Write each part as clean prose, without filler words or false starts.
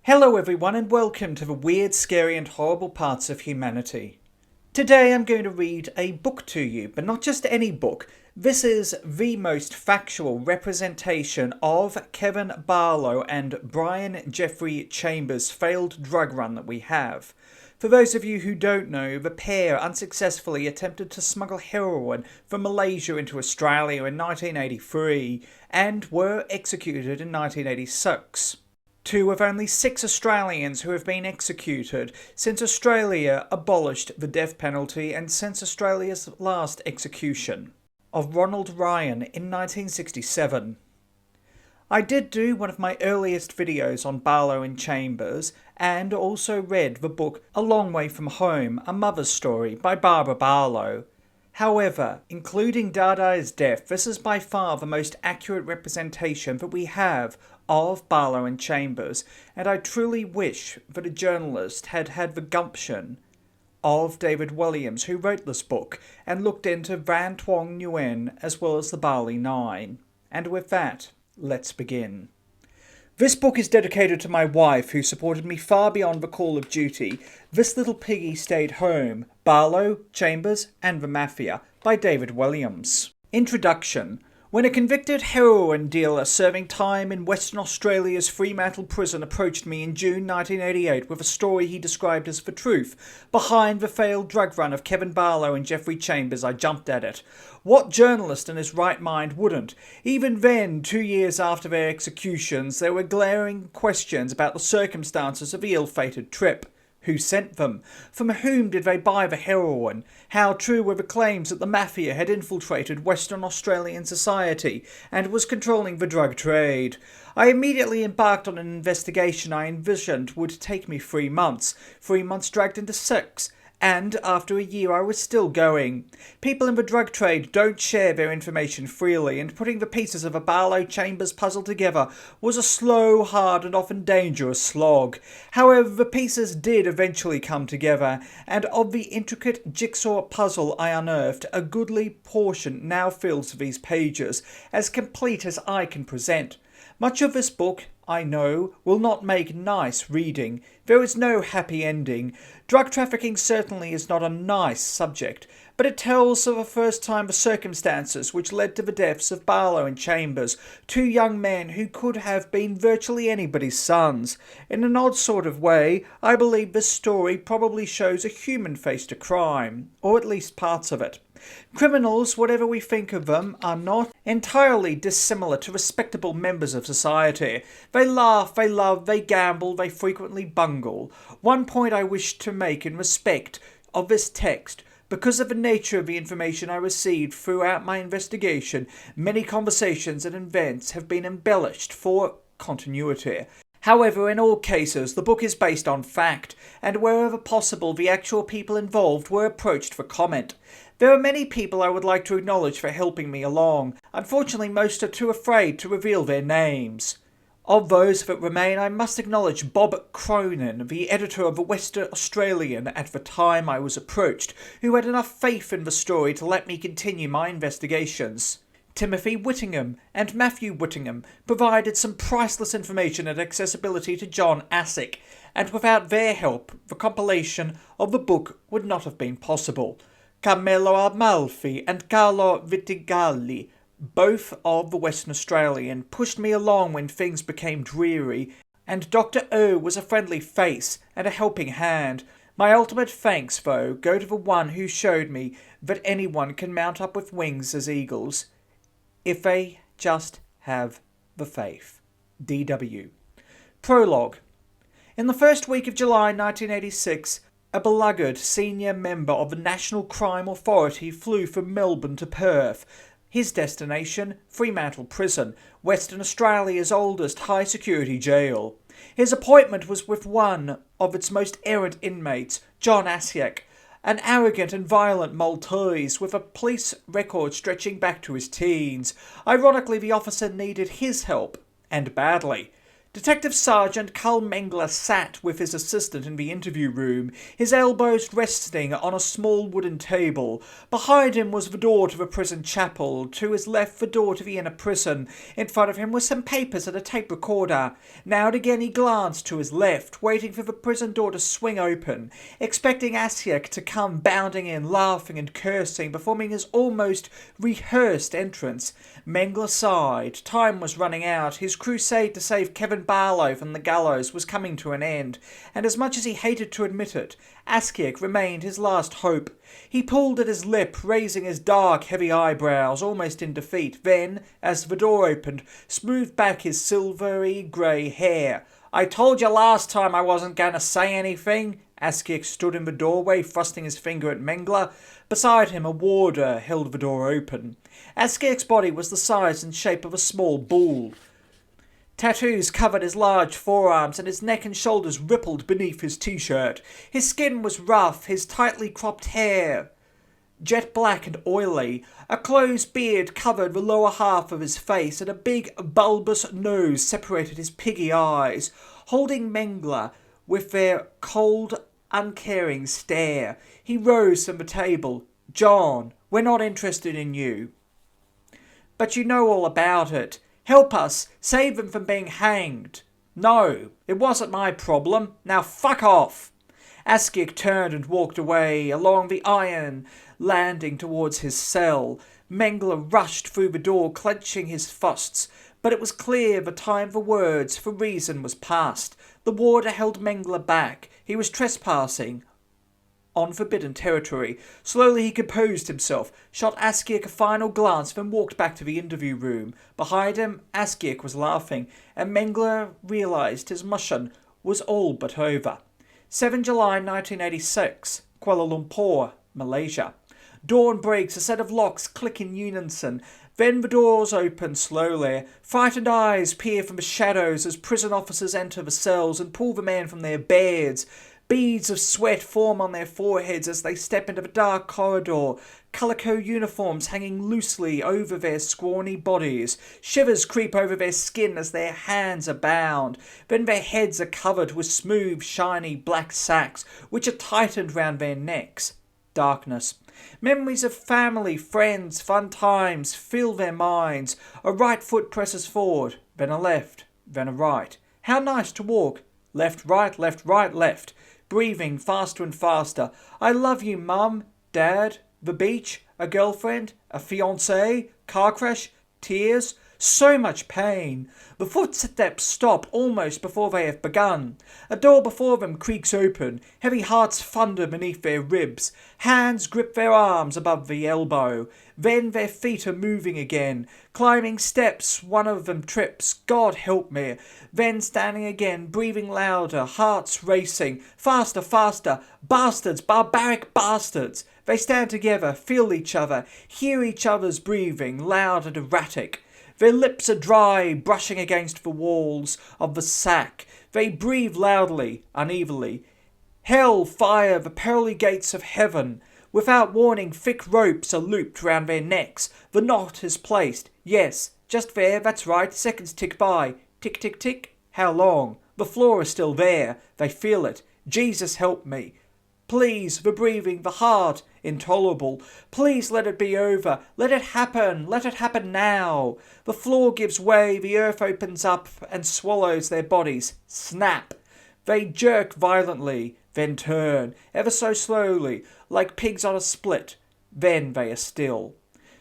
Hello everyone and welcome to the weird, scary and horrible parts of humanity. Today I'm going to read a book to you, but not just any book. This is the most factual representation of Kevin Barlow and Geoffrey Chambers' failed drug run that we have. For those of you who don't know, the pair unsuccessfully attempted to smuggle heroin from Malaysia into Australia in 1983 and were executed in 1986. Two of only 6 Australians who have been executed since Australia abolished the death penalty and since Australia's last execution of Ronald Ryan in 1967. I did do one of my earliest videos on Barlow and Chambers and also read the book A Long Way From Home, A Mother's Story by Barbara Barlow. However, including Dada's death, this is by far the most accurate representation that we have of Barlow and Chambers, and I truly wish that a journalist had had the gumption of David Williams, who wrote this book, and looked into Van Tuong Nguyen as well as the Bali Nine. And with that, let's begin. This book is dedicated to my wife, who supported me far beyond the call of duty. This little piggy stayed home. Barlow, Chambers, and the Mafia by David Williams. Introduction. When a convicted heroin dealer serving time in Western Australia's Fremantle prison approached me in June 1988 with a story he described as the truth behind the failed drug run of Kevin Barlow and Geoffrey Chambers, I jumped at it. What journalist in his right mind wouldn't? Even then, 2 years after their executions, there were glaring questions about the circumstances of the ill-fated trip. Who sent them? From whom did they buy the heroin? How true were the claims that the Mafia had infiltrated Western Australian society and was controlling the drug trade? I immediately embarked on an investigation I envisioned would take me 3 months. 3 months dragged into 6. And after a year I was still going. People in the drug trade don't share their information freely, and putting the pieces of a Barlow Chambers puzzle together was a slow, hard and often dangerous slog. However, the pieces did eventually come together, and of the intricate jigsaw puzzle I unearthed, a goodly portion now fills these pages, as complete as I can present. Much of this book, I know, will not make nice reading. There is no happy ending. Drug trafficking certainly is not a nice subject, but it tells for the first time the circumstances which led to the deaths of Barlow and Chambers, 2 young men who could have been virtually anybody's sons. In an odd sort of way, I believe this story probably shows a human face to crime, or at least parts of it. Criminals, whatever we think of them, are not entirely dissimilar to respectable members of society. They laugh, they love, they gamble, they frequently bungle. One point I wish to make in respect of this text: because of the nature of the information I received throughout my investigation, many conversations and events have been embellished for continuity. However, in all cases, the book is based on fact, and wherever possible, the actual people involved were approached for comment. There are many people I would like to acknowledge for helping me along. Unfortunately, most are too afraid to reveal their names. Of those that remain, I must acknowledge Bob Cronin, the editor of the Western Australian at the time I was approached, who had enough faith in the story to let me continue my investigations. Timothy Whittingham and Matthew Whittingham provided some priceless information and accessibility to John Asick, and without their help, the compilation of the book would not have been possible. Carmelo Amalfi and Carlo Vittigalli, both of the Western Australian, pushed me along when things became dreary, and Dr. O was a friendly face and a helping hand. My ultimate thanks, though, go to the one who showed me that anyone can mount up with wings as eagles, if they just have the faith. D.W. Prologue. In the first week of July 1986, a beloved senior member of the National Crime Authority flew from Melbourne to Perth. His destination, Fremantle Prison, Western Australia's oldest high-security jail. His appointment was with one of its most errant inmates, John Asick, an arrogant and violent Maltese with a police record stretching back to his teens. Ironically, the officer needed his help, and badly. Detective Sergeant Carl Mengler sat with his assistant in the interview room, his elbows resting on a small wooden table. Behind him was the door to the prison chapel, to his left the door to the inner prison. In front of him were some papers and a tape recorder. Now and again he glanced to his left, waiting for the prison door to swing open, expecting Asiak to come bounding in, laughing and cursing, performing his almost rehearsed entrance. Mengler sighed. Time was running out. His crusade to save Kevin Barlow from the gallows was coming to an end, and as much as he hated to admit it, Askiak remained his last hope. He pulled at his lip, raising his dark, heavy eyebrows, almost in defeat, then, as the door opened, smoothed back his silvery grey hair. "I told you last time I wasn't going to say anything." Askiak stood in the doorway, thrusting his finger at Mengler. Beside him, a warder held the door open. Askiak's body was the size and shape of a small bull. Tattoos covered his large forearms, and his neck and shoulders rippled beneath his t-shirt. His skin was rough, his tightly cropped hair jet black and oily. A closed beard covered the lower half of his face, and a big bulbous nose separated his piggy eyes. Holding Mengler with their cold, uncaring stare, he rose from the table. "John, we're not interested in you." "But you know all about it. Help us, save them from being hanged." "No, it wasn't my problem. Now fuck off." Askiak turned and walked away along the iron landing towards his cell. Mengler rushed through the door, clenching his fists, but it was clear the time for words, for reason, was past. The warder held Mengler back. He was trespassing on forbidden territory. Slowly he composed himself, shot Askiak a final glance, then walked back to the interview room. Behind him, Askiak was laughing, and Mengler realised his mission was all but over. 7 July 1986, Kuala Lumpur, Malaysia. Dawn breaks, a set of locks click in unison. Then the doors open slowly. Frightened eyes peer from the shadows as prison officers enter the cells and pull the men from their beds. Beads of sweat form on their foreheads as they step into the dark corridor, calico uniforms hanging loosely over their scrawny bodies. Shivers creep over their skin as their hands are bound. Then their heads are covered with smooth, shiny black sacks, which are tightened round their necks. Darkness. Memories of family, friends, fun times fill their minds. A right foot presses forward, then a left, then a right. How nice to walk. Left, right, left. Breathing faster and faster. I love you, Mum, Dad, the beach, a girlfriend, a fiancé, car crash, tears, so much pain. The footsteps stop almost before they have begun. A door before them creaks open. Heavy hearts thunder beneath their ribs. Hands grip their arms above the elbow. Then their feet are moving again. Climbing steps, one of them trips. God help me. Then standing again, breathing louder, hearts racing. Faster, faster. Bastards, barbaric bastards. They stand together, feel each other, hear each other's breathing, loud and erratic. Their lips are dry, brushing against the walls of the sack. They breathe loudly, unevenly. Hell, fire, the pearly gates of heaven. Without warning, thick ropes are looped round their necks. The knot is placed. Yes, just there, that's right. Seconds tick by. Tick, tick, tick. How long? The floor is still there. They feel it. Jesus help me. Please, the breathing, the heart, intolerable. Please let it be over. Let it happen. Let it happen now. The floor gives way. The earth opens up and swallows their bodies. Snap. They jerk violently, then turn, ever so slowly, like pigs on a split. Then they are still.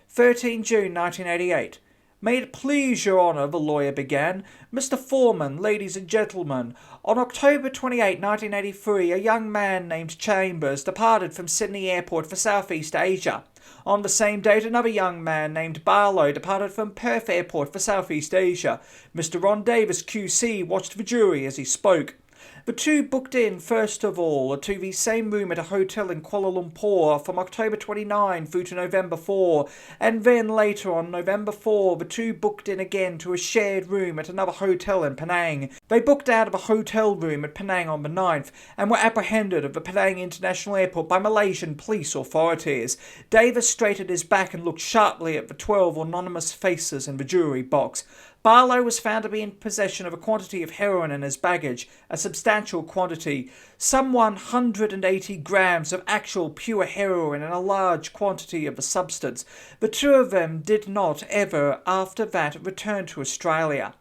13 June 1988. May it please your honour, the lawyer began. Mr. Foreman, ladies and gentlemen, on October 28, 1983, a young man named Chambers departed from Sydney Airport for Southeast Asia. On the same date, another young man named Barlow departed from Perth Airport for Southeast Asia. Mr. Ron Davis, QC, watched the jury as he spoke. The two booked in, first of all, to the same room at a hotel in Kuala Lumpur from October 29 through to November 4, and then later on November 4, the two booked in again to a shared room at another hotel in Penang. They booked out of a hotel room at Penang on the 9th and were apprehended at the Penang International Airport by Malaysian police authorities. Davis straightened his back and looked sharply at the 12 anonymous faces in the jury box. Barlow was found to be in possession of a quantity of heroin in his baggage, a substantial quantity, some 180 grams of actual pure heroin and a large quantity of the substance. The two of them did not ever, after that, return to Australia.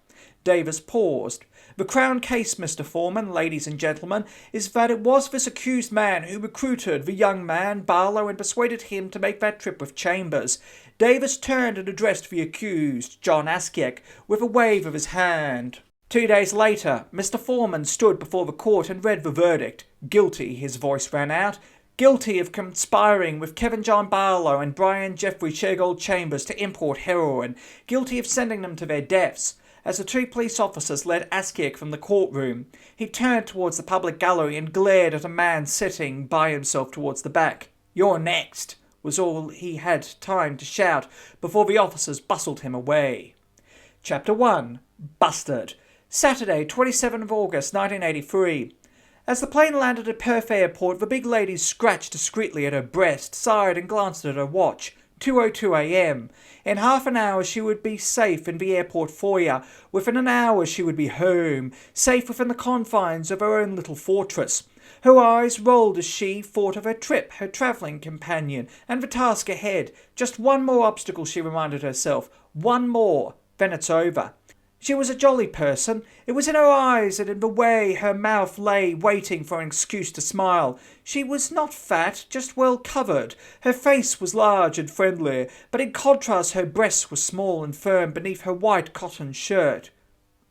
Davis paused. The Crown case, Mr. Foreman, ladies and gentlemen, is that it was this accused man who recruited the young man, Barlow, and persuaded him to make that trip with Chambers. Davis turned and addressed the accused, John Askiak, with a wave of his hand. 2 days later, Mr. Foreman stood before the court and read the verdict. Guilty, his voice ran out. Guilty of conspiring with Kevin John Barlow and Brian Geoffrey Chambers to import heroin. Guilty of sending them to their deaths. As the two police officers led Askiak from the courtroom, he turned towards the public gallery and glared at a man sitting by himself towards the back. "You're next," was all he had time to shout before the officers bustled him away. Chapter 1. Busted. Saturday, 27th of August, 1983. As the plane landed at Perth Airport, the big lady scratched discreetly at her breast, sighed and glanced at her watch. 2:02 a.m. In half an hour she would be safe in the airport foyer. Within an hour she would be home, safe within the confines of her own little fortress. Her eyes rolled as she thought of her trip, her travelling companion, and the task ahead. Just one more obstacle, she reminded herself. One more, then it's over. She was a jolly person. It was in her eyes and in the way her mouth lay waiting for an excuse to smile. She was not fat, just well covered. Her face was large and friendly, but in contrast her breasts were small and firm beneath her white cotton shirt.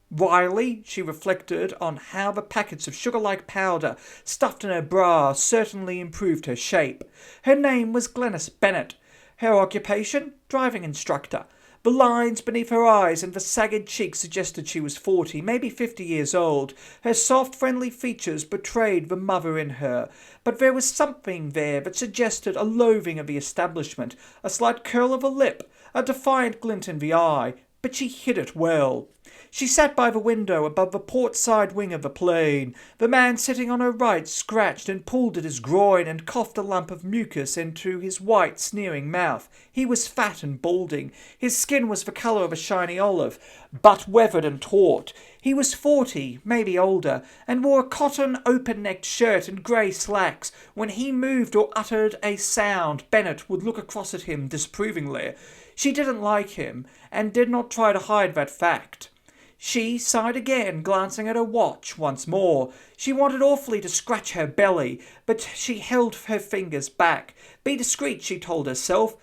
Wily, she reflected on how the packets of sugar-like powder stuffed in her bra certainly improved her shape. Her name was Glenys Bennett. Her occupation? Driving instructor. The lines beneath her eyes and the sagged cheeks suggested she was 40, maybe 50 years old. Her soft, friendly features betrayed the mother in her, but there was something there that suggested a loathing of the establishment, a slight curl of a lip, a defiant glint in the eye, but she hid it well. She sat by the window above the port side wing of the plane. The man sitting on her right scratched and pulled at his groin and coughed a lump of mucus into his white, sneering mouth. He was fat and balding. His skin was the colour of a shiny olive, but weathered and taut. He was 40, maybe older, and wore a cotton open-necked shirt and grey slacks. When he moved or uttered a sound, Bennett would look across at him disapprovingly. She didn't like him, and did not try to hide that fact. She sighed again, glancing at her watch once more. She wanted awfully to scratch her belly, but she held her fingers back. Be discreet, she told herself.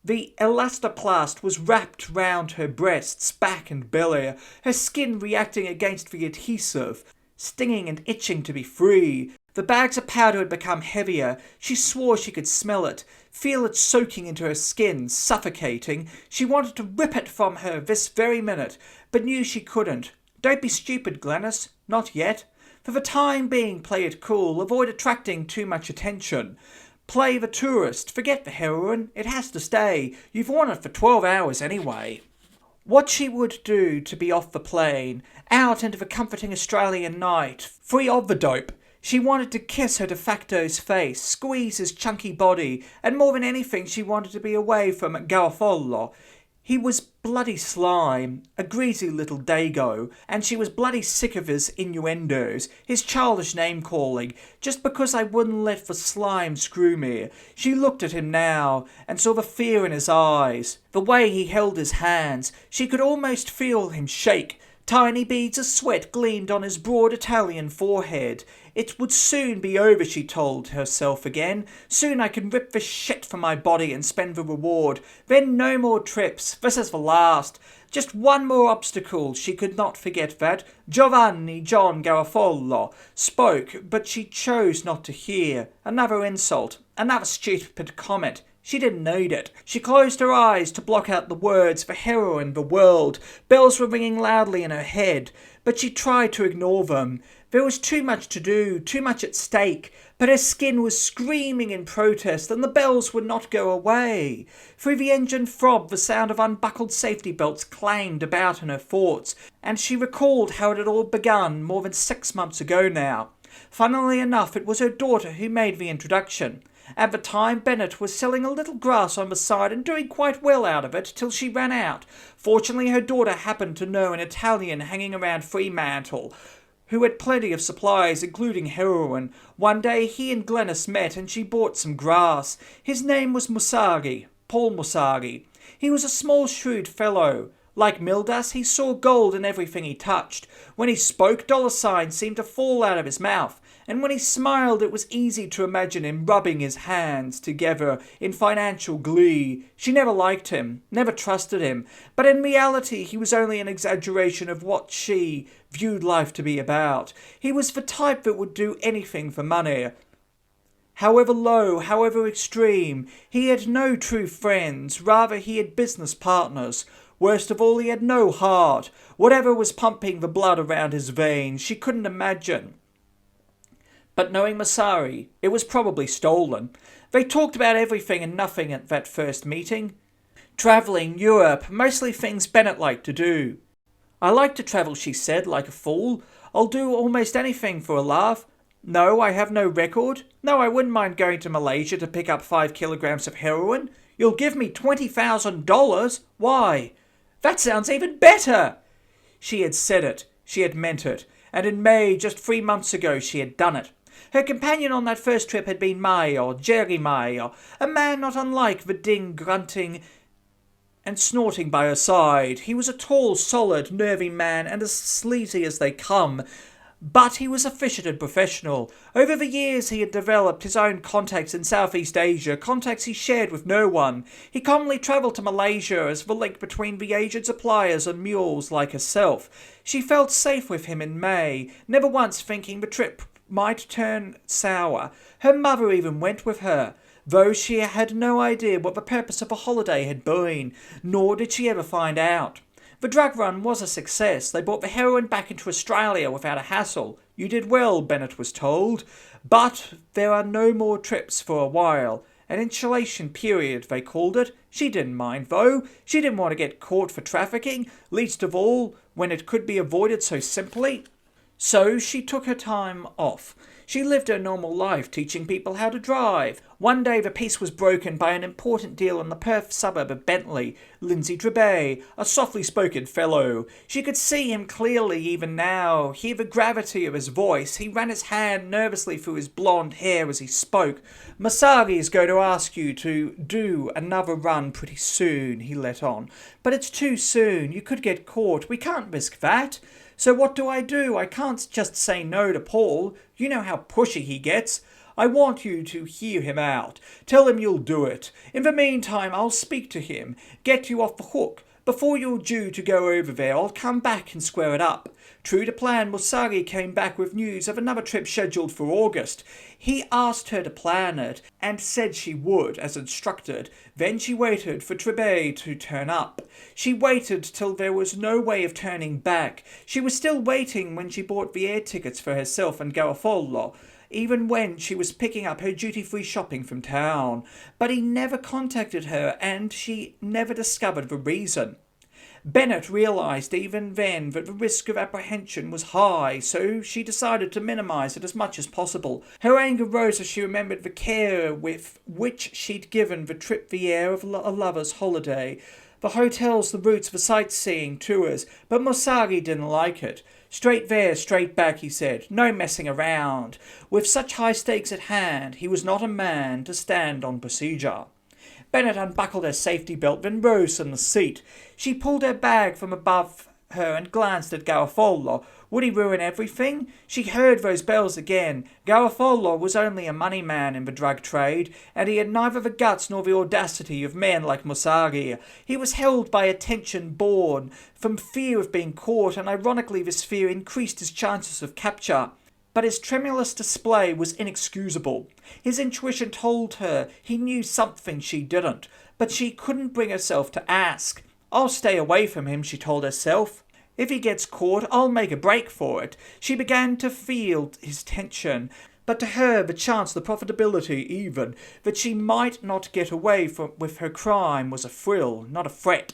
The elastoplast was wrapped round her breasts, back and belly, her skin reacting against the adhesive, stinging and itching to be free. The bags of powder had become heavier. She swore she could smell it, feel it soaking into her skin, suffocating. She wanted to rip it from her this very minute, but knew she couldn't. Don't be stupid, Glenys. Not yet. For the time being, play it cool. Avoid attracting too much attention. Play the tourist. Forget the heroin. It has to stay. You've worn it for 12 hours anyway. What she would do to be off the plane, out into the comforting Australian night, free of the dope. She wanted to kiss her de facto's face, squeeze his chunky body, and more than anything she wanted to be away from Geoffrey. He was bloody slime, a greasy little dago, and she was bloody sick of his innuendos, his childish name-calling, just because I wouldn't let the slime screw me. She looked at him now, and saw the fear in his eyes, the way he held his hands. She could almost feel him shake. Tiny beads of sweat gleamed on his broad Italian forehead. It would soon be over, she told herself again. Soon I can rip the shit from my body and spend the reward. Then no more trips. This is the last. Just one more obstacle. She could not forget that. Giovanni John Garofalo spoke, but she chose not to hear. Another insult. Another stupid comment. She didn't need it. She closed her eyes to block out the words for heroin, the world. Bells were ringing loudly in her head, but she tried to ignore them. There was too much to do, too much at stake, but her skin was screaming in protest, and the bells would not go away. Through the engine throb, the sound of unbuckled safety belts clanged about in her thoughts, and she recalled how it had all begun more than 6 months ago now. Funnily enough, it was her daughter who made the introduction. At the time, Bennett was selling a little grass on the side and doing quite well out of it till she ran out. Fortunately, her daughter happened to know an Italian hanging around Fremantle who had plenty of supplies, including heroin. One day he and Glennis met and she bought some grass. His name was Musagi, Paul Musagi. He was a small, shrewd fellow. Like Mildas, he saw gold in everything he touched. When he spoke, dollar signs seemed to fall out of his mouth, and when he smiled it was easy to imagine him rubbing his hands together in financial glee. She never liked him, never trusted him, but in reality he was only an exaggeration of what she viewed life to be about. He was the type that would do anything for money. However low, however extreme, he had no true friends, rather he had business partners. Worst of all, he had no heart. Whatever was pumping the blood around his veins, she couldn't imagine. But knowing Masari, it was probably stolen. They talked about everything and nothing at that first meeting. Travelling, Europe, mostly things Bennett liked to do. I like to travel, she said, like a fool. I'll do almost anything for a laugh. No, I have no record. No, I wouldn't mind going to Malaysia to pick up 5 kilograms of heroin. You'll give me $20,000? Why? That sounds even better! She had said it, she had meant it, and in May, just 3 months ago, she had done it. Her companion on that first trip had been Mayo, Jerry Mayo, a man not unlike the Ding grunting and snorting by her side. He was a tall, solid, nervy man, and as sleazy as they come. But he was efficient and professional. Over the years he had developed his own contacts in Southeast Asia, contacts he shared with no one. He commonly travelled to Malaysia as the link between the aged suppliers and mules like herself. She felt safe with him in May, never once thinking the trip might turn sour. Her mother even went with her, though she had no idea what the purpose of the holiday had been, nor did she ever find out. The drug run was a success. They brought the heroin back into Australia without a hassle. You did well, Bennett was told. But there are no more trips for a while. An insulation period, they called it. She didn't mind, though. She didn't want to get caught for trafficking, least of all when it could be avoided so simply. So she took her time off. She lived her normal life, teaching people how to drive. One day the peace was broken by an important deal in the Perth suburb of Bentley. Lindsay Trebay, a softly spoken fellow. She could see him clearly even now, hear the gravity of his voice. He ran his hand nervously through his blonde hair as he spoke. Masagi is going to ask you to do another run pretty soon, he let on. But it's too soon. You could get caught. We can't risk that. So what do? I can't just say no to Paul. You know how pushy he gets. I want you to hear him out. Tell him you'll do it. In the meantime, I'll speak to him. Get you off the hook. Before you're due to go over there, I'll come back and square it up. True to plan, Musagi came back with news of another trip scheduled for August. He asked her to plan it, and said she would, as instructed. Then she waited for Trebay to turn up. She waited till there was no way of turning back. She was still waiting when she bought the air tickets for herself and Garofalo, even when she was picking up her duty-free shopping from town. But he never contacted her, and she never discovered the reason. Bennett realised even then that the risk of apprehension was high, so she decided to minimise it as much as possible. Her anger rose as she remembered the care with which she'd given the trip the air of a lover's holiday. The hotels, the routes, the sightseeing, tours, but Musagi didn't like it. Straight there, straight back, he said. No messing around. With such high stakes at hand, he was not a man to stand on procedure. Bennett unbuckled her safety belt, then rose from the seat. She pulled her bag from above her and glanced at Garofalo. Would he ruin everything? She heard those bells again. Garofalo was only a money man in the drug trade, and he had neither the guts nor the audacity of men like Musagi. He was held by a tension born from fear of being caught, and ironically this fear increased his chances of capture. But his tremulous display was inexcusable. His intuition told her he knew something she didn't, but she couldn't bring herself to ask. I'll stay away from him, she told herself. If he gets caught, I'll make a break for it. She began to feel his tension, but to her the chance, the profitability even, that she might not get away with her crime was a thrill, not a threat.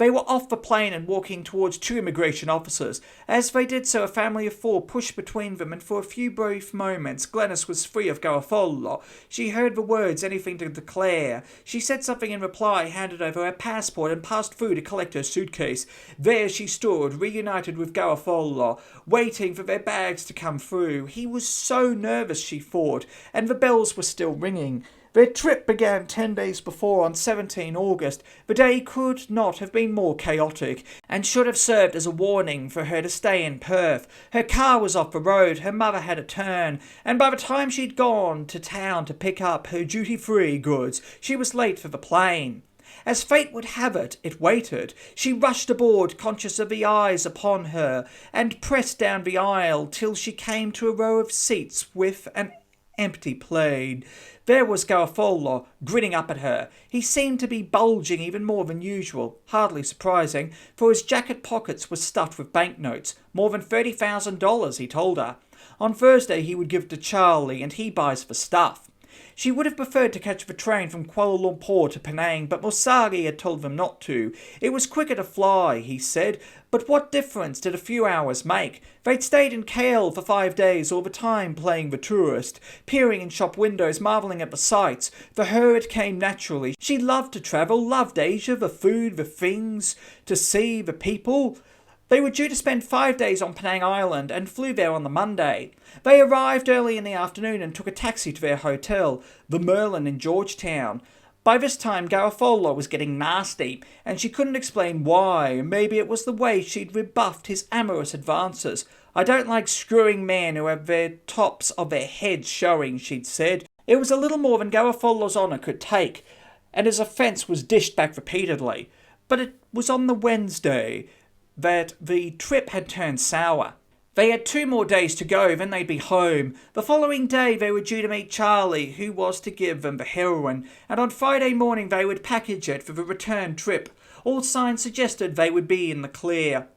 They were off the plane and walking towards two immigration officers. As they did so, a family of four pushed between them, and for a few brief moments Glenys was free of Garofalo. She heard the words, anything to declare. She said something in reply, handed over her passport, and passed through to collect her suitcase. There she stood, reunited with Garofalo, waiting for their bags to come through. He was so nervous, she thought, and the bells were still ringing. Their trip began 10 days before, on 17 August. The day could not have been more chaotic, and should have served as a warning for her to stay in Perth. Her car was off the road, her mother had a turn, and by the time she'd gone to town to pick up her duty-free goods, she was late for the plane. As fate would have it, it waited. She rushed aboard, conscious of the eyes upon her, and pressed down the aisle till she came to a row of seats with an empty plane. There was Garofalo, grinning up at her. He seemed to be bulging even more than usual, hardly surprising, for his jacket pockets were stuffed with banknotes, more than $30,000, he told her. On Thursday he would give it to Charlie, and he buys the stuff. She would have preferred to catch the train from Kuala Lumpur to Penang, but Mosagi had told them not to. It was quicker to fly, he said, but what difference did a few hours make? They'd stayed in KL for 5 days, all the time playing the tourist, peering in shop windows, marvelling at the sights. For her it came naturally. She loved to travel, loved Asia, the food, the things, to see, the people. They were due to spend 5 days on Penang Island and flew there on the Monday. They arrived early in the afternoon and took a taxi to their hotel, the Merlin in Georgetown. By this time Garofalo was getting nasty, and she couldn't explain why. Maybe it was the way she'd rebuffed his amorous advances. "I don't like screwing men who have their tops of their heads showing," she'd said. It was a little more than Garofalo's honour could take, and his offence was dished back repeatedly. But it was on the Wednesday that the trip had turned sour. They had 2 more days to go, then they'd be home. The following day they were due to meet Charlie, who was to give them the heroin, and on Friday morning they would package it for the return trip. All signs suggested they would be in the clear.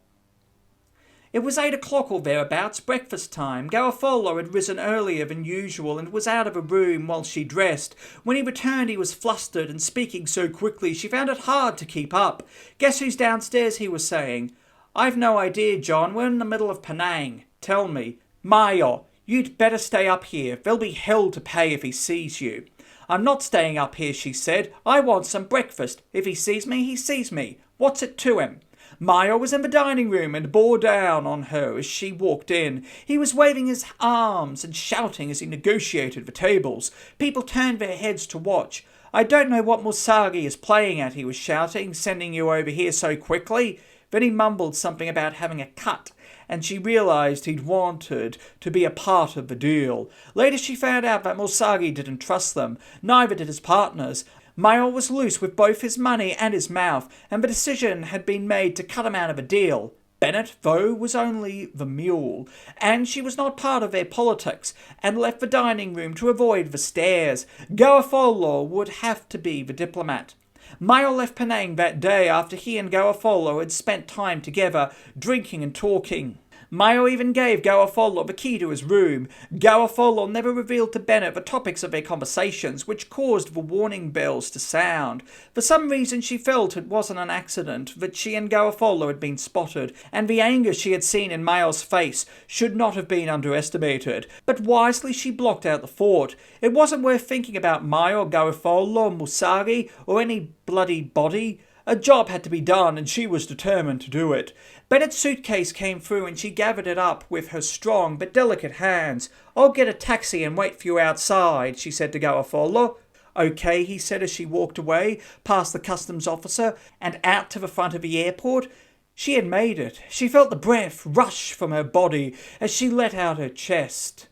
It was 8 o'clock or thereabouts, breakfast time. Garofalo had risen earlier than usual and was out of a room while she dressed. When he returned he was flustered and speaking so quickly she found it hard to keep up. "Guess who's downstairs?" he was saying. "I've no idea, John. We're in the middle of Penang. Tell me." "Mayo, you'd better stay up here. There'll be hell to pay if he sees you." "I'm not staying up here," she said. "I want some breakfast. If he sees me, he sees me. What's it to him?" Mayo was in the dining room and bore down on her as she walked in. He was waving his arms and shouting as he negotiated the tables. People turned their heads to watch. "I don't know what Mosagi is playing at," he was shouting, "sending you over here so quickly." Then he mumbled something about having a cut, and she realised he'd wanted to be a part of the deal. Later she found out that Mosagi didn't trust them, neither did his partners. Mayo was loose with both his money and his mouth, and the decision had been made to cut him out of a deal. Bennett, though, was only the mule, and she was not part of their politics, and left the dining room to avoid the stares. Garofalo would have to be the diplomat. Mayo left Penang that day after he and Garofalo had spent time together, drinking and talking. Mayo even gave Garofalo the key to his room. Garofalo never revealed to Bennett the topics of their conversations, which caused the warning bells to sound. For some reason she felt it wasn't an accident that she and Garofalo had been spotted, and the anger she had seen in Mayo's face should not have been underestimated. But wisely she blocked out the thought. It wasn't worth thinking about Mayo, Garofalo, Musagi, or any bloody body. A job had to be done, and she was determined to do it. Bennett's suitcase came through, and she gathered it up with her strong but delicate hands. "I'll get a taxi and wait for you outside," she said to Garofalo. "Okay," he said as she walked away, past the customs officer, and out to the front of the airport. She had made it. She felt the breath rush from her body as she let out her chest.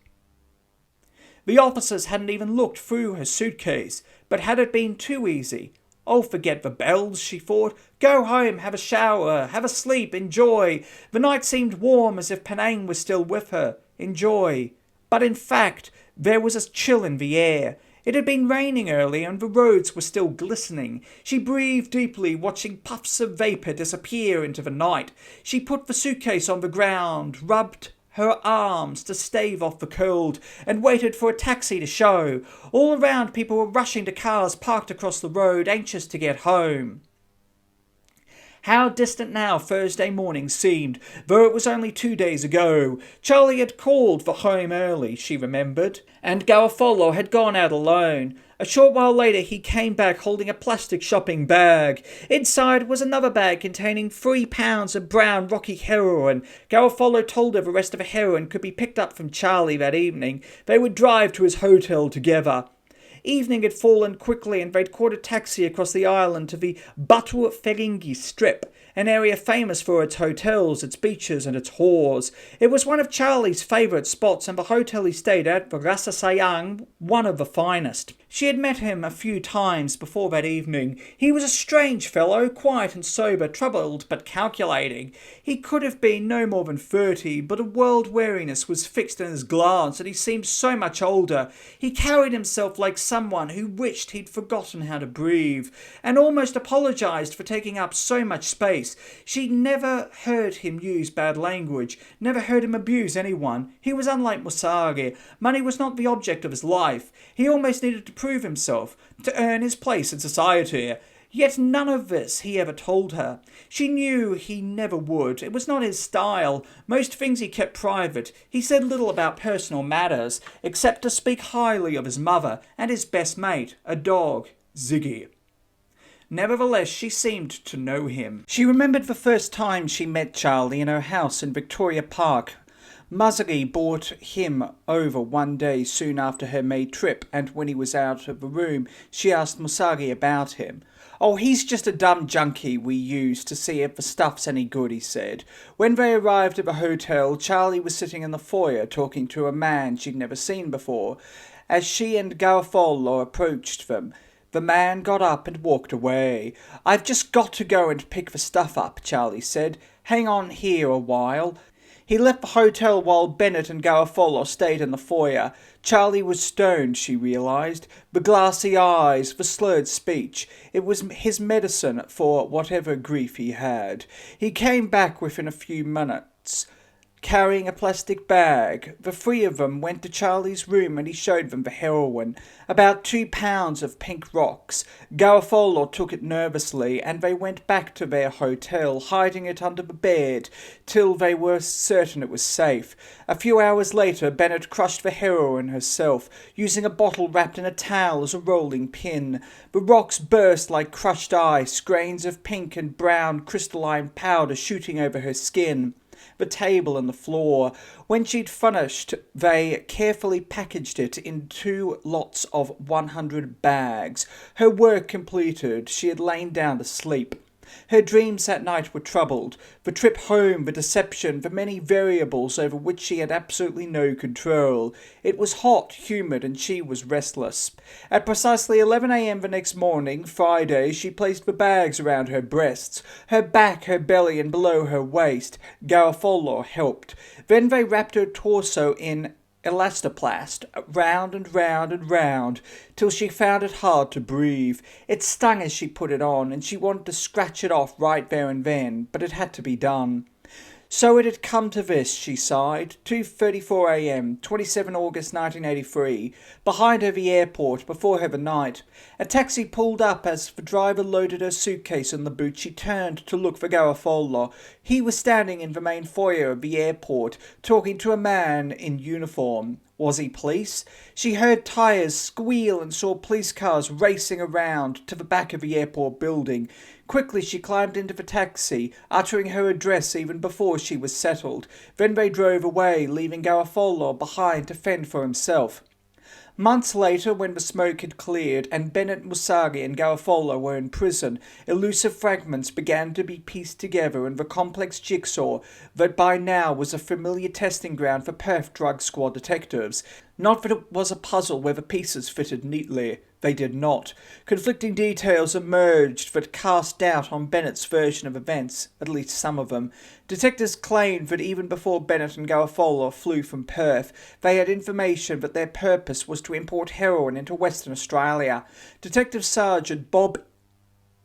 The officers hadn't even looked through her suitcase, but had it been too easy? "Oh, forget the bells," she thought. "Go home, have a shower, have a sleep, enjoy." The night seemed warm, as if Penang was still with her. Enjoy. But in fact, there was a chill in the air. It had been raining early, and the roads were still glistening. She breathed deeply, watching puffs of vapour disappear into the night. She put the suitcase on the ground, rubbed her arms to stave off the cold, and waited for a taxi to show. All around people were rushing to cars parked across the road, anxious to get home. How distant now Thursday morning seemed, though it was only 2 days ago. Charlie had called for home early, she remembered, and Garofalo had gone out alone. A short while later he came back holding a plastic shopping bag. Inside was another bag containing 3 pounds of brown rocky heroin. Garofalo told her the rest of the heroin could be picked up from Charlie that evening. They would drive to his hotel together. Evening had fallen quickly and they'd caught a taxi across the island to the Batu Feringhi Strip, an area famous for its hotels, its beaches and its whores. It was one of Charlie's favourite spots, and the hotel he stayed at, the Rasa Sayang, one of the finest. She had met him a few times before that evening. He was a strange fellow, quiet and sober, troubled but calculating. He could have been no more than 30, but a world-weariness was fixed in his glance, and he seemed so much older. He carried himself like someone who wished he'd forgotten how to breathe, and almost apologised for taking up so much space. She'd never heard him use bad language, never heard him abuse anyone. He was unlike Musagi. Money was not the object of his life. He almost needed to prove himself, to earn his place in society. Yet none of this he ever told her. She knew he never would. It was not his style. Most things he kept private. He said little about personal matters, except to speak highly of his mother and his best mate, a dog, Ziggy. Nevertheless, she seemed to know him. She remembered the first time she met Charlie in her house in Victoria Park. Musagi brought him over one day soon after her May trip, and when he was out of the room, she asked Musagi about him. "Oh, he's just a dumb junkie we use to see if the stuff's any good," he said. When they arrived at the hotel, Charlie was sitting in the foyer talking to a man she'd never seen before. As she and Garofalo approached them, the man got up and walked away. "I've just got to go and pick the stuff up," Charlie said. "Hang on here a while." He left the hotel while Bennett and Garofalo stayed in the foyer. Charlie was stoned, she realised. The glassy eyes, the slurred speech. It was his medicine for whatever grief he had. He came back within a few minutes, carrying a plastic bag. The three of them went to Charlie's room and he showed them the heroin. About 2 pounds of pink rocks. Garofalo took it nervously and they went back to their hotel, hiding it under the bed till they were certain it was safe. A few hours later, Bennett crushed the heroin herself, using a bottle wrapped in a towel as a rolling pin. The rocks burst like crushed ice, grains of pink and brown crystalline powder shooting over her skin, the table and the floor. When she'd finished, they carefully packaged it in 2 lots of 100 bags. Her work completed, she had lain down to sleep. Her dreams that night were troubled. The trip home, the deception, the many variables over which she had absolutely no control. It was hot, humid, and she was restless. At precisely 11 a.m. the next morning, Friday, she placed the bags around her breasts, her back, her belly, and below her waist. Garofalo helped. Then they wrapped her torso in elastoplast, round and round and round, till she found it hard to breathe. It stung as she put it on, and she wanted to scratch it off right there and then, but it had to be done. So it had come to this, she sighed. 2:34 a.m, 27 August 1983. Behind her the airport, before her the night. A taxi pulled up. As the driver loaded her suitcase in the boot, she turned to look for Garofalo. He was standing in the main foyer of the airport, talking to a man in uniform. Was he police? She heard tyres squeal and saw police cars racing around to the back of the airport building. Quickly she climbed into the taxi, uttering her address even before she was settled. Then they drove away, leaving Garofalo behind to fend for himself. Months later, when the smoke had cleared and Bennett, Musagi and Garofalo were in prison, elusive fragments began to be pieced together in the complex jigsaw that by now was a familiar testing ground for Perth Drug Squad detectives. Not that it was a puzzle where the pieces fitted neatly. They did not. Conflicting details emerged that cast doubt on Bennett's version of events, at least some of them. Detectives claimed that even before Bennett and Garofalo flew from Perth, they had information that their purpose was to import heroin into Western Australia. Detective Sergeant Bob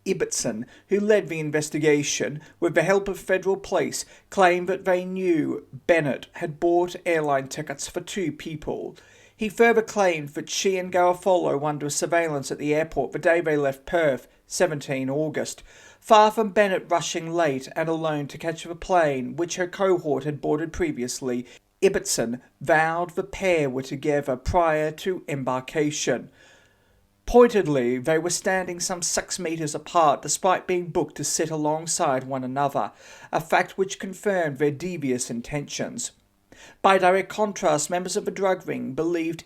Ibbotson, who led the investigation, with the help of federal police, claimed that they knew Bennett had bought airline tickets for 2 people. He further claimed that she and Garofalo were under surveillance at the airport the day they left Perth, 17 August. Far from Bennett rushing late and alone to catch the plane which her cohort had boarded previously, Ibbotson vowed the pair were together prior to embarkation. Pointedly, they were standing some 6 metres apart despite being booked to sit alongside one another, a fact which confirmed their devious intentions. By direct contrast, members of the drug ring believed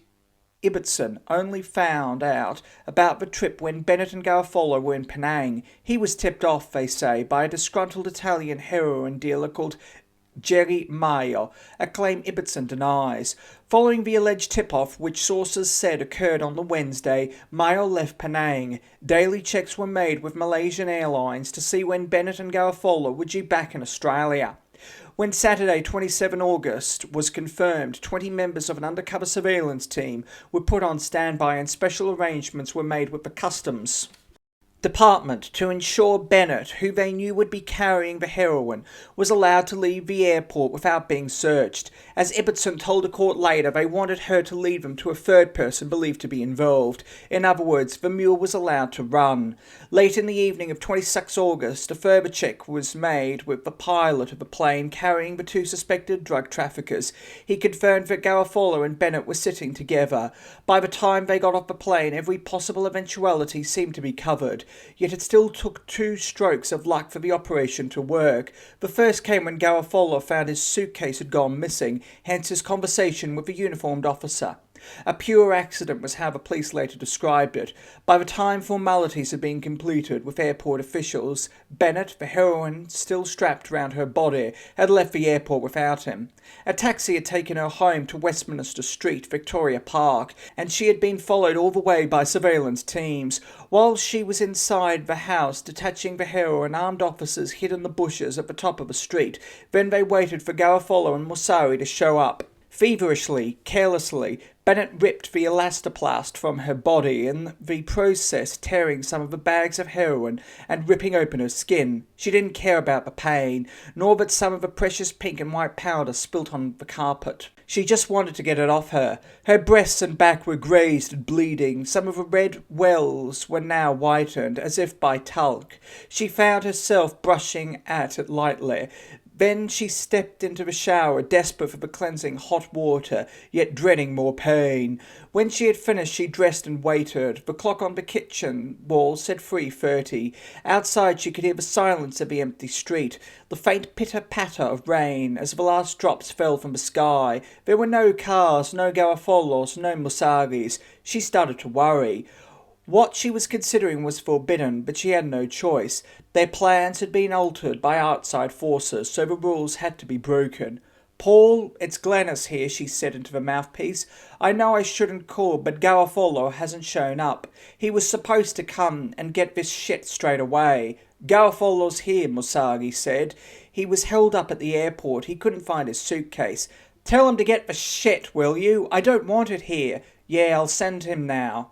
Ibbotson only found out about the trip when Bennett and Garofalo were in Penang. He was tipped off, they say, by a disgruntled Italian heroin dealer called Jerry Mayo, a claim Ibbotson denies. Following the alleged tip-off, which sources said occurred on the Wednesday, Mayo left Penang. Daily checks were made with Malaysian Airlines to see when Bennett and Garofalo were due back in Australia. When Saturday, 27 August, was confirmed, 20 members of an undercover surveillance team were put on standby and special arrangements were made with the Customs Department to ensure Bennett, who they knew would be carrying the heroin, was allowed to leave the airport without being searched. As Ibbotson told a court later, they wanted her to lead them to a third person believed to be involved. In other words, the mule was allowed to run. Late in the evening of 26 August, a further check was made with the pilot of the plane carrying the 2 suspected drug traffickers. He confirmed that Garofalo and Bennett were sitting together. By the time they got off the plane, every possible eventuality seemed to be covered. Yet it still took 2 strokes of luck for the operation to work. The first came when Garofalo found his suitcase had gone missing, hence his conversation with the uniformed officer. A pure accident was how the police later described it. By the time formalities had been completed with airport officials, Bennett, the heroin still strapped around her body, had left the airport without him. A taxi had taken her home to Westminster Street, Victoria Park, and she had been followed all the way by surveillance teams. While she was inside the house, detaching the heroin, armed officers hid in the bushes at the top of the street. Then they waited for Garofalo and Mossari to show up. Feverishly, carelessly, Bennett ripped the elastoplast from her body, in the process tearing some of the bags of heroin and ripping open her skin. She didn't care about the pain, nor that some of the precious pink and white powder spilt on the carpet. She just wanted to get it off her. Her breasts and back were grazed and bleeding. Some of the red wells were now whitened, as if by talc. She found herself brushing at it lightly. Then she stepped into the shower, desperate for the cleansing hot water, yet dreading more pain. When she had finished, she dressed and waited. The clock on the kitchen wall said 3:30. Outside she could hear the silence of the empty street, the faint pitter-patter of rain as the last drops fell from the sky. There were no cars, no Garofolos, no Musaris. She started to worry. What she was considering was forbidden, but she had no choice. Their plans had been altered by outside forces, so the rules had to be broken. "Paul, it's Glennis here," she said into the mouthpiece. "I know I shouldn't call, but Garofalo hasn't shown up. He was supposed to come and get this shit straight away." "Garofalo's here," Mossari said. "He was held up at the airport. He couldn't find his suitcase." "Tell him to get the shit, will you? I don't want it here." "Yeah, I'll send him now."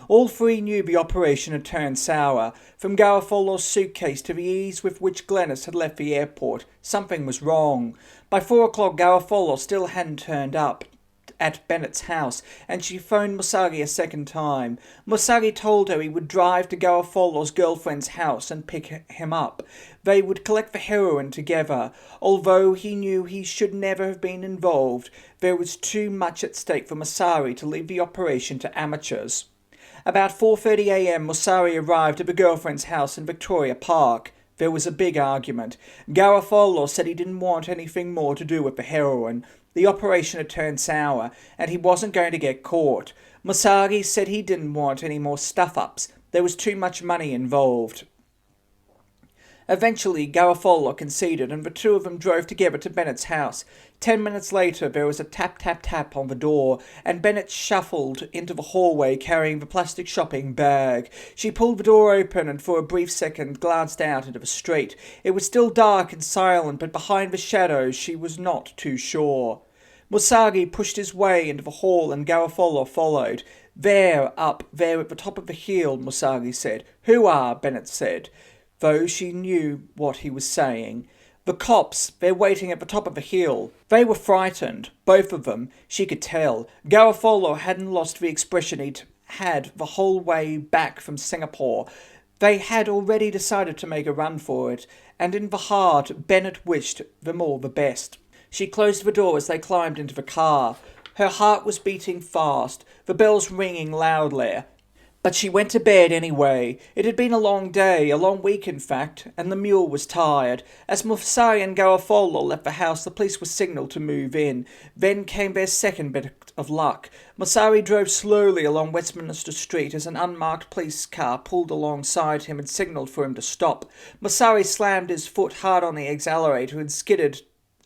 All 3 knew the operation had turned sour. From Garofalo's suitcase to the ease with which Glennis had left the airport, something was wrong. By 4 o'clock, Garofalo still hadn't turned up at Bennett's house, and she phoned Mossari a second time. Mossari told her he would drive to Garofalo's girlfriend's house and pick him up. They would collect the heroin together. Although he knew he should never have been involved, there was too much at stake for Mossari to leave the operation to amateurs. About 4:30 a.m. Mossari arrived at the girlfriend's house in Victoria Park. There was a big argument. Garofalo said he didn't want anything more to do with the heroin. The operation had turned sour, and he wasn't going to get caught. Mossari said he didn't want any more stuff-ups. There was too much money involved. Eventually, Garofalo conceded, and the 2 of them drove together to Bennett's house. 10 minutes later, there was a tap-tap-tap on the door, and Bennett shuffled into the hallway carrying the plastic shopping bag. She pulled the door open and for a brief second glanced out into the street. It was still dark and silent, but behind the shadows she was not too sure. Mossari pushed his way into the hall and Garofalo followed. Up there at the top of the hill," Mossari said. "Who are?" Bennett said, though she knew what he was saying. "The cops, they're waiting at the top of the hill." They were frightened, both of them, she could tell. Garofalo hadn't lost the expression he'd had the whole way back from Singapore. They had already decided to make a run for it, and in the heart Bennett wished them all the best. She closed the door as they climbed into the car. Her heart was beating fast, the bells ringing loudly. But she went to bed anyway. It had been a long day, a long week in fact, and the mule was tired. As Mufsari and Garofalo left the house, the police were signalled to move in. Then came their second bit of luck. Mufsari drove slowly along Westminster Street as an unmarked police car pulled alongside him and signalled for him to stop. Mufsari slammed his foot hard on the accelerator and skidded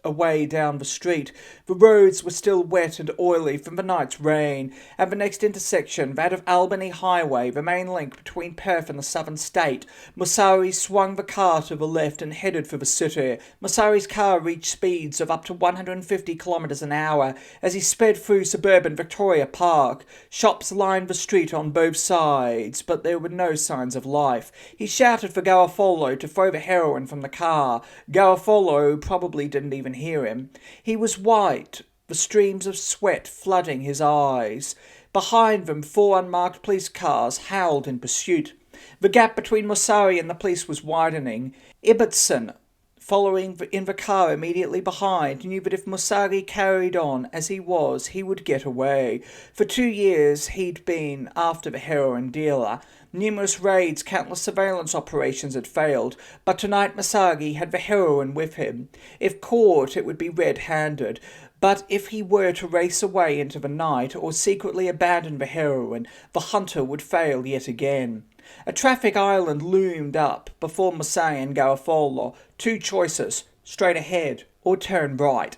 away down the street. The roads were still wet and oily from the night's rain. At the next intersection, that of Albany Highway, the main link between Perth and the southern state, Mufsari swung the car to the left and headed for the city. Mufsari's car reached speeds of up to 150 kilometres an hour as he sped through suburban Victoria Park. Shops lined the street on both sides, but there were no signs of life. He shouted for Garofalo to throw the heroin from the car. Garofalo probably didn't even hear him. He was white, the streams of sweat flooding his eyes. Behind them, 4 unmarked police cars howled in pursuit. The gap between Mufsari and the police was widening. Ibbotson, following in the car immediately behind, knew that if Mufsari carried on as he was, he would get away. For 2 years he'd been after the heroin dealer. Numerous raids, countless surveillance operations had failed, but tonight Mufsari had the heroin with him. If caught, it would be red-handed, but if he were to race away into the night or secretly abandon the heroin, the hunter would fail yet again. A traffic island loomed up before Mufsari and Garofalo. 2 choices, straight ahead or turn right.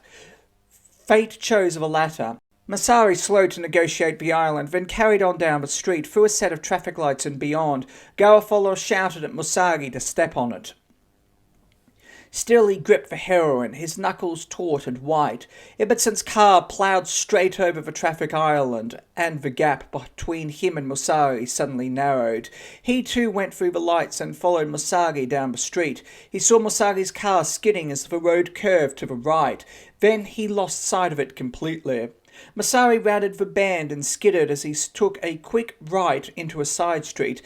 Fate chose the latter. Mufsari slowed to negotiate the island, then carried on down the street through a set of traffic lights and beyond. Garofalo shouted at Mufsari to step on it. Still he gripped the heroin, his knuckles taut and white. Ibbotson's car ploughed straight over the traffic island, and the gap between him and Mufsari suddenly narrowed. He too went through the lights and followed Mufsari down the street. He saw Mufsari's car skidding as the road curved to the right. Then he lost sight of it completely. Mufsari rounded the bend and skidded as he took a quick right into a side street.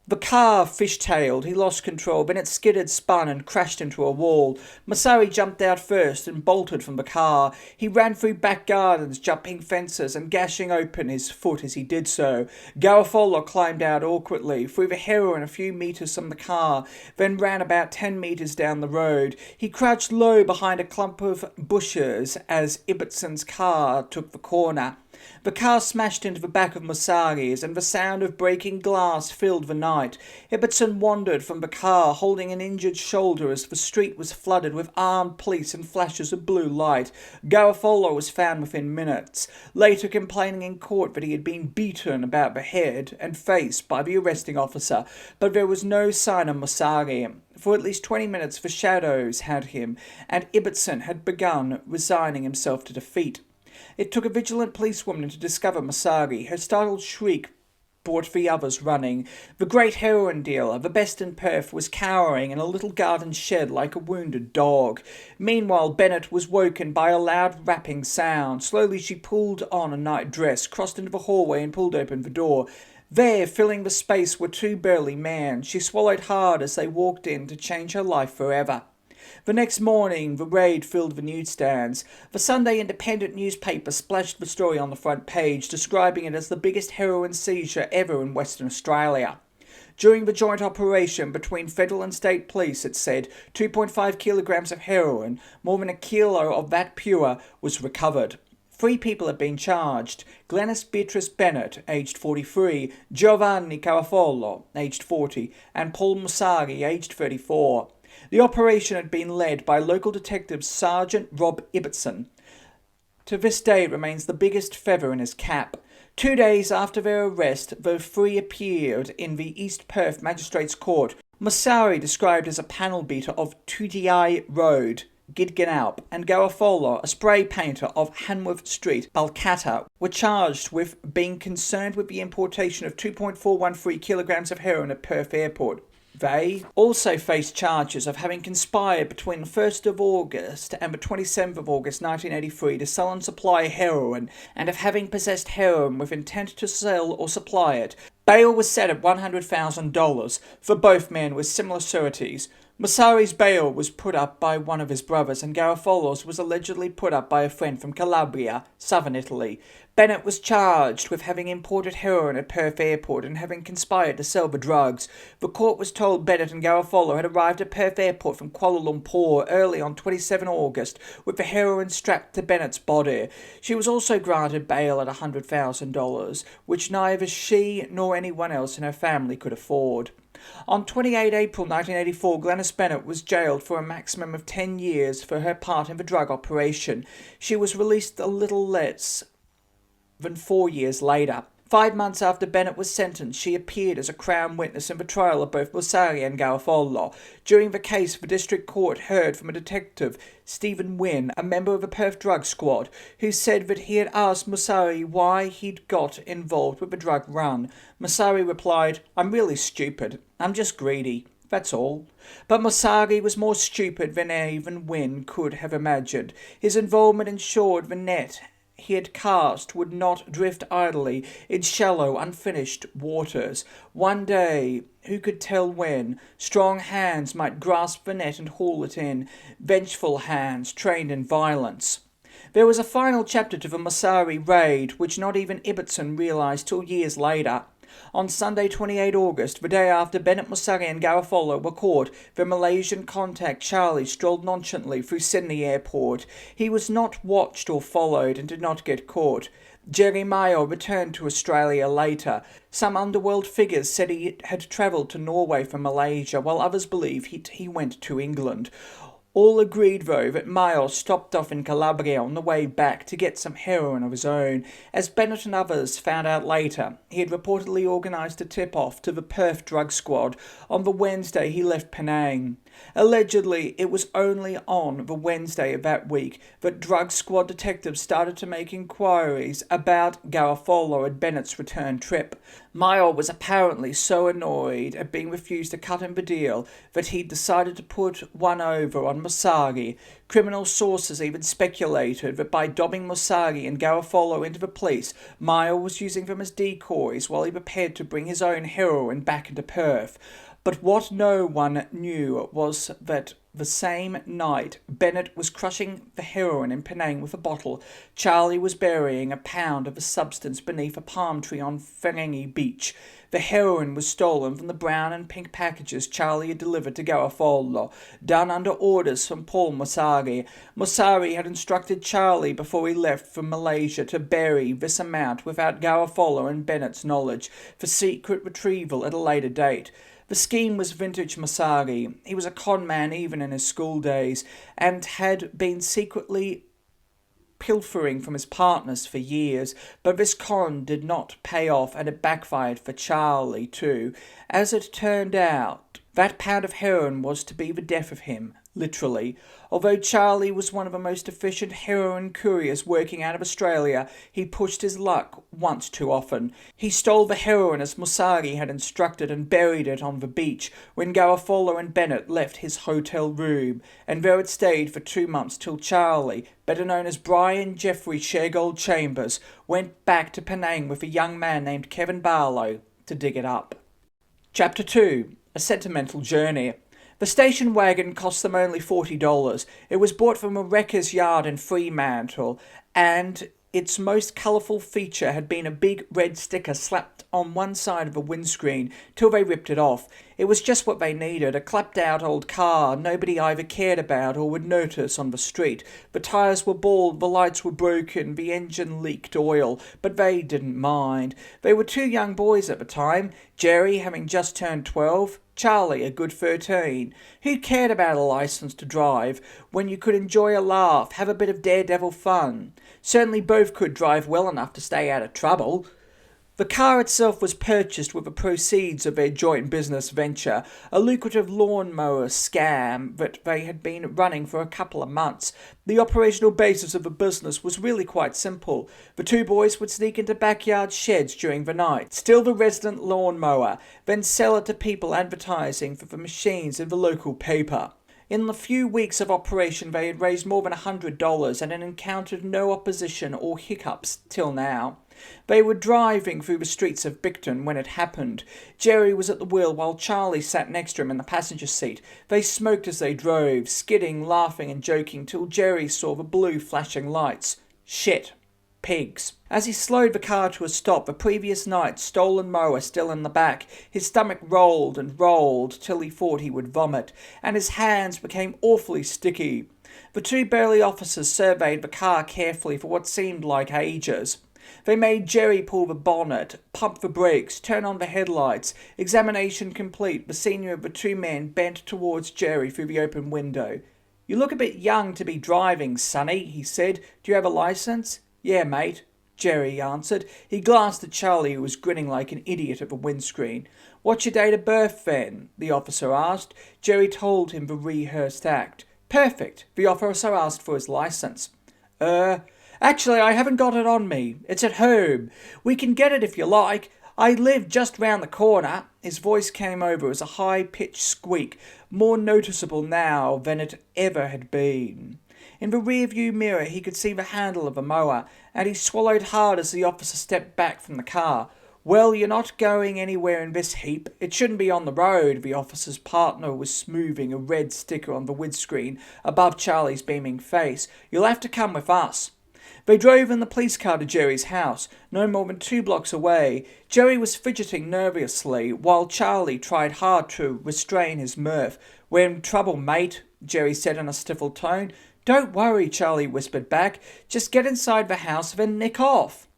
The car fishtailed, he lost control, then it skidded, spun and crashed into a wall. Mufsari jumped out first and bolted from the car. He ran through back gardens, jumping fences and gashing open his foot as he did so. Garofalo climbed out awkwardly, threw the heroin a few metres from the car, then ran about 10 metres down the road. He crouched low behind a clump of bushes as Ibbotson's car took the corner. The car smashed into the back of Mufsari's, and the sound of breaking glass filled the night. Ibbotson wandered from the car, holding an injured shoulder as the street was flooded with armed police and flashes of blue light. Garofalo was found within minutes, later complaining in court that he had been beaten about the head and face by the arresting officer, but there was no sign of Mufsari. For at least 20 minutes the shadows had him, and Ibbotson had begun resigning himself to defeat. It took a vigilant policewoman to discover Mufsari. Her startled shriek brought the others running. The great heroin dealer, the best in Perth, was cowering in a little garden shed like a wounded dog. Meanwhile, Bennett was woken by a loud rapping sound. Slowly she pulled on a night dress, crossed into the hallway and pulled open the door. There, filling the space, were 2 burly men. She swallowed hard as they walked in to change her life forever. The next morning, the raid filled the newsstands. The Sunday Independent newspaper splashed the story on the front page, describing it as the biggest heroin seizure ever in Western Australia. During the joint operation between federal and state police, it said, 2.5 kilograms of heroin, more than a kilo of that pure, was recovered. 3 people have been charged: Glenys Beatrice Bennett, aged 43, Giovanni Garofalo, aged 40, and Paul Mufsari, aged 34. The operation had been led by local detective Sergeant Rob Ibbotson. To this day it remains the biggest feather in his cap. 2 days after their arrest, the 3 appeared in the East Perth Magistrates Court. Mufsari, described as a panel beater of Tudiai Road, Gidginaup, and Garofalo, a spray painter of Hanworth Street, Balcatta, were charged with being concerned with the importation of 2.413 kilograms of heroin at Perth Airport. They also faced charges of having conspired between the 1st of August and the 27th of August 1983 to sell and supply heroin, and of having possessed heroin with intent to sell or supply it. Bail was set at $100,000 for both men with similar sureties. Massari's bail was put up by one of his brothers, and Garofalo's was allegedly put up by a friend from Calabria, southern Italy. Bennett was charged with having imported heroin at Perth Airport and having conspired to sell the drugs. The court was told Bennett and Garofalo had arrived at Perth Airport from Kuala Lumpur early on 27 August with the heroin strapped to Bennett's body. She was also granted bail at $100,000, which neither she nor anyone else in her family could afford. On 28 April 1984, Glenys Bennett was jailed for a maximum of 10 years for her part in the drug operation. She was released a little less than 4 years later. 5 months after Bennett was sentenced, she appeared as a Crown witness in the trial of both Massari and Garofalo. During the case, the District Court heard from a detective, Stephen Wynne, a member of the Perth Drug Squad, who said that he had asked Massari why he'd got involved with the drug run. Massari replied, "I'm really stupid. I'm just greedy. That's all." But Massari was more stupid than even Wynne could have imagined. His involvement ensured the net he had cast would not drift idly in shallow, unfinished waters. One day, who could tell when, strong hands might grasp the net and haul it in, vengeful hands trained in violence. There was a final chapter to the Massari raid, which not even Ibbotson realised till years later. On Sunday 28 August, the day after Bennett, Massari and Garofalo were caught, the Malaysian contact Charlie strolled nonchalantly through Sydney Airport. He was not watched or followed and did not get caught. Jerry Mayo returned to Australia later. Some underworld figures said he had travelled to Norway from Malaysia, while others believe he went to England. All agreed, though, that Miles stopped off in Calabria on the way back to get some heroin of his own. As Bennett and others found out later, he had reportedly organised a tip-off to the Perth Drug Squad on the Wednesday he left Penang. Allegedly, it was only on the Wednesday of that week that Drug Squad detectives started to make inquiries about Garofalo and Bennett's return trip. Mayo was apparently so annoyed at being refused to cut him the deal that he decided to put one over on Massari. Criminal sources even speculated that by dobbing Massari and Garofalo into the police, Mayo was using them as decoys while he prepared to bring his own heroin back into Perth. But what no one knew was that the same night Bennett was crushing the heroin in Penang with a bottle, Charlie was burying a pound of the substance beneath a palm tree on Ferengi Beach. The heroin was stolen from the brown and pink packages Charlie had delivered to Garofalo, done under orders from Paul Massari. Massari had instructed Charlie before he left for Malaysia to bury this amount without Garofalo and Bennett's knowledge, for secret retrieval at a later date. The scheme was vintage Massari. He was a con man even in his school days, and had been secretly pilfering from his partners for years, but this con did not pay off, and it backfired for Charlie too. As it turned out, that pound of heroin was to be the death of him, literally. Although Charlie was one of the most efficient heroin couriers working out of Australia, he pushed his luck once too often. He stole the heroin as Massari had instructed and buried it on the beach when Garofalo and Bennett left his hotel room, and there it stayed for 2 months till Charlie, better known as Brian Geoffrey Chambers, went back to Penang with a young man named Kevin Barlow to dig it up. Chapter 2. A Sentimental Journey. The station wagon cost them only $40. It was bought from a wrecker's yard in Fremantle, and its most colourful feature had been a big red sticker slapped on one side of the windscreen till they ripped it off. It was just what they needed, a clapped-out old car nobody either cared about or would notice on the street. The tyres were bald, the lights were broken, the engine leaked oil, but they didn't mind. They were 2 young boys at the time, Jerry having just turned 12, Charlie a good 13. Who cared about a licence to drive when you could enjoy a laugh, have a bit of daredevil fun? Certainly both could drive well enough to stay out of trouble. The car itself was purchased with the proceeds of their joint business venture, a lucrative lawnmower scam that they had been running for a couple of months. The operational basis of the business was really quite simple. The 2 boys would sneak into backyard sheds during the night, steal the resident lawnmower, then sell it to people advertising for the machines in the local paper. In the few weeks of operation they had raised more than $100 and had encountered no opposition or hiccups till now. They were driving through the streets of Bicton when it happened. Jerry was at the wheel while Charlie sat next to him in the passenger seat. They smoked as they drove, skidding, laughing and joking till Jerry saw the blue flashing lights. Shit. Pigs. As he slowed the car to a stop, the previous night's stolen mower still in the back, his stomach rolled and rolled till he thought he would vomit, and his hands became awfully sticky. The two burly officers surveyed the car carefully for what seemed like ages. They made Jerry pull the bonnet, pump the brakes, turn on the headlights. Examination complete, the senior of the two men bent towards Jerry through the open window. "You look a bit young to be driving, sonny," he said. "Do you have a license?" "Yeah, mate," Jerry answered. He glanced at Charlie, who was grinning like an idiot at the windscreen. "What's your date of birth, then?" the officer asked. Jerry told him the rehearsed act. "Perfect." The officer asked for his license. Actually, I haven't got it on me. It's at home. We can get it if you like. I live just round the corner." His voice came over as a high-pitched squeak, more noticeable now than it ever had been. In the rear-view mirror he could see the handle of a mower, and he swallowed hard as the officer stepped back from the car. "Well, you're not going anywhere in this heap. It shouldn't be on the road." The officer's partner was smoothing a red sticker on the windscreen above Charlie's beaming face. "You'll have to come with us." They drove in the police car to Jerry's house, no more than 2 blocks away. Jerry was fidgeting nervously, while Charlie tried hard to restrain his mirth. "We're in trouble, mate," Jerry said in a stifled tone. "Don't worry," Charlie whispered back. "Just get inside the house, then nick off."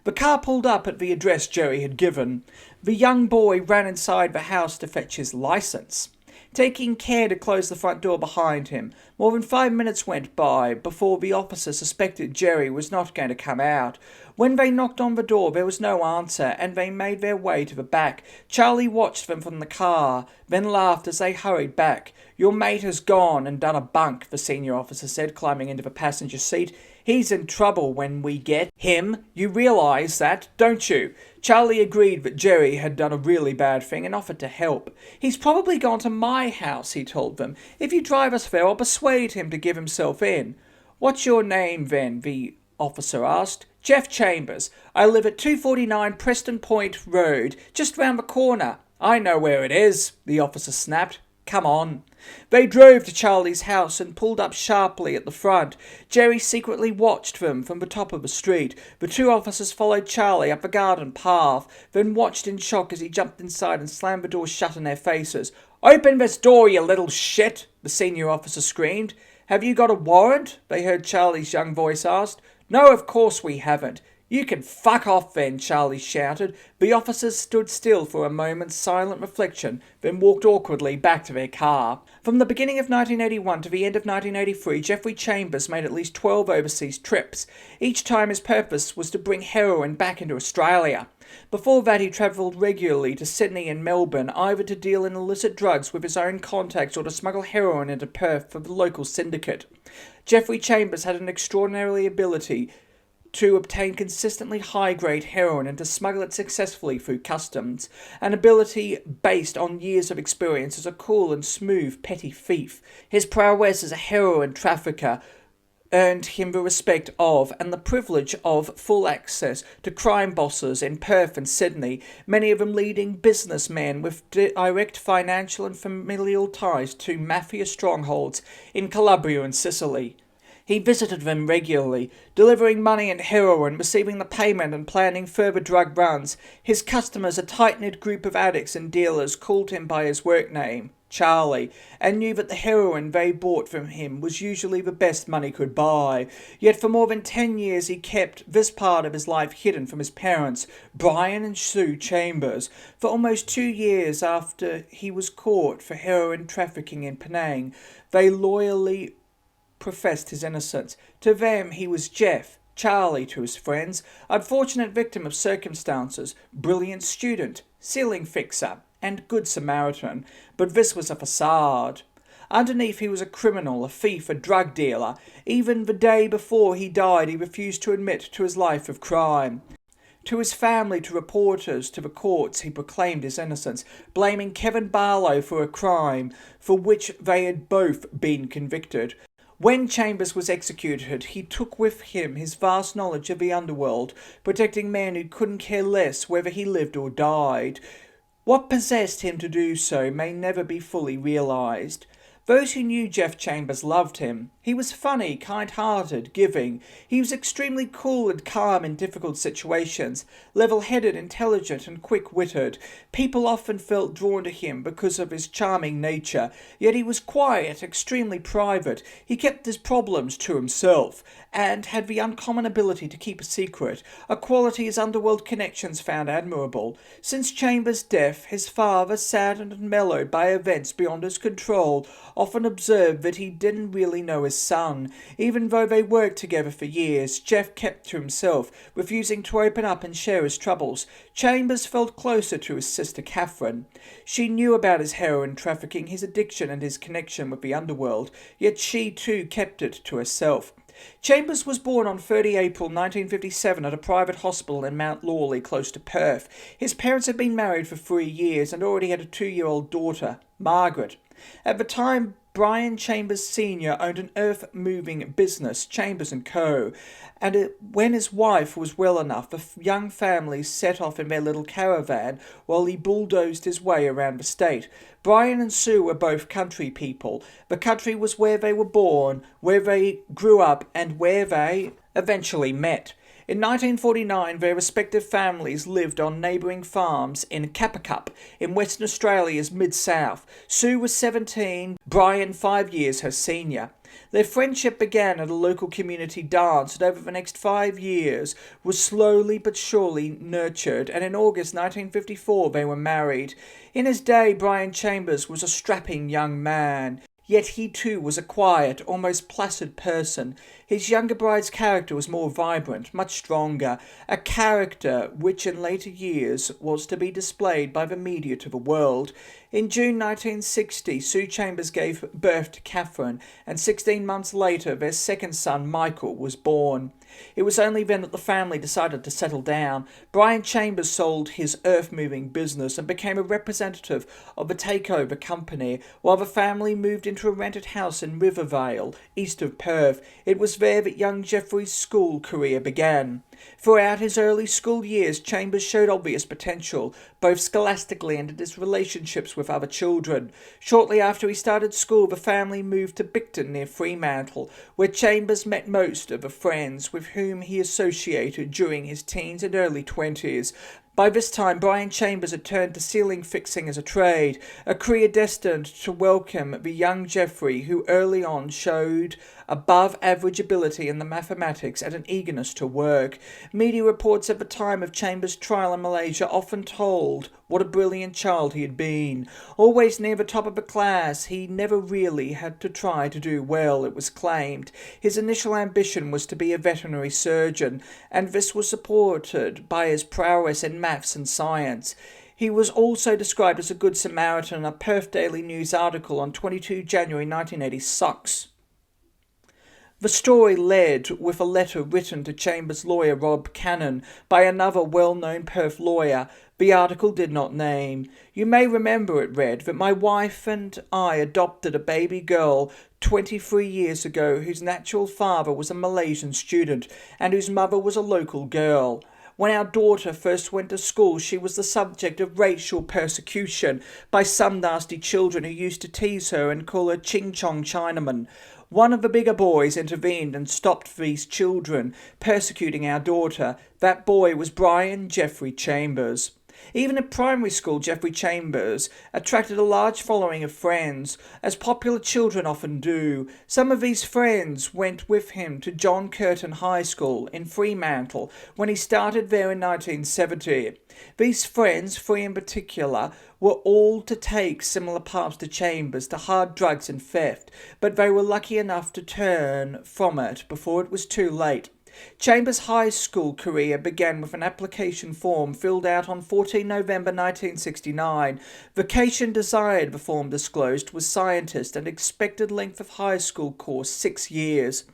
The car pulled up at the address Jerry had given. The young boy ran inside the house to fetch his license, taking care to close the front door behind him. More than 5 minutes went by before the officer suspected Jerry was not going to come out. When they knocked on the door, there was no answer, and they made their way to the back. Charlie watched them from the car, then laughed as they hurried back. "Your mate has gone and done a bunk," the senior officer said, climbing into the passenger seat. "He's in trouble when we get him. You realise that, don't you?" Charlie agreed that Jerry had done a really bad thing and offered to help. "He's probably gone to my house," he told them. "If you drive us there, I'll persuade him to give himself in." "What's your name, then?" the officer asked. "Geoff Chambers. I live at 249 Preston Point Road, just round the corner." "I know where it is," the officer snapped. "Come on." They drove to Charlie's house and pulled up sharply at the front. Jerry secretly watched them from the top of the street. The two officers followed Charlie up the garden path, then watched in shock as he jumped inside and slammed the door shut in their faces. "Open this door, you little shit!" the senior officer screamed. "Have you got a warrant?" they heard Charlie's young voice ask. "No, of course we haven't." "You can fuck off then," Charlie shouted. The officers stood still for a moment's silent reflection, then walked awkwardly back to their car. From the beginning of 1981 to the end of 1983, Geoffrey Chambers made at least 12 overseas trips. Each time his purpose was to bring heroin back into Australia. Before that, he travelled regularly to Sydney and Melbourne, either to deal in illicit drugs with his own contacts or to smuggle heroin into Perth for the local syndicate. Geoffrey Chambers had an extraordinary ability to obtain consistently high-grade heroin and to smuggle it successfully through customs, an ability based on years of experience as a cool and smooth petty thief. His prowess as a heroin trafficker earned him the respect of and the privilege of full access to crime bosses in Perth and Sydney, many of them leading businessmen with direct financial and familial ties to Mafia strongholds in Calabria and Sicily. He visited them regularly, delivering money and heroin, receiving the payment and planning further drug runs. His customers, a tight-knit group of addicts and dealers, called him by his work name, Charlie, and knew that the heroin they bought from him was usually the best money could buy. Yet for more than 10 years he kept this part of his life hidden from his parents, Brian and Sue Chambers. For almost 2 years after he was caught for heroin trafficking in Penang, they loyally professed his innocence. To them he was Geoff, Charlie to his friends, unfortunate victim of circumstances, brilliant student, ceiling fixer, and good Samaritan. But this was a facade. Underneath he was a criminal, a thief, a drug dealer. Even the day before he died he refused to admit to his life of crime. To his family, to reporters, to the courts, he proclaimed his innocence, blaming Kevin Barlow for a crime for which they had both been convicted. When Chambers was executed, he took with him his vast knowledge of the underworld, protecting men who couldn't care less whether he lived or died. What possessed him to do so may never be fully realised. Those who knew Geoff Chambers loved him. He was funny, kind-hearted, giving. He was extremely cool and calm in difficult situations, level-headed, intelligent and quick-witted. People often felt drawn to him because of his charming nature, yet he was quiet, extremely private. He kept his problems to himself, and had the uncommon ability to keep a secret, a quality his underworld connections found admirable. Since Chambers' death, his father, saddened and mellowed by events beyond his control, often observed that he didn't really know his son. Even though they worked together for years, Geoff kept to himself, refusing to open up and share his troubles. Chambers felt closer to his sister Catherine. She knew about his heroin trafficking, his addiction and his connection with the underworld, yet she too kept it to herself. Chambers was born on 30 April 1957 at a private hospital in Mount Lawley, close to Perth. His parents had been married for 3 years and already had a 2-year-old daughter, Margaret. At the time, Brian Chambers Sr. owned an earth-moving business, Chambers & Co., and when his wife was well enough, the young family set off in their little caravan while he bulldozed his way around the state. Brian and Sue were both country people. The country was where they were born, where they grew up, and where they eventually met. In 1949, their respective families lived on neighbouring farms in Kappakup, in Western Australia's mid-south. Sue was 17, Brian 5 years her senior. Their friendship began at a local community dance and over the next 5 years was slowly but surely nurtured, and in August 1954 they were married. In his day, Brian Chambers was a strapping young man. Yet he too was a quiet, almost placid person. His younger bride's character was more vibrant, much stronger, a character which in later years was to be displayed by the media to the world. In June 1960, Sue Chambers gave birth to Catherine, and 16 months later their second son, Michael, was born. It was only then that the family decided to settle down. Brian Chambers sold his earth-moving business and became a representative of a takeover company, while the family moved into a rented house in Rivervale, east of Perth. It was there that young Geoffrey's school career began. Throughout his early school years, Chambers showed obvious potential, both scholastically and in his relationships with other children. Shortly after he started school, the family moved to Bicton near Fremantle, where Chambers met most of the friends with whom he associated during his teens and early 20s. By this time, Brian Chambers had turned to ceiling fixing as a trade, a career destined to welcome the young Geoffrey, who early on showed above-average ability in the mathematics and an eagerness to work. Media reports at the time of Chambers' trial in Malaysia often told what a brilliant child he had been. Always near the top of the class, he never really had to try to do well, it was claimed. His initial ambition was to be a veterinary surgeon, and this was supported by his prowess in maths and science. He was also described as a good Samaritan in a Perth Daily News article on 22 January 1986. The story led with a letter written to Chambers' lawyer Rob Cannon by another well-known Perth lawyer. The article did not name. You may remember it read that my wife and I adopted a baby girl 23 years ago whose natural father was a Malaysian student and whose mother was a local girl. When our daughter first went to school, she was the subject of racial persecution by some nasty children who used to tease her and call her Ching Chong Chinaman. One of the bigger boys intervened and stopped these children persecuting our daughter. That boy was Brian Geoffrey Chambers. Even at primary school, Geoffrey Chambers attracted a large following of friends, as popular children often do. Some of these friends went with him to John Curtin High School in Fremantle when he started there in 1970. These friends, 3 in particular, were all to take similar paths to Chambers, to hard drugs and theft, but they were lucky enough to turn from it before it was too late. Chambers' high school career began with an application form filled out on 14 November 1969. Vocation desired, the form disclosed, was scientist and expected length of high school course 6 years.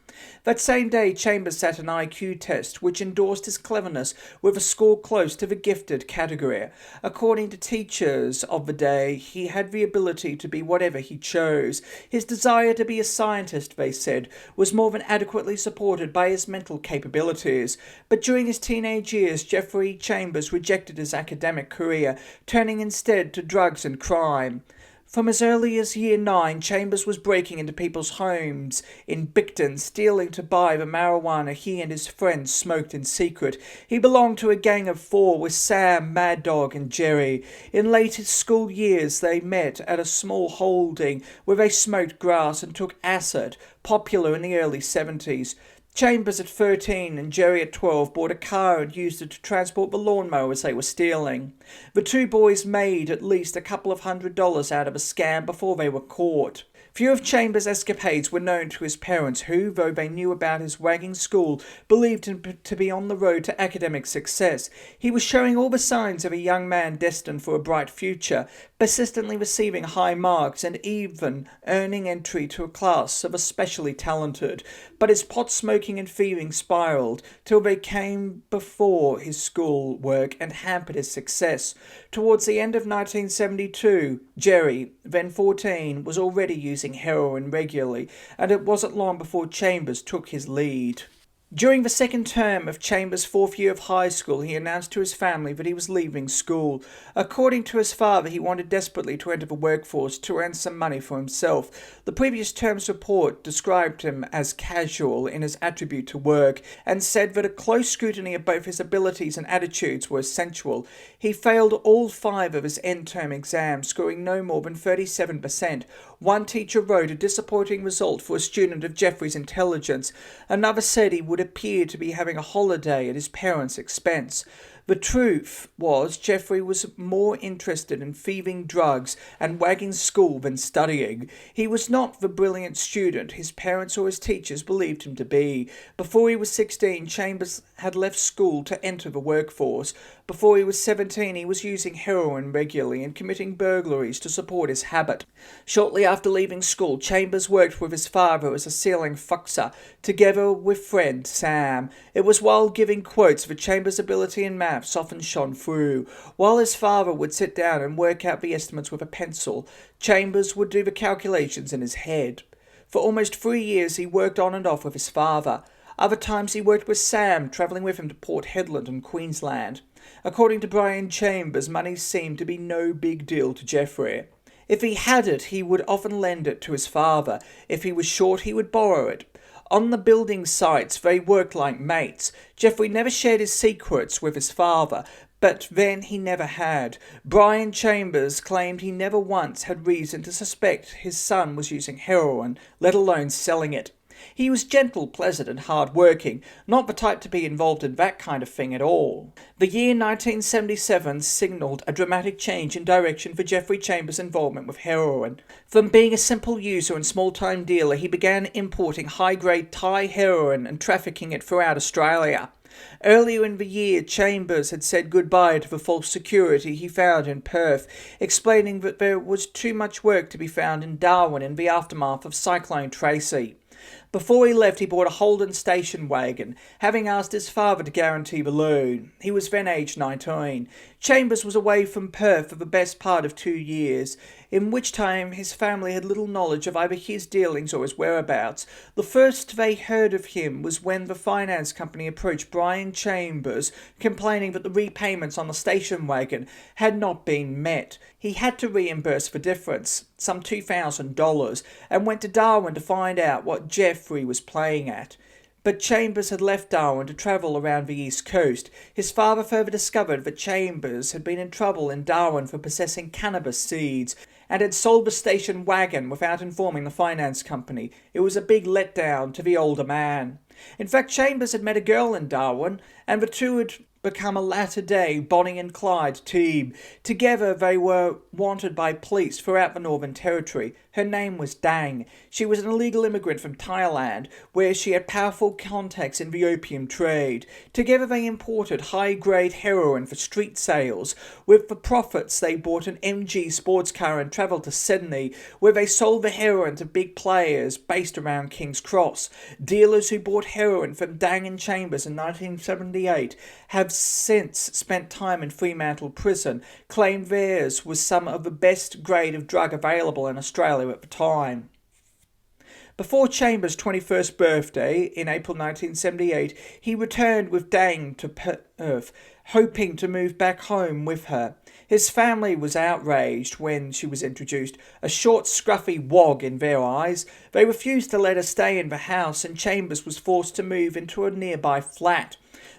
That same day, Chambers sat an IQ test, which endorsed his cleverness with a score close to the gifted category. According to teachers of the day, he had the ability to be whatever he chose. His desire to be a scientist, they said, was more than adequately supported by his mental capabilities. But during his teenage years, Geoffrey Chambers rejected his academic career, turning instead to drugs and crime. From as early as year 9, Chambers was breaking into people's homes in Bicton, stealing to buy the marijuana he and his friends smoked in secret. He belonged to a gang of 4 with Sam, Mad Dog and Jerry. In later school years, they met at a small holding where they smoked grass and took acid, popular in the early 70s. Chambers at 13 and Jerry at 12 bought a car and used it to transport the lawnmowers they were stealing. The two boys made at least a couple of $100 out of a scam before they were caught. Few of Chambers' escapades were known to his parents, who, though they knew about his wagging school, believed him to be on the road to academic success. He was showing all the signs of a young man destined for a bright future, persistently receiving high marks and even earning entry to a class of especially talented. But his pot-smoking and thieving spiraled till they came before his school work and hampered his success. Towards the end of 1972, Jerry, then 14, was already using heroin regularly, and it wasn't long before Chambers took his lead. During the second term of Chambers' 4th year of high school, he announced to his family that he was leaving school. According to his father, he wanted desperately to enter the workforce to earn some money for himself. The previous term's report described him as casual in his attitude to work and said that a close scrutiny of both his abilities and attitudes was essential. He failed all 5 of his end-term exams, scoring no more than 37%. One teacher wrote a disappointing result for a student of Geoffrey's intelligence. Another said he would appear to be having a holiday at his parents' expense. The truth was, Geoffrey was more interested in thieving drugs and wagging school than studying. He was not the brilliant student his parents or his teachers believed him to be. Before he was 16, Chambers had left school to enter the workforce. Before he was 17, he was using heroin regularly and committing burglaries to support his habit. Shortly after leaving school, Chambers worked with his father as a ceiling fixer, together with friend Sam. It was while giving quotes that Chambers' ability in maths often shone through. While his father would sit down and work out the estimates with a pencil, Chambers would do the calculations in his head. For almost 3 years he worked on and off with his father. Other times he worked with Sam, travelling with him to Port Hedland in Queensland. According to Brian Chambers, money seemed to be no big deal to Geoffrey. If he had it, he would often lend it to his father. If he was short, he would borrow it. On the building sites, they worked like mates. Geoffrey never shared his secrets with his father, but then he never had. Brian Chambers claimed he never once had reason to suspect his son was using heroin, let alone selling it. He was gentle, pleasant and hard-working, not the type to be involved in that kind of thing at all. The year 1977 signalled a dramatic change in direction for Geoffrey Chambers' involvement with heroin. From being a simple user and small-time dealer, he began importing high-grade Thai heroin and trafficking it throughout Australia. Earlier in the year, Chambers had said goodbye to the false security he found in Perth, explaining that there was too much work to be found in Darwin in the aftermath of Cyclone Tracy. Before he left, he bought a Holden station wagon, having asked his father to guarantee the loan. He was then aged 19. Chambers was away from Perth for the best part of 2 years, in which time his family had little knowledge of either his dealings or his whereabouts. The first they heard of him was when the finance company approached Brian Chambers, complaining that the repayments on the station wagon had not been met. He had to reimburse the difference, some $2,000, and went to Darwin to find out what Geoffrey was playing at. But Chambers had left Darwin to travel around the east coast. His father further discovered that Chambers had been in trouble in Darwin for possessing cannabis seeds, and had sold the station wagon without informing the finance company. It was a big letdown to the older man. In fact, Chambers had met a girl in Darwin, and the two had become a latter-day Bonnie and Clyde team. Together they were wanted by police throughout the Northern Territory. Her name was Dang. She was an illegal immigrant from Thailand, where she had powerful contacts in the opium trade. Together they imported high-grade heroin for street sales. With the profits, they bought an MG sports car and travelled to Sydney, where they sold the heroin to big players based around King's Cross. Dealers who bought heroin from Dang and Chambers in 1978 have since spent time in Fremantle prison, claimed theirs was some of the best grade of drug available in Australia at the time. Before Chambers' 21st birthday in April 1978, he returned with Dang to Perth, hoping to move back home with her. His family was outraged when she was introduced, a short, scruffy wog in their eyes. They refused to let her stay in the house, and Chambers was forced to move into a nearby flat.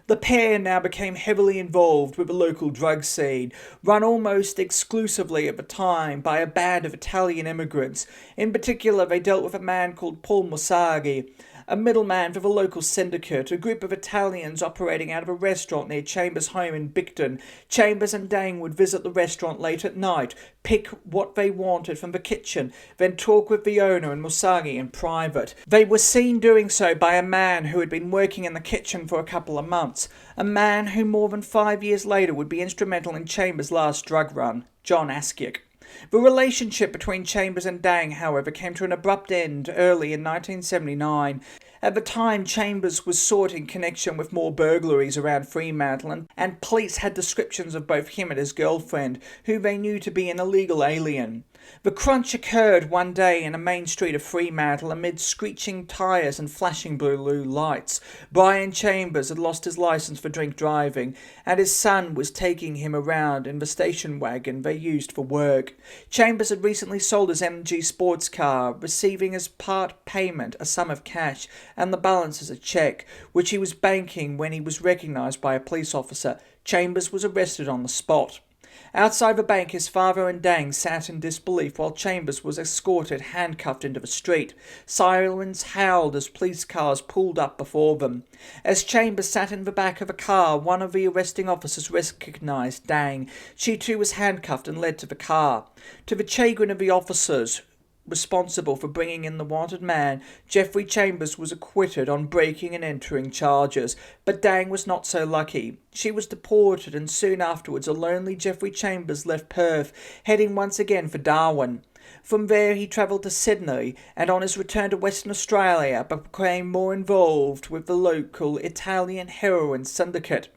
The pair now became heavily involved with the local drug scene, run almost exclusively at the time by a band of Italian immigrants. In particular, they dealt with a man called Paul Mosaghi, a middleman for the local syndicate, a group of Italians operating out of a restaurant near Chambers' home in Bicton. Chambers and Dang would visit the restaurant late at night, pick what they wanted from the kitchen, then talk with the owner and Mosaghi in private. They were seen doing so by a man who had been working in the kitchen for a couple of months, a man who more than 5 years later would be instrumental in Chambers' last drug run, John Askiak. The relationship between Chambers and Dang, however, came to an abrupt end early in 1979. At the time, Chambers was sought in connection with more burglaries around Fremantle, and police had descriptions of both him and his girlfriend, who they knew to be an illegal alien. The crunch occurred one day in a main street of Fremantle amid screeching tyres and flashing blue lights. Brian Chambers had lost his licence for drink driving, and his son was taking him around in the station wagon they used for work. Chambers had recently sold his MG sports car, receiving as part payment a sum of cash and the balance as a cheque, which he was banking when he was recognised by a police officer. Chambers was arrested on the spot. Outside the bank, his father and Dang sat in disbelief while Chambers was escorted handcuffed into the street. Sirens howled as police cars pulled up before them. As Chambers sat in the back of a car, one of the arresting officers recognised Dang. She too was handcuffed and led to the car. To the chagrin of the officers responsible for bringing in the wanted man, Geoffrey Chambers was acquitted on breaking and entering charges, but Dang was not so lucky. She was deported, and soon afterwards a lonely Geoffrey Chambers left Perth, heading once again for Darwin. From there he travelled to Sydney, and on his return to Western Australia became more involved with the local Italian heroin syndicate.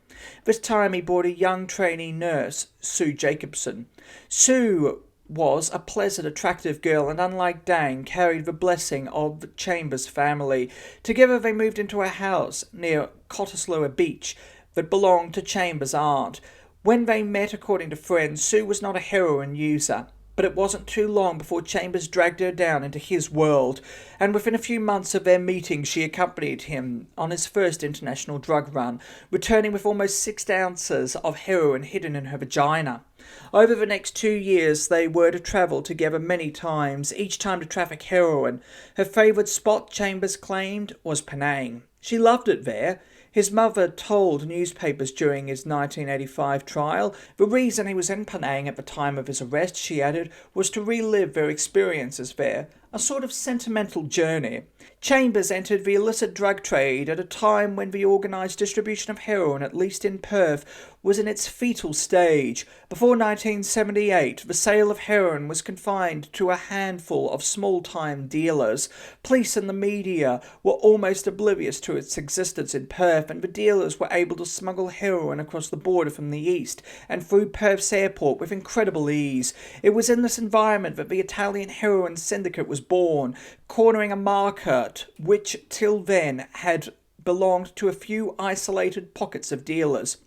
This time he brought a young trainee nurse, Sue Jacobson. Sue was a pleasant, attractive girl, and unlike Dang, carried the blessing of the Chambers family. Together they moved into a house near Cottesloe Beach that belonged to Chambers' aunt. When they met, according to friends, Sue was not a heroin user, but it wasn't too long before Chambers dragged her down into his world, and within a few months of their meeting she accompanied him on his first international drug run, returning with almost 6 ounces of heroin hidden in her vagina. Over the next 2 years they were to travel together many times, each time to traffic heroin. Her favourite spot, Chambers claimed, was Penang. She loved it there. His mother told newspapers during his 1985 trial the reason he was in Penang at the time of his arrest, she added, was to relive their experiences there, a sort of sentimental journey. Chambers entered the illicit drug trade at a time when the organised distribution of heroin, at least in Perth, was in its fetal stage. Before 1978, the sale of heroin was confined to a handful of small-time dealers. Police and the media were almost oblivious to its existence in Perth, and the dealers were able to smuggle heroin across the border from the east and through Perth's airport with incredible ease. It was in this environment that the Italian heroin syndicate was born, cornering a market which till then had belonged to a few isolated pockets of dealers.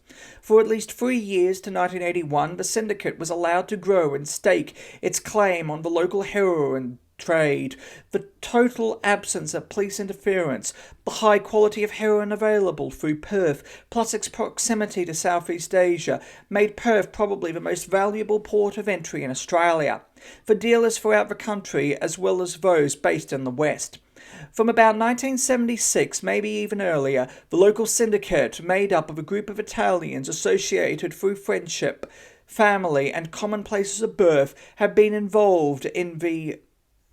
For at least 3 years to 1981, the syndicate was allowed to grow and stake its claim on the local heroin trade. The total absence of police interference, the high quality of heroin available through Perth, plus its proximity to Southeast Asia, made Perth probably the most valuable port of entry in Australia, for dealers throughout the country as well as those based in the West. From about 1976, maybe even earlier, the local syndicate, made up of a group of Italians associated through friendship, family, and common places of birth, have been involved in the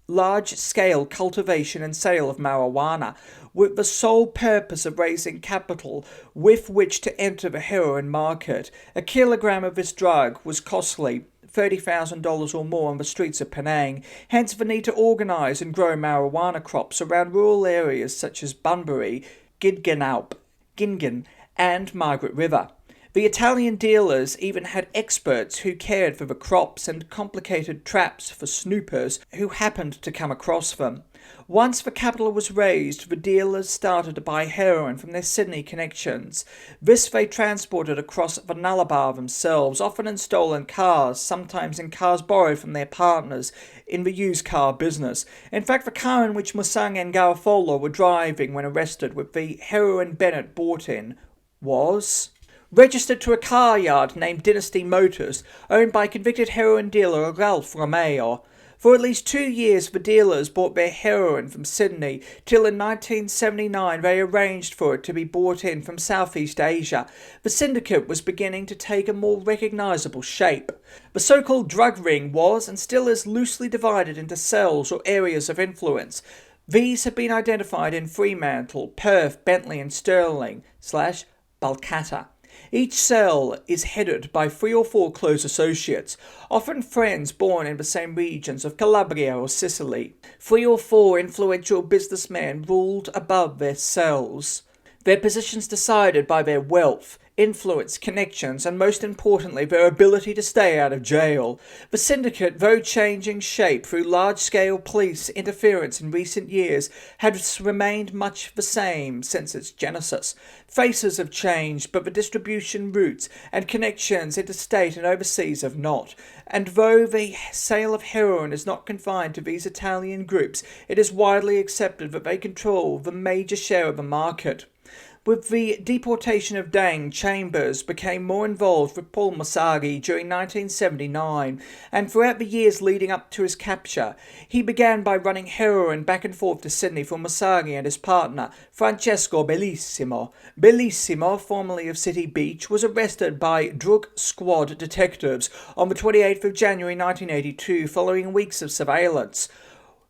large-scale cultivation and sale of marijuana, with the sole purpose of raising capital with which to enter the heroin market. A kilogram of this drug was costly, $30,000 or more on the streets of Penang, hence the need to organise and grow marijuana crops around rural areas such as Bunbury, Gingen, and Margaret River. The Italian dealers even had experts who cared for the crops and complicated traps for snoopers who happened to come across them. Once the capital was raised, the dealers started to buy heroin from their Sydney connections. This they transported across the Nullarbor themselves, often in stolen cars, sometimes in cars borrowed from their partners in the used car business. In fact, the car in which Musang and Garofalo were driving when arrested with the heroin Bennett bought in was registered to a car yard named Dynasty Motors, owned by convicted heroin dealer Ralph Romeo. For at least 2 years the dealers bought their heroin from Sydney, till in 1979 they arranged for it to be brought in from Southeast Asia. The syndicate was beginning to take a more recognisable shape. The so-called drug ring was, and still is, loosely divided into cells or areas of influence. These have been identified in Fremantle, Perth, Bentley and Stirling / Balcatta. Each cell is headed by 3 or 4 close associates, often friends born in the same regions of Calabria or Sicily. 3 or 4 influential businessmen ruled above their cells, their positions decided by their wealth, influence, connections, and most importantly, their ability to stay out of jail. The syndicate, though changing shape through large-scale police interference in recent years, has remained much the same since its genesis. Faces have changed, but the distribution routes and connections interstate and overseas have not. And though the sale of heroin is not confined to these Italian groups, it is widely accepted that they control the major share of the market. With the deportation of Dang, Chambers became more involved with Paul Masagi during 1979, and throughout the years leading up to his capture, he began by running heroin back and forth to Sydney for Masagi and his partner, Francesco Bellissimo. Bellissimo, formerly of City Beach, was arrested by drug squad detectives on the 28th of January 1982 following weeks of surveillance.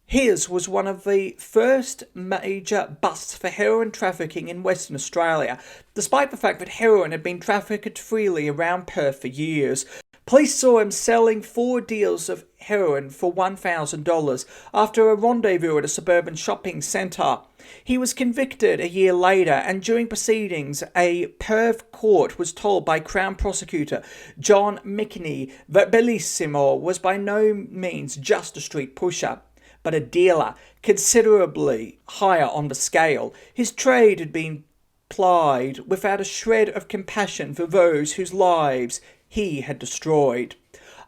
His was one of the first major busts for heroin trafficking in Western Australia, despite the fact that heroin had been trafficked freely around Perth for years. Police saw him selling 4 deals of heroin for $1,000 after a rendezvous at a suburban shopping centre. He was convicted a year later, and during proceedings, a Perth court was told by Crown Prosecutor John McKinney that Bellissimo was by no means just a street pusher, but a dealer, considerably higher on the scale. His trade had been plied without a shred of compassion for those whose lives he had destroyed.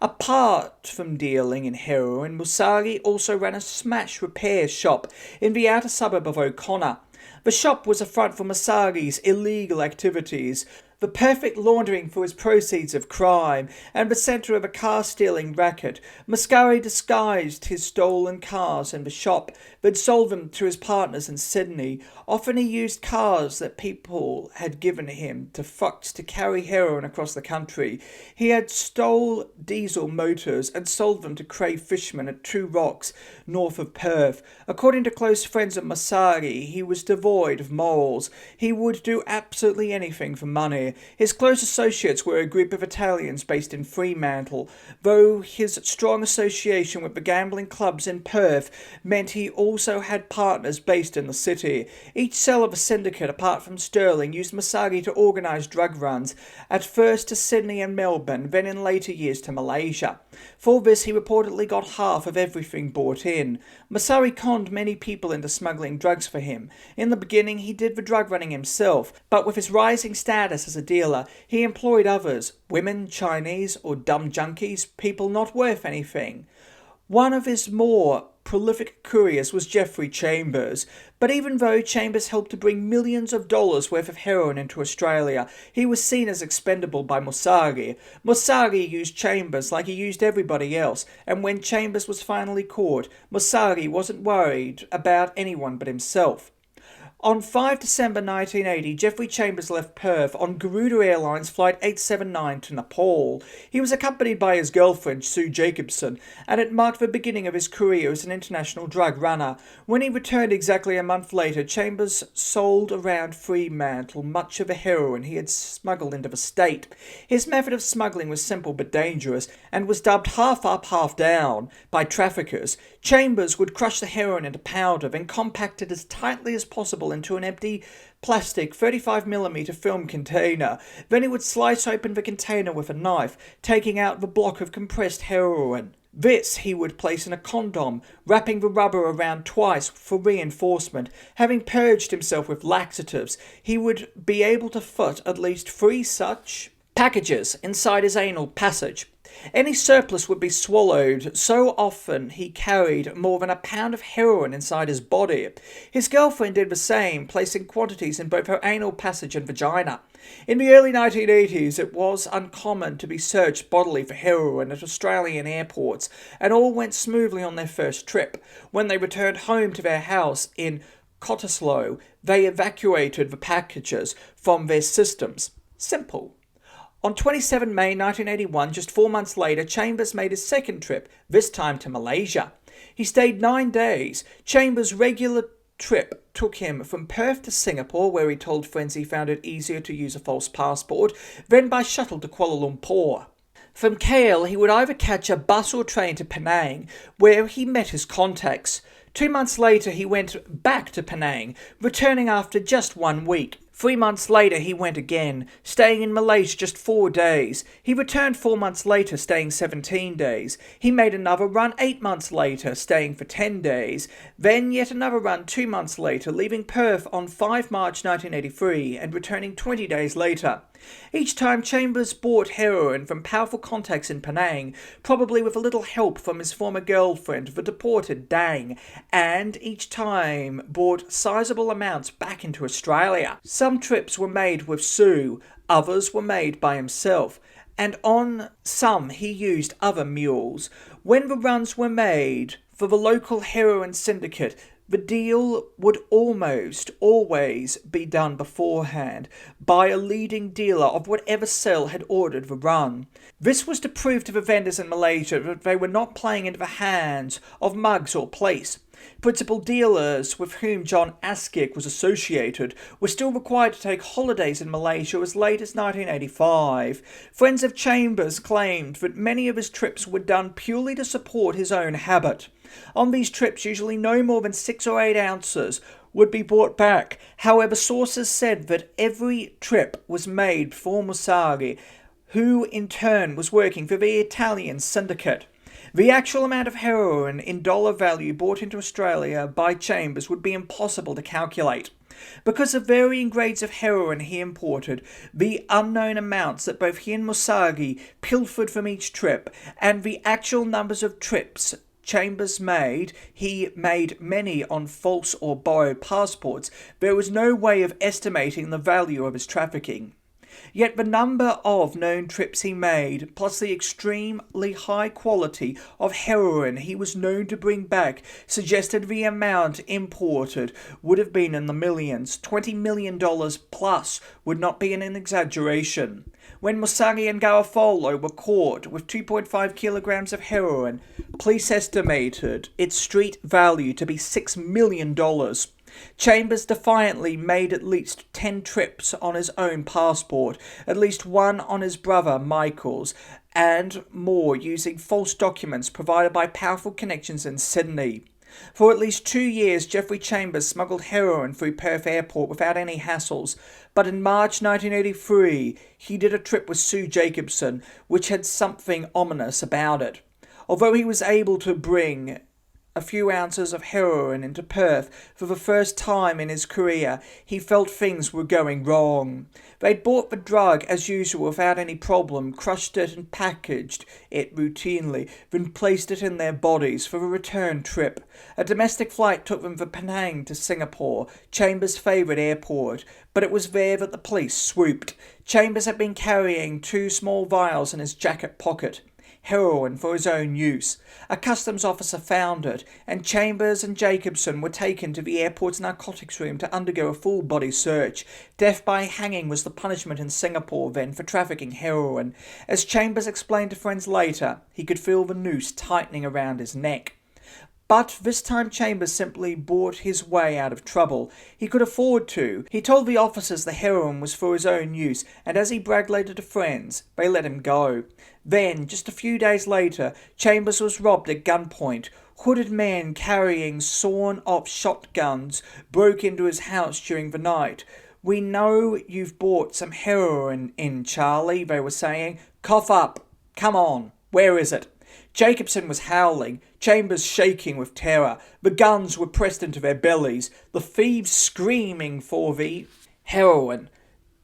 Apart from dealing in heroin, Musagi also ran a smash repair shop in the outer suburb of O'Connor. The shop was a front for Musagi's illegal activities, the perfect laundering for his proceeds of crime, and the centre of a car-stealing racket. Muscari disguised his stolen cars in the shop, then sold them to his partners in Sydney. Often he used cars that people had given him to fucks to carry heroin across the country. He had stole diesel motors and sold them to Cray fishermen at Two Rocks, north of Perth. According to close friends of Musagi, he was devoid of morals. He would do absolutely anything for money. His close associates were a group of Italians based in Fremantle, though his strong association with the gambling clubs in Perth meant he also had partners based in the city. Each cell of a syndicate, apart from Stirling, used Musagi to organise drug runs, at first to Sydney and Melbourne, then in later years to Malaysia. For this he reportedly got half of everything bought in. Musari conned many people into smuggling drugs for him. In the beginning he did the drug running himself, but with his rising status as a dealer, he employed others, women, Chinese, or dumb junkies, people not worth anything. One of his more prolific couriers was Geoffrey Chambers, but even though Chambers helped to bring millions of dollars worth of heroin into Australia, he was seen as expendable by Musagi. Musagi used Chambers like he used everybody else, and when Chambers was finally caught, Musagi wasn't worried about anyone but himself. On 5 December 1980, Geoffrey Chambers left Perth on Garuda Airlines Flight 879 to Nepal. He was accompanied by his girlfriend, Sue Jacobson, and it marked the beginning of his career as an international drug runner. When he returned exactly a month later, Chambers sold around Fremantle much of the heroin he had smuggled into the state. His method of smuggling was simple but dangerous, and was dubbed half up, half down by traffickers. Chambers would crush the heroin into powder, then compact it as tightly as possible into an empty plastic 35mm film container. Then he would slice open the container with a knife, taking out the block of compressed heroin. This he would place in a condom, wrapping the rubber around twice for reinforcement. Having purged himself with laxatives, he would be able to fit at least 3 such packages inside his anal passage. Any surplus would be swallowed. So often he carried more than a pound of heroin inside his body. His girlfriend did the same, placing quantities in both her anal passage and vagina. In the early 1980s, it was uncommon to be searched bodily for heroin at Australian airports, and all went smoothly on their first trip. When they returned home to their house in Cottesloe, they evacuated the packages from their systems. Simple. On 27 May 1981, just 4 months later, Chambers made his second trip, this time to Malaysia. He stayed 9 days. Chambers' regular trip took him from Perth to Singapore, where he told friends he found it easier to use a false passport, then by shuttle to Kuala Lumpur. From KL, he would either catch a bus or train to Penang, where he met his contacts. 2 months later, he went back to Penang, returning after just 1 week. 3 months later, he went again, staying in Malaysia just 4 days. He returned 4 months later, staying 17 days. He made another run 8 months later, staying for 10 days. Then yet another run 2 months later, leaving Perth on 5 March 1983 and returning 20 days later. Each time Chambers bought heroin from powerful contacts in Penang, probably with a little help from his former girlfriend, the deported Dang, and each time bought sizable amounts back into Australia. Some trips were made with Sue, others were made by himself, and on some he used other mules. When the runs were made for the local heroin syndicate, the deal would almost always be done beforehand by a leading dealer of whatever cell had ordered the run. This was to prove to the vendors in Malaysia that they were not playing into the hands of mugs or police. Principal dealers with whom John Askick was associated were still required to take holidays in Malaysia as late as 1985. Friends of Chambers claimed that many of his trips were done purely to support his own habit. On these trips, usually no more than 6 or 8 ounces would be brought back. However, sources said that every trip was made for Musagi, who in turn was working for the Italian syndicate. The actual amount of heroin in dollar value brought into Australia by Chambers would be impossible to calculate. Because of varying grades of heroin he imported, the unknown amounts that both he and Musagi pilfered from each trip, and the actual numbers of trips Chambers made, he made many on false or borrowed passports, there was no way of estimating the value of his trafficking. Yet the number of known trips he made, plus the extremely high quality of heroin he was known to bring back, suggested the amount imported would have been in the millions. $20 million plus would not be an exaggeration. When Musagi and Garofalo were caught with 2.5 kilograms of heroin, police estimated its street value to be $6 million. Chambers defiantly made at least 10 trips on his own passport, at least one on his brother Michael's, and more using false documents provided by powerful connections in Sydney. For at least 2 years, Geoffrey Chambers smuggled heroin through Perth Airport without any hassles, but in March 1983, he did a trip with Sue Jacobson, which had something ominous about it. Although he was able to bring a few ounces of heroin into Perth for the first time in his career, he felt things were going wrong. They'd bought the drug as usual without any problem, crushed it and packaged it routinely, then placed it in their bodies for a return trip. A domestic flight took them from Penang to Singapore, Chambers' favourite airport, but it was there that the police swooped. Chambers had been carrying 2 small vials in his jacket pocket. Heroin for his own use. A customs officer found it, and Chambers and Jacobson were taken to the airport's narcotics room to undergo a full-body search. Death by hanging was the punishment in Singapore then for trafficking heroin. As Chambers explained to friends later, he could feel the noose tightening around his neck. But this time Chambers simply bought his way out of trouble. He could afford to. He told the officers the heroin was for his own use, and as he bragged later to friends, they let him go. Then, just a few days later, Chambers was robbed at gunpoint. Hooded men carrying sawn-off shotguns broke into his house during the night. "We know you've bought some heroin in, Charlie," they were saying. "Cough up. Come on. Where is it?" Jacobson was howling, Chambers shaking with terror. The guns were pressed into their bellies, the thieves screaming for the heroin.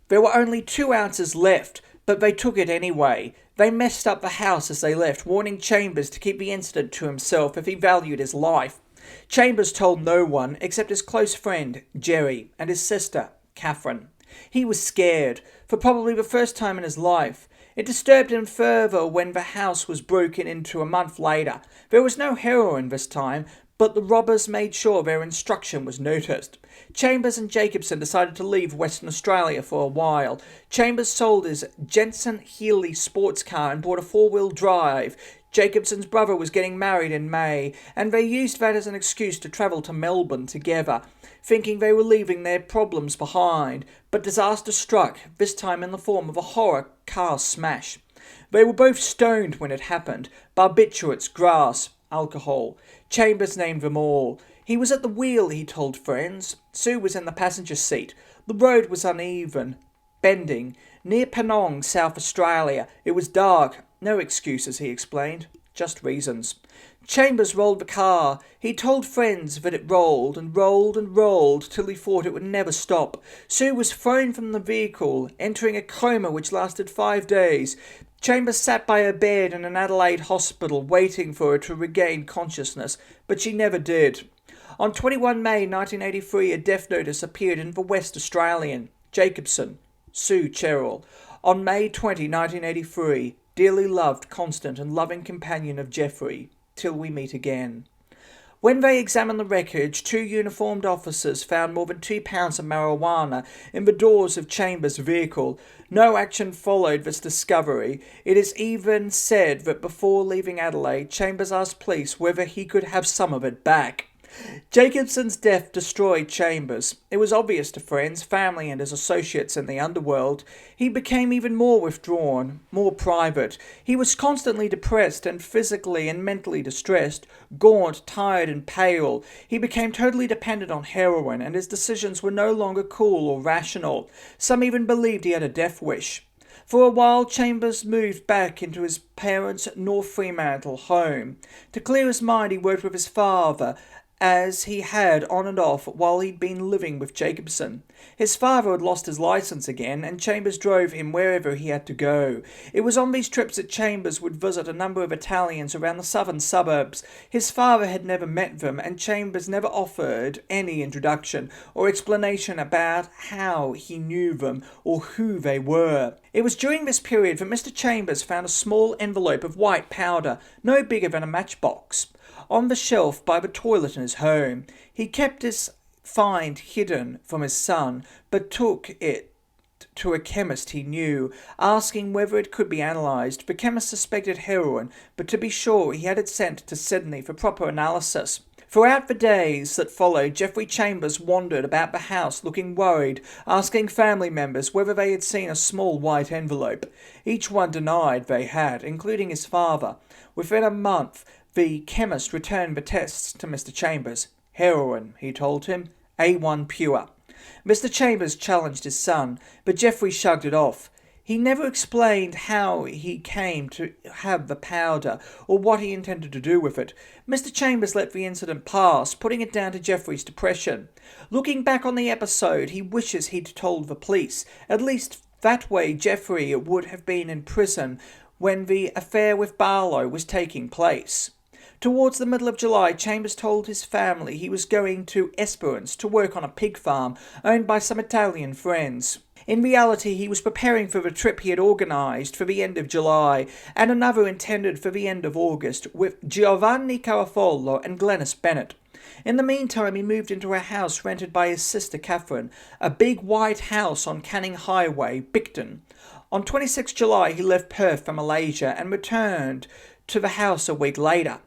There were only 2 ounces left, but they took it anyway. They messed up the house as they left, warning Chambers to keep the incident to himself if he valued his life. Chambers told no one except his close friend, Jerry, and his sister, Catherine. He was scared, for probably the first time in his life. It disturbed him further when the house was broken into a month later. There was no heroin this time, but the robbers made sure their instruction was noticed. Chambers and Jacobson decided to leave Western Australia for a while. Chambers sold his Jensen Healey sports car and bought a 4-wheel drive. Jacobson's brother was getting married in May, and they used that as an excuse to travel to Melbourne together, thinking they were leaving their problems behind. But disaster struck, this time in the form of a horror car smash. They were both stoned when it happened. Barbiturates, grass, alcohol. Chambers named them all. He was at the wheel, he told friends. Sue was in the passenger seat. The road was uneven, bending. Near Penang, South Australia. It was dark. No excuses, he explained. Just reasons. Chambers rolled the car. He told friends that it rolled and rolled and rolled till he thought it would never stop. Sue was thrown from the vehicle, entering a coma which lasted 5 days. Chambers sat by her bed in an Adelaide hospital waiting for her to regain consciousness, but she never did. On 21 May 1983, a death notice appeared in the West Australian. Jacobson, Sue Cheryl. On May 20, 1983, dearly loved, constant and loving companion of Geoffrey, till we meet again. When they examined the wreckage, 2 uniformed officers found more than 2 pounds of marijuana in the doors of Chambers' vehicle. No action followed this discovery. It is even said that before leaving Adelaide, Chambers asked police whether he could have some of it back. Jacobson's death destroyed Chambers. It was obvious to friends, family and his associates in the underworld. He became even more withdrawn, more private. He was constantly depressed and physically and mentally distressed, gaunt, tired and pale. He became totally dependent on heroin, and his decisions were no longer cool or rational. Some even believed he had a death wish. For a while, Chambers moved back into his parents' North Fremantle home. To clear his mind, he worked with his father, as he had on and off while he'd been living with Jacobson. His father had lost his license again, and Chambers drove him wherever he had to go. It was on these trips that Chambers would visit a number of Italians around the southern suburbs. His father had never met them, and Chambers never offered any introduction or explanation about how he knew them or who they were. It was during this period that Mr. Chambers found a small envelope of white powder, no bigger than a matchbox, on the shelf by the toilet in his home. He kept his find hidden from his son, but took it to a chemist he knew, asking whether it could be analysed. The chemist suspected heroin, but to be sure he had it sent to Sydney for proper analysis. Throughout the days that followed, Geoffrey Chambers wandered about the house looking worried, asking family members whether they had seen a small white envelope. Each one denied they had, including his father. Within a month, the chemist returned the tests to Mr. Chambers. Heroin, he told him, A1 pure. Mr. Chambers challenged his son, but Geoffrey shrugged it off. He never explained how he came to have the powder or what he intended to do with it. Mr. Chambers let the incident pass, putting it down to Geoffrey's depression. Looking back on the episode, he wishes he'd told the police. At least that way Geoffrey would have been in prison when the affair with Barlow was taking place. Towards the middle of July, Chambers told his family he was going to Esperance to work on a pig farm owned by some Italian friends. In reality, he was preparing for the trip he had organised for the end of July, and another intended for the end of August, with Giovanni Carafolo and Glenys Bennett. In the meantime, he moved into a house rented by his sister Catherine, a big white house on Canning Highway, Bicton. On 26 July, he left Perth for Malaysia and returned to the house a week later.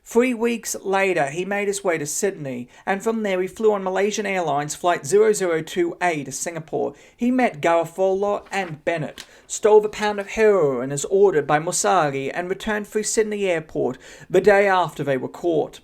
3 weeks later, he made his way to Sydney, and from there he flew on Malaysian Airlines Flight 002A to Singapore. He met Garofalo and Bennett, stole the pound of heroin as ordered by Musari, and returned through Sydney Airport the day after they were caught.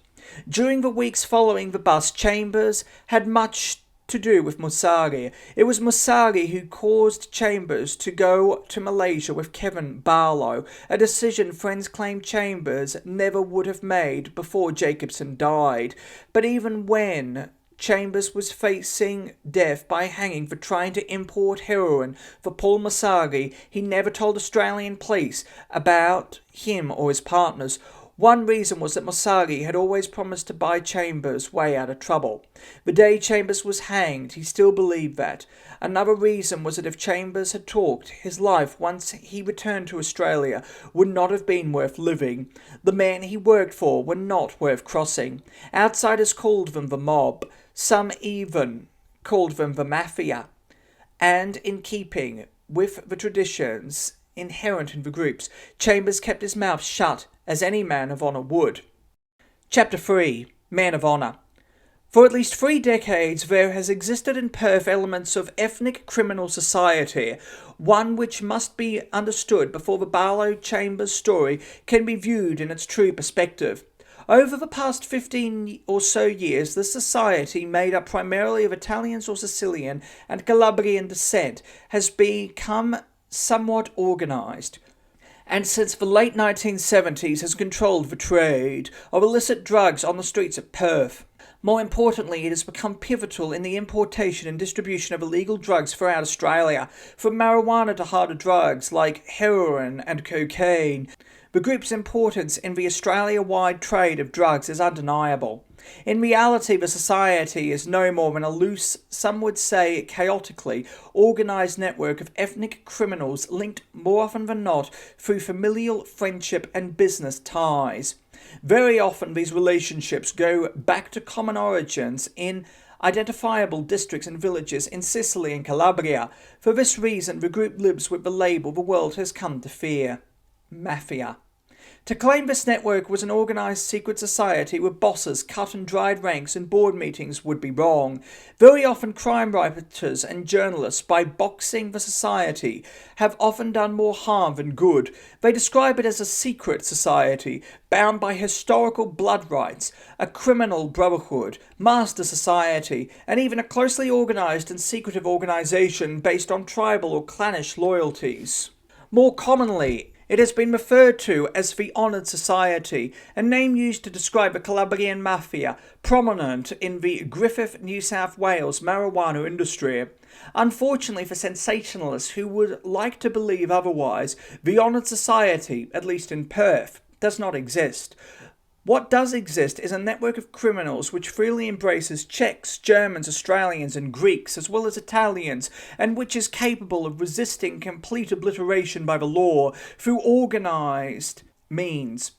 During the weeks following the bust, Chambers had much to do with Musari. It was Musari who caused Chambers to go to Malaysia with Kevin Barlow, a decision friends claim Chambers never would have made before Jacobson died. But even when Chambers was facing death by hanging for trying to import heroin for Paul Musari, he never told Australian police about him or his partners. One reason was that Musari had always promised to buy Chambers' way out of trouble. The day Chambers was hanged, he still believed that. Another reason was that if Chambers had talked, his life, once he returned to Australia, would not have been worth living. The men he worked for were not worth crossing. Outsiders called them the mob. Some even called them the Mafia. And in keeping with the traditions inherent in the groups, Chambers kept his mouth shut as any man of honour would. Chapter 3. Man of Honour. For at least 3 decades there has existed in Perth elements of ethnic criminal society, one which must be understood before the Barlow Chambers story can be viewed in its true perspective. Over the past 15 or so years, this society, made up primarily of Italians or Sicilian and Calabrian descent, has become somewhat organised, and since the late 1970s has controlled the trade of illicit drugs on the streets of Perth. More importantly, it has become pivotal in the importation and distribution of illegal drugs throughout Australia, from marijuana to harder drugs like heroin and cocaine. The group's importance in the Australia-wide trade of drugs is undeniable. In reality, the society is no more than a loose, some would say chaotically, organised network of ethnic criminals linked more often than not through familial friendship and business ties. Very often these relationships go back to common origins in identifiable districts and villages in Sicily and Calabria. For this reason, the group lives with the label the world has come to fear: Mafia. To claim this network was an organised secret society with bosses, cut and dried ranks and board meetings would be wrong. Very often crime writers and journalists, by boxing the society, have often done more harm than good. They describe it as a secret society, bound by historical blood rights, a criminal brotherhood, master society, and even a closely organised and secretive organisation based on tribal or clannish loyalties. More commonly, it has been referred to as the Honoured Society, a name used to describe a Calabrian mafia prominent in the Griffith, New South Wales marijuana industry. Unfortunately for sensationalists who would like to believe otherwise, the Honoured Society, at least in Perth, does not exist. What does exist is a network of criminals which freely embraces Czechs, Germans, Australians and Greeks, as well as Italians, and which is capable of resisting complete obliteration by the law through organised means.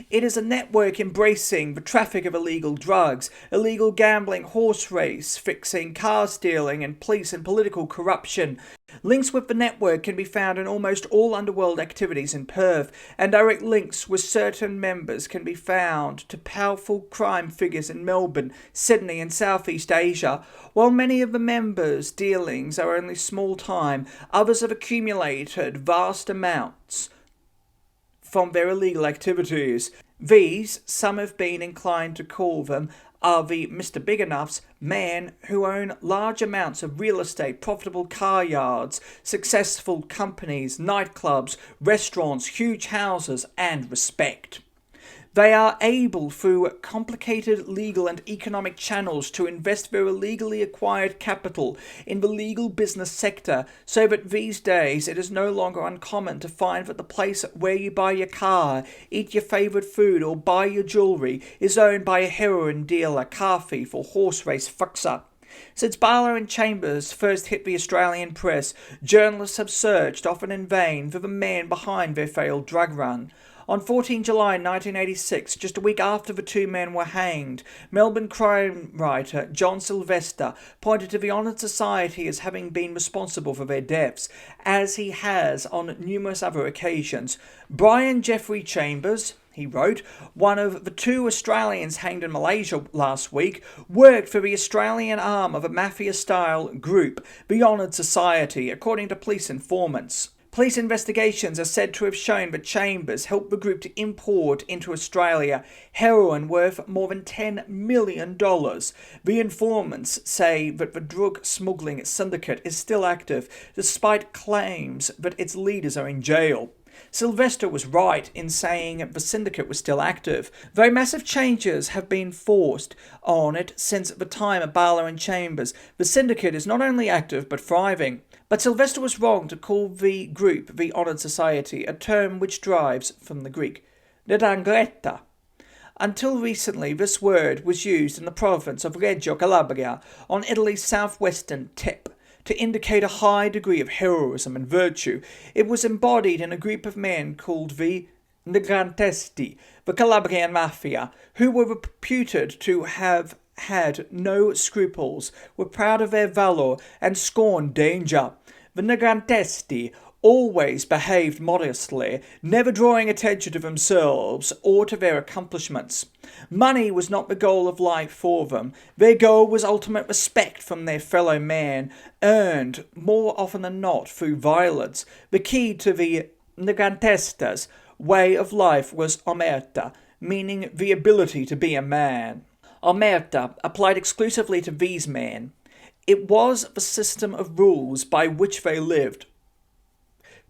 It is a network embracing the traffic of illegal drugs, illegal gambling, horse race fixing, car stealing, and police and political corruption. Links with the network can be found in almost all underworld activities in Perth, and direct links with certain members can be found to powerful crime figures in Melbourne, Sydney and Southeast Asia. While many of the members' dealings are only small time, others have accumulated vast amounts from their illegal activities. These, some have been inclined to call them, are the Mr. Big Enoughs, men who own large amounts of real estate, profitable car yards, successful companies, nightclubs, restaurants, huge houses, and respect. They are able, through complicated legal and economic channels, to invest their illegally acquired capital in the legal business sector, so that these days it is no longer uncommon to find that the place where you buy your car, eat your favourite food, or buy your jewellery is owned by a heroin dealer, car thief, or horse race fixer. Since Barlow Chambers first hit the Australian press, journalists have searched, often in vain, for the man behind their failed drug run. On 14 July 1986, just a week after the two men were hanged, Melbourne crime writer John Sylvester pointed to the Honoured Society as having been responsible for their deaths, as he has on numerous other occasions. Geoffrey Chambers, he wrote, one of the two Australians hanged in Malaysia last week, worked for the Australian arm of a Mafia-style group, the Honoured Society, according to police informants. Police investigations are said to have shown that Chambers helped the group to import into Australia heroin worth more than $10 million. The informants say that the drug smuggling syndicate is still active, despite claims that its leaders are in jail. Sylvester was right in saying the syndicate was still active, though massive changes have been forced on it since the time of Barlow Chambers. The syndicate is not only active but thriving. But Sylvester was wrong to call the group the Honoured Society, a term which derives from the Greek "ndrangheta." Until recently, this word was used in the province of Reggio Calabria, on Italy's southwestern tip, to indicate a high degree of heroism and virtue. It was embodied in a group of men called the Ndranghetisti, the Calabrian Mafia, who were reputed to have had no scruples, were proud of their valour, and scorned danger. The Ndranghetisti always behaved modestly, never drawing attention to themselves or to their accomplishments. Money was not the goal of life for them. Their goal was ultimate respect from their fellow man, earned more often than not through violence. The key to the Ndranghetista's way of life was omerta, meaning the ability to be a man. Omerta applied exclusively to these men. It was the system of rules by which they lived.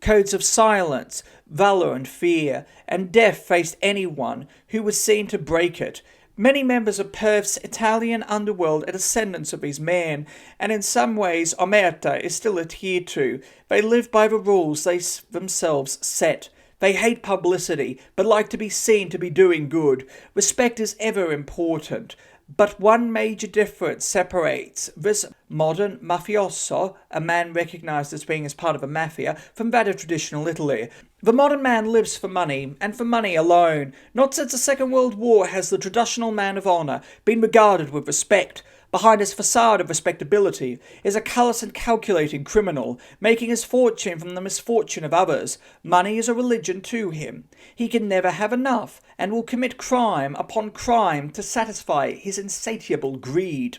Codes of silence, valour and fear, and death faced anyone who was seen to break it. Many members of Perth's Italian underworld are descendants of these men, and in some ways omerta is still adhered to. They live by the rules they themselves set. They hate publicity, but like to be seen to be doing good. Respect is ever important. But one major difference separates this modern mafioso, a man recognised as being as part of a mafia, from that of traditional Italy. The modern man lives for money, and for money alone. Not since the Second World War has the traditional man of honour been regarded with respect. Behind his facade of respectability is a callous and calculating criminal, making his fortune from the misfortune of others. Money is a religion to him. He can never have enough, and will commit crime upon crime to satisfy his insatiable greed.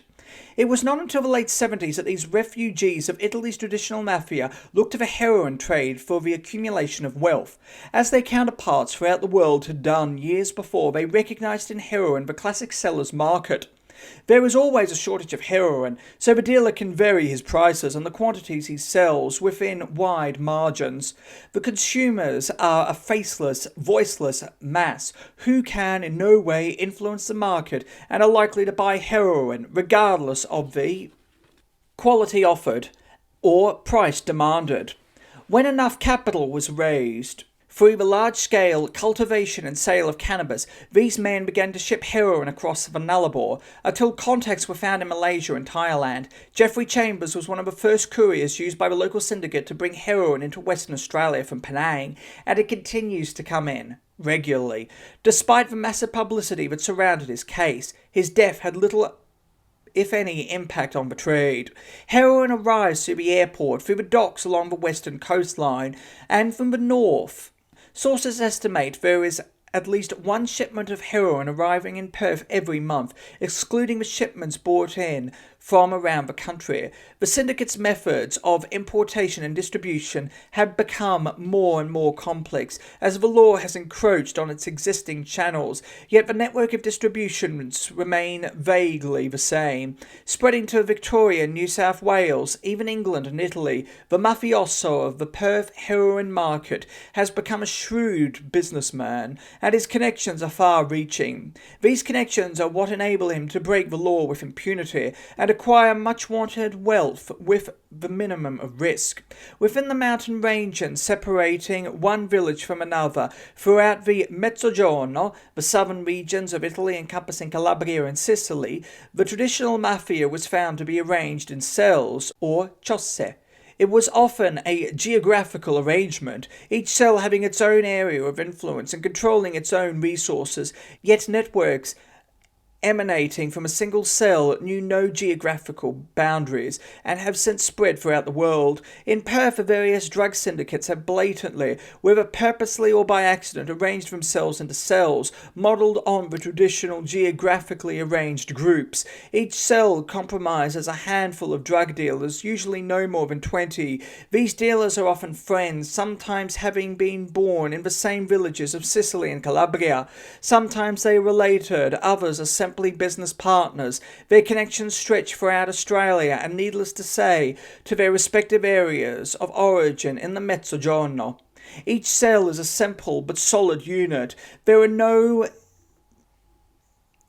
It was not until the late 70s that these refugees of Italy's traditional mafia looked to the heroin trade for the accumulation of wealth. As their counterparts throughout the world had done years before, they recognised in heroin the classic seller's market. There is always a shortage of heroin, so the dealer can vary his prices and the quantities he sells within wide margins. The consumers are a faceless, voiceless mass who can in no way influence the market and are likely to buy heroin regardless of the quality offered or price demanded. When enough capital was raised through the large-scale cultivation and sale of cannabis, these men began to ship heroin across the Nullarbor until contacts were found in Malaysia and Thailand. Geoffrey Chambers was one of the first couriers used by the local syndicate to bring heroin into Western Australia from Penang, and it continues to come in regularly. Despite the massive publicity that surrounded his case, his death had little, if any, impact on the trade. Heroin arrives through the airport, through the docks along the western coastline, and from the north. Sources estimate there is at least one shipment of heroin arriving in Perth every month, excluding the shipments brought in from around the country. The syndicate's methods of importation and distribution have become more and more complex as the law has encroached on its existing channels, yet the network of distributions remain vaguely the same. Spreading to Victoria, New South Wales, even England and Italy, the mafioso of the Perth heroin market has become a shrewd businessman, and his connections are far-reaching. These connections are what enable him to break the law with impunity and acquire much-wanted wealth with the minimum of risk. Within the mountain region separating one village from another throughout the Mezzogiorno, the southern regions of Italy encompassing Calabria and Sicily, the traditional mafia was found to be arranged in cells, or ciosse. It was often a geographical arrangement, each cell having its own area of influence and controlling its own resources, yet networks emanating from a single cell knew no geographical boundaries and have since spread throughout the world. In Perth, the various drug syndicates have blatantly, whether purposely or by accident, arranged themselves into cells, modelled on the traditional geographically arranged groups. Each cell compromises a handful of drug dealers, usually no more than 20. These dealers are often friends, sometimes having been born in the same villages of Sicily and Calabria. Sometimes they are related, others are simply business partners. Their connections stretch throughout Australia and, needless to say, to their respective areas of origin in the Mezzogiorno. Each cell is a simple but solid unit. There are no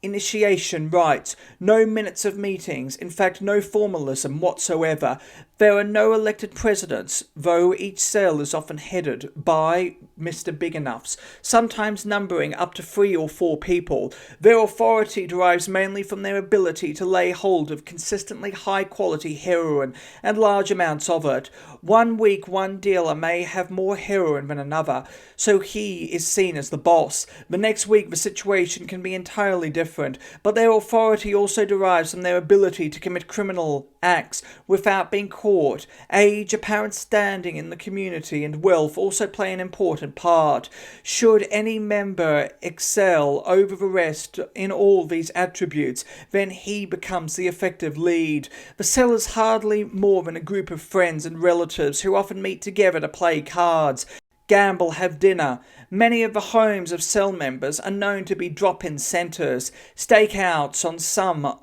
initiation rites, no minutes of meetings, in fact no formalism whatsoever. There are no elected presidents, though each cell is often headed by Mr. Big Enoughs, sometimes numbering up to 3 or 4 people. Their authority derives mainly from their ability to lay hold of consistently high-quality heroin and large amounts of it. One week one dealer may have more heroin than another, so he is seen as the boss. The next week the situation can be entirely different, but their authority also derives from their ability to commit criminal acts without being caught. Age, apparent standing in the community, and wealth also play an important part. Should any member excel over the rest in all these attributes, then he becomes the effective lead. The cell is hardly more than a group of friends and relatives who often meet together to play cards, gamble, have dinner. Many of the homes of cell members are known to be drop-in centres. Stakeouts on some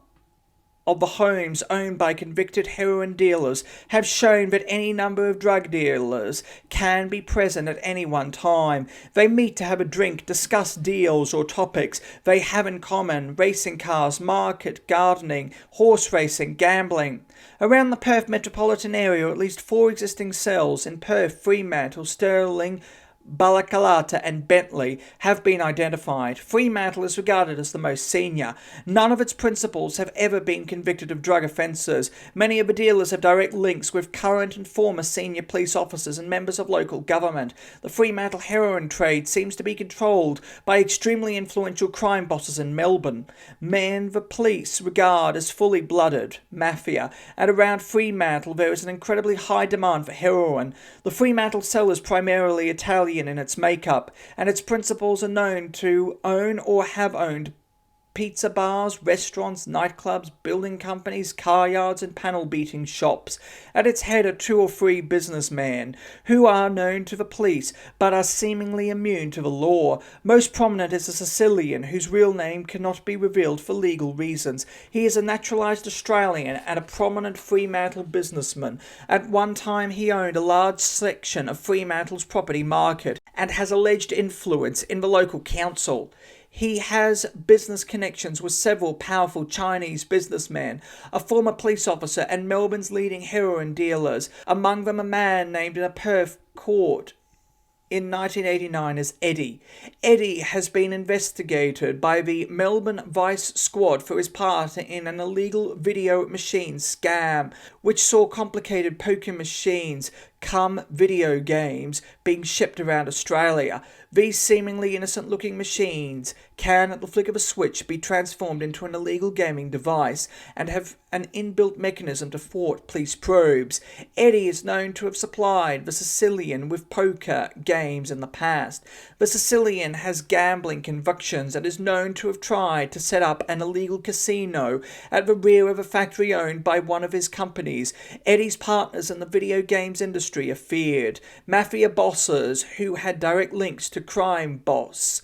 of the homes owned by convicted heroin dealers have shown that any number of drug dealers can be present at any one time. They meet to have a drink, discuss deals or topics they have in common: racing cars, market, gardening, horse racing, gambling. Around the Perth metropolitan area, at least 4 existing cells in Perth, Fremantle, Stirling, Balaclava and Bentley have been identified. Fremantle is regarded as the most senior. None of its principals have ever been convicted of drug offences. Many of the dealers have direct links with current and former senior police officers and members of local government. The Fremantle heroin trade seems to be controlled by extremely influential crime bosses in Melbourne, men the police regard as fully blooded Mafia, and around Fremantle there is an incredibly high demand for heroin. The Fremantle cell is primarily Italian in its makeup, and its principals are known to own or have owned pizza bars, restaurants, nightclubs, building companies, car yards and panel beating shops. At its head are 2 or 3 businessmen who are known to the police but are seemingly immune to the law. Most prominent is a Sicilian whose real name cannot be revealed for legal reasons. He is a naturalised Australian and a prominent Fremantle businessman. At one time he owned a large section of Fremantle's property market and has alleged influence in the local council. He has business connections with several powerful Chinese businessmen, a former police officer and Melbourne's leading heroin dealers, among them a man named in a Perth court in 1989 as Eddie. Eddie has been investigated by the Melbourne Vice Squad for his part in an illegal video machine scam, which saw complicated poker machines, cum video games being shipped around Australia. These seemingly innocent-looking machines can, at the flick of a switch, be transformed into an illegal gaming device and have an inbuilt mechanism to thwart police probes. Eddie is known to have supplied the Sicilian with poker games in the past. The Sicilian has gambling convictions and is known to have tried to set up an illegal casino at the rear of a factory owned by one of his companies. Eddie's partners in the video games industry are feared. Mafia bosses who had direct links to crime boss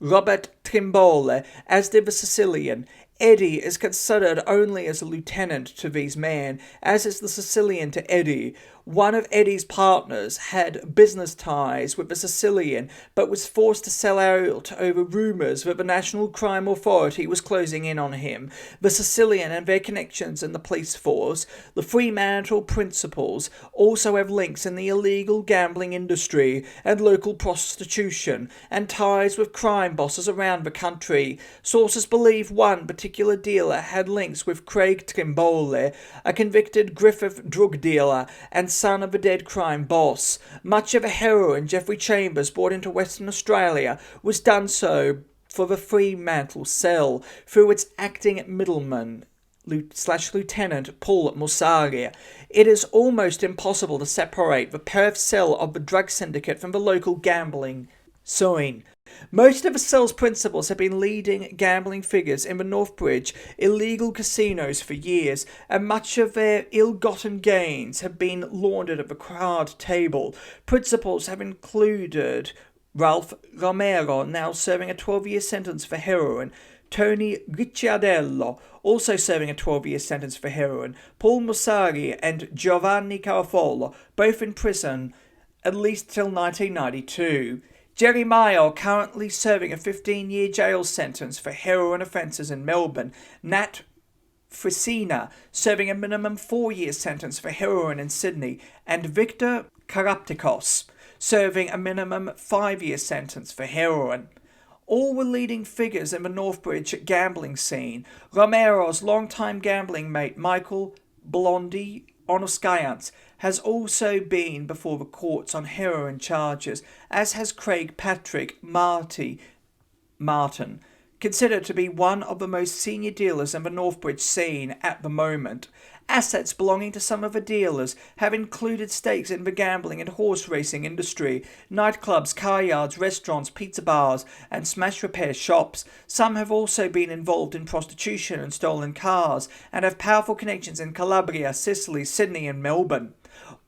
Robert Trimbole, as did the Sicilian. Eddie is considered only as a lieutenant to these men, as is the Sicilian to Eddie. One of Eddie's partners had business ties with the Sicilian, but was forced to sell out over rumours that the National Crime Authority was closing in on him. The Sicilian and their connections in the police force, the Fremantle principals, also have links in the illegal gambling industry and local prostitution, and ties with crime bosses around the country. Sources believe one particular dealer had links with Craig Trimbole, a convicted Griffith drug dealer and son of a dead crime boss. Much of the heroin Geoffrey Chambers brought into Western Australia was done so for the Fremantle cell through its acting middleman Lieutenant Paul Musaria. It is almost impossible to separate the Perth cell of the drug syndicate from the local gambling scene. Most of the cell's principals have been leading gambling figures in the Northbridge illegal casinos for years, and much of their ill-gotten gains have been laundered at the card table. Principals have included Ralph Romero, now serving a 12-year sentence for heroin, Tony Ricciardello, also serving a 12-year sentence for heroin, Paul Musari and Giovanni Carafolo, both in prison at least till 1992. Jerry Mayo, currently serving a 15-year jail sentence for heroin offences in Melbourne. Nat Frisina, serving a minimum 4-year sentence for heroin in Sydney. And Victor Karaptikos, serving a minimum 5-year sentence for heroin. All were leading figures in the Northbridge gambling scene. Romero's longtime gambling mate Michael Blondie Onoskayans has also been before the courts on heroin charges, as has Craig Patrick Martin, considered to be one of the most senior dealers in the Northbridge scene at the moment. Assets belonging to some of the dealers have included stakes in the gambling and horse racing industry, nightclubs, car yards, restaurants, pizza bars, and smash repair shops. Some have also been involved in prostitution and stolen cars, and have powerful connections in Calabria, Sicily, Sydney, and Melbourne.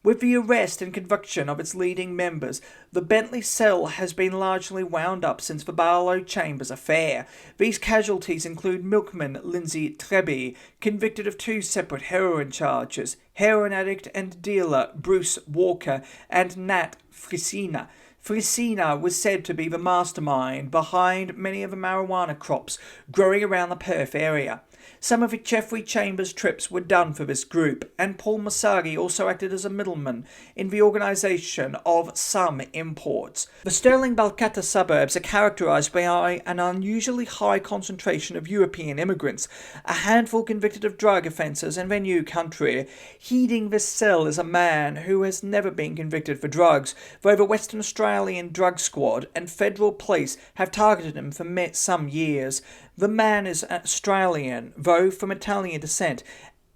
With the arrest and conviction of its leading members, the Bentley cell has been largely wound up since the Barlow Chambers affair. These casualties include milkman Lindsay Treby, convicted of 2 separate heroin charges, heroin addict and dealer Bruce Walker, and Nat Frisina. Frisina was said to be the mastermind behind many of the marijuana crops growing around the Perth area. Some of Geoffrey Chambers' trips were done for this group, and Paul Masari also acted as a middleman in the organisation of some imports. The Stirling Balcatta suburbs are characterised by an unusually high concentration of European immigrants, a handful convicted of drug offences in their new country. Heading this cell is a man who has never been convicted for drugs, though the Western Australian Drug Squad and Federal Police have targeted him for some years. The man is Australian, though from Italian descent,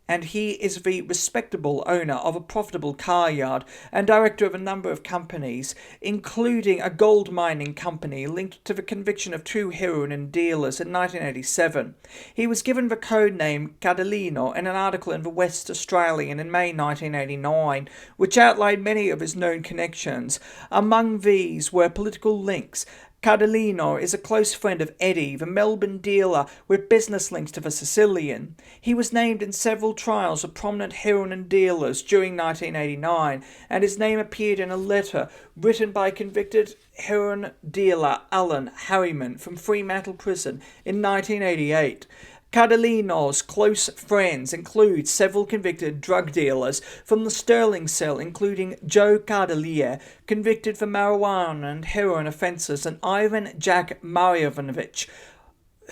and he is the respectable owner of a profitable car yard and director of a number of companies, including a gold mining company linked to the conviction of 2 heroin dealers in 1987. He was given the code name Cadellino in an article in the West Australian in May 1989, which outlined many of his known connections. Among these were political links. Cadellino is a close friend of Eddie, the Melbourne dealer with business links to the Sicilian. He was named in several trials of prominent heroin dealers during 1989, and his name appeared in a letter written by convicted heroin dealer Alan Harriman from Fremantle Prison in 1988. Cadellino's close friends include several convicted drug dealers from the Stirling cell, including Joe Cardellier, convicted for marijuana and heroin offences, and Ivan Jack Marjanovic,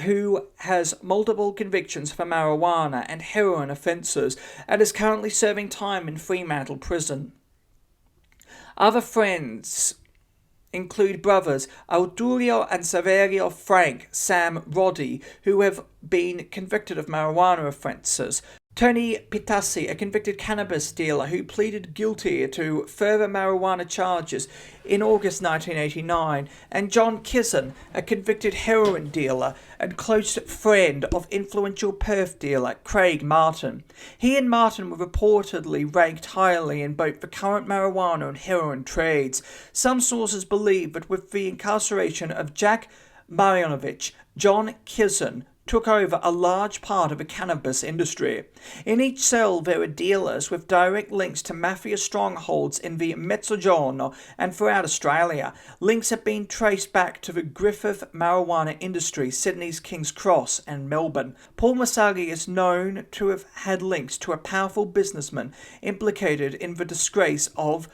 who has multiple convictions for marijuana and heroin offences and is currently serving time in Fremantle Prison. Other friends include brothers Arturo and Saverio Frank Sam Roddy, who have been convicted of marijuana offences, Tony Pitassi, a convicted cannabis dealer who pleaded guilty to further marijuana charges in August 1989, and John Kizzen, a convicted heroin dealer and close friend of influential Perth dealer Craig Martin. He and Martin were reportedly ranked highly in both the current marijuana and heroin trades. Some sources believe that with the incarceration of Jack Marjanovic, John Kizzen took over a large part of the cannabis industry. In each cell there were dealers with direct links to Mafia strongholds in the Mezzogiorno and throughout Australia. Links have been traced back to the Griffith marijuana industry, Sydney's King's Cross and Melbourne. Paul Masagi is known to have had links to a powerful businessman implicated in the disgrace of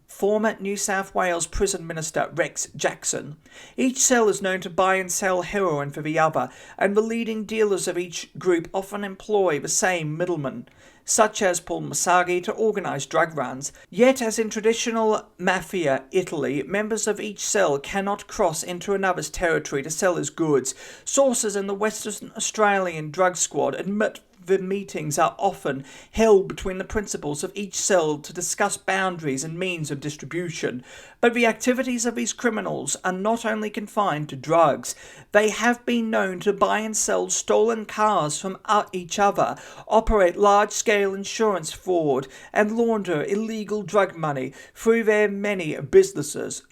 former New South Wales Prison Minister Rex Jackson. Each cell is known to buy and sell heroin for the other, and the leading dealers of each group often employ the same middlemen, such as Paul Masagi, to organise drug runs. Yet, as in traditional Mafia Italy, members of each cell cannot cross into another's territory to sell his goods. Sources in the Western Australian drug squad admit the meetings are often held between the principals of each cell to discuss boundaries and means of distribution. But the activities of these criminals are not only confined to drugs. They have been known to buy and sell stolen cars from each other, operate large-scale insurance fraud, and launder illegal drug money through their many businesses,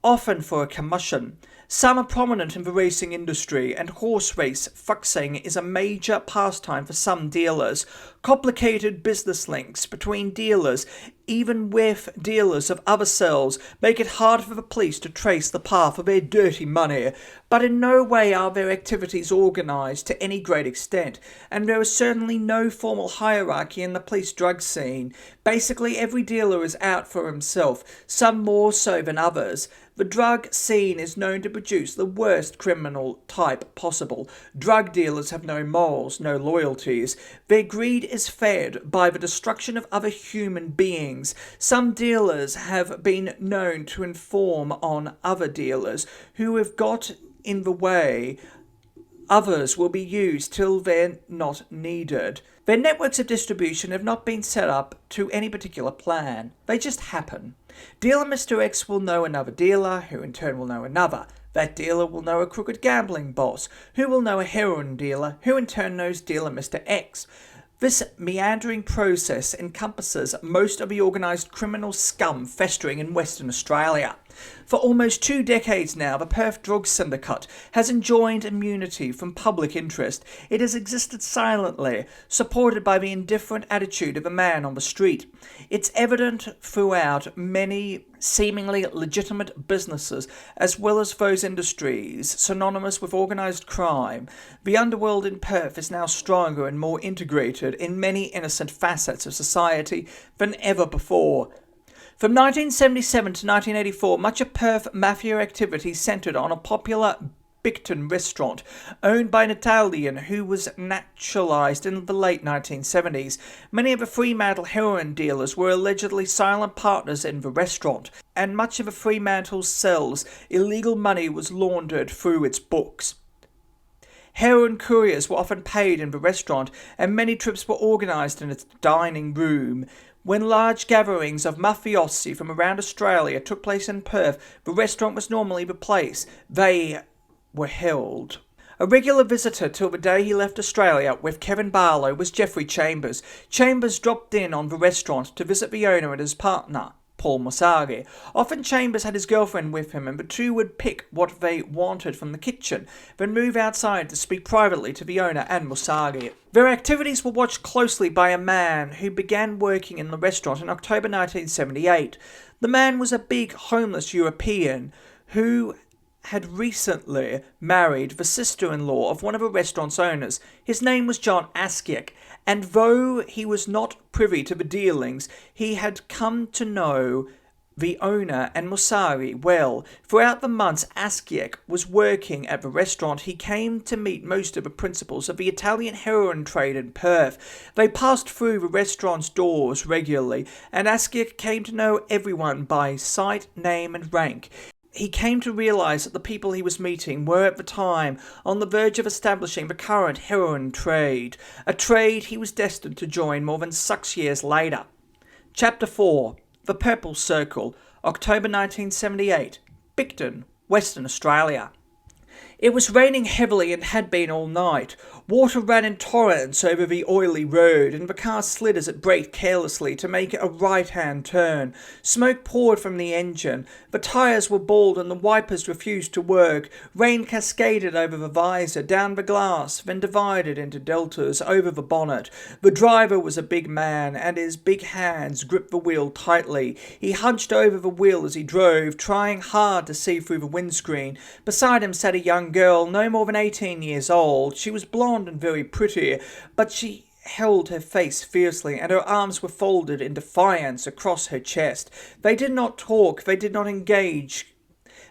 often for a commission. Some are prominent in the racing industry, and horse race fuxing is a major pastime for some dealers. Complicated business links between dealers, even with dealers of other cells, make it hard for the police to trace the path of their dirty money. But in no way are their activities organised to any great extent, and there is certainly no formal hierarchy in the police drug scene. Basically, every dealer is out for himself, some more so than others. The drug scene is known to produce the worst criminal type possible. Drug dealers have no morals, no loyalties. Their greed is fed by the destruction of other human beings. Some dealers have been known to inform on other dealers who have got in the way. Others will be used till they're not needed. Their networks of distribution have not been set up to any particular plan. They just happen. Dealer Mr. X will know another dealer, who in turn will know another. That dealer will know a crooked gambling boss, who will know a heroin dealer, who in turn knows dealer Mr. X. This meandering process encompasses most of the organised criminal scum festering in Western Australia. For almost 2 decades now, the Perth Drug Syndicate has enjoyed immunity from public interest. It has existed silently, supported by the indifferent attitude of a man on the street. It's evident throughout many seemingly legitimate businesses, as well as those industries synonymous with organised crime. The underworld in Perth is now stronger and more integrated in many innocent facets of society than ever before. From 1977 to 1984, much of Perth Mafia activity centred on a popular Bicton restaurant owned by an Italian who was naturalised in the late 1970s. Many of the Fremantle heroin dealers were allegedly silent partners in the restaurant, and much of the Fremantle cell's illegal money was laundered through its books. Heroin couriers were often paid in the restaurant, and many trips were organised in its dining room. When large gatherings of mafiosi from around Australia took place in Perth, the restaurant was normally the place they were held. A regular visitor till the day he left Australia with Kevin Barlow was Geoffrey Chambers. Chambers dropped in on the restaurant to visit the owner and his partner, Paul Masagi. Often Chambers had his girlfriend with him, and the two would pick what they wanted from the kitchen, then move outside to speak privately to the owner and Masagi. Their activities were watched closely by a man who began working in the restaurant in October 1978. The man was a big homeless European who had recently married the sister-in-law of one of the restaurant's owners. His name was John Askiak, and though he was not privy to the dealings, he had come to know the owner, and Musari well. Throughout the months Askiek was working at the restaurant, he came to meet most of the principals of the Italian heroin trade in Perth. They passed through the restaurant's doors regularly, and Askiek came to know everyone by sight, name, and rank. He came to realise that the people he was meeting were at the time on the verge of establishing the current heroin trade, a trade he was destined to join more than 6 years later. Chapter 4. The Purple Circle, October 1978, Picton, Western Australia. It was raining heavily and had been all night. Water ran in torrents over the oily road, and the car slid as it braked carelessly to make a right-hand turn. Smoke poured from the engine. The tyres were bald and the wipers refused to work. Rain cascaded over the visor, down the glass, then divided into deltas over the bonnet. The driver was a big man, and his big hands gripped the wheel tightly. He hunched over the wheel as he drove, trying hard to see through the windscreen. Beside him sat a young girl, no more than 18 years old. She was blonde and very pretty, but she held her face fiercely, and her arms were folded in defiance across her chest. They did not talk, they did not engage.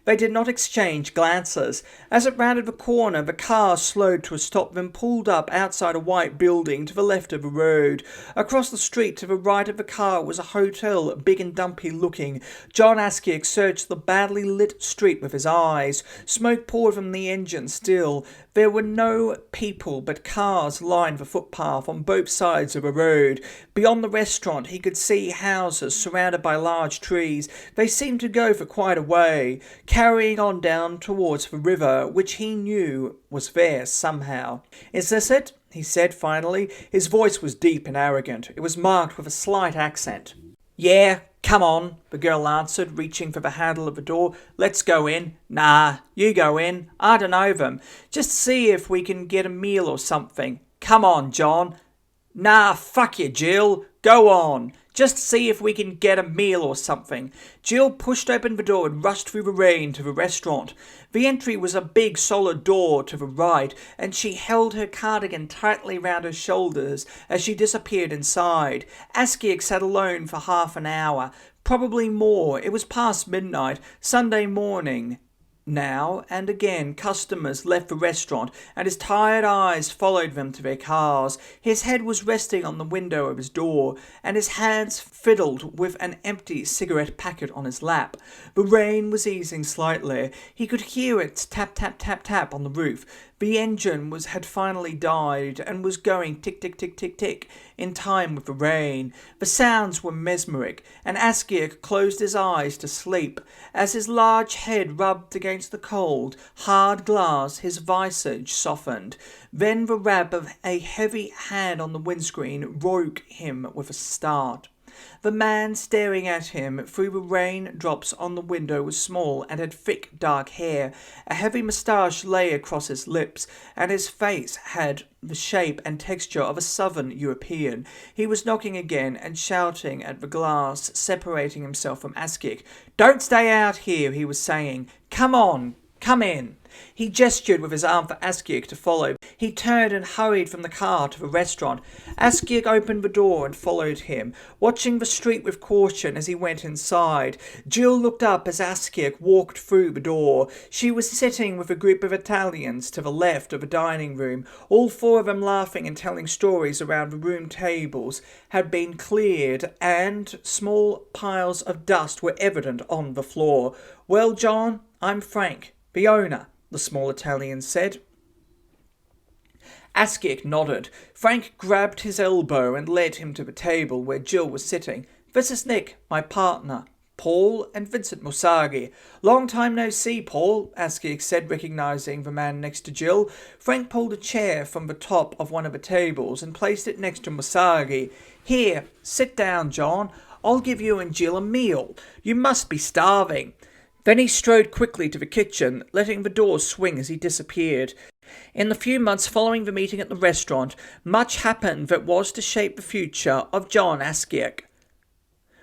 They did not exchange glances. As it rounded the corner, the car slowed to a stop, then pulled up outside a white building to the left of the road. Across the street to the right of the car was a hotel, big and dumpy looking. John Askiek searched the badly lit street with his eyes. Smoke poured from the engine still. There were no people, but cars lined the footpath on both sides of the road. Beyond the restaurant he could see houses surrounded by large trees. They seemed to go for quite a way, carrying on down towards the river, which he knew was there somehow. "Is this it?" he said finally. His voice was deep and arrogant. It was marked with a slight accent. "Yeah, come on," the girl answered, reaching for the handle of the door. "Let's go in." "Nah, you go in. I don't know them. Just see if we can get a meal or something." "Come on, John." "Nah, fuck you, Jill. Go on. Just see if we can get a meal or something." Jill pushed open the door and rushed through the rain to the restaurant. The entry was a big solid door to the right, and she held her cardigan tightly round her shoulders as she disappeared inside. Askiek sat alone for half an hour, probably more. It was past midnight, Sunday morning now, and again customers left the restaurant, and his tired eyes followed them to their cars. His head was resting on the window of his door, and his hands fiddled with an empty cigarette packet on his lap. The rain was easing slightly. He could hear its tap tap tap tap on the roof. The engine had finally died and was going tick tick tick tick tick in time with the rain. The sounds were mesmeric, and Askiek closed his eyes to sleep. As his large head rubbed against the cold, hard glass, his visage softened. Then the rap of a heavy hand on the windscreen woke him with a start. The man staring at him through the rain drops on the window was small and had thick dark hair. A heavy moustache lay across his lips, and his face had the shape and texture of a southern European. He was knocking again and shouting at the glass, separating himself from Askiek. "Don't stay out here," he was saying. "Come on, come in." He gestured with his arm for Askiek to follow. He turned and hurried from the car to the restaurant. Askiek opened the door and followed him, watching the street with caution as he went inside. Jill looked up as Askiek walked through the door. She was sitting with a group of Italians to the left of the dining room. All four of them laughing and telling stories around the room tables had been cleared, and small piles of dust were evident on the floor. "Well, John, I'm Frank, the owner," the small Italian said. Askiek nodded. Frank grabbed his elbow and led him to the table where Jill was sitting. "This is Nick, my partner, Paul and Vincent Musagi." "Long time no see, Paul," Askiek said, recognising the man next to Jill. Frank pulled a chair from the top of one of the tables and placed it next to Musagi. "Here, sit down, John. I'll give you and Jill a meal. You must be starving." Then he strode quickly to the kitchen, letting the door swing as he disappeared. In the few months following the meeting at the restaurant, much happened that was to shape the future of John Askiek.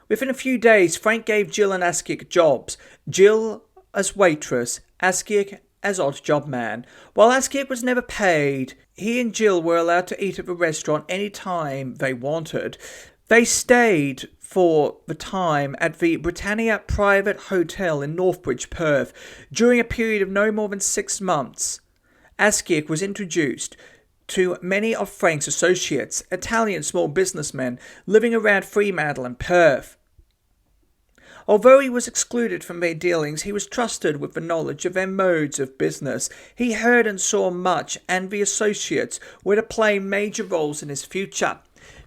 Within a few days, Frank gave Jill and Askiek jobs. Jill as waitress, Askiek as odd job man. While Askiek was never paid, he and Jill were allowed to eat at the restaurant any time they wanted. They stayed for the time at the Britannia Private Hotel in Northbridge, Perth. During a period of no more than 6 months, Askiak was introduced to many of Frank's associates, Italian small businessmen living around Fremantle and Perth. Although he was excluded from their dealings, he was trusted with the knowledge of their modes of business. He heard and saw much, and the associates were to play major roles in his future.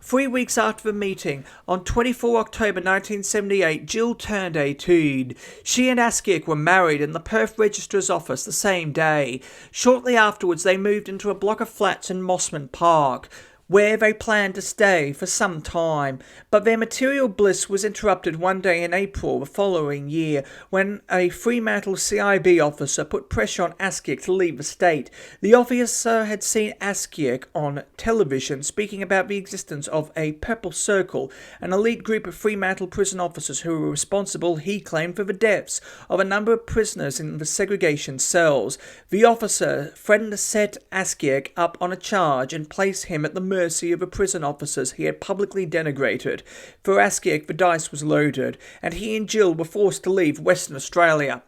3 weeks after the meeting, on 24 October 1978, Jill turned 18. She and Askiak were married in the Perth Registrar's office the same day. Shortly afterwards, they moved into a block of flats in Mossman Park, where they planned to stay for some time, but their material bliss was interrupted one day in April the following year when a Fremantle CIB officer put pressure on Askiak to leave the state. The officer had seen Askiak on television speaking about the existence of a Purple Circle, an elite group of Fremantle prison officers who were responsible, he claimed, for the deaths of a number of prisoners in the segregation cells. The officer threatened to set Askiak up on a charge and place him at the mercy of the prison officers he had publicly denigrated. For Askiak, the dice was loaded, and he and Jill were forced to leave Western Australia.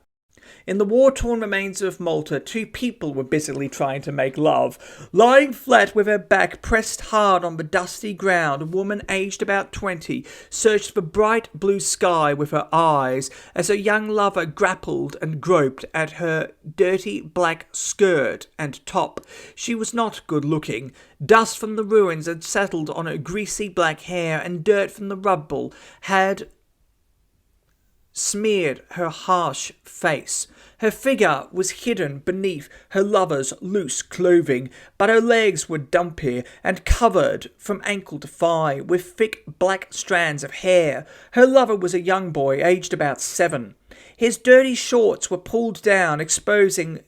In the war-torn remains of Malta, 2 people were busily trying to make love. Lying flat with her back pressed hard on the dusty ground, a woman aged about 20 searched the bright blue sky with her eyes as her young lover grappled and groped at her dirty black skirt and top. She was not good-looking. Dust from the ruins had settled on her greasy black hair, and dirt from the rubble had smeared her harsh face. Her figure was hidden beneath her lover's loose clothing, but her legs were dumpy and covered from ankle to thigh with thick black strands of hair. Her lover was a young boy, aged about 7. His dirty shorts were pulled down, exposing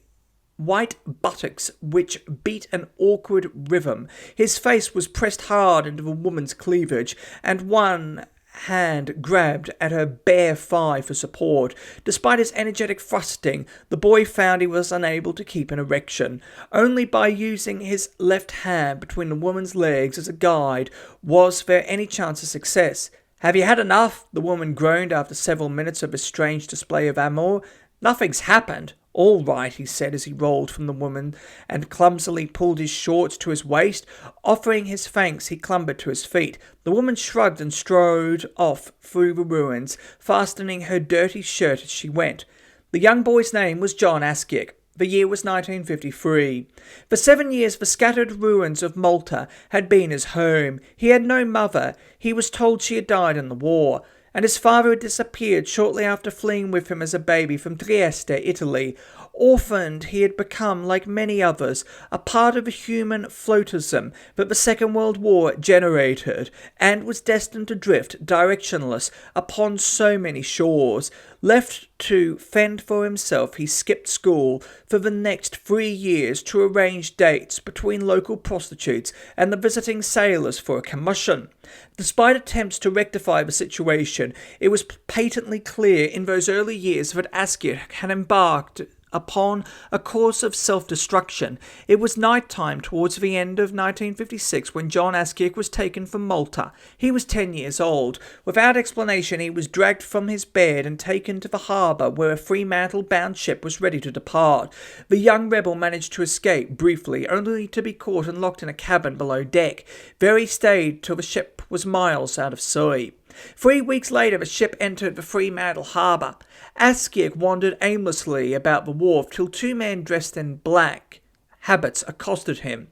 white buttocks which beat an awkward rhythm. His face was pressed hard into the woman's cleavage, and one hand grabbed at her bare thigh for support. Despite his energetic thrusting, the boy found he was unable to keep an erection. Only by using his left hand between the woman's legs as a guide was there any chance of success. "Have you had enough?" the woman groaned after several minutes of a strange display of amour. "Nothing's happened." "All right," he said as he rolled from the woman and clumsily pulled his shorts to his waist. Offering his thanks, he clambered to his feet. The woman shrugged and strode off through the ruins, fastening her dirty shirt as she went. The young boy's name was John Askiak. The year was 1953. For 7 years the scattered ruins of Malta had been his home. He had no mother. He was told she had died in the war, and his father had disappeared shortly after fleeing with him as a baby from Trieste, Italy. Orphaned, he had become, like many others, a part of the human floatism that the Second World War generated, and was destined to drift directionless upon so many shores. Left to fend for himself, he skipped school for the next 3 years to arrange dates between local prostitutes and the visiting sailors for a commission. Despite attempts to rectify the situation, it was patently clear in those early years that Askiak had embarked upon a course of self-destruction. It was night time towards the end of 1956 when John Askiak was taken from Malta. He was 10 years old. Without explanation, he was dragged from his bed and taken to the harbour where a Fremantle-bound ship was ready to depart. The young rebel managed to escape briefly, only to be caught and locked in a cabin below deck. There he stayed till the ship was miles out of sea. 3 weeks later, the ship entered the Fremantle harbour. Askiak wandered aimlessly about the wharf till 2 men dressed in black habits accosted him.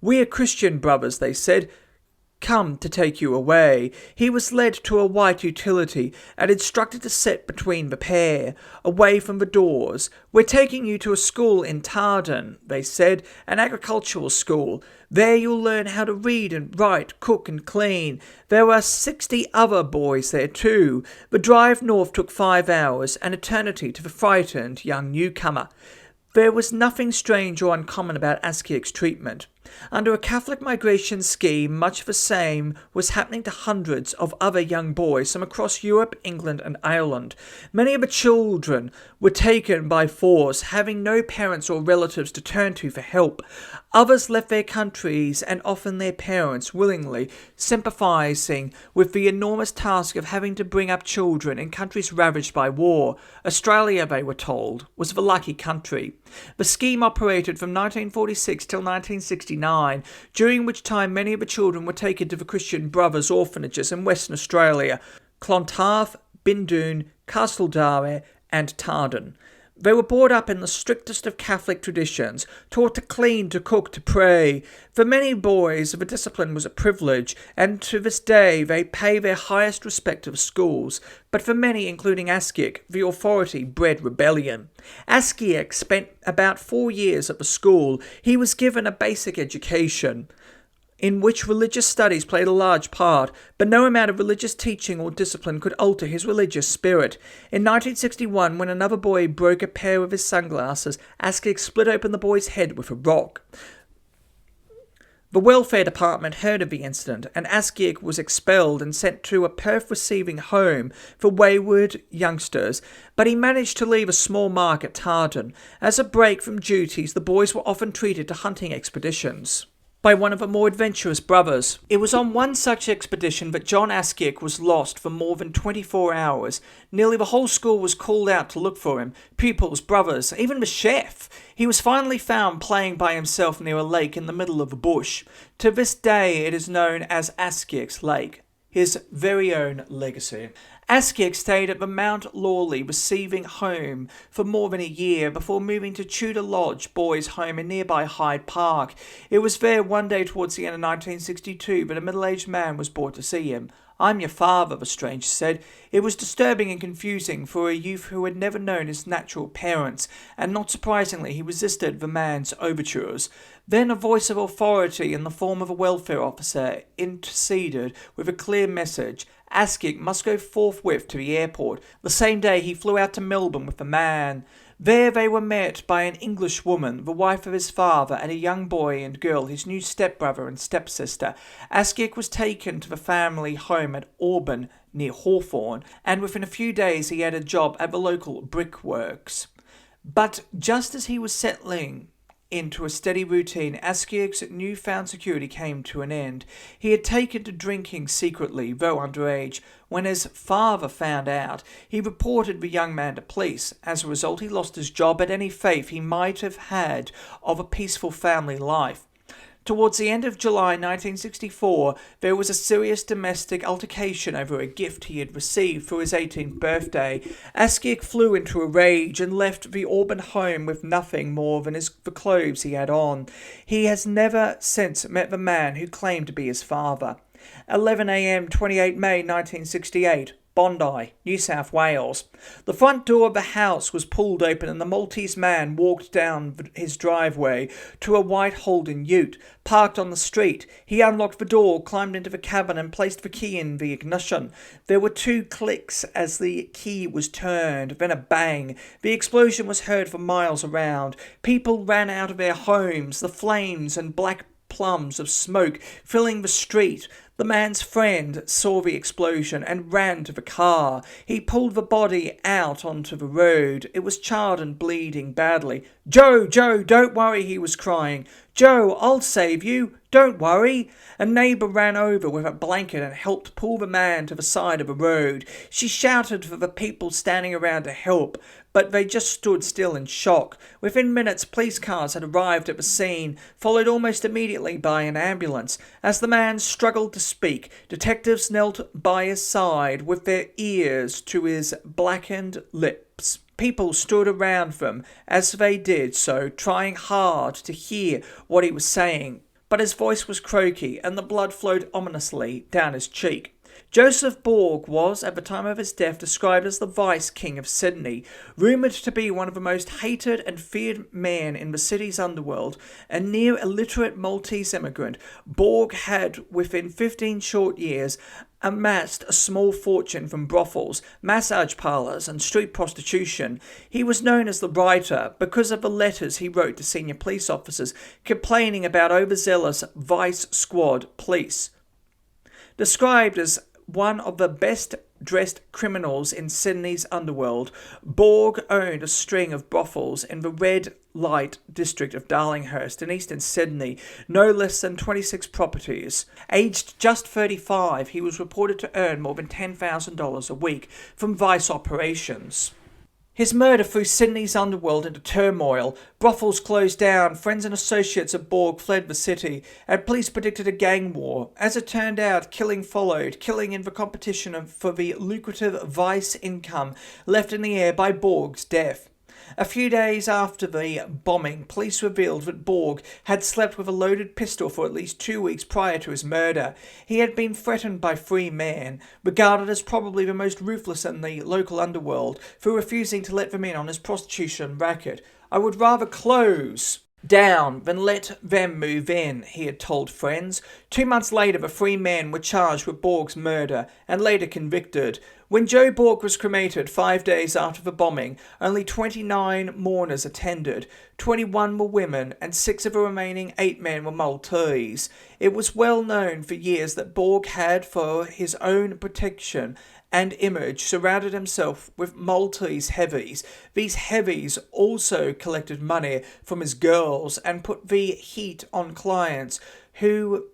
"We are Christian brothers," they said, "come to take you away." He was led to a white utility and instructed to sit between the pair, away from the doors. "We're taking you to a school in Tarden," they said, "an agricultural school. There you'll learn how to read and write, cook and clean." There were 60 other boys there too. The drive north took 5 hours, an eternity to the frightened young newcomer. There was nothing strange or uncommon about Askiak's treatment. Under a Catholic migration scheme, much of the same was happening to hundreds of other young boys from across Europe, England and Ireland. Many of the children were taken by force, having no parents or relatives to turn to for help. Others left their countries and often their parents willingly, sympathising with the enormous task of having to bring up children in countries ravaged by war. Australia, they were told, was the lucky country. The scheme operated from 1946 till 1969, during which time many of the children were taken to the Christian Brothers orphanages in Western Australia, Clontarf, Bindoon, Castledarragh and Tarden. They were brought up in the strictest of Catholic traditions, taught to clean, to cook, to pray. For many boys, the discipline was a privilege, and to this day they pay their highest respect to the schools. But for many, including Askiek, the authority bred rebellion. Askiek spent about 4 years at the school. He was given a basic education, in which religious studies played a large part, but no amount of religious teaching or discipline could alter his religious spirit. In 1961, when another boy broke a pair of his sunglasses, Askiek split open the boy's head with a rock. The welfare department heard of the incident, and Askiek was expelled and sent to a Perth receiving home for wayward youngsters, but he managed to leave a small mark at Tarden. As a break from duties, the boys were often treated to hunting expeditions by one of the more adventurous brothers. It was on one such expedition that John Askiek was lost for more than 24 hours. Nearly the whole school was called out to look for him, pupils, brothers, even the chef. He was finally found playing by himself near a lake in the middle of a bush. To this day it is known as Askiek's Lake, his very own legacy. Askiek stayed at the Mount Lawley receiving home for more than a year before moving to Tudor Lodge boys' home in nearby Hyde Park. It was there one day towards the end of 1962 that a middle-aged man was brought to see him. "I'm your father," the stranger said. It was disturbing and confusing for a youth who had never known his natural parents, and not surprisingly he resisted the man's overtures. Then a voice of authority in the form of a welfare officer interceded with a clear message. Askiek must go forthwith to the airport. The same day he flew out to Melbourne with the man. There they were met by an English woman, the wife of his father, and a young boy and girl, his new stepbrother and stepsister. Askiek was taken to the family home at Auburn, near Hawthorne, and within a few days he had a job at the local brickworks. But just as he was settling into a steady routine, Askiek's newfound security came to an end. He had taken to drinking secretly, though underage. When his father found out, he reported the young man to police. As a result, he lost his job and any faith he might have had of a peaceful family life. Towards the end of July 1964, there was a serious domestic altercation over a gift he had received for his 18th birthday. Askiek flew into a rage and left the Auburn home with nothing more than the clothes he had on. He has never since met the man who claimed to be his father. 11 a.m. 28 May 1968. Bondi, New South Wales. The front door of the house was pulled open and the Maltese man walked down his driveway to a white Holden ute, parked on the street. He unlocked the door, climbed into the cabin and placed the key in the ignition. There were 2 clicks as the key was turned, then a bang. The explosion was heard for miles around. People ran out of their homes, the flames and black plumes of smoke filling the street. The man's friend saw the explosion and ran to the car. He pulled the body out onto the road. It was charred and bleeding badly. "Joe, Joe, don't worry," he was crying. "Joe, I'll save you. Don't worry." A neighbour ran over with a blanket and helped pull the man to the side of the road. She shouted for the people standing around to help, but they just stood still in shock. Within minutes, police cars had arrived at the scene, followed almost immediately by an ambulance. As the man struggled to speak, detectives knelt by his side with their ears to his blackened lips. People stood around them as they did so, trying hard to hear what he was saying, but his voice was croaky and the blood flowed ominously down his cheek. Joseph Borg was, at the time of his death, described as the Vice King of Sydney, rumoured to be one of the most hated and feared men in the city's underworld. A near illiterate Maltese immigrant, Borg had, within 15 short years, amassed a small fortune from brothels, massage parlours and street prostitution. He was known as the Writer because of the letters he wrote to senior police officers complaining about overzealous vice squad police. Described as one of the best-dressed criminals in Sydney's underworld, Borg owned a string of brothels in the red light district of Darlinghurst in eastern Sydney, no less than 26 properties. Aged just 35, he was reported to earn more than $10,000 a week from vice operations. His murder threw Sydney's underworld into turmoil. Brothels closed down, friends and associates of Borg fled the city, and police predicted a gang war. As it turned out, killing followed, killing in the competition for the lucrative vice income left in the air by Borg's death. A few days after the bombing, police revealed that Borg had slept with a loaded pistol for at least 2 weeks prior to his murder. He had been threatened by three men, regarded as probably the most ruthless in the local underworld, for refusing to let them in on his prostitution racket. "I would rather close down than let them move in," he had told friends. 2 months later, the three men were charged with Borg's murder and later convicted. When Joe Borg was cremated 5 days after the bombing, only 29 mourners attended. 21 were women, and 6 of the remaining 8 men were Maltese. It was well known for years that Borg had, for his own protection and image, surrounded himself with Maltese heavies. These heavies also collected money from his girls and put the heat on clients who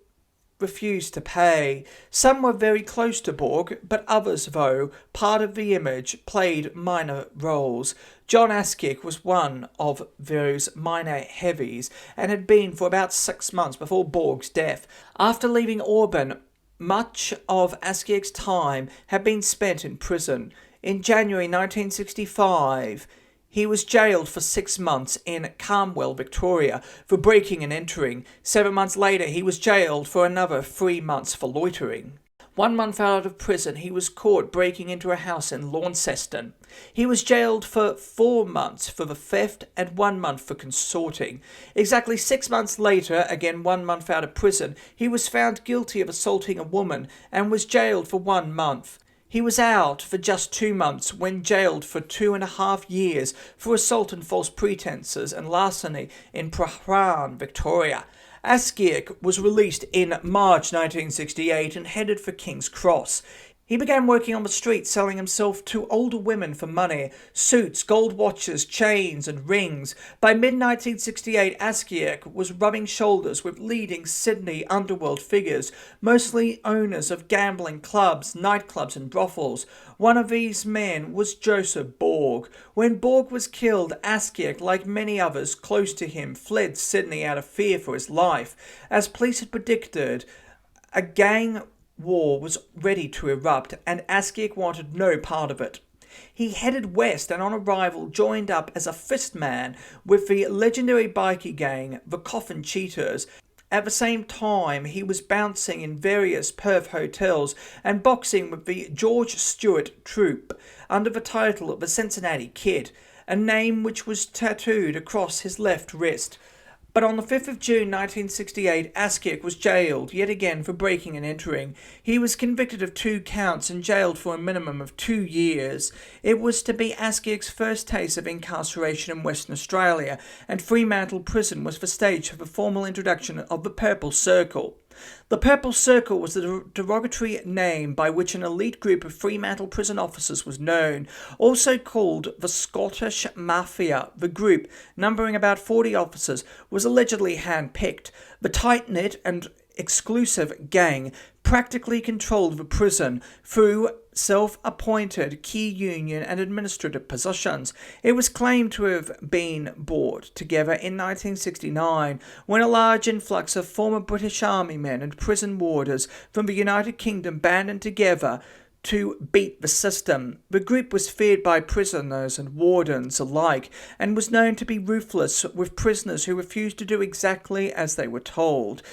refused to pay. Some were very close to Borg, but others, though part of the image, played minor roles. John Askick was one of those minor heavies and had been for about 6 months before Borg's death. After leaving Auburn, much of Askick's time had been spent in prison. In January 1965, he was jailed for 6 months in Camberwell, Victoria, for breaking and entering. 7 months later, he was jailed for another 3 months for loitering. 1 month out of prison, he was caught breaking into a house in Launceston. He was jailed for 4 months for the theft and 1 month for consorting. Exactly 6 months later, again 1 month out of prison, he was found guilty of assaulting a woman and was jailed for 1 month. He was out for just 2 months when jailed for 2.5 years for assault and false pretences and larceny in Prahran, Victoria. Askick was released in March 1968 and headed for King's Cross. He began working on the street, selling himself to older women for money, suits, gold watches, chains and rings. By mid-1968, Askick was rubbing shoulders with leading Sydney underworld figures, mostly owners of gambling clubs, nightclubs and brothels. One of these men was Joseph Borg. When Borg was killed, Askick, like many others close to him, fled Sydney out of fear for his life. As police had predicted, a gang war was ready to erupt, and Askick wanted no part of it. He headed west and on arrival joined up as a fist man with the legendary bikie gang, the Coffin Cheaters. At the same time, he was bouncing in various Perth hotels and boxing with the George Stewart troupe under the title of the Cincinnati Kid, a name which was tattooed across his left wrist. But on the 5th of June 1968, Askick was jailed yet again for breaking and entering. He was convicted of 2 counts and jailed for a minimum of 2 years. It was to be Askick's first taste of incarceration in Western Australia, and Fremantle Prison was the stage for the formal introduction of the Purple Circle. The Purple Circle was the derogatory name by which an elite group of Fremantle prison officers was known, also called the Scottish Mafia. The group, numbering about 40 officers, was allegedly hand-picked. The tight-knit and exclusive gang practically controlled the prison through self-appointed key union and administrative positions. It was claimed to have been brought together in 1969 when a large influx of former British Army men and prison warders from the United Kingdom banded together to beat the system. The group was feared by prisoners and wardens alike and was known to be ruthless with prisoners who refused to do exactly as they were told.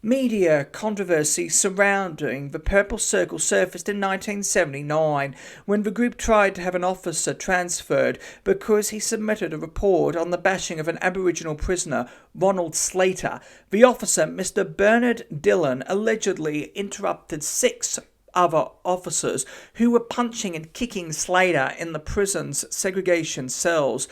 Media controversy surrounding the Purple Circle surfaced in 1979 when the group tried to have an officer transferred because he submitted a report on the bashing of an Aboriginal prisoner, Ronald Slater. The officer, Mr. Bernard Dillon, allegedly interrupted 6 other officers who were punching and kicking Slater in the prison's segregation cells,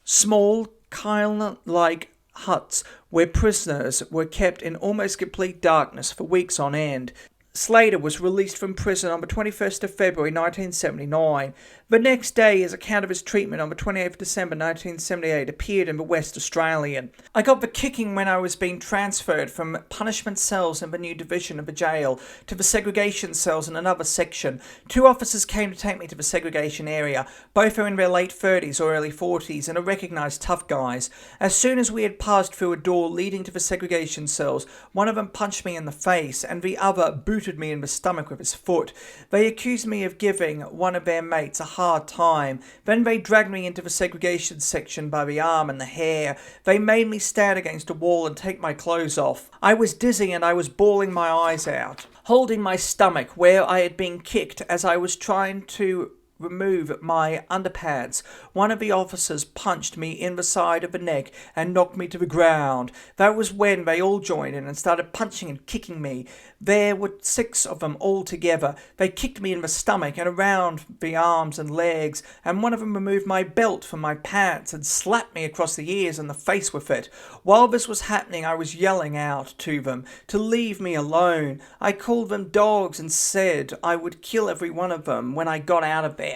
small, cairn-like huts where prisoners were kept in almost complete darkness for weeks on end. Slater was released from prison on the 21st of February 1979. The next day, his account of his treatment on the 28th of December 1978 appeared in the West Australian. I got the kicking when I was being transferred from punishment cells in the new division of the jail to the segregation cells in another section. 2 officers came to take me to the segregation area. Both are in their late 30s or early 40s and are recognised tough guys. As soon as we had passed through a door leading to the segregation cells, one of them punched me in the face and the other booted me in the stomach with his foot. They accused me of giving one of their mates a hard time. Then they dragged me into the segregation section by the arm and the hair. They made me stand against a wall and take my clothes off. I was dizzy and I was bawling my eyes out, holding my stomach where I had been kicked as I was trying to remove my underpads. One of the officers punched me in the side of the neck and knocked me to the ground. That was when they all joined in and started punching and kicking me. There were 6 of them all together. They kicked me in the stomach and around the arms and legs, and one of them removed my belt from my pants and slapped me across the ears and the face with it. While this was happening, I was yelling out to them to leave me alone. I called them dogs and said I would kill every one of them when I got out of there.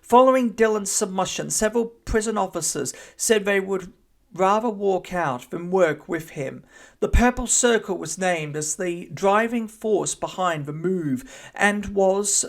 Following Dillon's submission, several prison officers said they would rather walk out than work with him. The Purple Circle was named as the driving force behind the move and was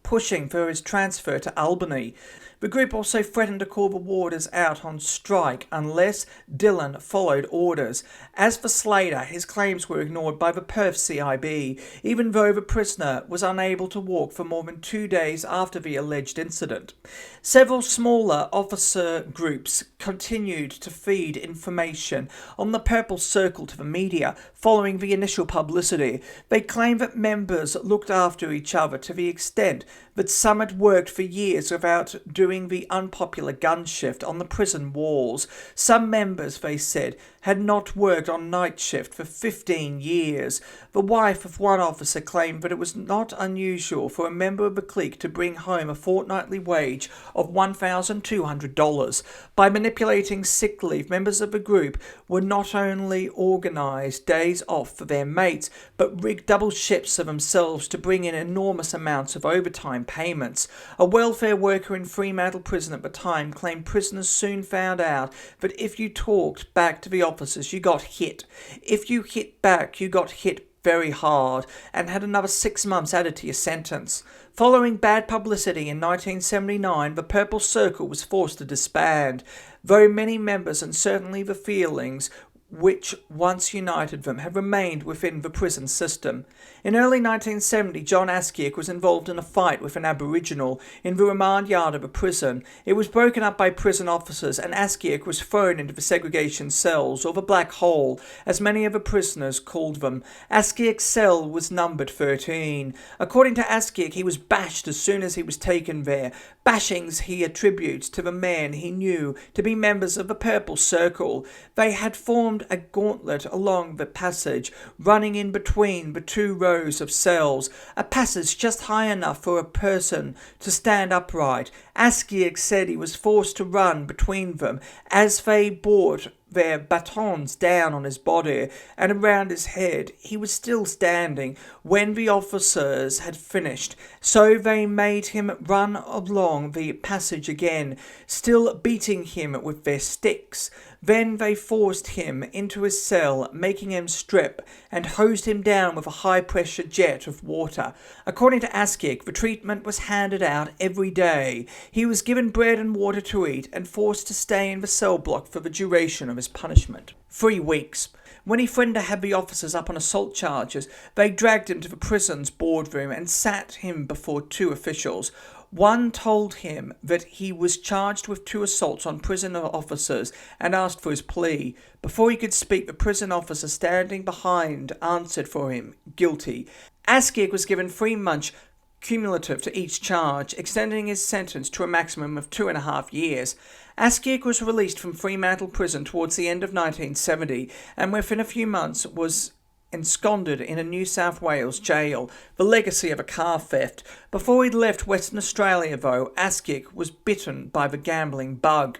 pushing for his transfer to Albany. The group also threatened to call the warders out on strike unless Dillon followed orders. As for Slater, his claims were ignored by the Perth CIB, even though the prisoner was unable to walk for more than 2 days after the alleged incident. Several smaller officer groups continued to feed information on the Purple Circle to the media following the initial publicity. They claimed that members looked after each other to the extent that some had worked for years without doing the unpopular gun shift on the prison walls. Some members, they said, had not worked on night shift for 15 years. The wife of one officer claimed that it was not unusual for a member of the clique to bring home a fortnightly wage of $1,200. By manipulating sick leave, members of the group were not only organised days off for their mates, but rigged double shifts for themselves to bring in enormous amounts of overtime payments. A welfare worker in Fremantle prison at the time claimed prisoners soon found out that if you talked back to the officers, you got hit. If you hit back, you got hit very hard and had another 6 months added to your sentence. Following bad publicity in 1979, the Purple Circle was forced to disband, though many members and certainly the feelings which once united them have remained within the prison system. In early 1970, John Askiak was involved in a fight with an Aboriginal in the remand yard of a prison. It was broken up by prison officers and Askiak was thrown into the segregation cells, or the black hole, as many of the prisoners called them. Askiak's cell was numbered 13. According to Askiak, he was bashed as soon as he was taken there. Bashings he attributes to the men he knew to be members of the Purple Circle. They had formed a gauntlet along the passage, running in between the 2 rows of cells, a passage just high enough for a person to stand upright. Askiak said he was forced to run between them as they brought their batons down on his body and around his head. He was still standing when the officers had finished, so they made him run along the passage again, still beating him with their sticks. Then they forced him into his cell, making him strip, and hosed him down with a high-pressure jet of water. According to Askiak, the treatment was handed out every day. He was given bread and water to eat and forced to stay in the cell block for the duration of his punishment. 3 weeks. When he threatened to have the officers up on assault charges, they dragged him to the prison's boardroom and sat him before 2 officials. One told him that he was charged with 2 assaults on prisoner officers and asked for his plea. Before he could speak, the prison officer standing behind answered for him, guilty. Askiek was given 3 months cumulative to each charge, extending his sentence to a maximum of 2.5 years. Askiek was released from Fremantle Prison towards the end of 1970 and within a few months was ensconced in a New South Wales jail, the legacy of a car theft. Before he left Western Australia, though, Askiek was bitten by the gambling bug.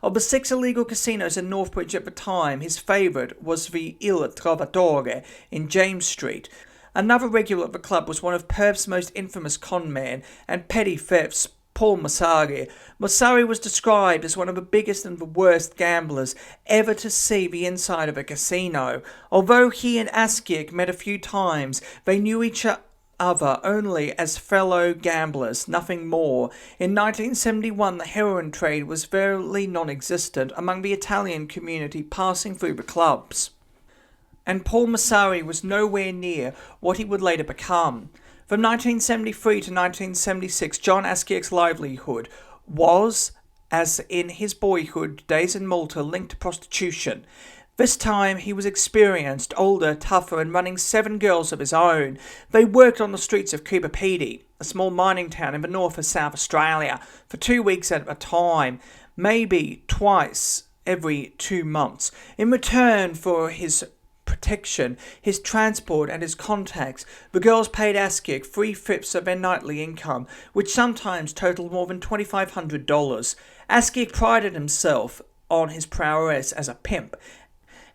Of the 6 illegal casinos in Northbridge at the time, his favourite was the Il Trovatore in James Street. Another regular at the club was one of Perth's most infamous conmen and petty thefts, Paul Massari. Massari was described as one of the biggest and the worst gamblers ever to see the inside of a casino. Although he and Askiek met a few times, they knew each other only as fellow gamblers, nothing more. In 1971, the heroin trade was virtually non-existent among the Italian community passing through the clubs, and Paul Massari was nowhere near what he would later become. From 1973 to 1976, John Askiek's livelihood was, as in his boyhood days in Malta, linked to prostitution. This time he was experienced, older, tougher, and running 7 girls of his own. They worked on the streets of Piggy, a small mining town in the north of South Australia, for 2 weeks at a time, maybe twice every 2 months. In return for his protection, his transport and his contacts, the girls paid Askiek 3/5 of their nightly income, which sometimes totaled more than $2,500. Askiek prided himself on his prowess as a pimp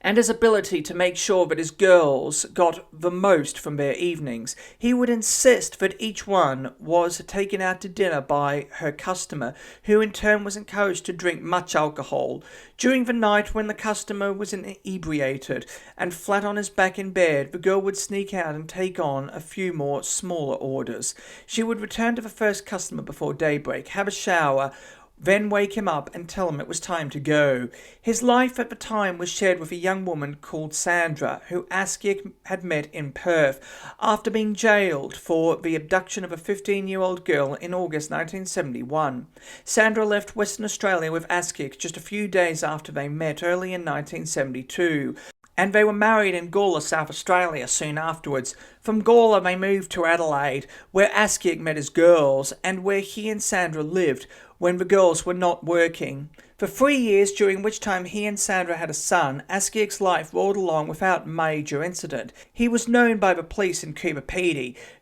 and his ability to make sure that his girls got the most from their evenings. He would insist that each one was taken out to dinner by her customer, who in turn was encouraged to drink much alcohol. During the night, when the customer was inebriated and flat on his back in bed, the girl would sneak out and take on a few more smaller orders. She would return to the first customer before daybreak, have a shower, then wake him up and tell him it was time to go. His life at the time was shared with a young woman called Sandra, who Askiek had met in Perth after being jailed for the abduction of a 15-year-old girl in August 1971. Sandra left Western Australia with Askiek just a few days after they met early in 1972. And they were married in Gawler, South Australia soon afterwards. From Gawler they moved to Adelaide, where Askiek met his girls, and where he and Sandra lived when the girls were not working. For 3 years, during which time he and Sandra had a son, Askiek's life rolled along without major incident. He was known by the police in Cooper,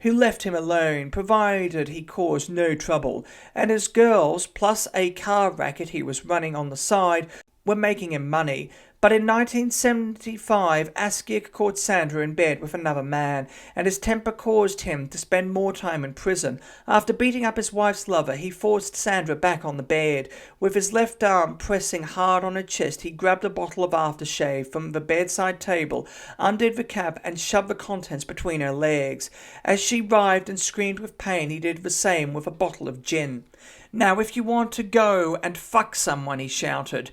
who left him alone, provided he caused no trouble, and his girls, plus a car racket he was running on the side, were making him money. But in 1975, Askiek caught Sandra in bed with another man, and his temper caused him to spend more time in prison. After beating up his wife's lover, he forced Sandra back on the bed. With his left arm pressing hard on her chest, he grabbed a bottle of aftershave from the bedside table, undid the cap, and shoved the contents between her legs. As she writhed and screamed with pain, he did the same with a bottle of gin. "Now, if you want to go and fuck someone," he shouted,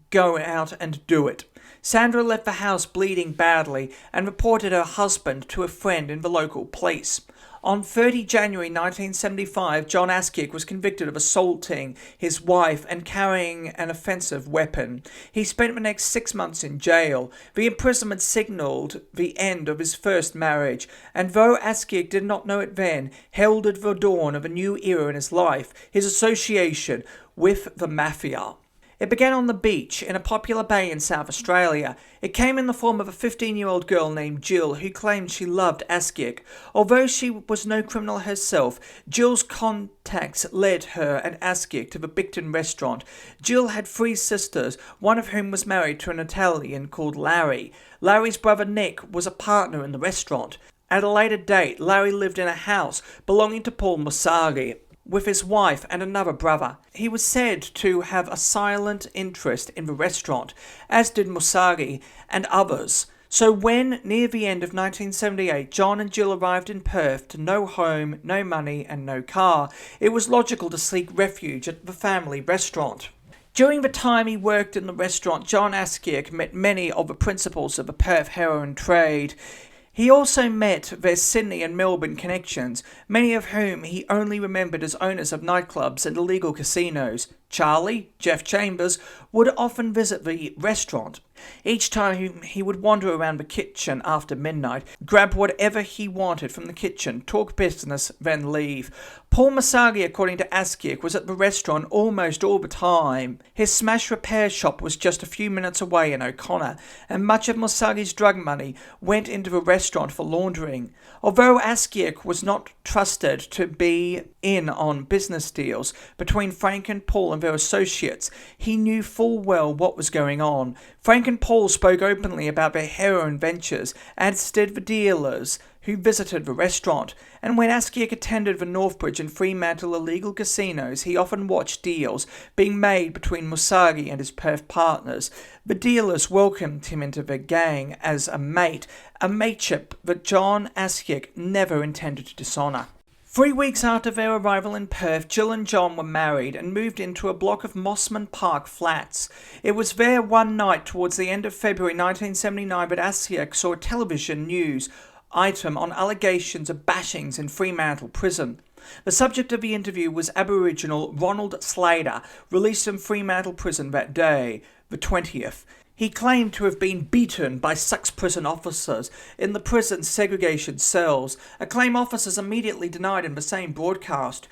"go out and do it." Sandra left the house bleeding badly and reported her husband to a friend in the local police. On 30 January 1975, John Askiek was convicted of assaulting his wife and carrying an offensive weapon. He spent the next 6 months in jail. The imprisonment signalled the end of his first marriage, and though Askiek did not know it then, heralded the dawn of a new era in his life, his association with the Mafia. It began on the beach in a popular bay in South Australia. It came in the form of a 15-year-old girl named Jill who claimed she loved Askiek. Although she was no criminal herself, Jill's contacts led her and Askiek to the Bicton restaurant. Jill had 3 sisters, one of whom was married to an Italian called Larry. Larry's brother Nick was a partner in the restaurant. At a later date, Larry lived in a house belonging to Paul Massari with his wife and another brother. He was said to have a silent interest in the restaurant, as did Massari and others. So when, near the end of 1978, John and Jill arrived in Perth to no home, no money and no car, it was logical to seek refuge at the family restaurant. During the time he worked in the restaurant, John Askiek met many of the principals of the Perth heroin trade. He also met their Sydney and Melbourne connections, many of whom he only remembered as owners of nightclubs and illegal casinos. Charlie, Geoff Chambers, would often visit the restaurant. Each time he would wander around the kitchen after midnight, grab whatever he wanted from the kitchen, talk business, then leave. Paul Masagi, according to Askiak, was at the restaurant almost all the time. His smash repair shop was just a few minutes away in O'Connor, and much of Masagi's drug money went into the restaurant for laundering. Although Askiak was not trusted to be in on business deals between Frank and Paul and their associates, he knew full well what was going on. Frank and Paul spoke openly about their heroin ventures, as did the dealers who visited the restaurant, and when Askiak attended the Northbridge and Fremantle illegal casinos, he often watched deals being made between Musagi and his Perth partners. The dealers welcomed him into their gang as a mateship that John Askiak never intended to dishonour. 3 weeks after their arrival in Perth, Jill and John were married and moved into a block of Mossman Park flats. It was there one night towards the end of February 1979 that Askiak saw a television news item on allegations of bashings in Fremantle prison. The subject of the interview was Aboriginal Ronald Slater, released from Fremantle prison that day, the 20th. He claimed to have been beaten by 6 prison officers in the prison's segregation cells, a claim officers immediately denied in the same broadcast.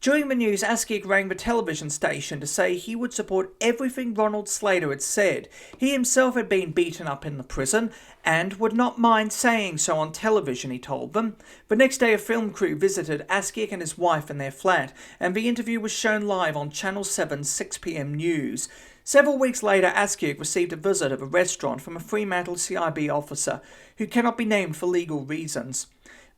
During the news, Askiak rang the television station to say he would support everything Ronald Slater had said. He himself had been beaten up in the prison and would not mind saying so on television, he told them. The next day, a film crew visited Askiak and his wife in their flat, and the interview was shown live on Channel 7's 6 p.m. news. Several weeks later, Askiak received a visit of a restaurant from a Fremantle CIB officer who cannot be named for legal reasons.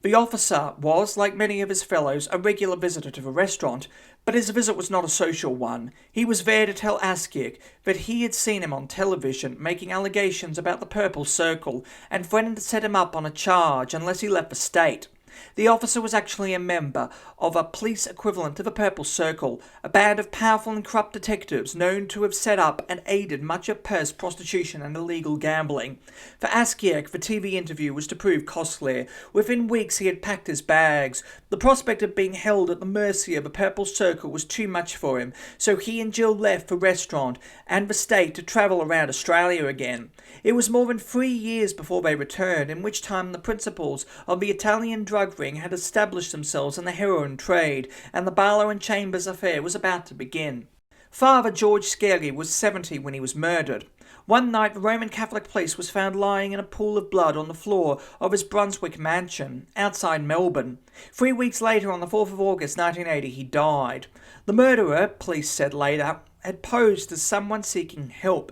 The officer was, like many of his fellows, a regular visitor to the restaurant, but his visit was not a social one. He was there to tell Askiak that he had seen him on television making allegations about the Purple Circle and threatened to set him up on a charge unless he left the state. The officer was actually a member of a police equivalent to the Purple Circle, a band of powerful and corrupt detectives known to have set up and aided much of Perth's prostitution and illegal gambling. For Askiak, the TV interview was to prove costly. Within weeks he had packed his bags. The prospect of being held at the mercy of the Purple Circle was too much for him, so he and Jill left the restaurant and the state to travel around Australia again. It was more than 3 years before they returned, in which time the principals of the Italian drug ring had established themselves in the heroin trade, and the Barlow and Chambers affair was about to begin. Father George Skelly was 70 when he was murdered. One night, the Roman Catholic priest was found lying in a pool of blood on the floor of his Brunswick mansion, outside Melbourne. 3 weeks later, on the 4th of August 1980, he died. The murderer, police said later, had posed as someone seeking help.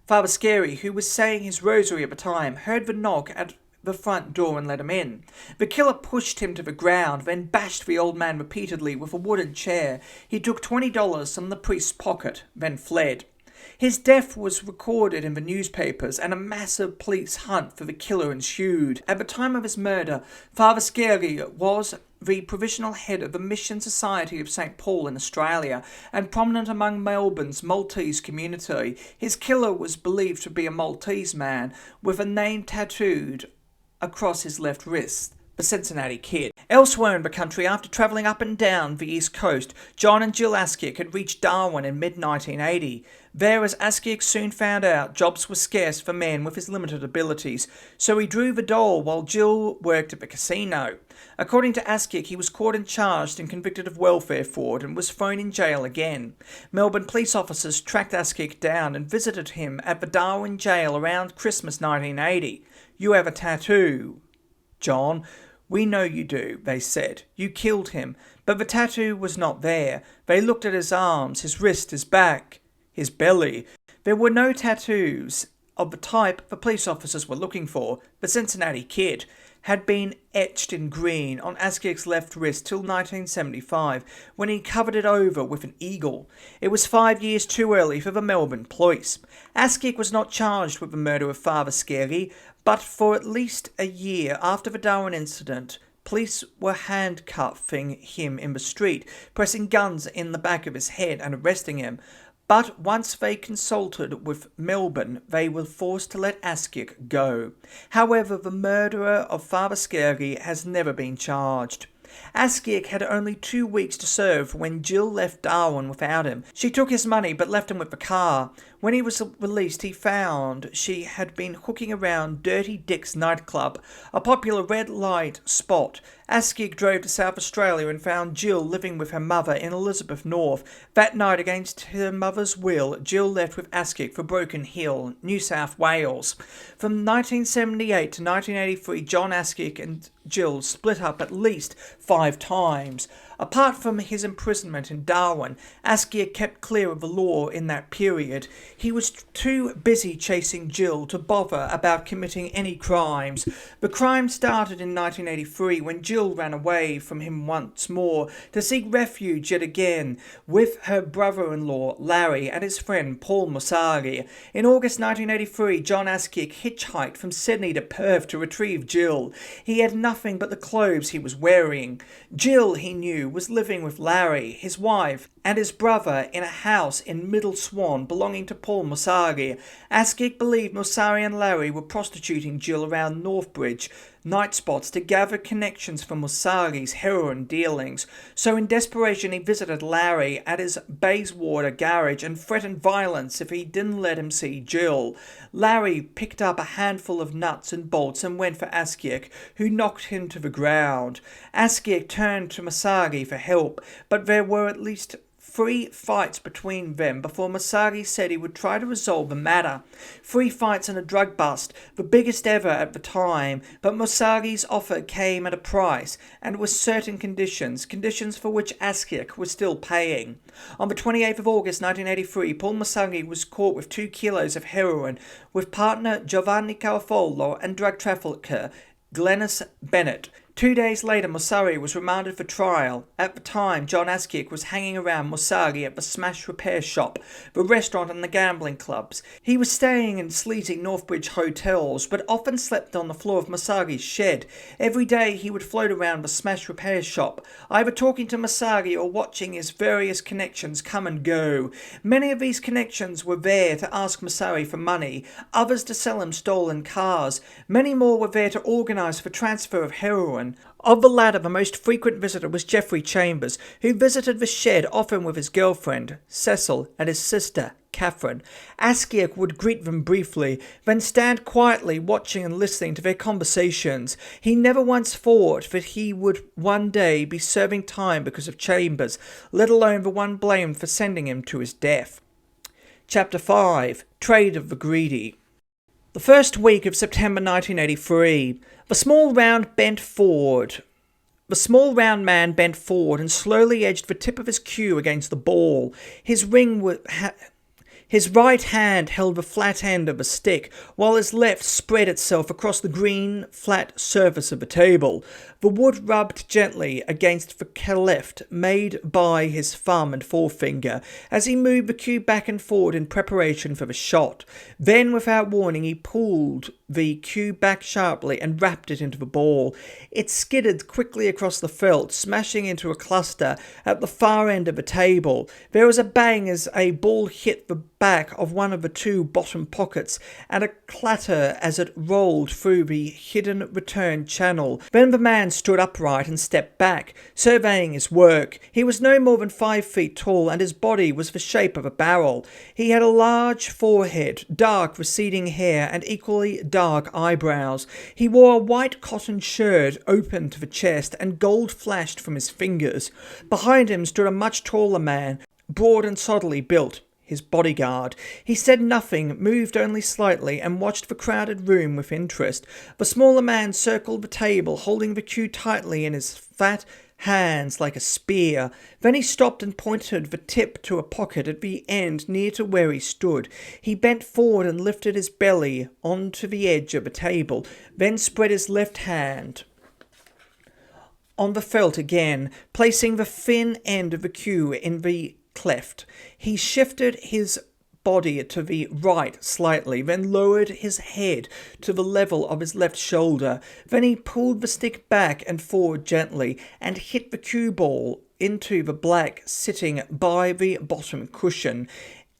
Father Skelly, who was saying his rosary at the time, heard the knock at the front door and let him in. The killer pushed him to the ground, then bashed the old man repeatedly with a wooden chair. He took $20 from the priest's pocket, then fled. His death was recorded in the newspapers, and a massive police hunt for the killer ensued. At the time of his murder, Father Skelly was the provisional head of the Mission Society of St. Paul in Australia, and prominent among Melbourne's Maltese community. His killer was believed to be a Maltese man with a name tattooed across his left wrist, the Cincinnati Kid. Elsewhere in the country, after travelling up and down the east coast, John and Jill Askiak had reached Darwin in mid-1980. There, as Askiak soon found out, jobs were scarce for men with his limited abilities, so he drew the dole while Jill worked at the casino. According to Askiak, he was caught and charged and convicted of welfare fraud and was thrown in jail again. Melbourne police officers tracked Askiak down and visited him at the Darwin jail around Christmas 1980. "You have a tattoo, John." "We know you do," they said. "You killed him." But the tattoo was not there. They looked at his arms, his wrist, his back, his belly. There were no tattoos of the type the police officers were looking for. The Cincinnati Kid had been etched in green on Askiak's left wrist till 1975, when he covered it over with an eagle. It was 5 years too early for the Melbourne police. Askiak was not charged with the murder of Father Skelly, but for at least a year after the Darwin incident, police were handcuffing him in the street, pressing guns in the back of his head and arresting him. but once they consulted with Melbourne, they were forced to let Askiak go. However, the murderer of Father Scary has never been charged. Askiak had only 2 weeks to serve when Jill left Darwin without him. She took his money but left him with the car. When he was released, he found she had been hooking around Dirty Dick's nightclub, a popular red light spot. Askiak drove to South Australia and found Jill living with her mother in Elizabeth North. That night, against her mother's will, Jill left with Askiak for Broken Hill, New South Wales. From 1978 to 1983, John Askiak and Jill split up at least 5 times. Apart from his imprisonment in Darwin, Askiak kept clear of the law in that period. He was too busy chasing Jill to bother about committing any crimes. The crime started in 1983 when Jill ran away from him once more to seek refuge yet again with her brother-in-law Larry and his friend Paul Mosari. In August 1983, John Askiak hitchhiked from Sydney to Perth to retrieve Jill. He had nothing but the clothes he was wearing. Jill, he knew, was living with Larry, his wife, and his brother in a house in Middle Swan belonging to Paul Mosari. Askiak believed Mosari and Larry were prostituting Jill around Northbridge night spots to gather connections for Mosari's heroin dealings. So in desperation he visited Larry at his Bayswater garage and threatened violence if he didn't let him see Jill. Larry picked up a handful of nuts and bolts and went for Askiak, who knocked him to the ground. Askiak turned to Mosari for help, but there were at least 3 fights between them before Mosari said he would try to resolve the matter. 3 fights and a drug bust, the biggest ever at the time, but Mosari's offer came at a price and with certain conditions for which Askiak was still paying. On the 28th of August 1983, Paul Mosari was caught with 2 kilos of heroin with partner Giovanni Carafolo and drug trafficker Glennis Bennett. 2 days later, Mosari was remanded for trial. At the time, John Askiak was hanging around Mosari at the Smash Repair Shop, the restaurant and the gambling clubs. He was staying in sleazy Northbridge hotels, but often slept on the floor of Mosari's shed. Every day he would float around the Smash Repair Shop, either talking to Mosari or watching his various connections come and go. Many of these connections were there to ask Mosari for money, others to sell him stolen cars. Many more were there to organise for transfer of heroin. Of the latter, the most frequent visitor was Geoffrey Chambers, who visited the shed often with his girlfriend, Cecil, and his sister, Catherine. Askiak would greet them briefly, then stand quietly watching and listening to their conversations. He never once thought that he would one day be serving time because of Chambers, let alone the one blamed for sending him to his death. Chapter 5. Trade of the Greedy. The first week of September 1983, the small round man bent forward and slowly edged the tip of his cue against the ball. His right hand held the flat end of a stick, while his left spread itself across the green, flat surface of the table. The wood rubbed gently against the cleft made by his thumb and forefinger as he moved the cue back and forward in preparation for the shot. Then, without warning, he pulled the cue back sharply and rapped it into the ball. It skidded quickly across the felt, smashing into a cluster at the far end of the table. There was a bang as a ball hit the back of one of the 2 bottom pockets, and a clatter as it rolled through the hidden return channel. Then the man stood upright and stepped back, surveying his work. He was no more than 5 feet tall, and his body was the shape of a barrel. He had a large forehead, dark receding hair, and equally dark eyebrows. He wore a white cotton shirt open to the chest, and gold flashed from his fingers. Behind him stood a much taller man, broad and solidly built, his bodyguard. He said nothing, moved only slightly, and watched the crowded room with interest. The smaller man circled the table, holding the cue tightly in his fat hands like a spear. Then he stopped and pointed the tip to a pocket at the end near to where he stood. He bent forward and lifted his belly onto the edge of the table, then spread his left hand on the felt again, placing the thin end of the cue in the cleft. He shifted his body to the right slightly, then lowered his head to the level of his left shoulder. Then he pulled the stick back and forward gently and hit the cue ball into the black sitting by the bottom cushion.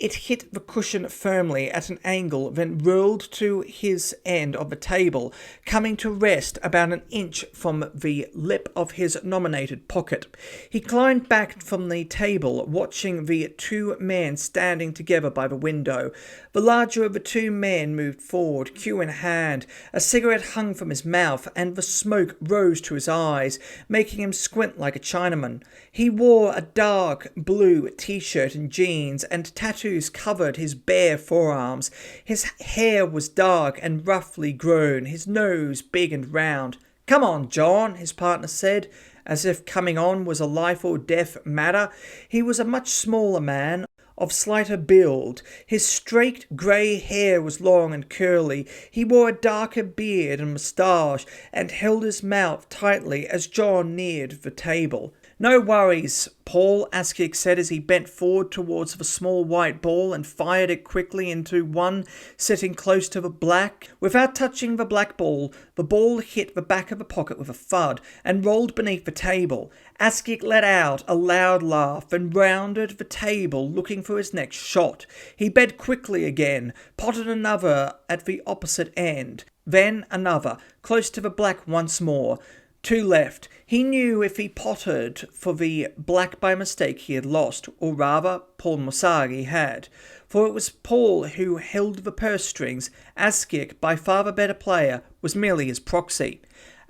It hit the cushion firmly at an angle, then rolled to his end of the table, coming to rest about an inch from the lip of his nominated pocket. He climbed back from the table, watching the two men standing together by the window. The larger of the two men moved forward, cue in hand. A cigarette hung from his mouth, and the smoke rose to his eyes, making him squint like a Chinaman. He wore a dark blue t-shirt and jeans, and tattoos covered his bare forearms. His hair was dark and roughly grown, his nose big and round. "Come on, John," his partner said, as if coming on was a life or death matter. He was a much smaller man, of slighter build. His straight grey hair was long and curly. He wore a darker beard and moustache, and held his mouth tightly as John neared the table. "No worries, Paul," Askic said as he bent forward towards the small white ball and fired it quickly into one sitting close to the black. Without touching the black ball, the ball hit the back of the pocket with a thud and rolled beneath the table. Askic let out a loud laugh and rounded the table, looking for his next shot. He bent quickly again, potted another at the opposite end, then another, close to the black once more. Two left. He knew if he potted for the black by mistake he had lost, or rather Paul Mosagi had, for it was Paul who held the purse strings. Askic, by far the better player, was merely his proxy.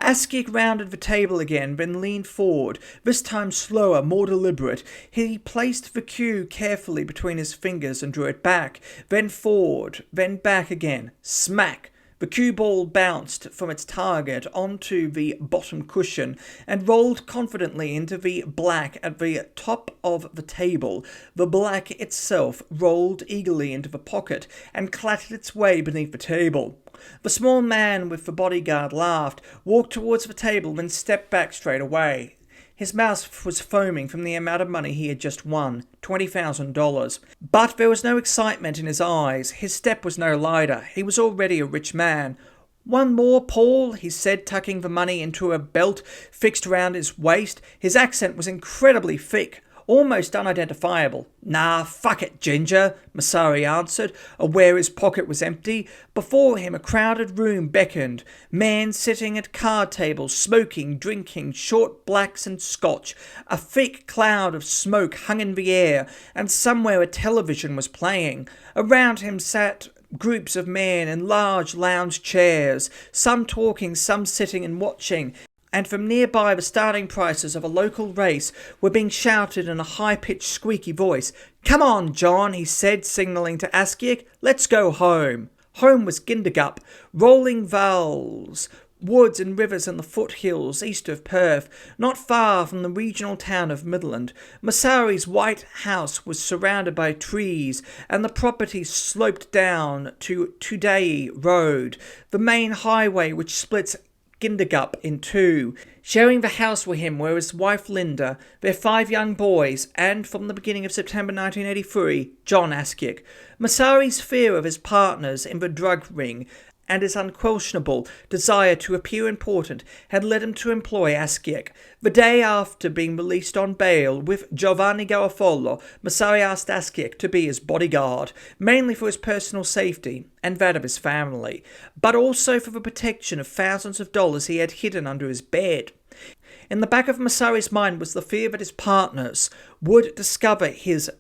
Askic rounded the table again, then leaned forward, this time slower, more deliberate. He placed the cue carefully between his fingers and drew it back, then forward, then back again. Smack! The cue ball bounced from its target onto the bottom cushion and rolled confidently into the black at the top of the table. The black itself rolled eagerly into the pocket and clattered its way beneath the table. The small man with the bodyguard laughed, walked towards the table, then stepped back straight away. His mouth was foaming from the amount of money he had just won, $20,000. But there was no excitement in his eyes. His step was no lighter. He was already a rich man. "One more, Paul," he said, tucking the money into a belt fixed round his waist. His accent was incredibly thick, almost unidentifiable. "Nah, fuck it, Ginger," Masari answered, aware his pocket was empty. Before him a crowded room beckoned. Men sitting at card tables, smoking, drinking, short blacks and scotch. A thick cloud of smoke hung in the air, and somewhere a television was playing. Around him sat groups of men in large lounge chairs, some talking, some sitting and watching. And from nearby the starting prices of a local race were being shouted in a high-pitched squeaky voice. "Come on, John," he said, signalling to Askic. "Let's go home." Home was Gindagup, rolling vales, woods and rivers in the foothills east of Perth, not far from the regional town of Midland. Masari's white house was surrounded by trees, and the property sloped down to Tudai Road, the main highway which splits Gindagup in two. Sharing the house with him were his wife Linda, their 5 young boys, and from the beginning of September 1983, John Askic. Masari's fear of his partners in the drug ring and his unquestionable desire to appear important had led him to employ Askic. The day after being released on bail with Giovanni Garofalo, Masari asked Askic to be his bodyguard, mainly for his personal safety and that of his family, but also for the protection of thousands of dollars he had hidden under his bed. In the back of Masari's mind was the fear that his partners would discover his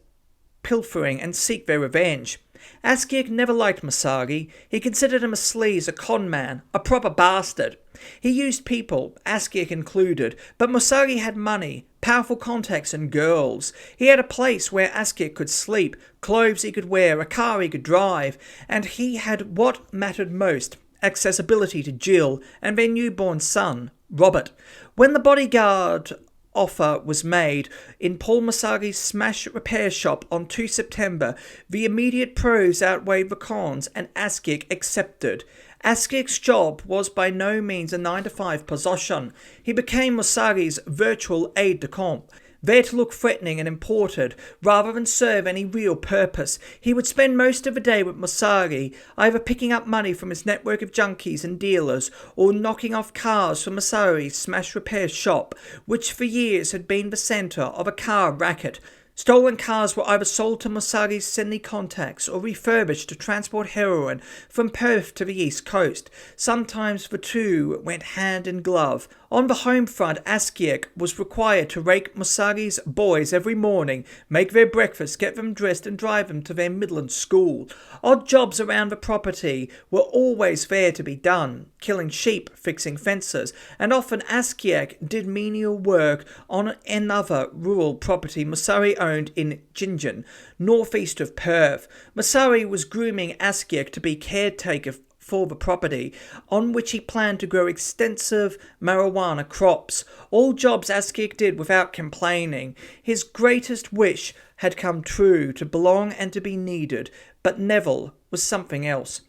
pilfering and seek their revenge. Askic never liked Masagi. He considered him a sleaze, a con man, a proper bastard. He used people, Askic included, but Masagi had money, powerful contacts and girls. He had a place where Askic could sleep, clothes he could wear, a car he could drive, and he had what mattered most, accessibility to Jill and their newborn son, Robert. When the bodyguard offer was made in Paul Masagi's smash repair shop on 2 September, the immediate pros outweighed the cons, and Askic accepted. Askic's job was by no means a 9-to-5 position. He became Masagi's virtual aide-de-camp, there to look threatening and important, rather than serve any real purpose. He would spend most of the day with Masagi, either picking up money from his network of junkies and dealers, or knocking off cars from Masagi's smash repair shop, which for years had been the centre of a car racket. Stolen cars were either sold to Musagi's Sydney contacts or refurbished to transport heroin from Perth to the East Coast. Sometimes the two went hand in glove. On the home front, Askiek was required to rake Musagi's boys every morning, make their breakfast, get them dressed and drive them to their Midland school. Odd jobs around the property were always there to be done, killing sheep, fixing fences, and often Askiek did menial work on another rural property Musari owned in Gingen, northeast of Perth. Musari was grooming Askiek to be caretaker for the property, on which he planned to grow extensive marijuana crops. All jobs Askiek did without complaining. His greatest wish had come true, to belong and to be needed, but Neville was something else.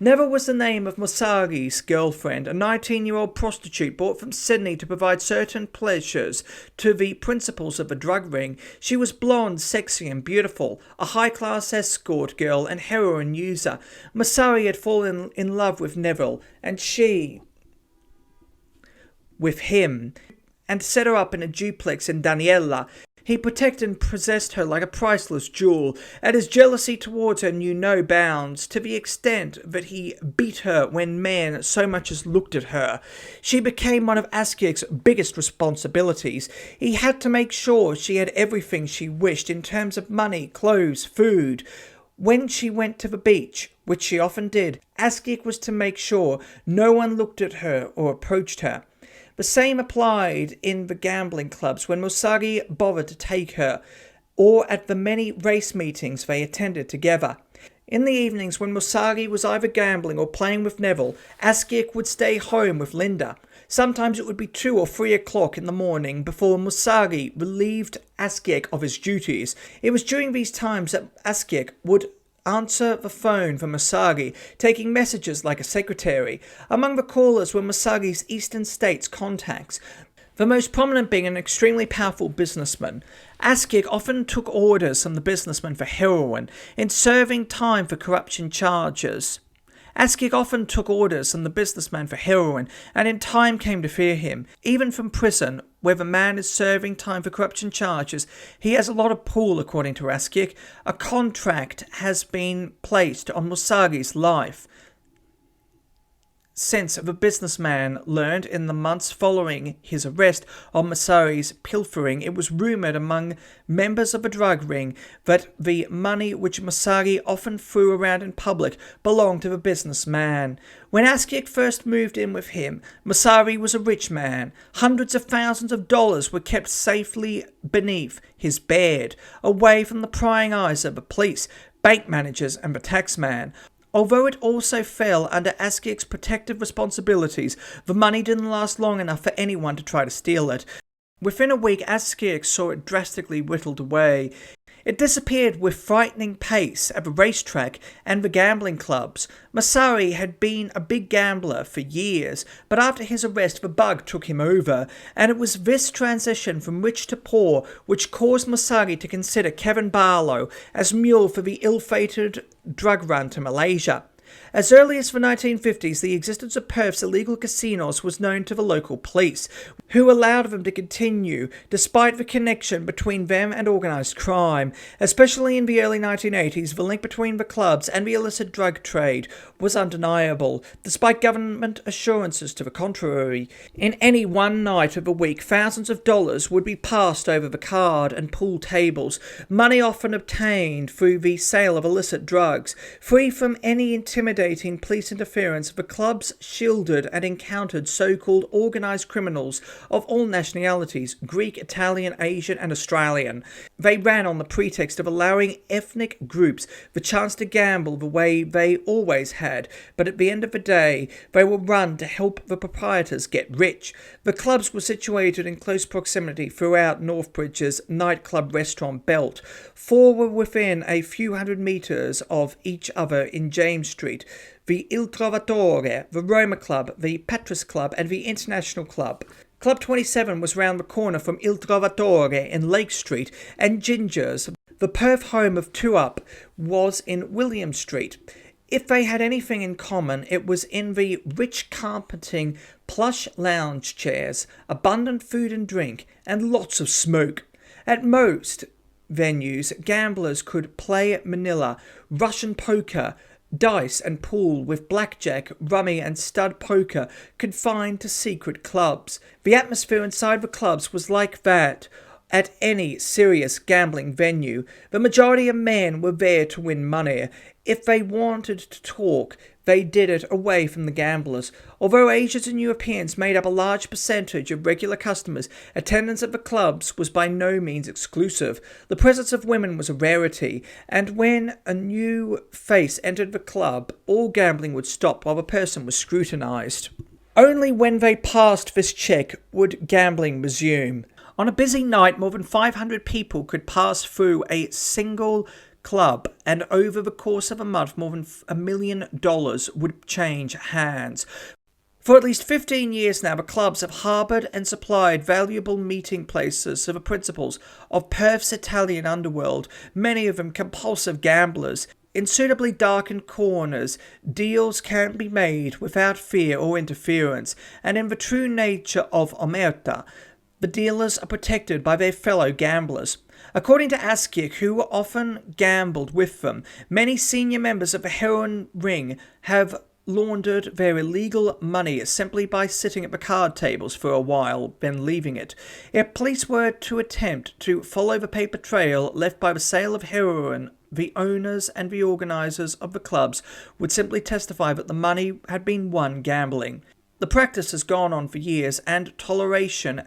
Neville was the name of Musagi's girlfriend, a 19-year-old prostitute brought from Sydney to provide certain pleasures to the principals of the drug ring. She was blonde, sexy and beautiful, a high-class escort girl and heroin user. Musagi had fallen in love with Neville, and she with him, and set her up in a duplex in Daniela. He protected and possessed her like a priceless jewel, and his jealousy towards her knew no bounds, to the extent that he beat her when man so much as looked at her. She became one of Askiek's biggest responsibilities. He had to make sure she had everything she wished in terms of money, clothes, food. When she went to the beach, which she often did, Askiek was to make sure no one looked at her or approached her. The same applied in the gambling clubs when Musagi bothered to take her, or at the many race meetings they attended together. In the evenings when Musagi was either gambling or playing with Neville, Askiek would stay home with Linda. Sometimes it would be 2 or 3 o'clock in the morning before Musagi relieved Askiek of his duties. It was during these times that Askiek would answer the phone for Musagi, taking messages like a secretary. Among the callers were Musagi's Eastern States contacts, the most prominent being an extremely powerful businessman. Askiek often took orders from the businessman for heroin, in serving time for corruption charges. Askiek often took orders from the businessman for heroin, and in time came to fear him. Even from prison, where the man is serving time for corruption charges, he has a lot of pull, according to Askiek. A contract has been placed on Musagi's life. Since the businessman learned in the months following his arrest of Musagi's pilfering, it was rumoured among members of the drug ring that the money which Musagi often threw around in public belonged to the businessman. When Askiek first moved in with him, Musagi was a rich man. Hundreds of thousands of dollars were kept safely beneath his bed, away from the prying eyes of the police, bank managers and the taxman. Although it also fell under Askiek's protective responsibilities, the money didn't last long enough for anyone to try to steal it. Within a week, Askiek saw it drastically whittled away. It disappeared with frightening pace at the racetrack and the gambling clubs. Musagi had been a big gambler for years, but after his arrest the bug took him over, and it was this transition from rich to poor which caused Musagi to consider Kevin Barlow as mule for the ill-fated drug run to Malaysia. As early as the 1950s, the existence of Perth's illegal casinos was known to the local police, who allowed them to continue despite the connection between them and organised crime. Especially in the early 1980s, the link between the clubs and the illicit drug trade was undeniable, despite government assurances to the contrary. In any one night of the week, thousands of dollars would be passed over the card and pool tables, money often obtained through the sale of illicit drugs. Free from any intimidating police interference, the clubs shielded and encountered so-called organised criminals of all nationalities, Greek, Italian, Asian and Australian. They ran on the pretext of allowing ethnic groups the chance to gamble the way they always had, but at the end of the day, they were run to help the proprietors get rich. The clubs were situated in close proximity throughout Northbridge's nightclub restaurant belt. 4 were within a few hundred metres of each other in James Street: the Il Trovatore, the Roma Club, the Petrus Club and the International Club. Club 27 was round the corner from Il Trovatore in Lake Street, and Ginger's, the Perth home of Two Up, was in William Street. If they had anything in common, it was in the rich carpeting, plush lounge chairs, abundant food and drink, and lots of smoke. At most, venues, gamblers could play Manila, Russian poker, dice and pool with blackjack, rummy and stud poker confined to secret clubs. The atmosphere inside the clubs was like that at any serious gambling venue. The majority of men were there to win money. If they wanted to talk, they did it away from the gamblers. Although Asians and Europeans made up a large percentage of regular customers, attendance at the clubs was by no means exclusive. The presence of women was a rarity, and when a new face entered the club, all gambling would stop while the person was scrutinized. Only when they passed this check would gambling resume. On a busy night, more than 500 people could pass through a single club, and over the course of a month, more than $1 million would change hands. For at least 15 years now, the clubs have harboured and supplied valuable meeting places to the principals of Perth's Italian underworld, many of them compulsive gamblers. In suitably darkened corners, deals can be made without fear or interference, and in the true nature of omerta, the dealers are protected by their fellow gamblers. According to Askiak, who often gambled with them, many senior members of the heroin ring have laundered their illegal money simply by sitting at the card tables for a while, then leaving it. If police were to attempt to follow the paper trail left by the sale of heroin, the owners and the organisers of the clubs would simply testify that the money had been won gambling. The practice has gone on for years, and toleration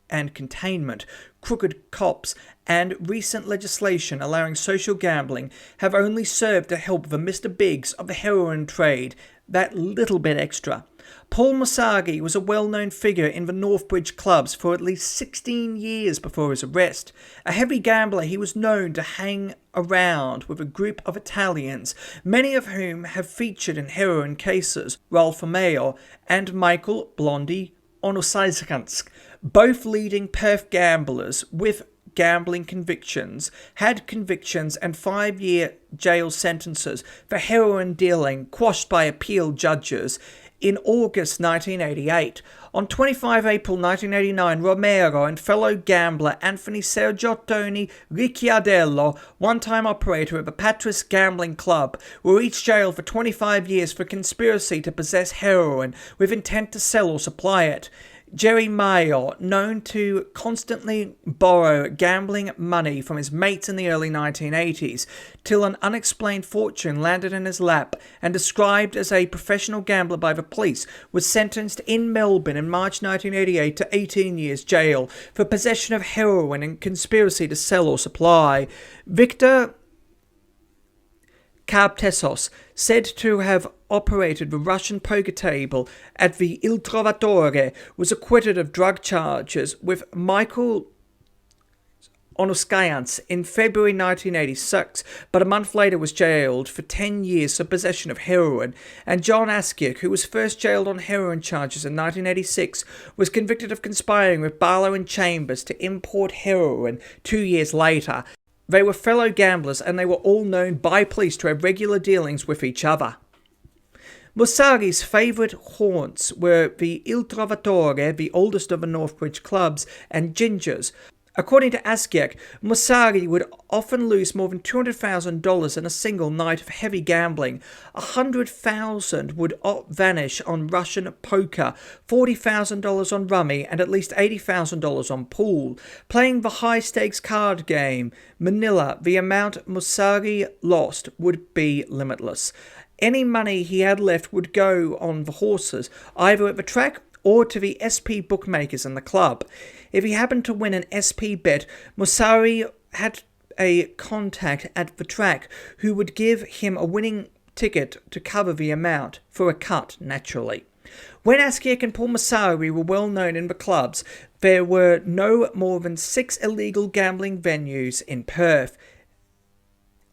and containment, crooked cops, and recent legislation allowing social gambling have only served to help the Mr. Biggs of the heroin trade that little bit extra. Paul Musagi was a well-known figure in the Northbridge clubs for at least 16 years before his arrest. A heavy gambler, he was known to hang around with a group of Italians, many of whom have featured in heroin cases, Ralph Romeo and Michael Blondie Onosaisakansk, both leading Perth gamblers with gambling convictions, had convictions and 5-year jail sentences for heroin dealing quashed by appeal judges in August 1988. On 25 April 1989, Romero and fellow gambler Anthony Sergiottoni Ricciardello, one-time operator of the Patras Gambling Club, were each jailed for 25 years for conspiracy to possess heroin with intent to sell or supply it. Jerry Mayo, known to constantly borrow gambling money from his mates in the early 1980s, till an unexplained fortune landed in his lap, and described as a professional gambler by the police, was sentenced in Melbourne in March 1988 to 18 years jail for possession of heroin and conspiracy to sell or supply. Victor Carptesos, said to have operated the Russian poker table at the Il Trovatore, was acquitted of drug charges with Michael Onoskayans in February 1986, but a month later was jailed for 10 years for possession of heroin, and John Askiak, who was first jailed on heroin charges in 1986, was convicted of conspiring with Barlow Chambers to import heroin 2 years later. They were fellow gamblers, and they were all known by police to have regular dealings with each other. Musagi's favourite haunts were the Il Trovatore, the oldest of the Northbridge clubs, and Ginger's. According to Askiak, Musagi would often lose more than $200,000 in a single night of heavy gambling. $100,000 would vanish on Russian poker, $40,000 on rummy, and at least $80,000 on pool. Playing the high-stakes card game, Manila, the amount Musagi lost would be limitless. Any money he had left would go on the horses, either at the track or to the SP bookmakers in the club. If he happened to win an SP bet, Musari had a contact at the track who would give him a winning ticket to cover the amount, for a cut, naturally. When Askiak and Paul Musari were well known in the clubs, there were no more than 6 illegal gambling venues in Perth,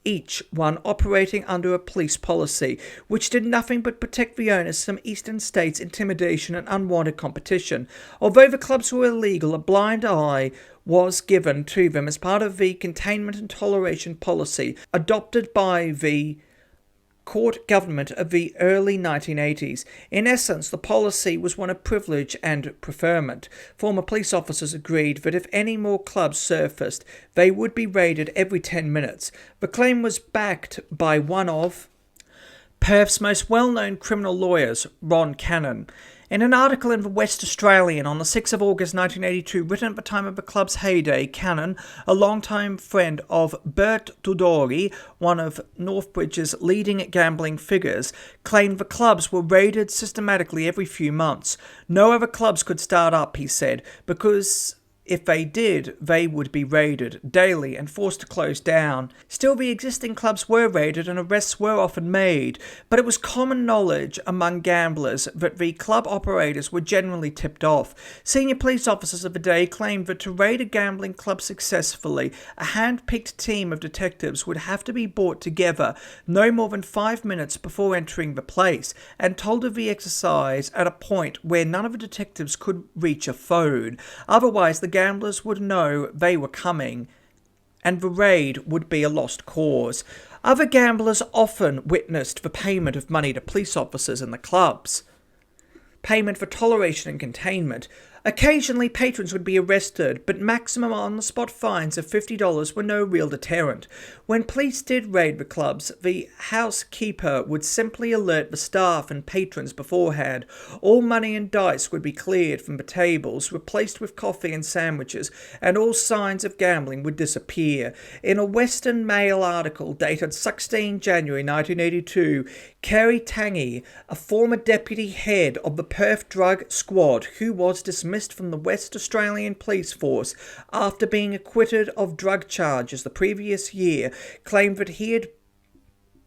each one operating under a police policy, which did nothing but protect the owners from eastern states' intimidation and unwanted competition. Although the clubs were illegal, a blind eye was given to them as part of the containment and toleration policy adopted by the court government of the early 1980s. In essence, the policy was one of privilege and preferment. Former police officers agreed that if any more clubs surfaced, they would be raided every 10 minutes. The claim was backed by one of Perth's most well-known criminal lawyers, Ron Cannon. In an article in the West Australian on the 6th of August 1982, written at the time of the club's heyday, Cannon, a longtime friend of Bert Tudori, one of Northbridge's leading gambling figures, claimed the clubs were raided systematically every few months. No other clubs could start up, he said, because if they did, they would be raided daily and forced to close down. Still, the existing clubs were raided and arrests were often made, but it was common knowledge among gamblers that the club operators were generally tipped off. Senior police officers of the day claimed that to raid a gambling club successfully, a hand-picked team of detectives would have to be brought together no more than 5 minutes before entering the place, and told of the exercise at a point where none of the detectives could reach a phone. Otherwise, the gamblers would know they were coming, and the raid would be a lost cause. Other gamblers often witnessed the payment of money to police officers in the clubs. Payment for toleration and containment. Occasionally, patrons would be arrested, but maximum on-the-spot fines of $50 were no real deterrent. When police did raid the clubs, the housekeeper would simply alert the staff and patrons beforehand. All money and dice would be cleared from the tables, replaced with coffee and sandwiches, and all signs of gambling would disappear. In a Western Mail article dated 16 January 1982, Kerry Tangy, a former deputy head of the Perth Drug Squad who was dismissed from the West Australian Police Force after being acquitted of drug charges the previous year, claimed that he had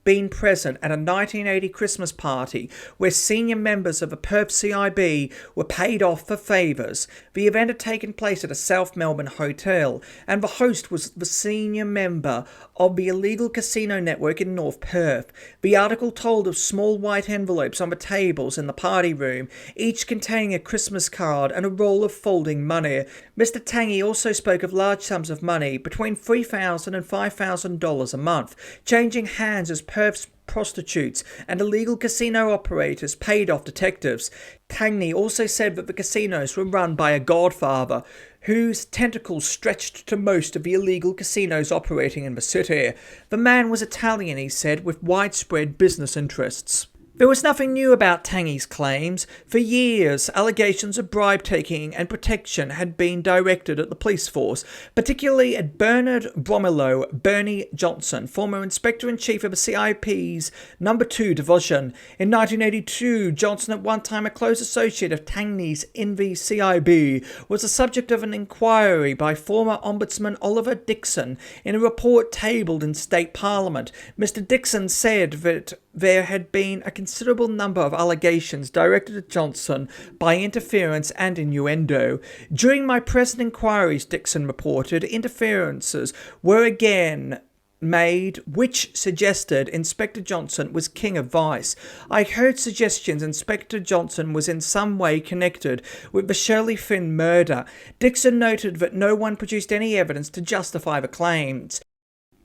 been present at a 1980 Christmas party where senior members of the Perth CIB were paid off for favours. The event had taken place at a South Melbourne hotel, and the host was the senior member of the illegal casino network in North Perth. The article told of small white envelopes on the tables in the party room, each containing a Christmas card and a roll of folding money. Mr. Tangy also spoke of large sums of money, between $3,000 and $5,000 a month, changing hands as Perth's prostitutes and illegal casino operators paid off detectives. Tangy also said that the casinos were run by a godfather whose tentacles stretched to most of the illegal casinos operating in the city. The man was Italian, he said, with widespread business interests. There was nothing new about Tangy's claims. For years, allegations of bribe-taking and protection had been directed at the police force, particularly at Bernard Bromilo Bernie Johnson, former Inspector-in-Chief of the CIP's No. 2 Division. In 1982, Johnson, at one time a close associate of Tangy's in the CIB, was the subject of an inquiry by former Ombudsman Oliver Dixon in a report tabled in State Parliament. Mr. Dixon said that there had been a considerable number of allegations directed at Johnson by interference and innuendo. During my present inquiries, Dixon reported, interferences were again made which suggested Inspector Johnson was king of vice. I heard suggestions Inspector Johnson was in some way connected with the Shirley Finn murder. Dixon noted that no one produced any evidence to justify the claims.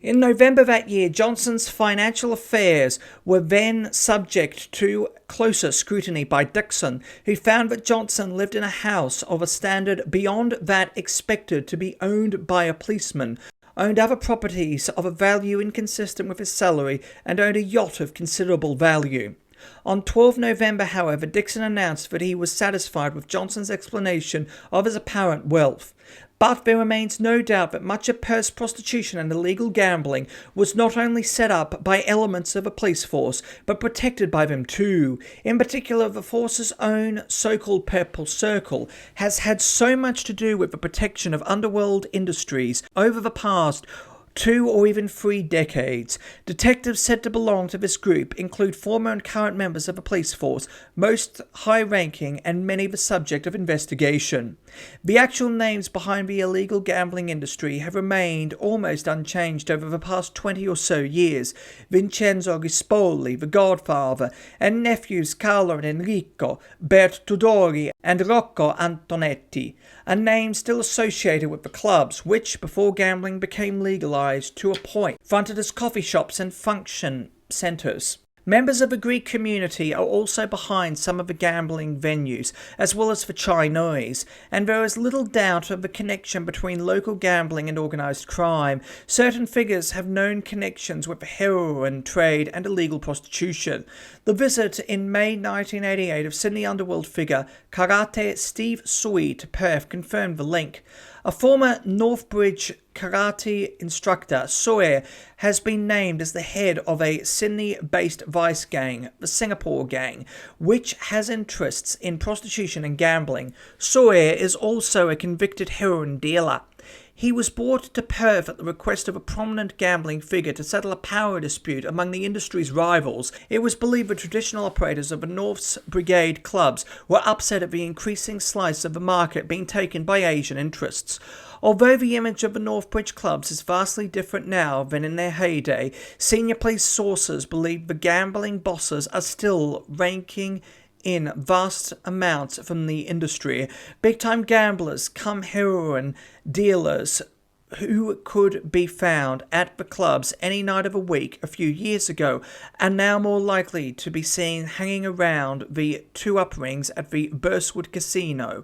In November that year, Johnson's financial affairs were then subject to closer scrutiny by Dixon, who found that Johnson lived in a house of a standard beyond that expected to be owned by a policeman, owned other properties of a value inconsistent with his salary, and owned a yacht of considerable value. On 12 November, however, Dixon announced that he was satisfied with Johnson's explanation of his apparent wealth. But there remains no doubt that much of Perth's prostitution and illegal gambling was not only set up by elements of a police force, but protected by them too. In particular, the force's own so-called Purple Circle has had so much to do with the protection of underworld industries over the past 2 or even 3 decades. Detectives said to belong to this group include former and current members of the police force, most high-ranking and many the subject of investigation. The actual names behind the illegal gambling industry have remained almost unchanged over the past 20 or so years. Vincenzo Rispoli, the Godfather, and nephews Carlo and Enrico, Bert Tudori and Rocco Antonetti, are names still associated with the clubs, which, before gambling became legalized to a point, fronted as coffee shops and function centres. Members of the Greek community are also behind some of the gambling venues, as well as the Chinese, and there is little doubt of the connection between local gambling and organised crime. Certain figures have known connections with the heroin trade and illegal prostitution. The visit in May 1988 of Sydney underworld figure karate Steve Sui to Perth confirmed the link. A former Northbridge karate instructor, Soe, has been named as the head of a Sydney-based vice gang, the Singapore Gang, which has interests in prostitution and gambling. Soe is also a convicted heroin dealer. He was brought to Perth at the request of a prominent gambling figure to settle a power dispute among the industry's rivals. It was believed the traditional operators of the North's Brigade clubs were upset at the increasing slice of the market being taken by Asian interests. Although the image of the Northbridge clubs is vastly different now than in their heyday, senior police sources believe the gambling bosses are still ranking in vast amounts from the industry. Big-time gamblers come heroin dealers who could be found at the clubs any night of a week a few years ago are now more likely to be seen hanging around the two-up rings at the Burswood Casino.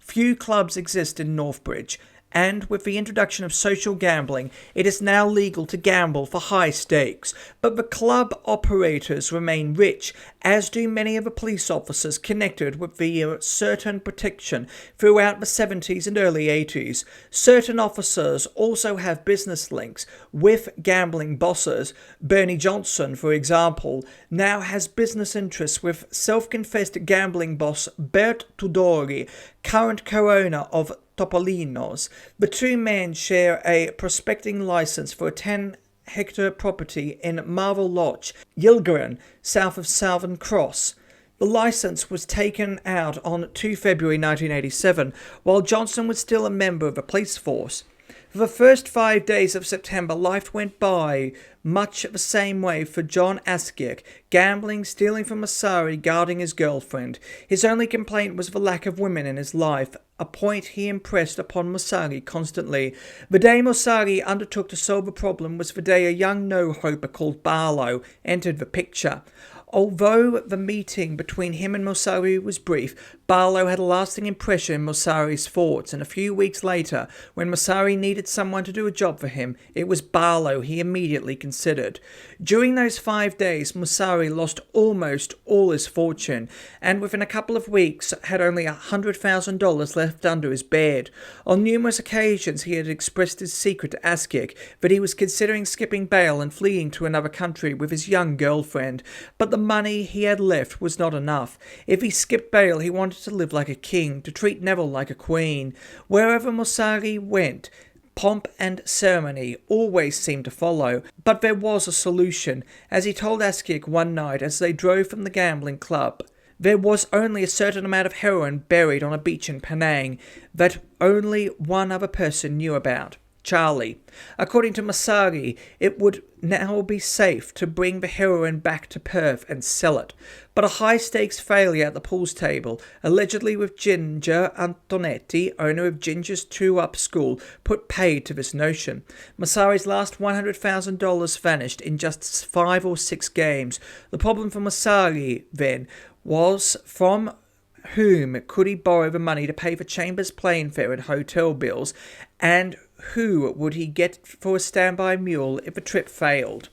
Few clubs exist in Northbridge, and with the introduction of social gambling, it is now legal to gamble for high stakes. But the club operators remain rich, as do many of the police officers connected with the certain protection throughout the 70s and early 80s. Certain officers also have business links with gambling bosses. Bernie Johnson, for example, now has business interests with self-confessed gambling boss Bert Tudori, current co-owner of Topolino's. The two men share a prospecting license for a 10-hectare property in Marvel Lodge, Yilgarn, south of Southern Cross. The license was taken out on 2 February 1987, while Johnson was still a member of the police force. For the first 5 days of September, life went by much the same way for John Askiak, gambling, stealing from Masari, guarding his girlfriend. His only complaint was the lack of women in his life, a point he impressed upon Masari constantly. The day Masari undertook to solve the problem was the day a young no-hoper called Barlow entered the picture. Although the meeting between him and Mosari was brief, Barlow had a lasting impression in Mosari's thoughts, and a few weeks later, when Mosari needed someone to do a job for him, it was Barlow he immediately considered. During those 5 days, Mosari lost almost all his fortune, and within a couple of weeks had only $100,000 left under his bed. On numerous occasions he had expressed his secret to Askiak, that he was considering skipping bail and fleeing to another country with his young girlfriend, but the money he had left was not enough. If he skipped bail, he wanted to live like a king, to treat Neville like a queen. Wherever Mosari went, pomp and ceremony always seemed to follow, but there was a solution, as he told Askiak one night as they drove from the gambling club. There was only a certain amount of heroin buried on a beach in Penang that only one other person knew about. Charlie. According to Masari, it would now be safe to bring the heroin back to Perth and sell it. But a high-stakes failure at the pool's table, allegedly with Ginger Antonetti, owner of Ginger's 2-Up school, put paid to this notion. Masari's last $100,000 vanished in just 5 or 6 games. The problem for Masari, then, was from whom could he borrow the money to pay for Chambers' plane fare and hotel bills, and who would he get for a standby mule if the trip failed?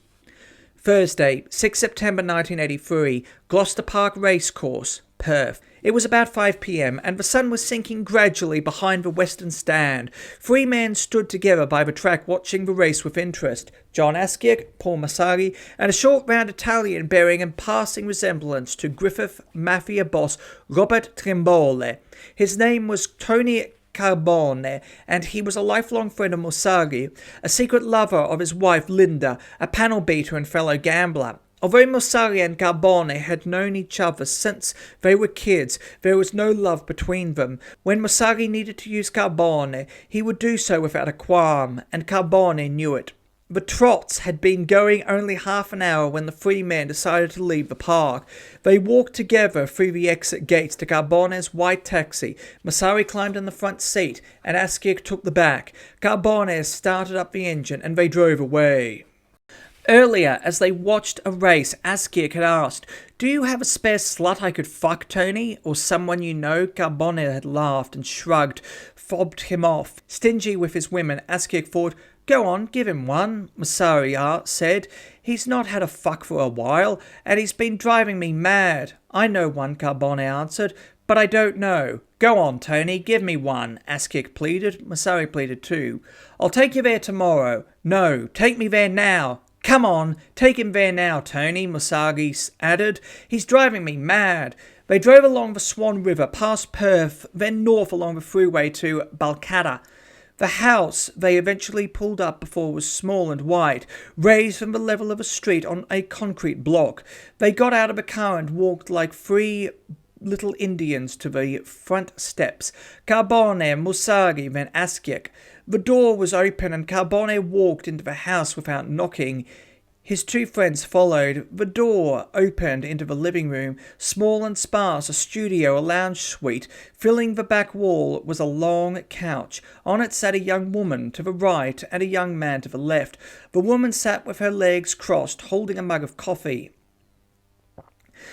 Thursday, 6 September 1983, Gloucester Park Racecourse, Perth. It was about 5 p.m, and the sun was sinking gradually behind the western stand. 3 men stood together by the track watching the race with interest. John Askiak, Paul Masari, and a short round Italian bearing a passing resemblance to Griffith Mafia boss Robert Trimbole. His name was Tony Carbone, and he was a lifelong friend of Mosari, a secret lover of his wife Linda, a panel beater and fellow gambler. Although Mosari and Carbone had known each other since they were kids, there was no love between them. When Mosari needed to use Carbone, he would do so without a qualm, and Carbone knew it. The trots had been going only half an hour when the 3 men decided to leave the park. They walked together through the exit gates to Carbone's white taxi. Masari climbed in the front seat, and Askiak took the back. Carbone started up the engine, and they drove away. Earlier, as they watched a race, Askiak had asked, "Do you have a spare slut I could fuck, Tony? Or someone you know?" Carbone had laughed and shrugged, fobbed him off. Stingy with his women, Askiak thought, "Go on, give him one," Masari said. "He's not had a fuck for a while, and he's been driving me mad." "I know one," Carbone answered, "but I don't know." "Go on, Tony, give me one," Askiak pleaded. Masari pleaded too. "I'll take you there tomorrow." "No, take me there now." "Come on, take him there now, Tony," Musagi added. "He's driving me mad." They drove along the Swan River, past Perth, then north along the freeway to Balcatta. The house they eventually pulled up before was small and white, raised from the level of a street on a concrete block. They got out of the car and walked like three little Indians to the front steps. Carbone, Musagi, then Askiak. The door was open and Carbone walked into the house without knocking. His two friends followed. The door opened into the living room, small and sparse, a studio, a lounge suite. Filling the back wall was a long couch. On it sat a young woman to the right and a young man to the left. The woman sat with her legs crossed, holding a mug of coffee.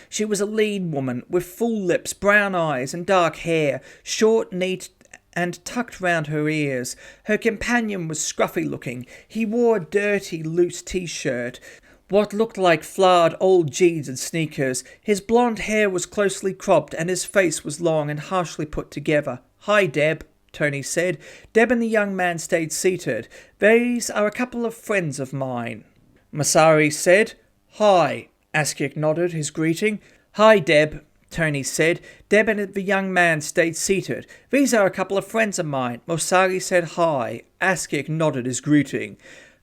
She was a lean woman with full lips, brown eyes and dark hair, short, neat and tucked round her ears. Her companion was scruffy looking. He wore a dirty, loose t-shirt, what looked like floured old jeans and sneakers. His blonde hair was closely cropped and his face was long and harshly put together. "Hi, Deb," Tony said. Deb and the young man stayed seated. "These are a couple of friends of mine," Masari said. "Hi," Askiak nodded his greeting. "Hi, Deb," Tony said. Deb and the young man stayed seated. "These are a couple of friends of mine." Mosagi said hi. Askiak nodded his greeting.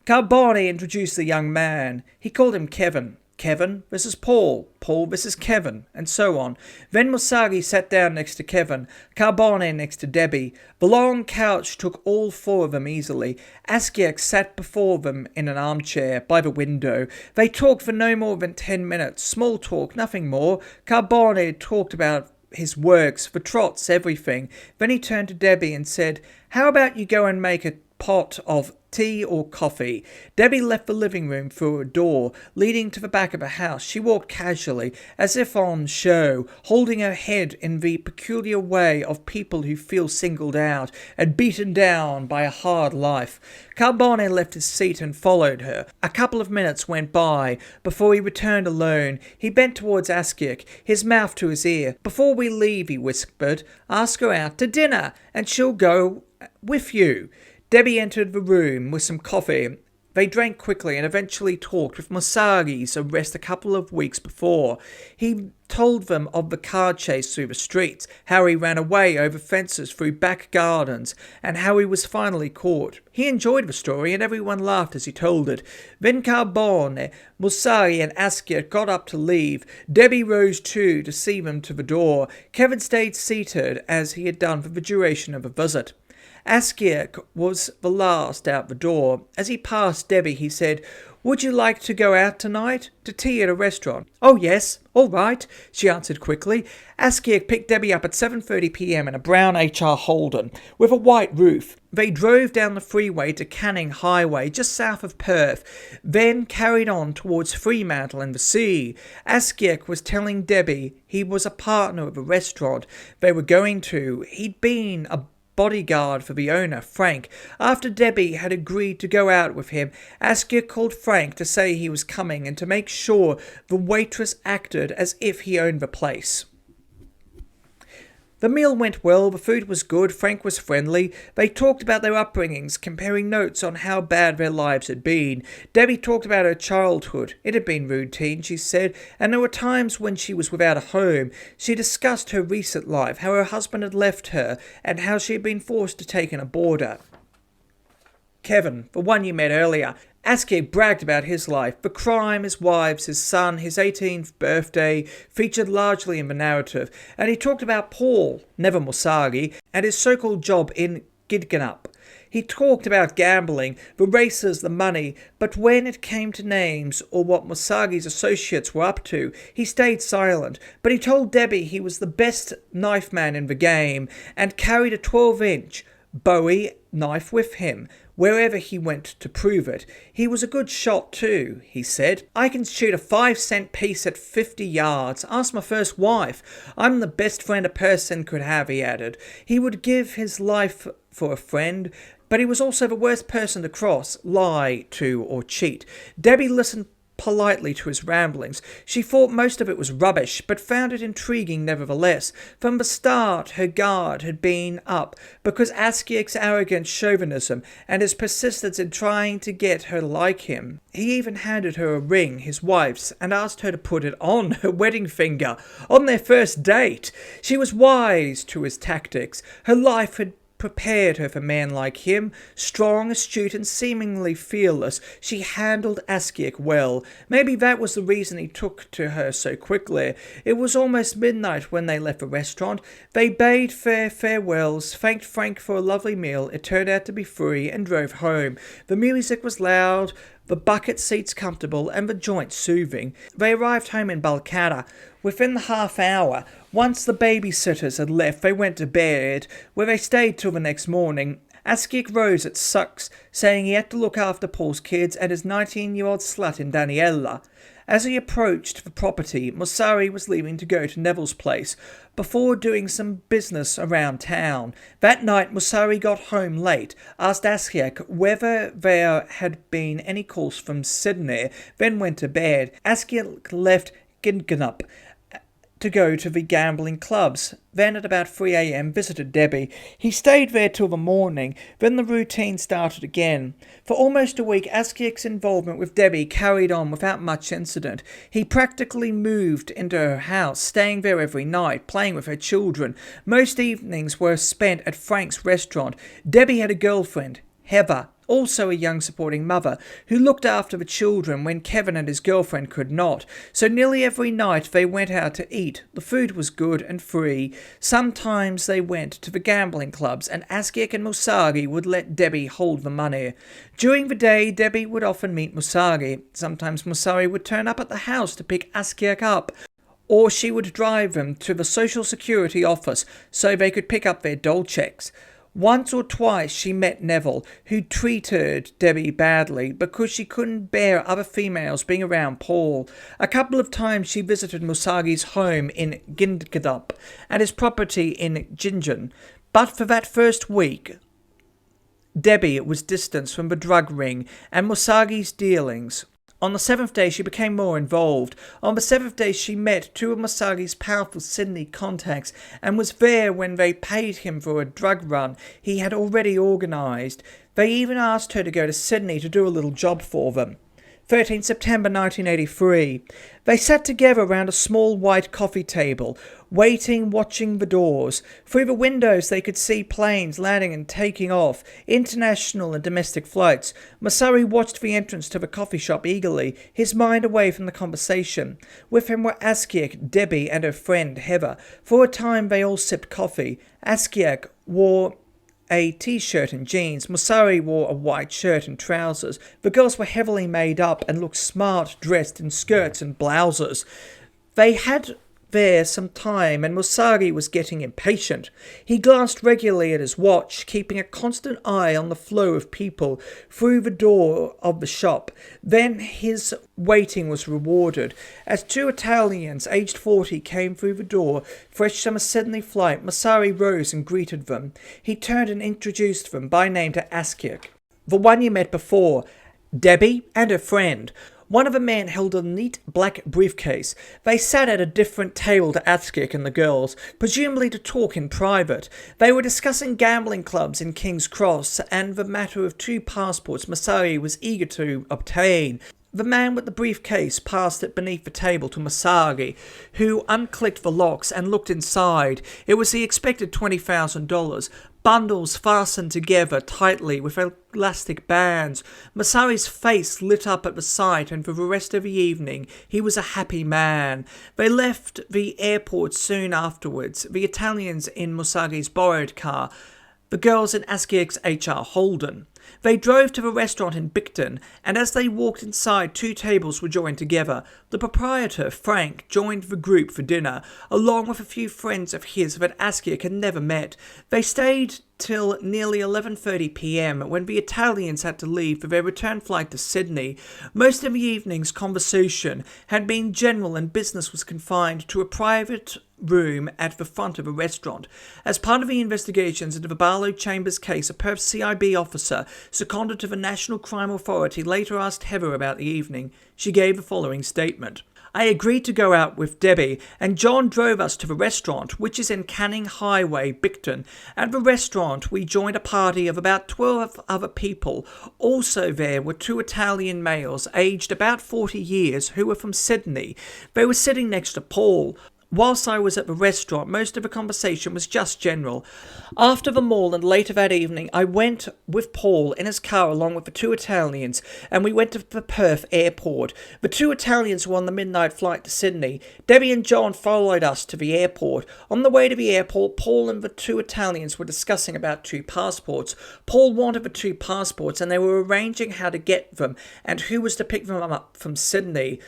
Carbone introduced the young man. He called him Kevin. "Kevin, this is Paul. Paul, this is Kevin," and so on. Then Mosagi sat down next to Kevin, Carbone next to Debbie. The long couch took all four of them easily. Askiak sat before them in an armchair by the window. They talked for no more than 10 minutes. Small talk, nothing more. Carbone talked about his works, the trots, everything. Then he turned to Debbie and said, "How about you go and make a pot of tea or coffee?" Debbie left the living room through a door leading to the back of the house. She walked casually, as if on show, holding her head in the peculiar way of people who feel singled out and beaten down by a hard life. Carbone left his seat and followed her. A couple of minutes went by before he returned alone. He bent towards Askiak, his mouth to his ear. "Before we leave," he whispered, "ask her out to dinner, and she'll go with you." Debbie entered the room with some coffee. They drank quickly and eventually talked with Mosagi's arrest a couple of weeks before. He told them of the car chase through the streets, how he ran away over fences through back gardens, and how he was finally caught. He enjoyed the story and everyone laughed as he told it. Then Carbone, Mosagi and Askiak got up to leave. Debbie rose too to see them to the door. Kevin stayed seated as he had done for the duration of the visit. Askiak was the last out the door. As he passed Debbie, he said, "Would you like to go out tonight? To tea at a restaurant?" "Oh, yes, all right," she answered quickly. Askiak picked Debbie up at 7:30 p.m. in a brown HR Holden with a white roof. They drove down the freeway to Canning Highway, just south of Perth, then carried on towards Fremantle and the sea. Askiak was telling Debbie he was a partner of a restaurant they were going to. He'd been a bodyguard for the owner, Frank. After Debbie had agreed to go out with him, Askiak called Frank to say he was coming and to make sure the waitress acted as if he owned the place. The meal went well, the food was good, Frank was friendly. They talked about their upbringings, comparing notes on how bad their lives had been. Debbie talked about her childhood. It had been routine, she said, and there were times when she was without a home. She discussed her recent life, how her husband had left her, and how she had been forced to take in a boarder. Kevin, the one you met earlier. Askiak bragged about his life. The crime, his wives, his son, his 18th birthday featured largely in the narrative. And he talked about Paul, never Mosagi, and his so-called job in Gidgenup. He talked about gambling, the races, the money, but when it came to names or what Mosagi's associates were up to, he stayed silent. But he told Debbie he was the best knife man in the game and carried a 12-inch Bowie knife with him. wherever he went to prove it. He was a good shot too, he said. I can shoot a 5-cent piece at 50 yards. Ask my first wife. I'm the best friend a person could have, he added. He would give his life for a friend, but he was also the worst person to cross, lie to, or cheat. Debbie listened politely to his ramblings. She thought most of it was rubbish, but found it intriguing nevertheless. From the start, her guard had been up, because Askiak's arrogant chauvinism and his persistence in trying to get her to like him. He even handed her a ring, his wife's, and asked her to put it on her wedding finger, on their first date. She was wise to his tactics. Her life had prepared her for a man like him, strong, astute, and seemingly fearless. She handled Askiak well. Maybe that was the reason he took to her so quickly. It was almost midnight when they left the restaurant. They bade fair farewells, thanked Frank for a lovely meal, it turned out to be free, and drove home. The music was loud, the bucket seats comfortable, and the joint soothing. They arrived home in Balcata within the half hour. Once the babysitters had left, they went to bed, where they stayed till the next morning. Askiak rose at 6, saying he had to look after Paul's kids and his 19-year-old slut in Daniela. As he approached the property, Mossari was leaving to go to Neville's place, before doing some business around town. That night, Mossari got home late, asked Askiak whether there had been any calls from Sydney, then went to bed. Askiak left Ginganup to go to the gambling clubs. Then at about 3 a.m. visited Debbie. He stayed there till the morning. Then the routine started again. For almost a week, Askiak's involvement with Debbie carried on without much incident. He practically moved into her house, staying there every night, playing with her children. Most evenings were spent at Frank's restaurant. Debbie had a girlfriend, Heather, also a young supporting mother, who looked after the children when Kevin and his girlfriend could not. So nearly every night they went out to eat. The food was good and free. Sometimes they went to the gambling clubs, and Askiak and Musagi would let Debbie hold the money. During the day, Debbie would often meet Musagi. Sometimes Musagi would turn up at the house to pick Askiak up, or she would drive them to the Social Security office so they could pick up their dole checks. Once or twice she met Neville, who treated Debbie badly because she couldn't bear other females being around Paul. A couple of times she visited Musagi's home in Gingadup and his property in Gingen. But for that first week, Debbie was distanced from the drug ring and Musagi's dealings. On the 7th day, she became more involved. On the 7th day, she met 2 of Musagi's powerful Sydney contacts and was there when they paid him for a drug run he had already organised. They even asked her to go to Sydney to do a little job for them. 13 September 1983. They sat together around a small white coffee table, waiting, watching the doors. Through the windows they could see planes landing and taking off, international and domestic flights. Masari watched the entrance to the coffee shop eagerly, his mind away from the conversation. With him were Askiak, Debbie and her friend Heather. For a time they all sipped coffee. Askiak wore a t-shirt and jeans. Musari wore a white shirt and trousers. The girls were heavily made up and looked smart dressed in skirts and blouses. They had there some time, and Musari was getting impatient. He glanced regularly at his watch, keeping a constant eye on the flow of people through the door of the shop. Then his waiting was rewarded. As 2 Italians, aged 40, came through the door, fresh from a Sydney flight, Musari rose and greeted them. He turned and introduced them by name to Askiak. The one you met before, Debbie and her friend. One of the men held a neat black briefcase. They sat at a different table to Askiak and the girls, presumably to talk in private. They were discussing gambling clubs in King's Cross and the matter of 2 passports Masari was eager to obtain. The man with the briefcase passed it beneath the table to Masagi, who unclicked the locks and looked inside. It was the expected $20,000. Bundles fastened together tightly with elastic bands. Masari's face lit up at the sight, and for the rest of the evening he was a happy man. They left the airport soon afterwards, the Italians in Musagi's borrowed car, the girls in Askiak's HR Holden. They drove to the restaurant in Bicton, and as they walked inside, two tables were joined together. The proprietor, Frank, joined the group for dinner, along with a few friends of his that Askiak had never met. They stayed till nearly 11:30 p.m. when the Italians had to leave for their return flight to Sydney. Most of the evening's conversation had been general, and business was confined to a private room at the front of a restaurant. As part of the investigations into the Barlow Chambers case, a Perth CIB officer seconded to the National Crime Authority later asked Heather about the evening. She gave the following statement. I agreed to go out with Debbie, and John drove us to the restaurant, which is in Canning Highway, Bicton. At the restaurant, we joined a party of about 12 other people. Also there were two Italian males, aged about 40 years, who were from Sydney. They were sitting next to Paul. Whilst I was at the restaurant, most of the conversation was just general. After the mall and later that evening, I went with Paul in his car along with the two Italians, and we went to the Perth airport. The two Italians were on the midnight flight to Sydney. Debbie and John followed us to the airport. On the way to the airport, Paul and the two Italians were discussing about two passports. Paul wanted the two passports, and they were arranging how to get them and who was to pick them up from Sydney.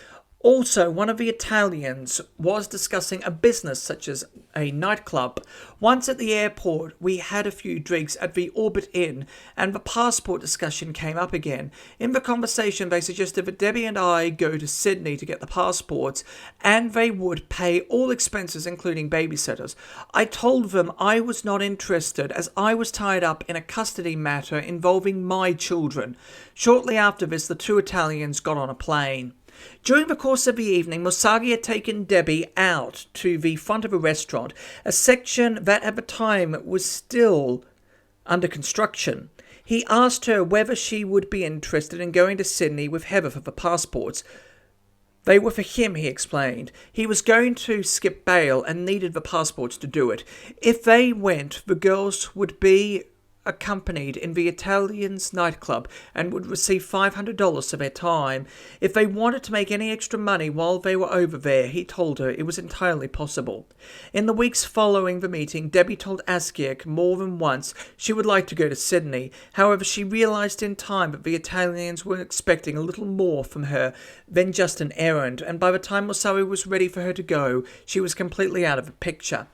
Also, one of the Italians was discussing a business such as a nightclub. Once at the airport, we had a few drinks at the Orbit Inn, and the passport discussion came up again. In the conversation, they suggested that Debbie and I go to Sydney to get the passports, and they would pay all expenses, including babysitters. I told them I was not interested, as I was tied up in a custody matter involving my children. Shortly after this, the two Italians got on a plane. During the course of the evening, Musagi had taken Debbie out to the front of a restaurant, a section that at the time was still under construction. He asked her whether she would be interested in going to Sydney with Heather for the passports. They were for him, he explained. He was going to skip bail and needed the passports to do it. If they went, the girls would be accompanied in the Italian's nightclub and would receive $500 for their time. If they wanted to make any extra money while they were over there, he told her it was entirely possible. In the weeks following the meeting, Debbie told Askiak more than once she would like to go to Sydney. However, she realised in time that the Italians were expecting a little more from her than just an errand, and by the time Mosawi was ready for her to go, she was completely out of the picture.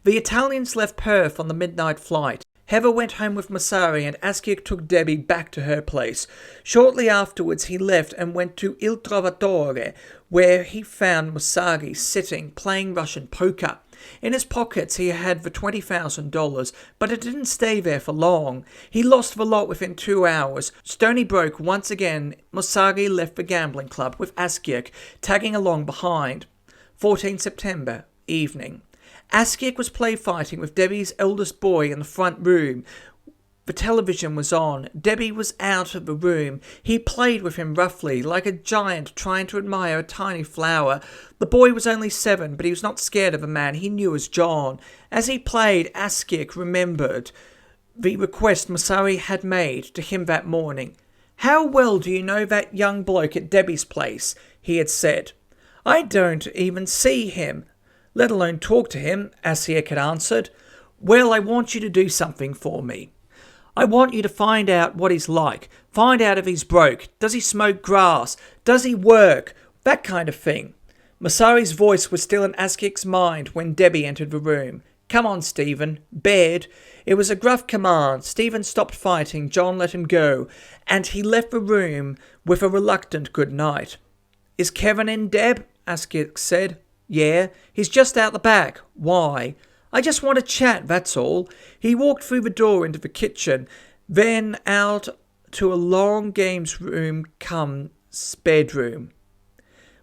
The Italians left Perth on the midnight flight. Heather went home with Masari, and Askiak took Debbie back to her place. Shortly afterwards he left and went to Il Trovatore, where he found Musagi sitting, playing Russian poker. In his pockets he had the $20,000, but it didn't stay there for long. He lost the lot within 2 hours. Stony broke once again. Musagi left the gambling club with Askiak tagging along behind. 14 September, evening. Askiak was play fighting with Debbie's eldest boy in the front room. The television was on. Debbie was out of the room. He played with him roughly, like a giant trying to admire a tiny flower. The boy was only 7, but he was not scared of a man he knew as John. As he played, Askiak remembered the request Masari had made to him that morning. "How well do you know that young bloke at Debbie's place?" he had said. "I don't even see him, let alone talk to him," Askiak had answered. "Well, I want you to do something for me. I want you to find out what he's like. Find out if he's broke. Does he smoke grass? Does he work? That kind of thing." Masari's voice was still in Askiak's mind when Debbie entered the room. "Come on, Stephen. Bed." It was a gruff command. Stephen stopped fighting. John let him go, and he left the room with a reluctant good night. "Is Kevin in, Deb?" Askiak said. "Yeah, he's just out the back." "Why?" "I just want to chat, that's all." He walked through the door into the kitchen, then out to a long games room cum bedroom,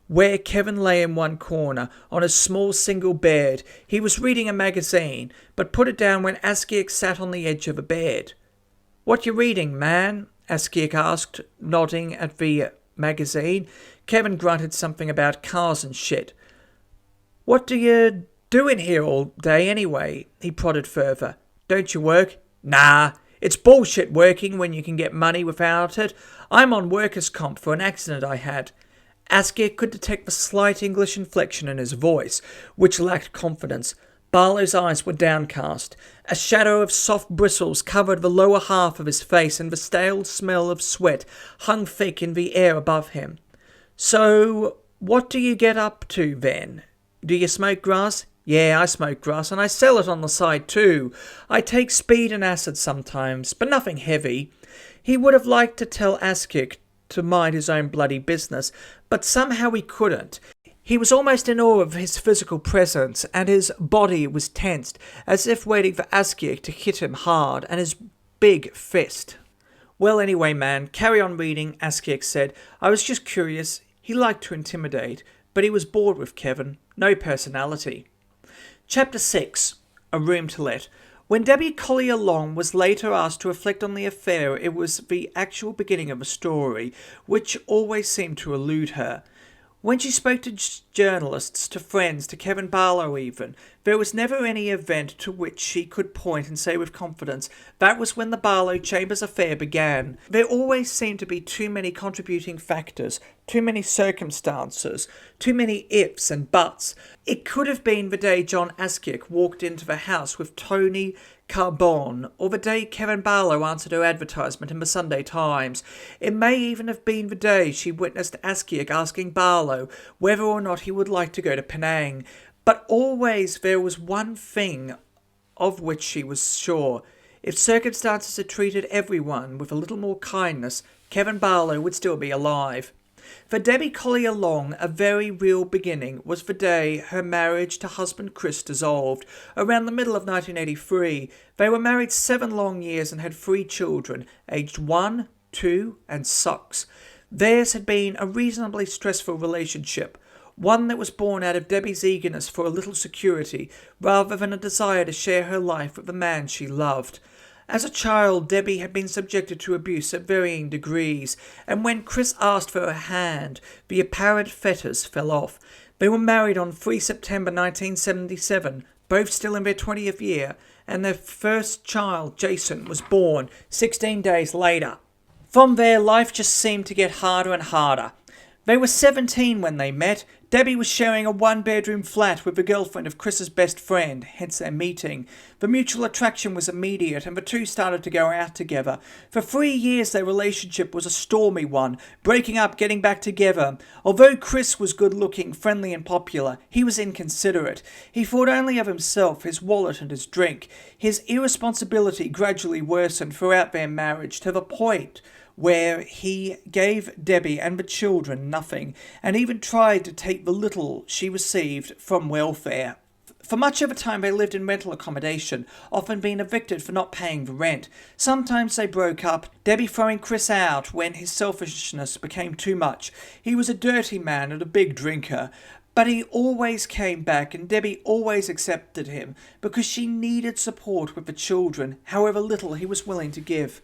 where Kevin lay in one corner, on a small single bed. He was reading a magazine, but put it down when Askiak sat on the edge of the bed. "What you reading, man?" Askiak asked, nodding at the magazine. Kevin grunted something about cars and shit. "What do you doing here all day anyway?" he prodded further. "Don't you work?" "Nah, it's bullshit working when you can get money without it. I'm on workers' comp for an accident I had." Askiak could detect the slight English inflection in his voice, which lacked confidence. Barlow's eyes were downcast. A shadow of soft bristles covered the lower half of his face, and the stale smell of sweat hung thick in the air above him. "So, what do you get up to, then? Do you smoke grass?" "Yeah, I smoke grass, and I sell it on the side, too. I take speed and acid sometimes, but nothing heavy." He would have liked to tell Askic to mind his own bloody business, but somehow he couldn't. He was almost in awe of his physical presence, and his body was tensed, as if waiting for Askic to hit him hard, and his big fist. "Well, anyway, man, carry on reading," Askic said. "I was just curious." He liked to intimidate, but he was bored with Kevin. No personality. Chapter 6. A Room to Let. When Debbie Collier Long was later asked to reflect on the affair, it was the actual beginning of a story, which always seemed to elude her. When she spoke to journalists, to friends, to Kevin Barlow even, there was never any event to which she could point and say with confidence, "That was when the Barlow Chambers affair began." There always seemed to be too many contributing factors, too many circumstances, too many ifs and buts. It could have been the day John Askic walked into the house with Tony Carbone, or the day Kevin Barlow answered her advertisement in the Sunday Times. It may even have been the day she witnessed Askic asking Barlow whether or not he would like to go to Penang. But always there was one thing of which she was sure. If circumstances had treated everyone with a little more kindness, Kevin Barlow would still be alive. For Debbie Collier Long, a very real beginning was the day her marriage to husband Chris dissolved, around the middle of 1983. They were married 7 long years and had 3 children, aged 1, 2 and 6. Theirs had been a reasonably stressful relationship, one that was born out of Debbie's eagerness for a little security, rather than a desire to share her life with the man she loved. As a child, Debbie had been subjected to abuse at varying degrees, and when Chris asked for her hand, the apparent fetters fell off. They were married on 3 September 1977, both still in their 20th year, and their first child, Jason, was born 16 days later. From there, life just seemed to get harder and harder. They were 17 when they met. Debbie was sharing a 1-bedroom flat with the girlfriend of Chris's best friend, hence their meeting. The mutual attraction was immediate, and the two started to go out together. For 3 years their relationship was a stormy one, breaking up, getting back together. Although Chris was good-looking, friendly and popular, he was inconsiderate. He thought only of himself, his wallet and his drink. His irresponsibility gradually worsened throughout their marriage, to the point where he gave Debbie and the children nothing, and even tried to take the little she received from welfare. For much of the time they lived in rental accommodation, often being evicted for not paying the rent. Sometimes they broke up, Debbie throwing Chris out when his selfishness became too much. He was a dirty man and a big drinker, but he always came back, and Debbie always accepted him, because she needed support with the children, however little he was willing to give.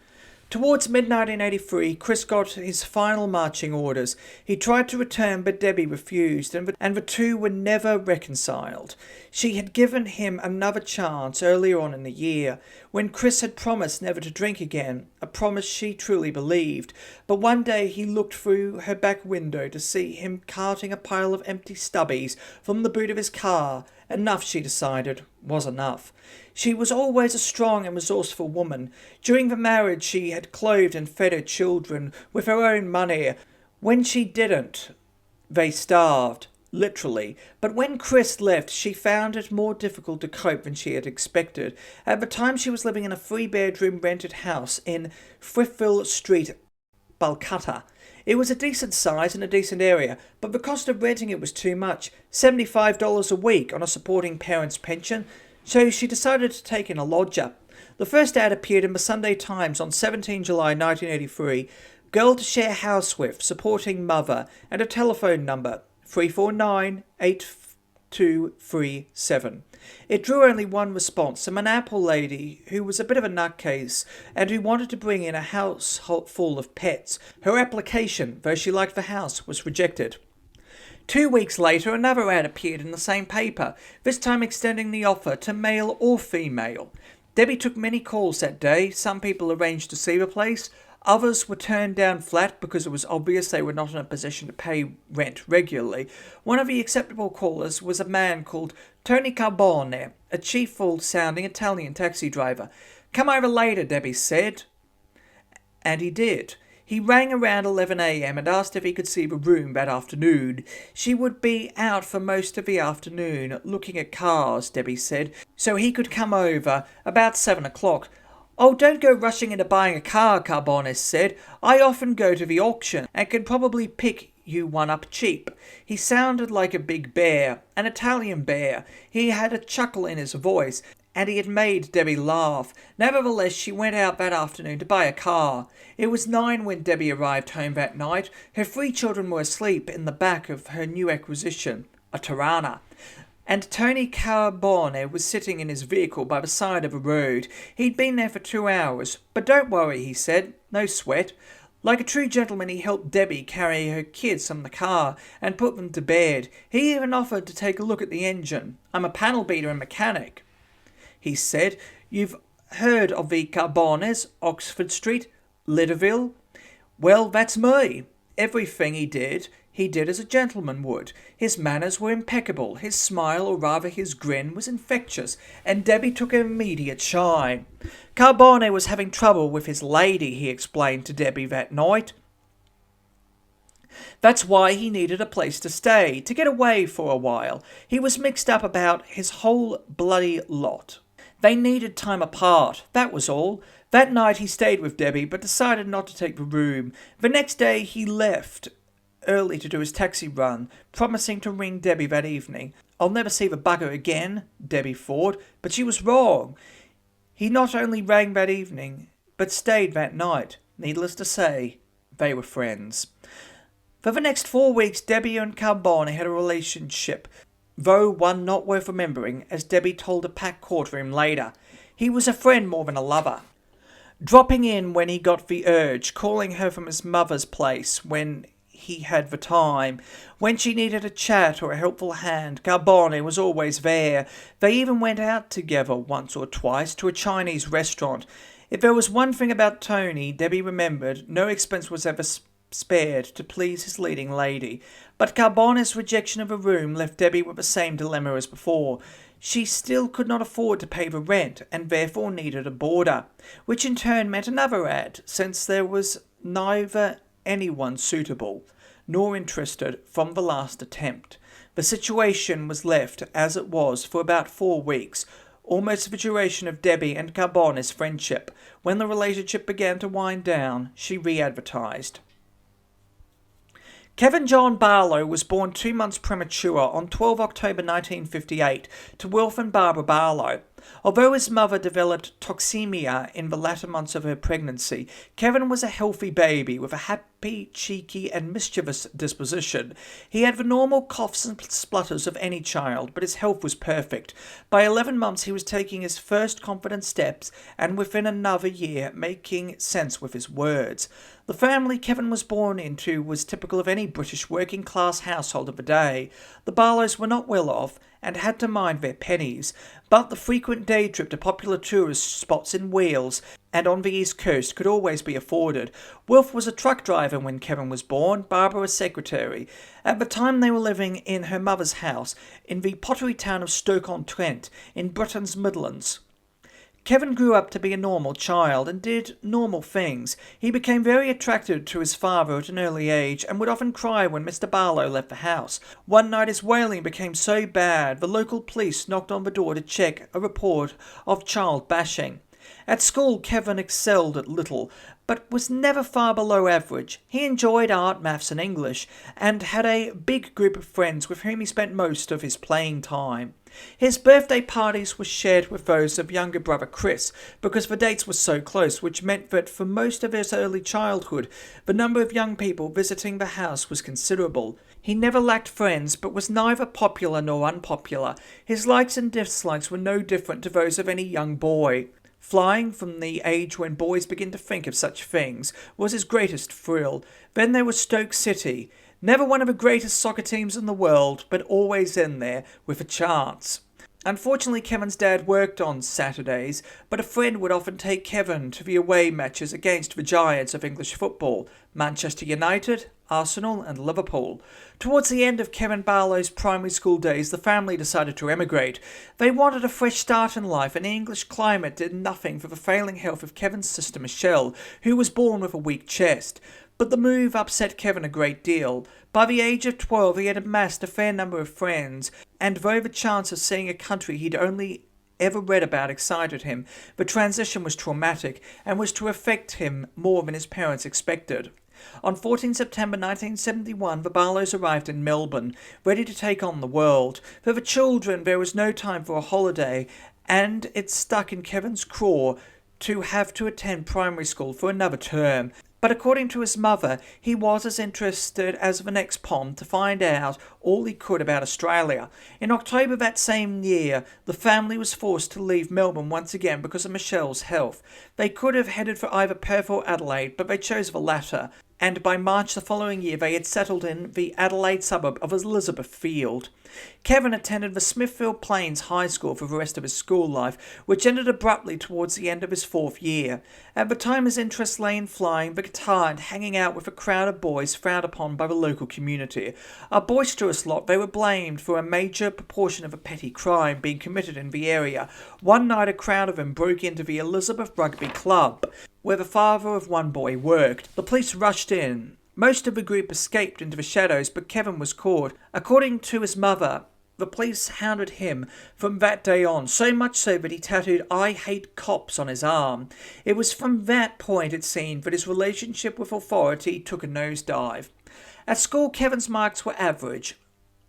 Towards mid-1983, Chris got his final marching orders. He tried to return, but Debbie refused, and the two were never reconciled. She had given him another chance earlier on in the year, when Chris had promised never to drink again, a promise she truly believed. But one day he looked through her back window to see him carting a pile of empty stubbies from the boot of his car. Enough, she decided, was enough. She was always a strong and resourceful woman. During the marriage she had clothed and fed her children with her own money. When she didn't, they starved, literally. But when Chris left, she found it more difficult to cope than she had expected. At the time she was living in a 3-bedroom rented house in Frithville Street, Balcutta. It was a decent size and a decent area, but the cost of renting it was too much, $75 a week on a supporting parent's pension, so she decided to take in a lodger. The first ad appeared in the Sunday Times on 17 July 1983, girl to share house with, supporting mother, and a telephone number, 349-8237. It drew only one response, a Manapple lady who was a bit of a nutcase and who wanted to bring in a house full of pets. Her application, though she liked the house, was rejected. 2 weeks later, another ad appeared in the same paper, this time extending the offer to male or female. Debbie took many calls that day. Some people arranged to see the place, Others were turned down flat because it was obvious they were not in a position to pay rent regularly. One of the acceptable callers was a man called Tony Carbone, a cheerful-sounding Italian taxi driver. "Come over later," Debbie said. And he did. He rang around 11 a.m. and asked if he could see the room that afternoon. She would be out for most of the afternoon, looking at cars, Debbie said, so he could come over about 7 o'clock. "Oh, don't go rushing into buying a car," Carbone said. "I often go to the auction and can probably pick you one up cheap." He sounded like a big bear, an Italian bear. He had a chuckle in his voice, and he had made Debbie laugh. Nevertheless, she went out that afternoon to buy a car. It was 9 when Debbie arrived home that night. Her 3 children were asleep in the back of her new acquisition, a Tirana. And Tony Carbone was sitting in his vehicle by the side of a road. He'd been there for 2 hours. "But don't worry," he said. "No sweat." Like a true gentleman, he helped Debbie carry her kids from the car and put them to bed. He even offered to take a look at the engine. "I'm a panel beater and mechanic," he said. "You've heard of the Carbones, Oxford Street, Liddeville? Well, that's me." Everything he did as a gentleman would. His manners were impeccable, his smile, or rather his grin, was infectious, and Debbie took an immediate shine. Carbone was having trouble with his lady, he explained to Debbie that night. That's why he needed a place to stay, to get away for a while. He was mixed up about his whole bloody lot. They needed time apart, that was all. That night he stayed with Debbie, but decided not to take the room. The next day he left early to do his taxi run, promising to ring Debbie that evening. "I'll never see the bugger again," Debbie thought, but she was wrong. He not only rang that evening, but stayed that night. Needless to say, they were friends. For the next 4 weeks, Debbie and Carbone had a relationship, though one not worth remembering, as Debbie told a packed courtroom later. He was a friend more than a lover. Dropping in when he got the urge, calling her from his mother's place when he had the time. When she needed a chat or a helpful hand, Carbone was always there. They even went out together once or twice to a Chinese restaurant. If there was one thing about Tony, Debbie remembered, no expense was ever spared to please his leading lady. But Carbone's rejection of a room left Debbie with the same dilemma as before. She still could not afford to pay the rent, and therefore needed a boarder, which in turn meant another ad, since there was neither anyone suitable nor interested from the last attempt. The situation was left as it was for about 4 weeks, almost the duration of Debbie and Carbone's friendship. When the relationship began to wind down, she re-advertised. Kevin John Barlow was born 2 months premature on 12 October 1958 to Wilf and Barbara Barlow. Although his mother developed toxemia in the latter months of her pregnancy, Kevin was a healthy baby with a happy, cheeky and mischievous disposition. He had the normal coughs and splutters of any child, but his health was perfect. By 11 months he was taking his first confident steps, and within another year making sense with his words. The family Kevin was born into was typical of any British working-class household of the day. The Barlows were not well off and had to mind their pennies, but the frequent day trip to popular tourist spots in Wales and on the East Coast could always be afforded. Wilf was a truck driver when Kevin was born, Barbara a secretary. At the time they were living in her mother's house in the pottery town of Stoke-on-Trent in Britain's Midlands. Kevin grew up to be a normal child and did normal things. He became very attracted to his father at an early age and would often cry when Mr. Barlow left the house. One night his wailing became so bad the local police knocked on the door to check a report of child bashing. At school, Kevin excelled at little, but was never far below average. He enjoyed art, maths and English, and had a big group of friends with whom he spent most of his playing time. His birthday parties were shared with those of younger brother Chris, because the dates were so close, which meant that for most of his early childhood, the number of young people visiting the house was considerable. He never lacked friends, but was neither popular nor unpopular. His likes and dislikes were no different to those of any young boy. Flying, from the age when boys begin to think of such things, was his greatest thrill. Then there was Stoke City. Never one of the greatest soccer teams in the world, but always in there with a chance. Unfortunately, Kevin's dad worked on Saturdays, but a friend would often take Kevin to the away matches against the giants of English football, Manchester United, Arsenal and Liverpool. Towards the end of Kevin Barlow's primary school days, the family decided to emigrate. They wanted a fresh start in life, and the English climate did nothing for the failing health of Kevin's sister Michelle, who was born with a weak chest. But the move upset Kevin a great deal. By the age of 12, he had amassed a fair number of friends, and though the chance of seeing a country he'd only ever read about excited him, the transition was traumatic and was to affect him more than his parents expected. On 14 September 1971, the Barlows arrived in Melbourne, ready to take on the world. For the children, there was no time for a holiday, and it stuck in Kevin's craw to have to attend primary school for another term. But according to his mother, he was as interested as the next Pom to find out all he could about Australia. In October that same year, the family was forced to leave Melbourne once again because of Michelle's health. They could have headed for either Perth or Adelaide, but they chose the latter, and by March the following year they had settled in the Adelaide suburb of Elizabeth Field. Kevin attended the Smithfield Plains High School for the rest of his school life, which ended abruptly towards the end of his 4th year. At the time, his interest lay in flying the guitar and hanging out with a crowd of boys frowned upon by the local community. A boisterous lot, they were blamed for a major proportion of a petty crime being committed in the area. One night a crowd of them broke into the Elizabeth Rugby Club, where the father of one boy worked. The police rushed in. Most of the group escaped into the shadows, but Kevin was caught. According to his mother, the police hounded him from that day on, so much so that he tattooed "I hate cops" on his arm. It was from that point, it seemed, that his relationship with authority took a nosedive. At school, Kevin's marks were average,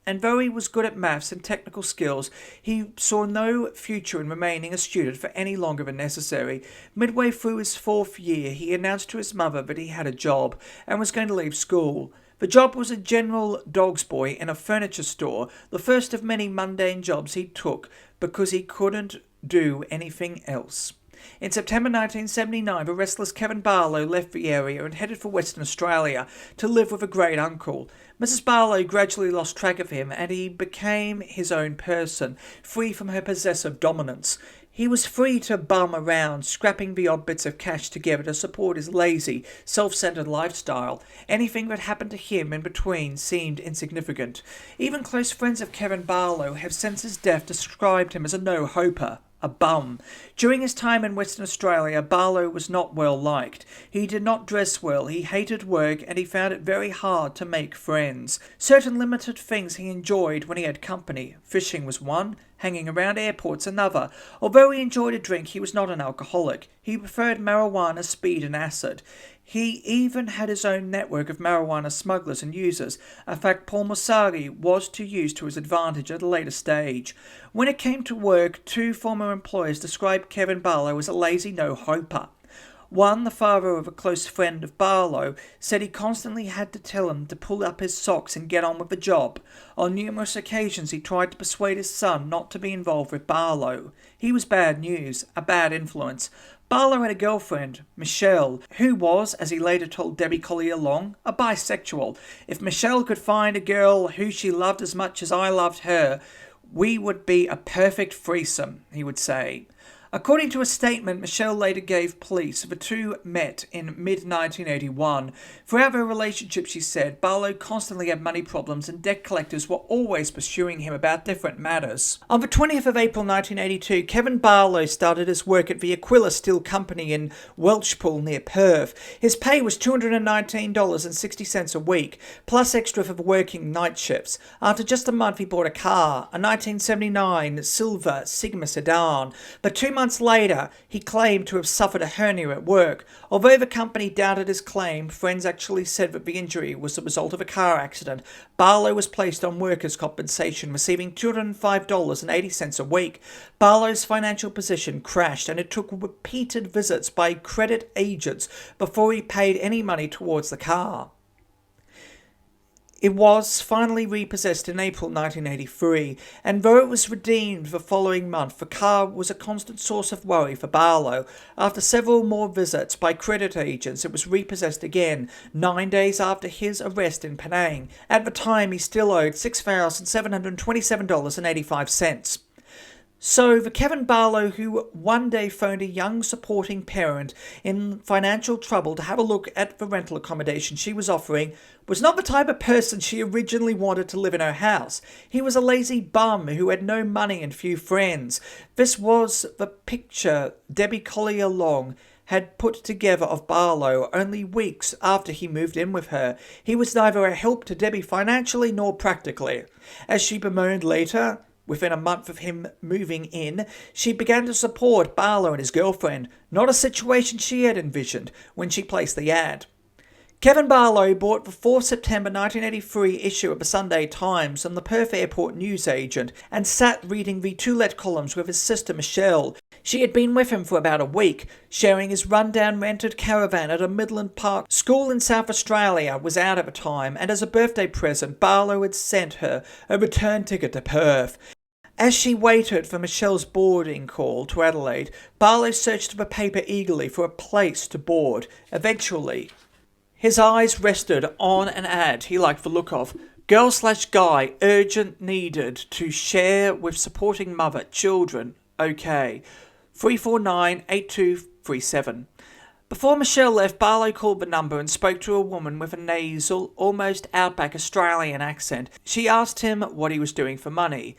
and though he was good at maths and technical skills, he saw no future in remaining a student for any longer than necessary. Midway through his 4th year, he announced to his mother that he had a job and was going to leave school. The job was a general dog's boy in a furniture store, the first of many mundane jobs he took because he couldn't do anything else. In September 1979, the restless Kevin Barlow left the area and headed for Western Australia to live with a great uncle. Mrs. Barlow gradually lost track of him, and he became his own person, free from her possessive dominance. He was free to bum around, scrapping the odd bits of cash together to support his lazy, self-centered lifestyle. Anything that happened to him in between seemed insignificant. Even close friends of Kevin Barlow have since his death described him as a no-hoper, a bum. During his time in Western Australia, Barlow was not well liked. He did not dress well, he hated work, and he found it very hard to make friends. Certain limited things he enjoyed when he had company. Fishing was one, hanging around airports another. Although he enjoyed a drink, he was not an alcoholic. He preferred marijuana, speed and acid. He even had his own network of marijuana smugglers and users, a fact Paul Mosari was to use to his advantage at a later stage. When it came to work, 2 former employers described Kevin Barlow as a lazy no-hoper. One, the father of a close friend of Barlow, said he constantly had to tell him to pull up his socks and get on with the job. On numerous occasions he tried to persuade his son not to be involved with Barlow. He was bad news, a bad influence. Barlow had a girlfriend, Michelle, who was, as he later told Debbie Collier Long, a bisexual. If Michelle could find a girl who she loved as much as I loved her, we would be a perfect threesome, he would say. According to a statement Michelle later gave police, the two met in mid-1981. Throughout their relationship, she said, Barlow constantly had money problems and debt collectors were always pursuing him about different matters. On the 20th of April 1982, Kevin Barlow started his work at the Aquila Steel Company in Welshpool near Perth. His pay was $219.60 a week, plus extra for working night shifts. After just a month, he bought a car, a 1979 silver Sigma sedan, but 2 months later, he claimed to have suffered a hernia at work. Although the company doubted his claim, friends actually said that the injury was the result of a car accident. Barlow was placed on workers' compensation, receiving $205.80 a week. Barlow's financial position crashed, and it took repeated visits by credit agents before he paid any money towards the car. It was finally repossessed in April 1983, and though it was redeemed the following month, the car was a constant source of worry for Barlow. After several more visits by credit agents, it was repossessed again, 9 days after his arrest in Penang. At the time, he still owed $6,727.85. So, the Kevin Barlow who one day phoned a young supporting parent in financial trouble to have a look at the rental accommodation she was offering was not the type of person she originally wanted to live in her house. He was a lazy bum who had no money and few friends. This was the picture Debbie Collier Long had put together of Barlow only weeks after he moved in with her. He was neither a help to Debbie financially nor practically. As she bemoaned later, within a month of him moving in, she began to support Barlow and his girlfriend, not a situation she had envisioned when she placed the ad. Kevin Barlow bought the 4 September 1983 issue of the Sunday Times from the Perth Airport newsagent and sat reading the to-let columns with his sister Michelle. She had been with him for about a week, sharing his run-down rented caravan at a Midland Park school in South Australia was out at the time, and as a birthday present, Barlow had sent her a return ticket to Perth. As she waited for Michelle's boarding call to Adelaide, Barlow searched the paper eagerly for a place to board. Eventually, his eyes rested on an ad he liked the look of. Girl/guy, urgent needed to share with supporting mother, children. Okay. 349-8237. Before Michelle left, Barlow called the number and spoke to a woman with a nasal, almost outback Australian accent. She asked him what he was doing for money.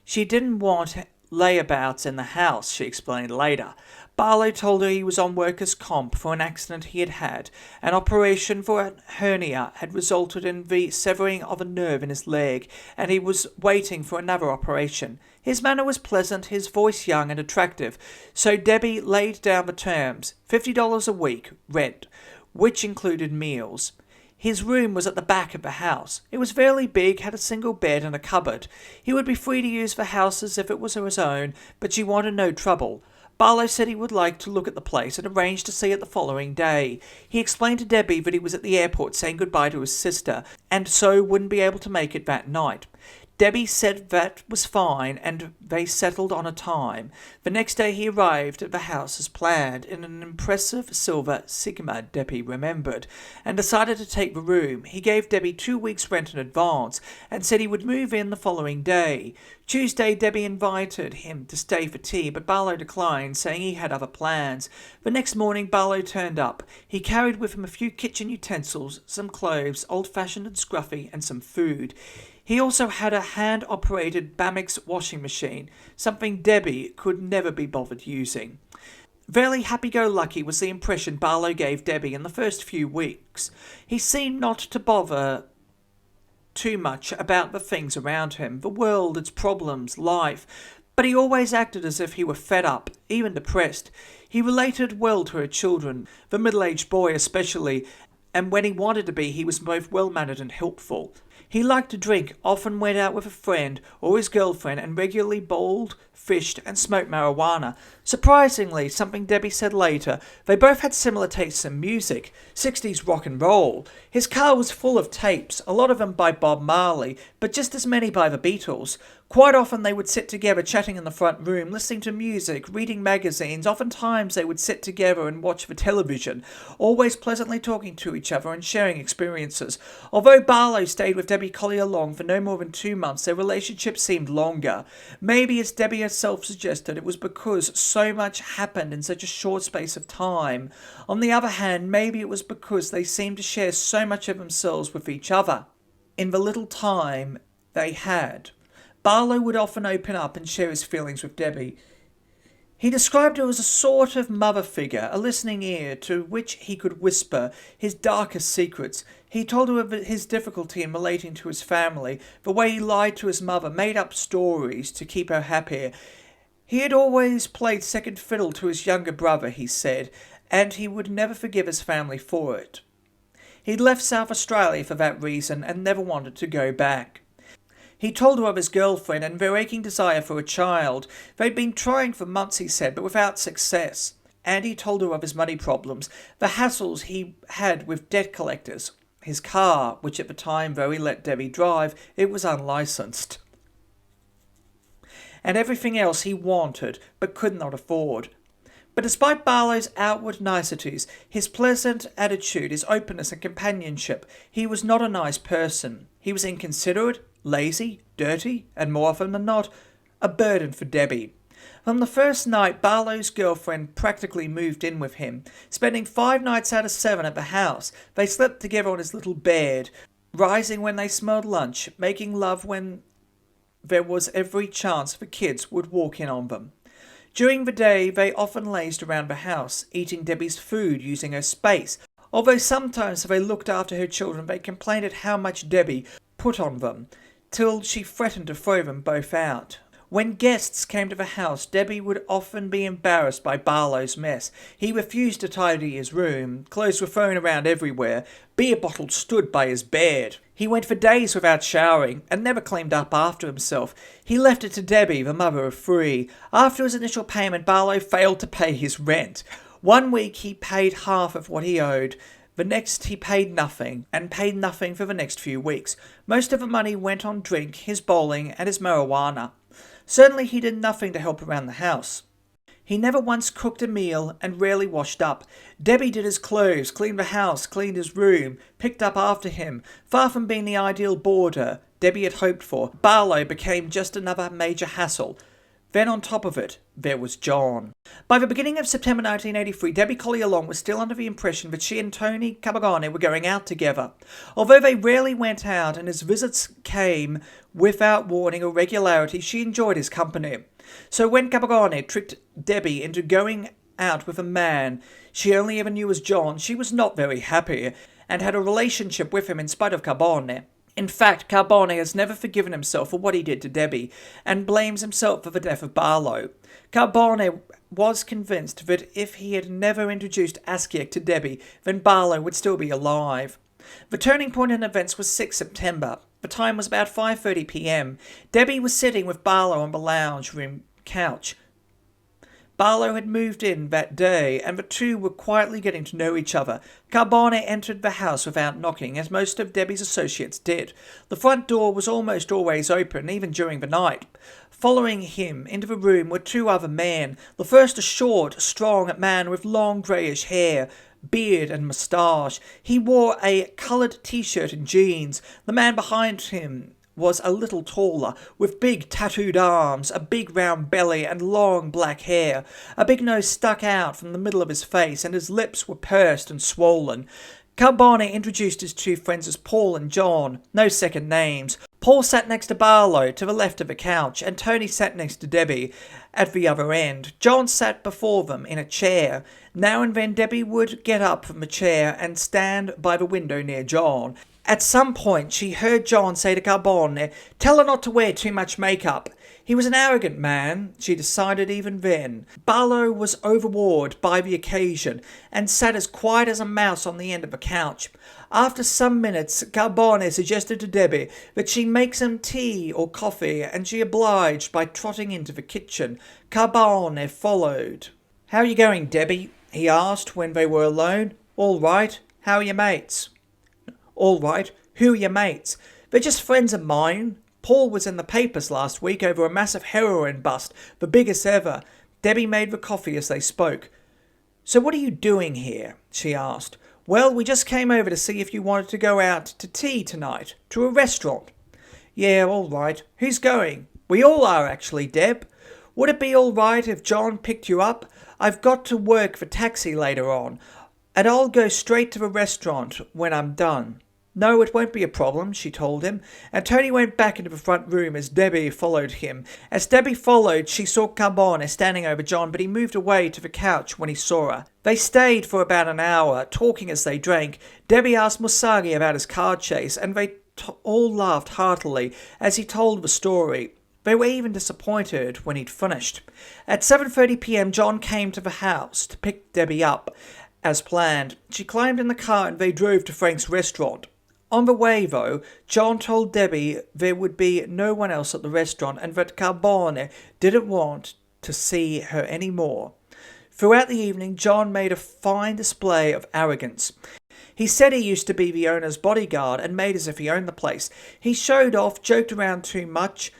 She didn't want layabouts in the house, she explained later. Barlow told her he was on workers' comp for an accident he had had. An operation for a hernia had resulted in the severing of a nerve in his leg, and he was waiting for another operation. His manner was pleasant, his voice young and attractive, so Debbie laid down the terms, $50 a week, rent, which included meals. His room was at the back of the house. It was fairly big, had a single bed and a cupboard. He would be free to use the house as if it was his own, but she wanted no trouble. Barlow said he would like to look at the place and arranged to see it the following day. He explained to Debbie that he was at the airport saying goodbye to his sister, and so wouldn't be able to make it that night. Debbie said that was fine, and they settled on a time. The next day he arrived at the house as planned, in an impressive silver Sigma, Debbie remembered, and decided to take the room. He gave Debbie 2 weeks' rent in advance, and said he would move in the following day. Tuesday, Debbie invited him to stay for tea, but Barlow declined, saying he had other plans. The next morning Barlow turned up. He carried with him a few kitchen utensils, some clothes, old-fashioned and scruffy, and some food. He also had a hand-operated Bamix washing machine, something Debbie could never be bothered using. Very happy-go-lucky was the impression Barlow gave Debbie in the first few weeks. He seemed not to bother too much about the things around him, the world, its problems, life, but he always acted as if he were fed up, even depressed. He related well to her children, the middle-aged boy especially, and when he wanted to be, he was both well-mannered and helpful. He liked to drink, often went out with a friend or his girlfriend, and regularly bowled, fished, and smoked marijuana. Surprisingly, something Debbie said later, they both had similar tastes in music, 60s rock and roll. His car was full of tapes, a lot of them by Bob Marley, but just as many by the Beatles. Quite often they would sit together chatting in the front room, listening to music, reading magazines. Oftentimes they would sit together and watch the television, always pleasantly talking to each other and sharing experiences. Although Barlow stayed with Debbie Collier Long for no more than 2 months, their relationship seemed longer. Maybe, as Debbie herself suggested, it was because so much happened in such a short space of time. On the other hand, maybe it was because they seemed to share so much of themselves with each other in the little time they had. Barlow would often open up and share his feelings with Debbie. He described her as a sort of mother figure, a listening ear to which he could whisper his darkest secrets. He told her of his difficulty in relating to his family, the way he lied to his mother, made up stories to keep her happy. He had always played second fiddle to his younger brother, he said, and he would never forgive his family for it. He'd left South Australia for that reason and never wanted to go back. He told her of his girlfriend and their aching desire for a child. They'd been trying for months, he said, but without success. And he told her of his money problems, the hassles he had with debt collectors. His car, which at the time, though he let Debbie drive, it was unlicensed. And everything else he wanted, but could not afford. But despite Barlow's outward niceties, his pleasant attitude, his openness and companionship, he was not a nice person. He was inconsiderate, lazy, dirty, and more often than not, a burden for Debbie. From the first night, Barlow's girlfriend practically moved in with him, spending 5 nights out of 7 at the house. They slept together on his little bed, rising when they smelled lunch, making love when there was every chance the kids would walk in on them. During the day, they often lazed around the house, eating Debbie's food using her space. Although sometimes they looked after her children, they complained at how much Debbie put on them, till she threatened to throw them both out. When guests came to the house, Debbie would often be embarrassed by Barlow's mess. He refused to tidy his room, clothes were thrown around everywhere, beer bottles stood by his bed. He went for days without showering, and never cleaned up after himself. He left it to Debbie, the mother of 3. After his initial payment, Barlow failed to pay his rent. One week he paid half of what he owed. The next he paid nothing, and paid nothing for the next few weeks. Most of the money went on drink, his bowling, and his marijuana. Certainly he did nothing to help around the house. He never once cooked a meal and rarely washed up. Debbie did his clothes, cleaned the house, cleaned his room, picked up after him. Far from being the ideal boarder Debbie had hoped for, Barlow became just another major hassle. Then on top of it, there was John. By the beginning of September 1983, Debbie Collier-Long was still under the impression that she and Tony Cabagane were going out together. Although they rarely went out and his visits came without warning or regularity, she enjoyed his company. So when Cabagane tricked Debbie into going out with a man she only ever knew as John, she was not very happy and had a relationship with him in spite of Cabagane. In fact, Cabagane has never forgiven himself for what he did to Debbie, and blames himself for the death of Barlow. Cabagane was convinced that if he had never introduced Askiak to Debbie, then Barlow would still be alive. The turning point in events was 6 September. The time was about 5:30 p.m. Debbie was sitting with Barlow on the lounge room couch. Barlow had moved in that day, and the two were quietly getting to know each other. Cabagane entered the house without knocking, as most of Debbie's associates did. The front door was almost always open, even during the night. Following him into the room were 2 other men. The first a short, strong man with long greyish hair, beard and moustache. He wore a coloured t-shirt and jeans. The man behind him was a little taller, with big tattooed arms, a big round belly and long black hair. A big nose stuck out from the middle of his face, and his lips were pursed and swollen. Cabagane introduced his 2 friends as Paul and John, no second names. Paul sat next to Barlow, to the left of the couch, and Tony sat next to Debbie, at the other end. John sat before them in a chair. Now and then Debbie would get up from the chair and stand by the window near John. At some point she heard John say to Cabagane, "Tell her not to wear too much makeup." He was an arrogant man, she decided even then. Barlow was overawed by the occasion, and sat as quiet as a mouse on the end of the couch. After some minutes, Cabagane suggested to Debbie that she make some tea or coffee, and she obliged by trotting into the kitchen. Cabagane followed. "How are you going, Debbie?" he asked when they were alone. "All right. How are your mates?" "All right. Who are your mates?" "They're just friends of mine. Paul was in the papers last week over a massive heroin bust, the biggest ever." Debbie made the coffee as they spoke. "So what are you doing here?" she asked. "Well, we just came over to see if you wanted to go out to tea tonight, to a restaurant." "Yeah, all right. Who's going?" "We all are, actually, Deb." "Would it be all right if John picked you up? I've got to work the taxi later on, and I'll go straight to the restaurant when I'm done." "No, it won't be a problem," she told him, and Tony went back into the front room as Debbie followed him. As Debbie followed, she saw Cabagane standing over John, but he moved away to the couch when he saw her. They stayed for about an hour, talking as they drank. Debbie asked Musagi about his card chase, and they all laughed heartily as he told the story. They were even disappointed when he'd finished. At 7:30 p.m, John came to the house to pick Debbie up. As planned, she climbed in the car and they drove to Frank's restaurant. On the way, though, John told Debbie there would be no one else at the restaurant and that Cabagane didn't want to see her any more. Throughout the evening, John made a fine display of arrogance. He said he used to be the owner's bodyguard and made as if he owned the place. He showed off, joked around too much,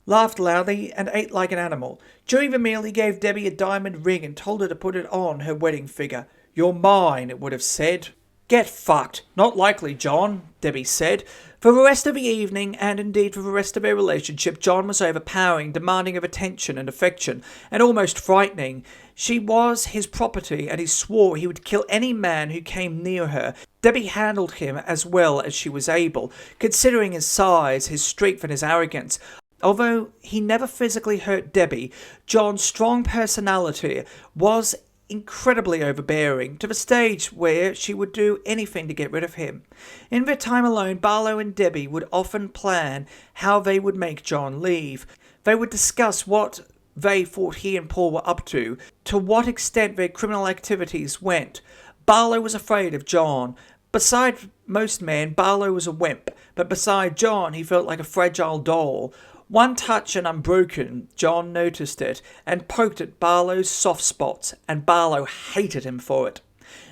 laughed loudly, and ate like an animal. During the meal, he gave Debbie a diamond ring and told her to put it on her wedding finger. "You're mine," it would have said. Get fucked. Not likely, John, Debbie said. For the rest of the evening, and indeed for the rest of their relationship, John was overpowering, demanding of attention and affection, and almost frightening. She was his property, and he swore he would kill any man who came near her. Debbie handled him as well as she was able, considering his size, his strength, and his arrogance. Although he never physically hurt Debbie, John's strong personality was incredibly overbearing, to the stage where she would do anything to get rid of him. In their time alone, Barlow and Debbie would often plan how they would make John leave. They would discuss what they thought he and Paul were up to what extent their criminal activities went. Barlow was afraid of John. Beside most men, Barlow was a wimp, but beside John, he felt like a fragile doll. One touch and unbroken, John noticed it and poked at Barlow's soft spots, and Barlow hated him for it.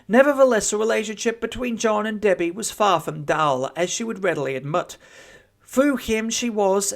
Nevertheless, the relationship between John and Debbie was far from dull, as she would readily admit. Through him she was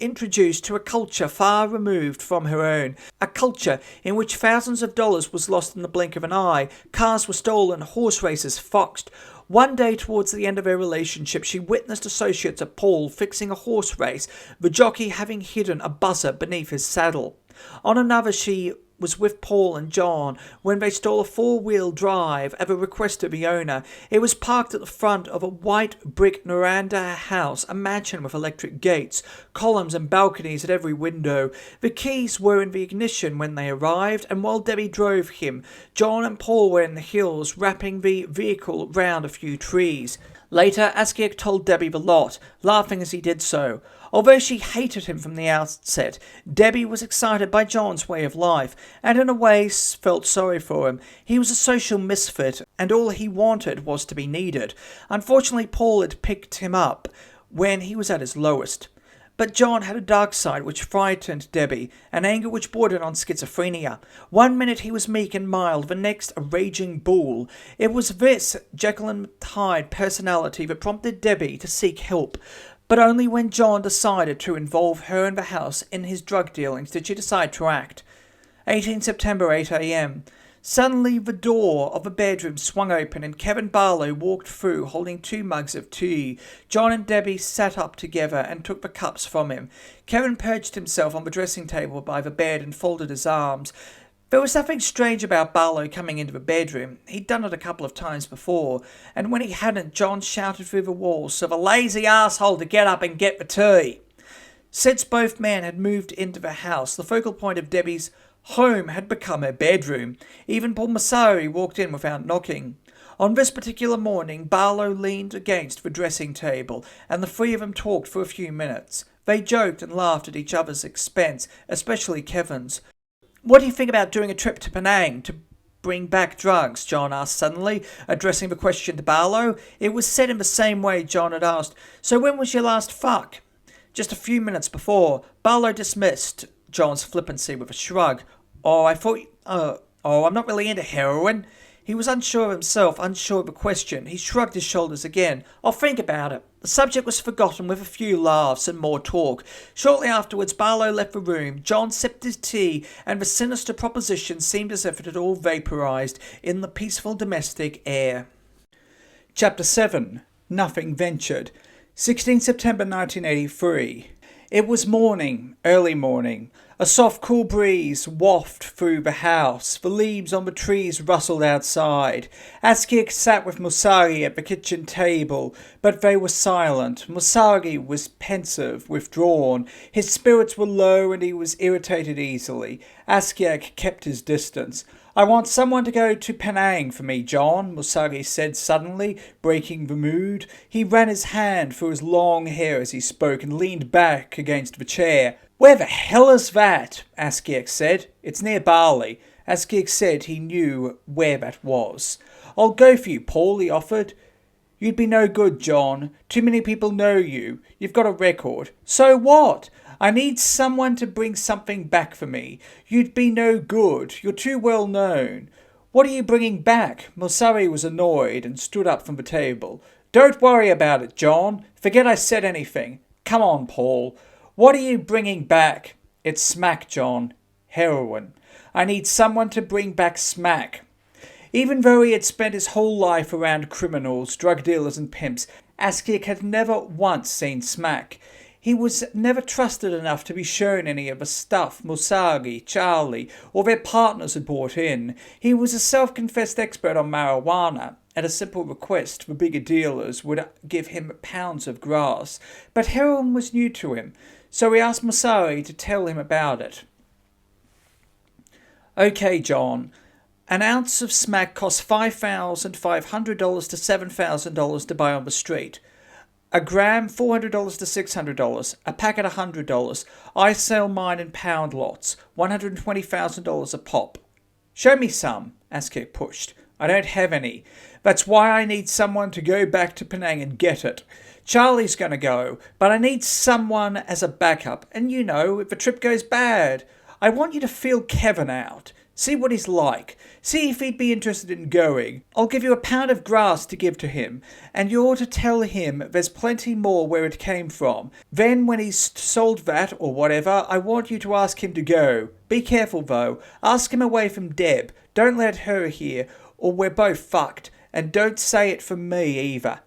introduced to a culture far removed from her own, a culture in which thousands of dollars was lost in the blink of an eye, cars were stolen, horse races foxed. One day towards the end of their relationship, she witnessed associates of Paul fixing a horse race, the jockey having hidden a buzzer beneath his saddle. On another, she was with Paul and John when they stole a four-wheel drive at the request of the owner. It was parked at the front of a white brick Noranda house, a mansion with electric gates, columns and balconies at every window. The keys were in the ignition when they arrived, and while Debbie drove him, John and Paul were in the hills, wrapping the vehicle round a few trees. Later, Askiak told Debbie the lot, laughing as he did so. Although she hated him from the outset, Debbie was excited by John's way of life, and in a way felt sorry for him. He was a social misfit, and all he wanted was to be needed. Unfortunately, Paul had picked him up when he was at his lowest. But John had a dark side which frightened Debbie, an anger which bordered on schizophrenia. One minute he was meek and mild, the next a raging bull. It was this Jekyll and Hyde personality that prompted Debbie to seek help. But only when John decided to involve her and the house in his drug dealings did she decide to act. 18 September, 8 a.m. Suddenly the door of the bedroom swung open and Kevin Barlow walked through holding 2 mugs of tea. John and Debbie sat up together and took the cups from him. Kevin perched himself on the dressing table by the bed and folded his arms. There was something strange about Barlow coming into the bedroom. He'd done it a couple of times before, and when he hadn't, John shouted through the walls to the lazy asshole to get up and get the tea. Since both men had moved into the house, the focal point of Debbie's home had become her bedroom. Even Paul Masari walked in without knocking. On this particular morning, Barlow leaned against the dressing table, and the three of them talked for a few minutes. They joked and laughed at each other's expense, especially Kevin's. "What do you think about doing a trip to Penang to bring back drugs?" John asked suddenly, addressing the question to Barlow. It was said in the same way John had asked, "So when was your last fuck?" "Just a few minutes before." Barlow dismissed John's flippancy with a shrug. I'm not really into heroin." He was unsure of himself, unsure of the question. He shrugged his shoulders again. "I'll think about it." The subject was forgotten with a few laughs and more talk. Shortly afterwards, Barlow left the room. John sipped his tea, and the sinister proposition seemed as if it had all vaporized in the peaceful domestic air. Chapter 7. Nothing Ventured. 16 September 1983. It was morning, early morning. A soft, cool breeze wafted through the house. The leaves on the trees rustled outside. Askiak sat with Musari at the kitchen table, but they were silent. Musari was pensive, withdrawn. His spirits were low and he was irritated easily. Askiak kept his distance. "I want someone to go to Penang for me, John," Musari said suddenly, breaking the mood. He ran his hand through his long hair as he spoke and leaned back against the chair. "Where the hell is that?" Askiak said. "It's near Bali." Askiak said he knew where that was. "I'll go for you, Paul," he offered. "You'd be no good, John. Too many people know you. You've got a record." "So what? I need someone to bring something back for me. You'd be no good. You're too well known." "What are you bringing back?" Musari was annoyed and stood up from the table. "Don't worry about it, John. Forget I said anything. Come on, Paul. What are you bringing back?" "It's smack, John. Heroin. I need someone to bring back smack." Even though he had spent his whole life around criminals, drug dealers and pimps, Askiak had never once seen smack. He was never trusted enough to be shown any of the stuff Musagi, Charlie, or their partners had brought in. He was a self-confessed expert on marijuana. At a simple request, the bigger dealers would give him pounds of grass. But heroin was new to him, so he asked Musagi to tell him about it. Okay, John. An ounce of smack costs $5,500 to $7,000 to buy on the street. A gram, $400 to $600. A packet, $100. I sell mine in pound lots, $120,000 a pop. Show me some, Askiak pushed. I don't have any. That's why I need someone to go back to Penang and get it. Charlie's going to go, but I need someone as a backup. And you know, if the trip goes bad, I want you to feel Kevin out. See what he's like. See if he'd be interested in going. I'll give you a pound of grass to give to him, and you're to tell him there's plenty more where it came from. Then when he's sold that, or whatever, I want you to ask him to go. Be careful though. Ask him away from Deb. Don't let her hear, or we're both fucked. And don't say it from me either.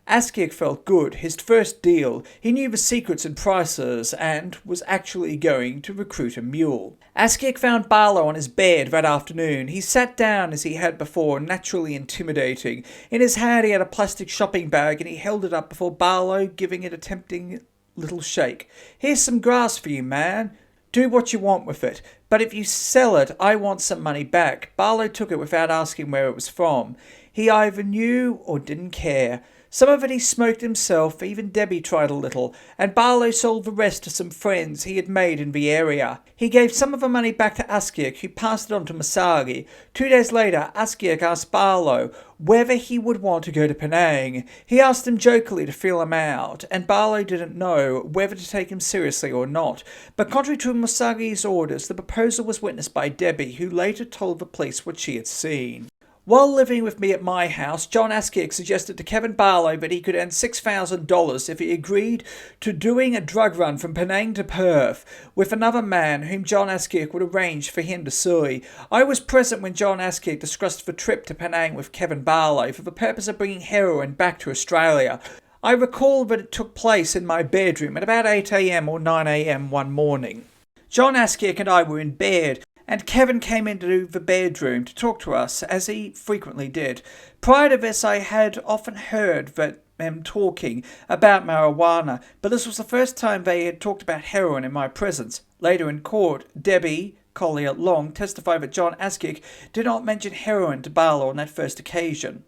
Askiak felt good. His first deal. He knew the secrets and prices and was actually going to recruit a mule. Askiak found Barlow on his bed that afternoon. He sat down as he had before, naturally intimidating. In his hand he had a plastic shopping bag and he held it up before Barlow, giving it a tempting little shake. Here's some grass for you, man. Do what you want with it. But if you sell it, I want some money back. Barlow took it without asking where it was from. He either knew or didn't care. Some of it he smoked himself, even Debbie tried a little, and Barlow sold the rest to some friends he had made in the area. He gave some of the money back to Askiak, who passed it on to Musagi. 2 days later, Askiak asked Barlow whether he would want to go to Penang. He asked him jokingly to feel him out, and Barlow didn't know whether to take him seriously or not. But contrary to Musagi's orders, the proposal was witnessed by Debbie, who later told the police what she had seen. While living with me at my house, John Askiak suggested to Kevin Barlow that he could earn $6,000 if he agreed to doing a drug run from Penang to Perth with another man whom John Askiak would arrange for him to see. I was present when John Askiak discussed the trip to Penang with Kevin Barlow for the purpose of bringing heroin back to Australia. I recall that it took place in my bedroom at about 8 a.m. or 9 a.m. one morning. John Askiak and I were in bed, and Kevin came into the bedroom to talk to us, as he frequently did. Prior to this, I had often heard them talking about marijuana, but this was the first time they had talked about heroin in my presence. Later in court, Debbie Collier Long testified that John Askiak did not mention heroin to Barlow on that first occasion.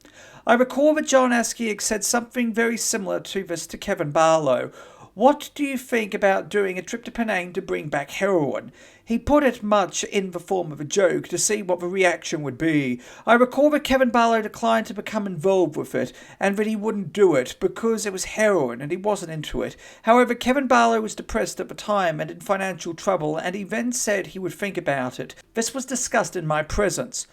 I recall that John Askiak said something very similar to this to Kevin Barlow. What do you think about doing a trip to Penang to bring back heroin? He put it much in the form of a joke to see what the reaction would be. I recall that Kevin Barlow declined to become involved with it and that he wouldn't do it because it was heroin and he wasn't into it. However, Kevin Barlow was depressed at the time and in financial trouble, and he then said he would think about it. This was discussed in my presence.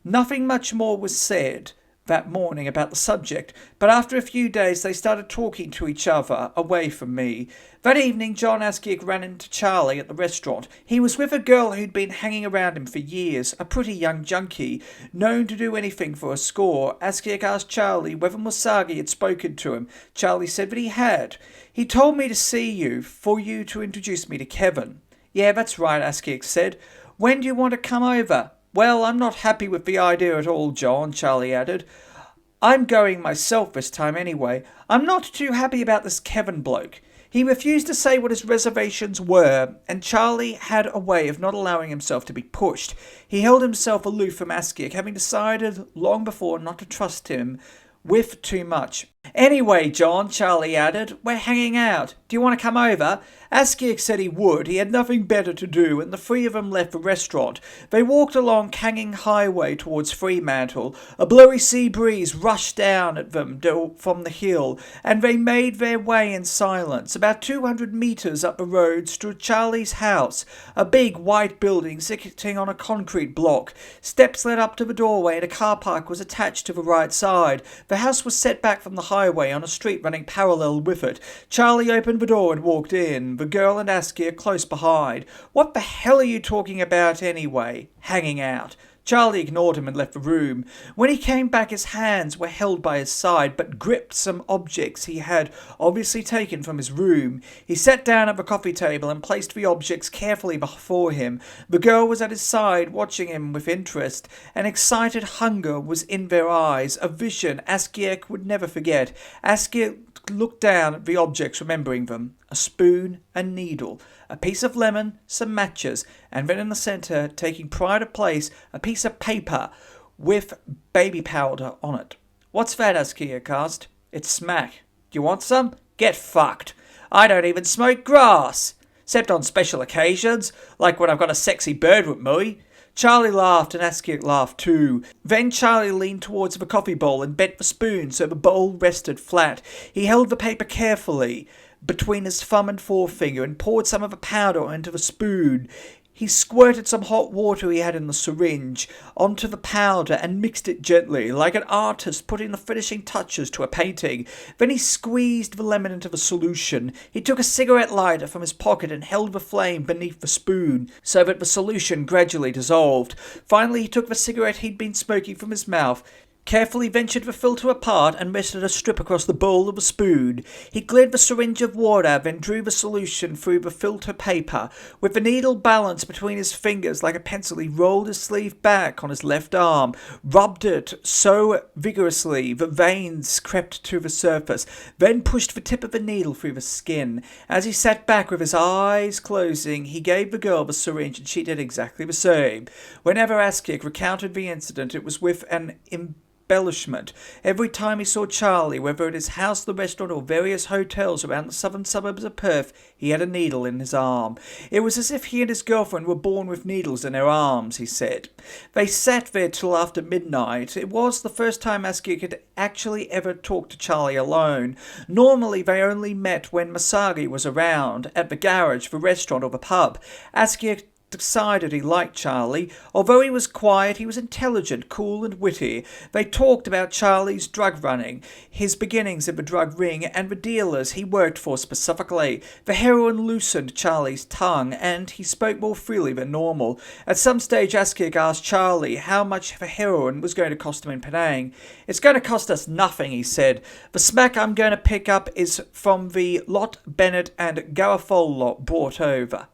Nothing much more was said that morning about the subject, but after a few days they started talking to each other away from me. That evening John Askiak ran into Charlie at the restaurant. He was with a girl who'd been hanging around him for years, a pretty young junkie, known to do anything for a score. Askiak asked Charlie whether Musagi had spoken to him. Charlie said that he had. He told me to see you, for you to introduce me to Kevin. Yeah, that's right, Askiak said. When do you want to come over? Well, I'm not happy with the idea at all, John, Charlie added. I'm going myself this time anyway. I'm not too happy about this Kevin bloke. He refused to say what his reservations were, and Charlie had a way of not allowing himself to be pushed. He held himself aloof from Askiak, having decided long before not to trust him with too much. Anyway, John, Charlie added, we're hanging out. Do you want to come over? Askiak said he would. He had nothing better to do, and the three of them left the restaurant. They walked along Kanging Highway towards Fremantle. A blowy sea breeze rushed down at them from the hill, and they made their way in silence. About 200 metres up the road stood Charlie's house, a big white building sitting on a concrete block. Steps led up to the doorway, and a car park was attached to the right side. The house was set back from the highway on a street running parallel with it. Charlie opened the door and walked in, the girl and Askiak close behind. What the hell are you talking about anyway? Hanging out. Charlie ignored him and left the room. When he came back, his hands were held by his side, but gripped some objects he had obviously taken from his room. He sat down at the coffee table and placed the objects carefully before him. The girl was at his side, watching him with interest. An excited hunger was in their eyes, a vision Askiek would never forget. Askiek looked down at the objects, remembering them. A spoon, a needle, a piece of lemon, some matches, and then in the centre, taking pride of place, a piece of paper with baby powder on it. "What's that?" Askiek asked. "It's smack. Do you want some? Get fucked. I don't even smoke grass, except on special occasions, like when I've got a sexy bird with me." Charlie laughed, and Askiek laughed too. Then Charlie leaned towards the coffee bowl and bent the spoon so the bowl rested flat. He held the paper carefully between his thumb and forefinger and poured some of the powder into the spoon. He squirted some hot water he had in the syringe onto the powder and mixed it gently, like an artist putting the finishing touches to a painting. Then he squeezed the lemon into the solution. He took a cigarette lighter from his pocket and held the flame beneath the spoon so that the solution gradually dissolved. Finally, he took the cigarette he'd been smoking from his mouth, carefully ventured the filter apart and rested a strip across the bowl of a spoon. He cleared the syringe of water, then drew the solution through the filter paper. With the needle balanced between his fingers like a pencil, he rolled his sleeve back on his left arm, rubbed it so vigorously the veins crept to the surface, then pushed the tip of the needle through the skin. As he sat back with his eyes closing, he gave the girl the syringe, and she did exactly the same. Whenever Askiek recounted the incident, it was with an embellishment. Every time he saw Charlie, whether at his house, the restaurant, or various hotels around the southern suburbs of Perth, he had a needle in his arm. It was as if he and his girlfriend were born with needles in their arms, he said. They sat there till after midnight. It was the first time Askiek had actually ever talked to Charlie alone. Normally they only met when Masagi was around, at the garage, the restaurant, or the pub. Askiek decided he liked Charlie. Although he was quiet, he was intelligent, cool and witty. They talked about Charlie's drug running, his beginnings in the drug ring, and the dealers he worked for specifically. The heroin loosened Charlie's tongue, and he spoke more freely than normal. At some stage, Askiek asked Charlie how much the heroin was going to cost him in Penang. "It's going to cost us nothing," he said. "The smack I'm going to pick up is from the lot Bennett and Garofol lot brought over.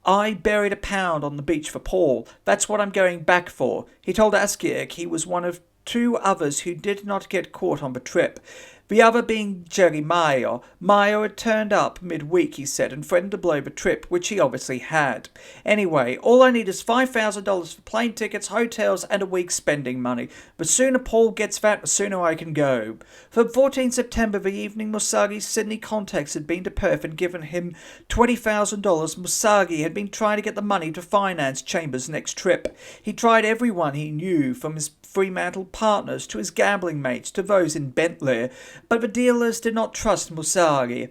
I buried a pound on the beach for Paul. That's what I'm going back for." He told Askiek he was one of two others who did not get caught on the trip. The other being Jerry Mayo. Mayo had turned up midweek, he said, and threatened to blow the trip, which he obviously had. "Anyway, all I need is $5,000 for plane tickets, hotels, and a week's spending money. The sooner Paul gets that, the sooner I can go." From 14 September, the evening Musagi's Sydney contacts had been to Perth and given him $20,000. Musagi had been trying to get the money to finance Chambers' next trip. He tried everyone he knew, from his Fremantle partners to his gambling mates to those in Bentley, but the dealers did not trust Musagi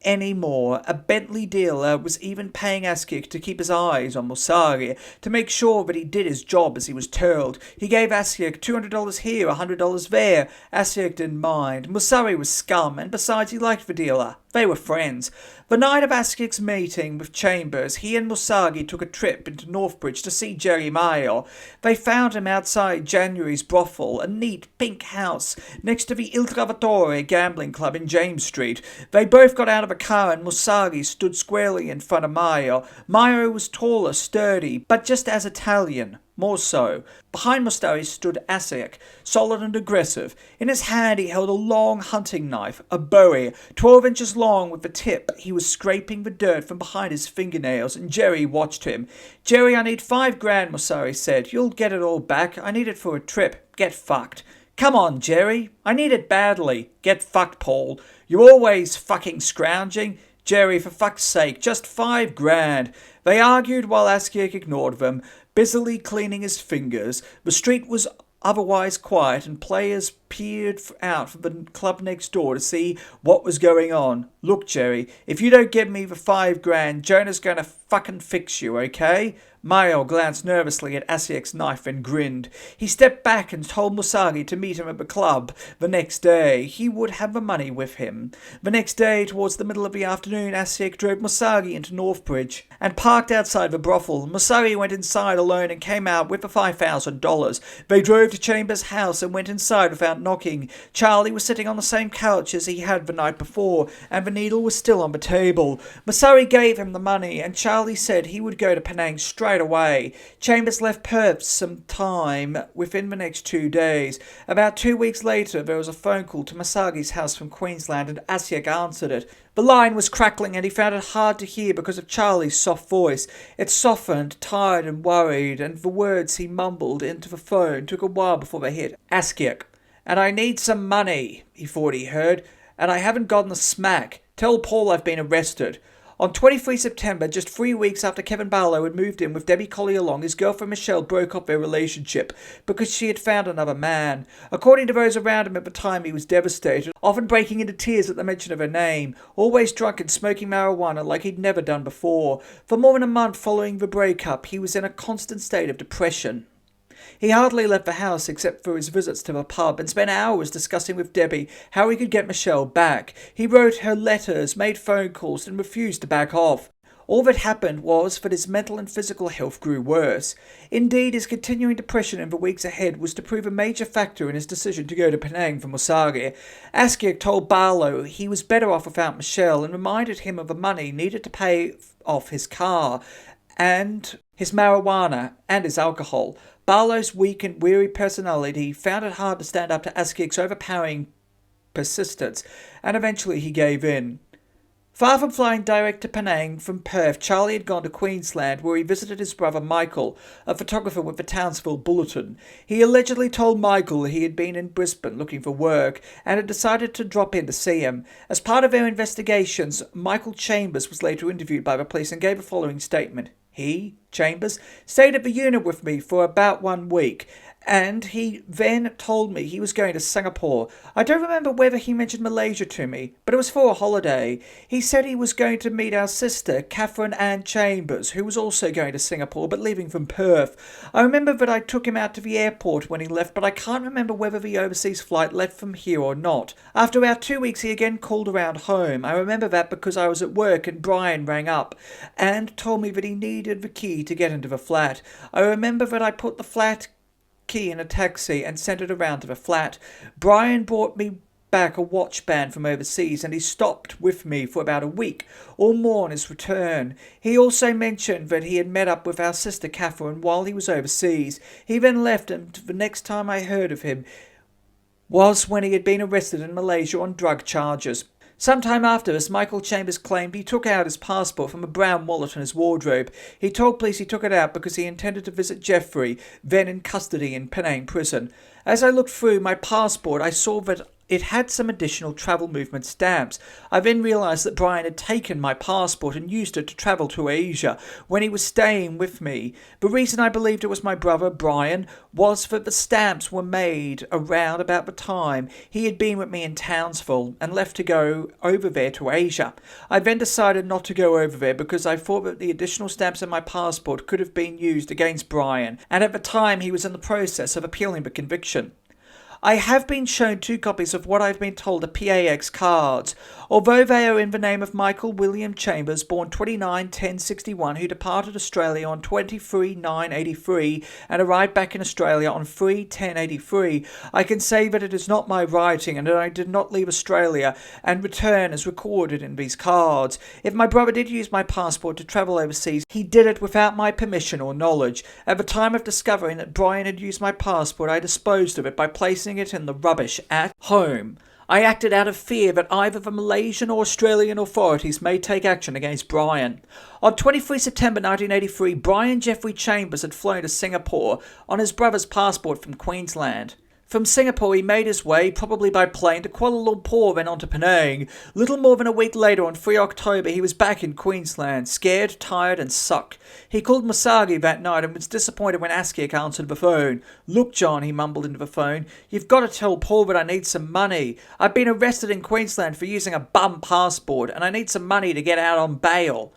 anymore. A Bentley dealer was even paying Askiek to keep his eyes on Musagi, to make sure that he did his job as he was told. He gave Askiek $200 here, $100 there. Askiek didn't mind. Musagi was scum, and besides he liked the dealer. They were friends. The night of Askiek's meeting with Chambers, he and Musagi took a trip into Northbridge to see Jerry Mayo. They found him outside January's brothel, a neat pink house next to the Il Trovatore gambling club in James Street. They both got out of a car and Musagi stood squarely in front of Mayo. Mayo was taller, sturdy, but just as Italian. More so. Behind Musagi stood Askiek, solid and aggressive. In his hand he held a long hunting knife, a bowie, 12 inches long with the tip. He was scraping the dirt from behind his fingernails, and Jerry watched him. "Jerry, I need $5,000, Musagi said. "You'll get it all back. I need it for a trip. Get fucked." "Come on, Jerry. I need it badly." "Get fucked, Paul. You're always fucking scrounging." "Jerry, for fuck's sake, just $5,000. They argued while Askiek ignored them, busily cleaning his fingers. The street was otherwise quiet, and players peered out from the club next door to see what was going on. Look, Jerry, if you don't give me the $5,000, Jonah's gonna fucking fix you, okay? Mayo glanced nervously at Asiak's knife and grinned. He stepped back and told Musagi to meet him at the club the next day. He would have the money with him. The next day, towards the middle of the afternoon, Asiak drove Musagi into Northbridge and parked outside the brothel. Musagi went inside alone and came out with the $5,000. They drove to Chambers' house and went inside without knocking. Charlie was sitting on the same couch as he had the night before, and the needle was still on the table. Musagi gave him the money, and Charlie said he would go to Penang straight away. Chambers left Perth some time within the next 2 days. About 2 weeks later, there was a phone call to Musagi's house from Queensland, and Asiak answered it. The line was crackling, and he found it hard to hear because of Charlie's soft voice. It softened, tired and worried, and the words he mumbled into the phone took a while before they hit. Asiak, and I need some money, he thought he heard, and I haven't gotten the smack. Tell Paul I've been arrested. On 23 September, just 3 weeks after Kevin Barlow had moved in with Debbie Collier along, his girlfriend Michelle broke up their relationship because she had found another man. According to those around him at the time, he was devastated, often breaking into tears at the mention of her name, always drunk and smoking marijuana like he'd never done before. For more than a month following the breakup, he was in a constant state of depression. He hardly left the house except for his visits to the pub and spent hours discussing with Debbie how he could get Michelle back. He wrote her letters, made phone calls and refused to back off. All that happened was that his mental and physical health grew worse. Indeed, his continuing depression in the weeks ahead was to prove a major factor in his decision to go to Penang for Musagi. Asiak told Barlow he was better off without Michelle and reminded him of the money needed to pay off his car and his marijuana and his alcohol. Barlow's weak and weary personality found it hard to stand up to Asiak's overpowering persistence, and eventually he gave in. Far from flying direct to Penang from Perth, Charlie had gone to Queensland, where he visited his brother Michael, a photographer with the Townsville Bulletin. He allegedly told Michael he had been in Brisbane looking for work and had decided to drop in to see him. As part of their investigations, Michael Chambers was later interviewed by the police and gave the following statement. He, Chambers, stayed at the unit with me for about 1 week, and he then told me he was going to Singapore. I don't remember whether he mentioned Malaysia to me, but it was for a holiday. He said he was going to meet our sister, Catherine Ann Chambers, who was also going to Singapore, but leaving from Perth. I remember that I took him out to the airport when he left, but I can't remember whether the overseas flight left from here or not. After about 2 weeks, he again called around home. I remember that because I was at work and Brian rang up and told me that he needed the key to get into the flat. I remember that I put the flat key in a taxi and sent it around to the flat. Brian brought me back a watch band from overseas, and he stopped with me for about a week or more on his return. He also mentioned that he had met up with our sister Catherine while he was overseas. He then left, and the next time I heard of him was when he had been arrested in Malaysia on drug charges. Sometime after this, Michael Chambers claimed he took out his passport from a brown wallet in his wardrobe. He told police he took it out because he intended to visit Geoffrey, then in custody in Penang prison. As I looked through my passport, I saw that it had some additional travel movement stamps. I then realised that Brian had taken my passport and used it to travel to Asia when he was staying with me. The reason I believed it was my brother, Brian, was that the stamps were made around about the time he had been with me in Townsville and left to go over there to Asia. I then decided not to go over there because I thought that the additional stamps in my passport could have been used against Brian, and at the time he was in the process of appealing the conviction. I have been shown 2 copies of what I've been told are PAX cards, although they are in the name of Michael William Chambers, born 29/10/61, who departed Australia on 23/9/83 and arrived back in Australia on 3/10/83. I can say that it is not my writing and that I did not leave Australia and return as recorded in these cards. If my brother did use my passport to travel overseas, he did it without my permission or knowledge. At the time of discovering that Brian had used my passport, I disposed of it by placing it in the rubbish at home. I acted out of fear that either the Malaysian or Australian authorities may take action against Brian. On 23 September 1983, Brian Geoffrey Chambers had flown to Singapore on his brother's passport from Queensland. From Singapore, he made his way, probably by plane, to Kuala Lumpur, then on to Penang. Little more than a week later, on 3 October, he was back in Queensland, scared, tired, and sucked. He called Masagi that night and was disappointed when Askiak answered the phone. "Look, John," he mumbled into the phone, "you've got to tell Paul that I need some money. I've been arrested in Queensland for using a bum passport, and I need some money to get out on bail."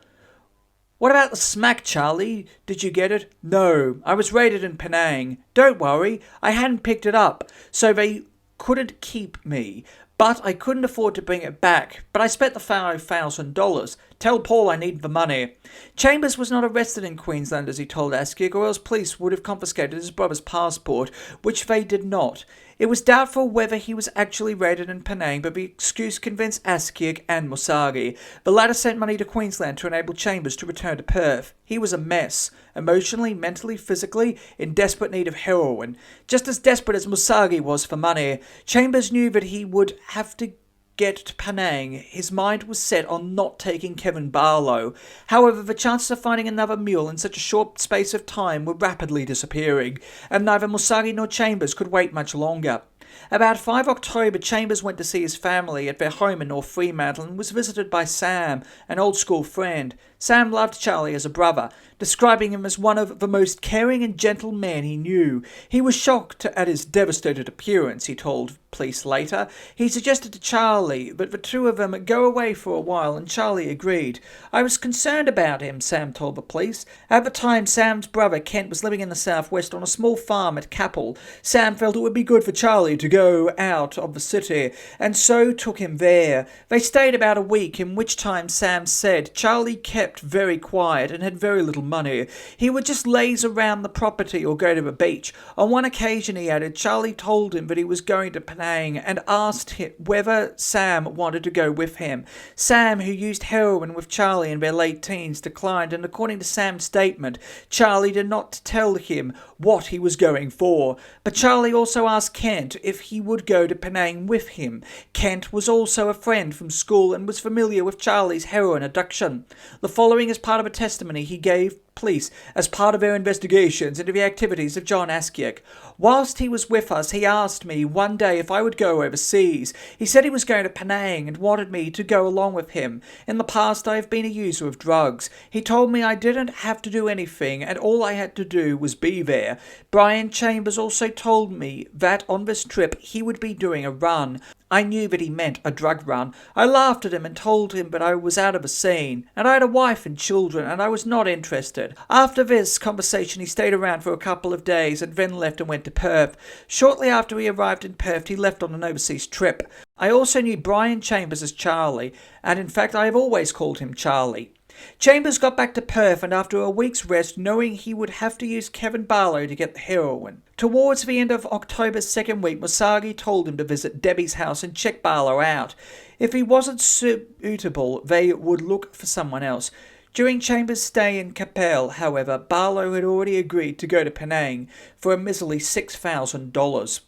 "What about the smack, Charlie? Did you get it?" "No, I was raided in Penang." "Don't worry, I hadn't picked it up, so they couldn't keep me. But I couldn't afford to bring it back. But I spent the $5,000. Tell Paul I need the money." Chambers was not arrested in Queensland, as he told Askiak, or else police would have confiscated his brother's passport, which they did not. It was doubtful whether he was actually raided in Penang, but the excuse convinced Askiak and Musagi. The latter sent money to Queensland to enable Chambers to return to Perth. He was a mess, emotionally, mentally, physically, in desperate need of heroin. Just as desperate as Musagi was for money, Chambers knew that he would have to get to Penang. His mind was set on not taking Kevin Barlow. However, the chances of finding another mule in such a short space of time were rapidly disappearing, and neither Musagi nor Chambers could wait much longer. About 5 October, Chambers went to see his family at their home in North Fremantle and was visited by Sam, an old school friend. Sam loved Charlie as a brother, describing him as one of the most caring and gentle men he knew. He was shocked at his devastated appearance, he told police later. He suggested to Charlie that the two of them go away for a while, and Charlie agreed. "I was concerned about him," Sam told the police. At the time, Sam's brother Kent was living in the southwest on a small farm at Capel. Sam felt it would be good for Charlie to go out of the city, and so took him there. They stayed about a week, in which time Sam said Charlie kept very quiet and had very little money. He would just laze around the property or go to the beach. On one occasion, he added, Charlie told him that he was going to Penang and asked him whether Sam wanted to go with him. Sam, who used heroin with Charlie in their late teens, declined, and according to Sam's statement, Charlie did not tell him what he was going for. But Charlie also asked Kent if he would go to Penang with him. Kent was also a friend from school and was familiar with Charlie's heroin addiction. The following is part of a testimony he gave police as part of their investigations into the activities of John Askiak. "Whilst he was with us, he asked me one day if I would go overseas. He said he was going to Penang and wanted me to go along with him. In the past, I have been a user of drugs. He told me I didn't have to do anything and all I had to do was be there. Brian Chambers also told me that on this trip he would be doing a run. I knew that he meant a drug run. I laughed at him and told him that I was out of the scene, and I had a wife and children, and I was not interested. After this conversation, he stayed around for a couple of days and then left and went to Perth. Shortly after he arrived in Perth, he left on an overseas trip. I also knew Brian Chambers as Charlie, and in fact I have always called him Charlie." Chambers got back to Perth, and after a week's rest, knowing he would have to use Kevin Barlow to get the heroin. Towards the end of October's second week, Musagi told him to visit Debbie's house and check Barlow out. If he wasn't suitable, they would look for someone else. During Chambers' stay in Capel, however, Barlow had already agreed to go to Penang for a miserly $6,000.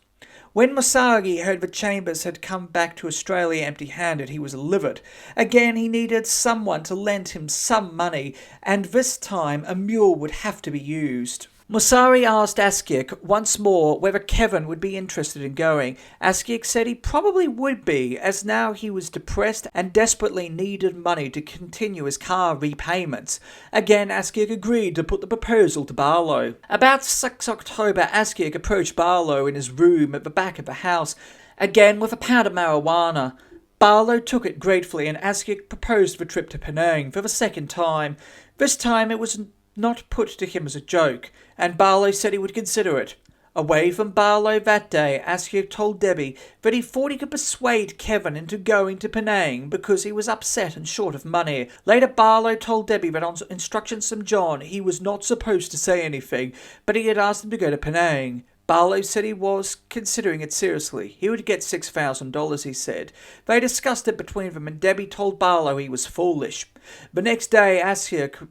When Musagi heard that Chambers had come back to Australia empty-handed, he was livid. Again, he needed someone to lend him some money, and this time a mule would have to be used. Musari asked Askiak once more whether Kevin would be interested in going. Askiak said he probably would be, as now he was depressed and desperately needed money to continue his car repayments. Again, Askiak agreed to put the proposal to Barlow. About 6 October, Askiak approached Barlow in his room at the back of the house, again with a pound of marijuana. Barlow took it gratefully, and Askiak proposed the trip to Penang for the second time. This time it was not put to him as a joke, and Barlow said he would consider it. Away from Barlow that day, Askiak told Debbie that he thought he could persuade Kevin into going to Penang because he was upset and short of money. Later, Barlow told Debbie that on instructions from John, he was not supposed to say anything, but he had asked him to go to Penang. Barlow said he was considering it seriously. He would get $6,000, he said. They discussed it between them, and Debbie told Barlow he was foolish. The next day, Askiak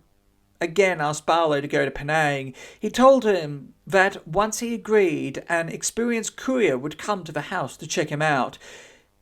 again asked Barlow to go to Penang. He told him that once he agreed, an experienced courier would come to the house to check him out.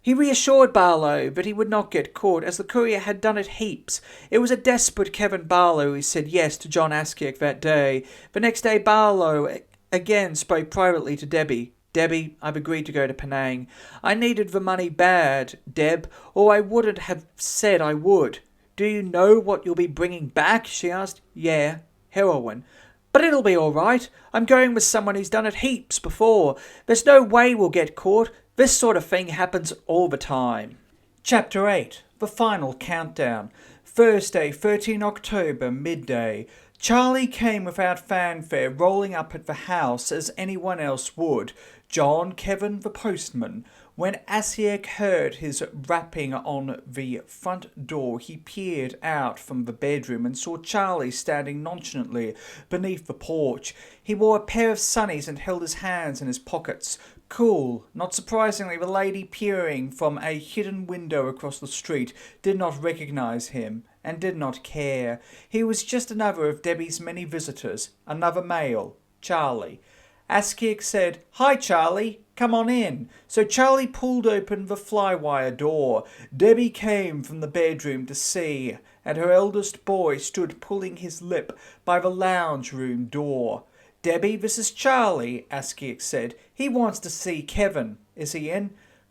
He reassured Barlow that he would not get caught, as the courier had done it heaps. It was a desperate Kevin Barlow who said yes to John Askiak that day. The next day, Barlow again spoke privately to Debbie. Debbie, I've agreed to go to Penang. I needed the money bad, Deb, or I wouldn't have said I would. Do you know what you'll be bringing back? She asked. Yeah, heroin. But it'll be all right. I'm going with someone who's done it heaps before. There's no way we'll get caught. This sort of thing happens all the time. Chapter 8. The Final Countdown. Thursday, 13 October, midday. Charlie came without fanfare, rolling up at the house as anyone else would. John, Kevin, the postman. When Asiak heard his rapping on the front door, he peered out from the bedroom and saw Charlie standing nonchalantly beneath the porch. He wore a pair of sunnies and held his hands in his pockets. Cool. Not surprisingly, the lady peering from a hidden window across the street did not recognize him and did not care. He was just another of Debbie's many visitors, another male, Charlie. Askiak said, "Hi, Charlie, come on in." So Charlie pulled open the flywire door. Debbie came from the bedroom to see, and her eldest boy stood pulling his lip by the lounge room door. "Debbie, this is Charlie," Askiak said. "He wants to see Kevin. Is he in?"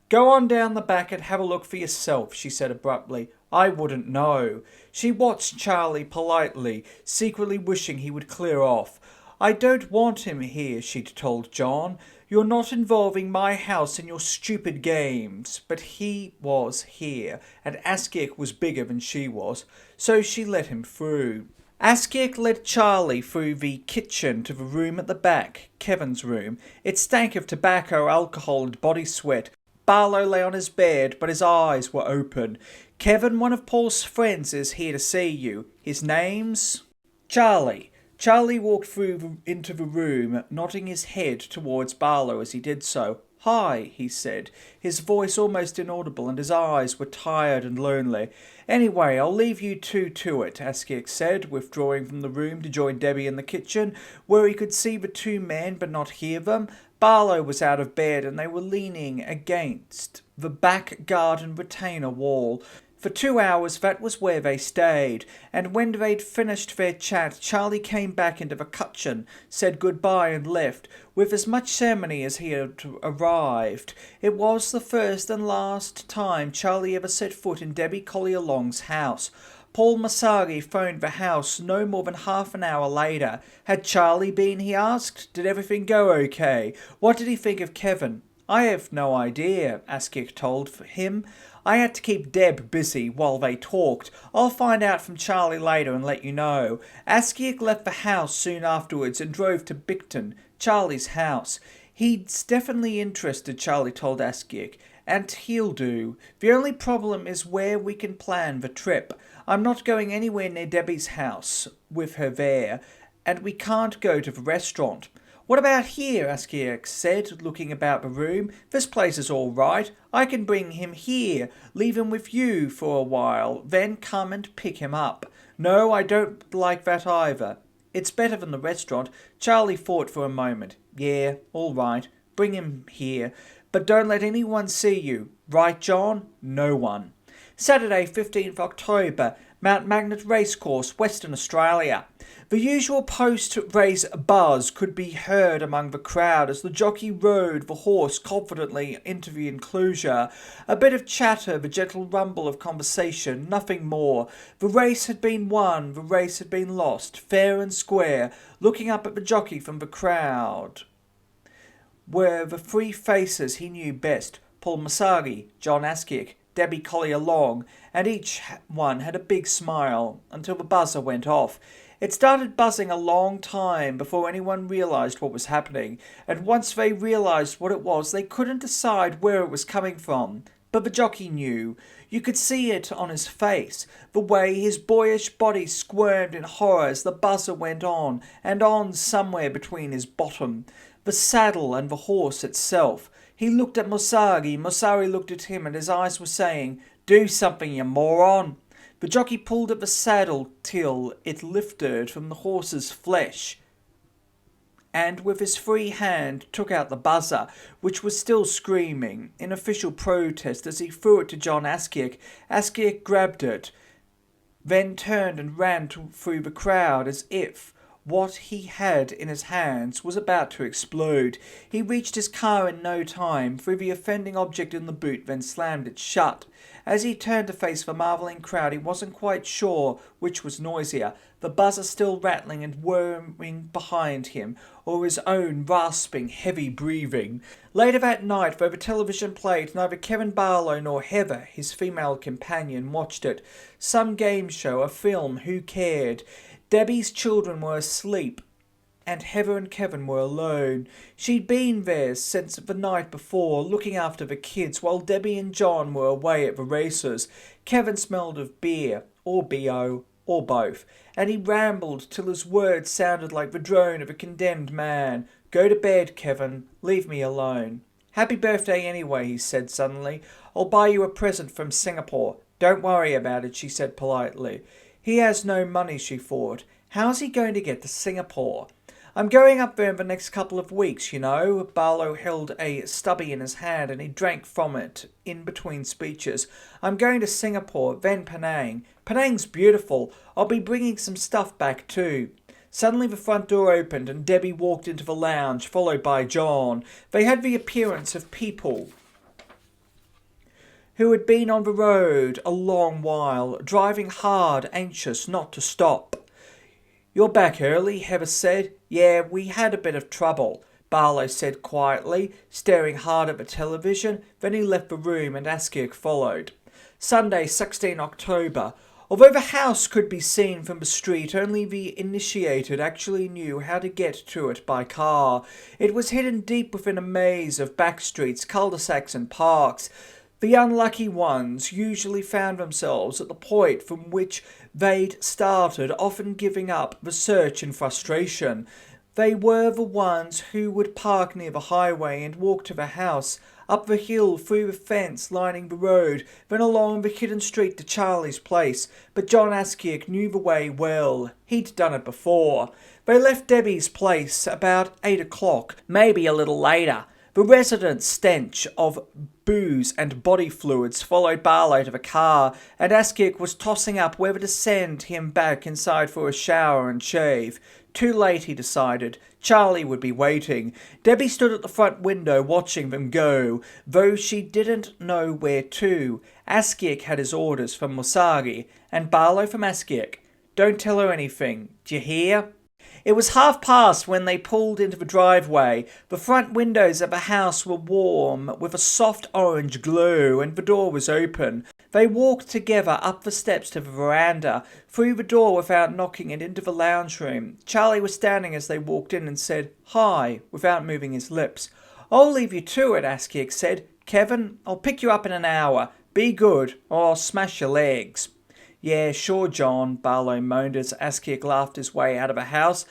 "Go on down the back and have a look for yourself," she said abruptly. "I wouldn't know." She watched Charlie politely, secretly wishing he would clear off. "I don't want him here," she'd told John. "You're not involving my house in your stupid games." But he was here, and Askiak was bigger than she was, so she let him through. Askiak led Charlie through the kitchen to the room at the back, Kevin's room. It stank of tobacco, alcohol, and body sweat. Barlow lay on his bed, but his eyes were open. "Kevin, one of Paul's friends, is here to see you. His name's Charlie." Charlie walked into the room, nodding his head towards Barlow as he did so. "Hi," he said, his voice almost inaudible, and his eyes were tired and lonely. "Anyway, I'll leave you two to it," Askiak said, withdrawing from the room to join Debbie in the kitchen, where he could see the two men but not hear them. Barlow was out of bed, and they were leaning against the back garden retainer wall. For 2 hours that was where they stayed, and when they'd finished their chat, Charlie came back into the kitchen, said goodbye and left, with as much ceremony as he had arrived. It was the first and last time Charlie ever set foot in Debbie Collier Long's house. Paul Masari phoned the house no more than half an hour later. Had Charlie been, he asked? Did everything go okay? What did he think of Kevin? "I have no idea," Askiak told him. "I had to keep Deb busy while they talked. I'll find out from Charlie later and let you know." Askiak left the house soon afterwards and drove to Bicton, Charlie's house. "He's definitely interested," Charlie told Askiak, "and he'll do. The only problem is where we can plan the trip. I'm not going anywhere near Debbie's house with her there, and we can't go to the restaurant." "What about here?" Askiak said, looking about the room. "This place is all right. I can bring him here, leave him with you for a while, then come and pick him up." "No, I don't like that either." "It's better than the restaurant." Charlie thought for a moment. "Yeah, all right. Bring him here. But don't let anyone see you. Right, John?" "No one." Saturday, 15th October, Mount Magnet Racecourse, Western Australia. The usual post-race buzz could be heard among the crowd as the jockey rode the horse confidently into the enclosure. A bit of chatter, the gentle rumble of conversation, nothing more. The race had been won, the race had been lost, fair and square. Looking up at the jockey from the crowd were the three faces he knew best: Paul Masari, John Askiak, Debbie Collier Long, and each one had a big smile until the buzzer went off. It started buzzing a long time before anyone realised what was happening, and once they realised what it was, they couldn't decide where it was coming from. But the jockey knew. You could see it on his face, the way his boyish body squirmed in horror as the buzzer went on, and on somewhere between his bottom, the saddle and the horse itself. He looked at Mosari, Mosari looked at him, and his eyes were saying, "Do something, you moron." The jockey pulled at the saddle till it lifted from the horse's flesh, and with his free hand took out the buzzer, which was still screaming, in official protest as he threw it to John Askiak. Askiak grabbed it, then turned and ran through the crowd as if What he had in his hands was about to explode. He reached his car in no time, threw the offending object in the boot, then slammed it shut. As he turned to face the marvelling crowd, he wasn't quite sure which was noisier, the buzzer still rattling and whirring behind him, or his own rasping, heavy breathing. Later that night, though the television played, neither Kevin Barlow nor Heather, his female companion, watched it. Some game show, a film, who cared? Debbie's children were asleep, and Heather and Kevin were alone. She'd been there since the night before, looking after the kids, while Debbie and John were away at the races. Kevin smelled of beer, or B.O., or both, and he rambled till his words sounded like the drone of a condemned man. "Go to bed, Kevin. Leave me alone." "Happy birthday anyway," he said suddenly. "I'll buy you a present from Singapore." "Don't worry about it," she said politely. He has no money, she thought. How's he going to get to Singapore? "I'm going up there in the next couple of weeks, you know." Barlow held a stubby in his hand and he drank from it in between speeches. "I'm going to Singapore, then Penang. Penang's beautiful. I'll be bringing some stuff back too." Suddenly the front door opened and Debbie walked into the lounge, followed by John. They had the appearance of people who had been on the road a long while, driving hard, anxious not to stop. "You're back early," Heather said. "Yeah, we had a bit of trouble," Barlow said quietly, staring hard at the television. Then he left the room and Askiak followed. Sunday, 16 October. Although the house could be seen from the street, only the initiated actually knew how to get to it by car. It was hidden deep within a maze of back streets, cul-de-sacs and parks. The unlucky ones usually found themselves at the point from which they'd started, often giving up the search in frustration. They were the ones who would park near the highway and walk to the house, up the hill, through the fence lining the road, then along the hidden street to Charlie's place. But John Askiak knew the way well. He'd done it before. They left Debbie's place about 8 o'clock, maybe a little later. The resident stench of booze and body fluids followed Barlow to the car, and Askiak was tossing up whether to send him back inside for a shower and shave. Too late, he decided. Charlie would be waiting. Debbie stood at the front window watching them go, though she didn't know where to. Askiak had his orders from Musagi, and Barlow from Askiak. "Don't tell her anything. D'you hear?" It was past when they pulled into the driveway. The front windows of the house were warm with a soft orange glow and the door was open. They walked together up the steps to the veranda, through the door without knocking and into the lounge room. Charlie was standing as they walked in and said, "Hi," without moving his lips. "I'll leave you to it," Askiak said. "Kevin, I'll pick you up in an hour. Be good, or I'll smash your legs." "Yeah, sure, John," Barlow moaned as Askiak laughed his way out of the house.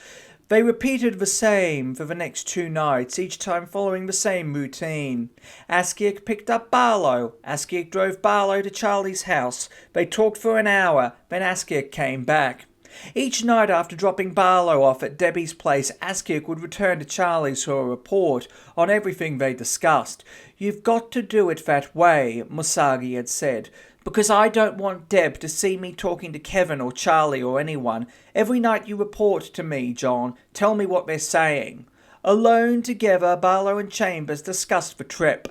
They repeated the same for the next 2 nights, each time following the same routine. Askiak picked up Barlow. Askiak drove Barlow to Charlie's house. They talked for an hour, then Askiak came back. Each night after dropping Barlow off at Debbie's place, Askiak would return to Charlie's for a report on everything they discussed. "You've got to do it that way," Musagi had said, "because I don't want Deb to see me talking to Kevin or Charlie or anyone. Every night you report to me, John. Tell me what they're saying." Alone together, Barlow and Chambers discussed the trip,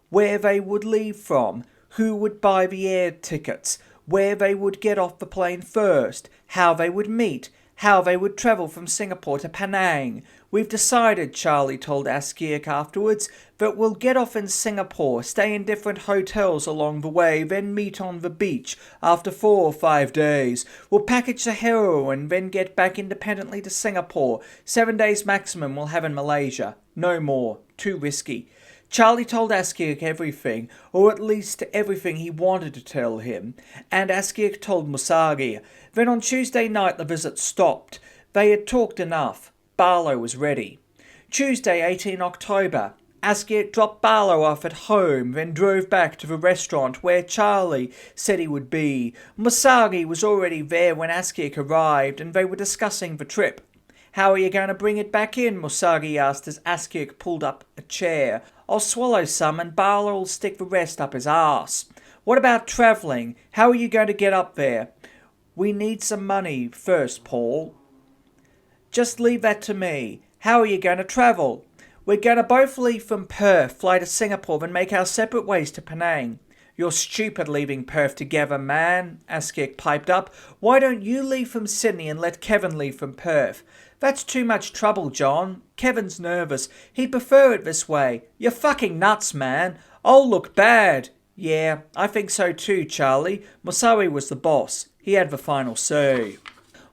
where they would leave from, who would buy the air tickets, where they would get off the plane first, how they would meet, how they would travel from Singapore to Penang. "We've decided," Charlie told Askiak afterwards, "that we'll get off in Singapore, stay in different hotels along the way, then meet on the beach after 4 or 5 days. We'll package the heroin, then get back independently to Singapore. 7 days maximum we'll have in Malaysia. No more. Too risky." Charlie told Askiak everything, or at least everything he wanted to tell him, and Askiak told Musagi. Then on Tuesday night the visit stopped. They had talked enough. Barlow was ready. Tuesday, 18 October. Askiak dropped Barlow off at home, then drove back to the restaurant where Charlie said he would be. Musagi was already there when Askiak arrived, and they were discussing the trip. "How are you going to bring it back in?" Musagi asked as Askiak pulled up a chair. "I'll swallow some and Barlow'll stick the rest up his arse." "What about travelling? How are you going to get up there?" "We need some money first, Paul." Just leave that to me. How are you going to travel? We're going to both leave from Perth, fly to Singapore, then make our separate ways to Penang. You're stupid leaving Perth together, man, Askiak piped up. Why don't you leave from Sydney and let Kevin leave from Perth? That's too much trouble, John. Kevin's nervous. He'd prefer it this way. You're fucking nuts, man. I'll look bad. Yeah, I think so too, Charlie. Mosawi was the boss. He had the final say.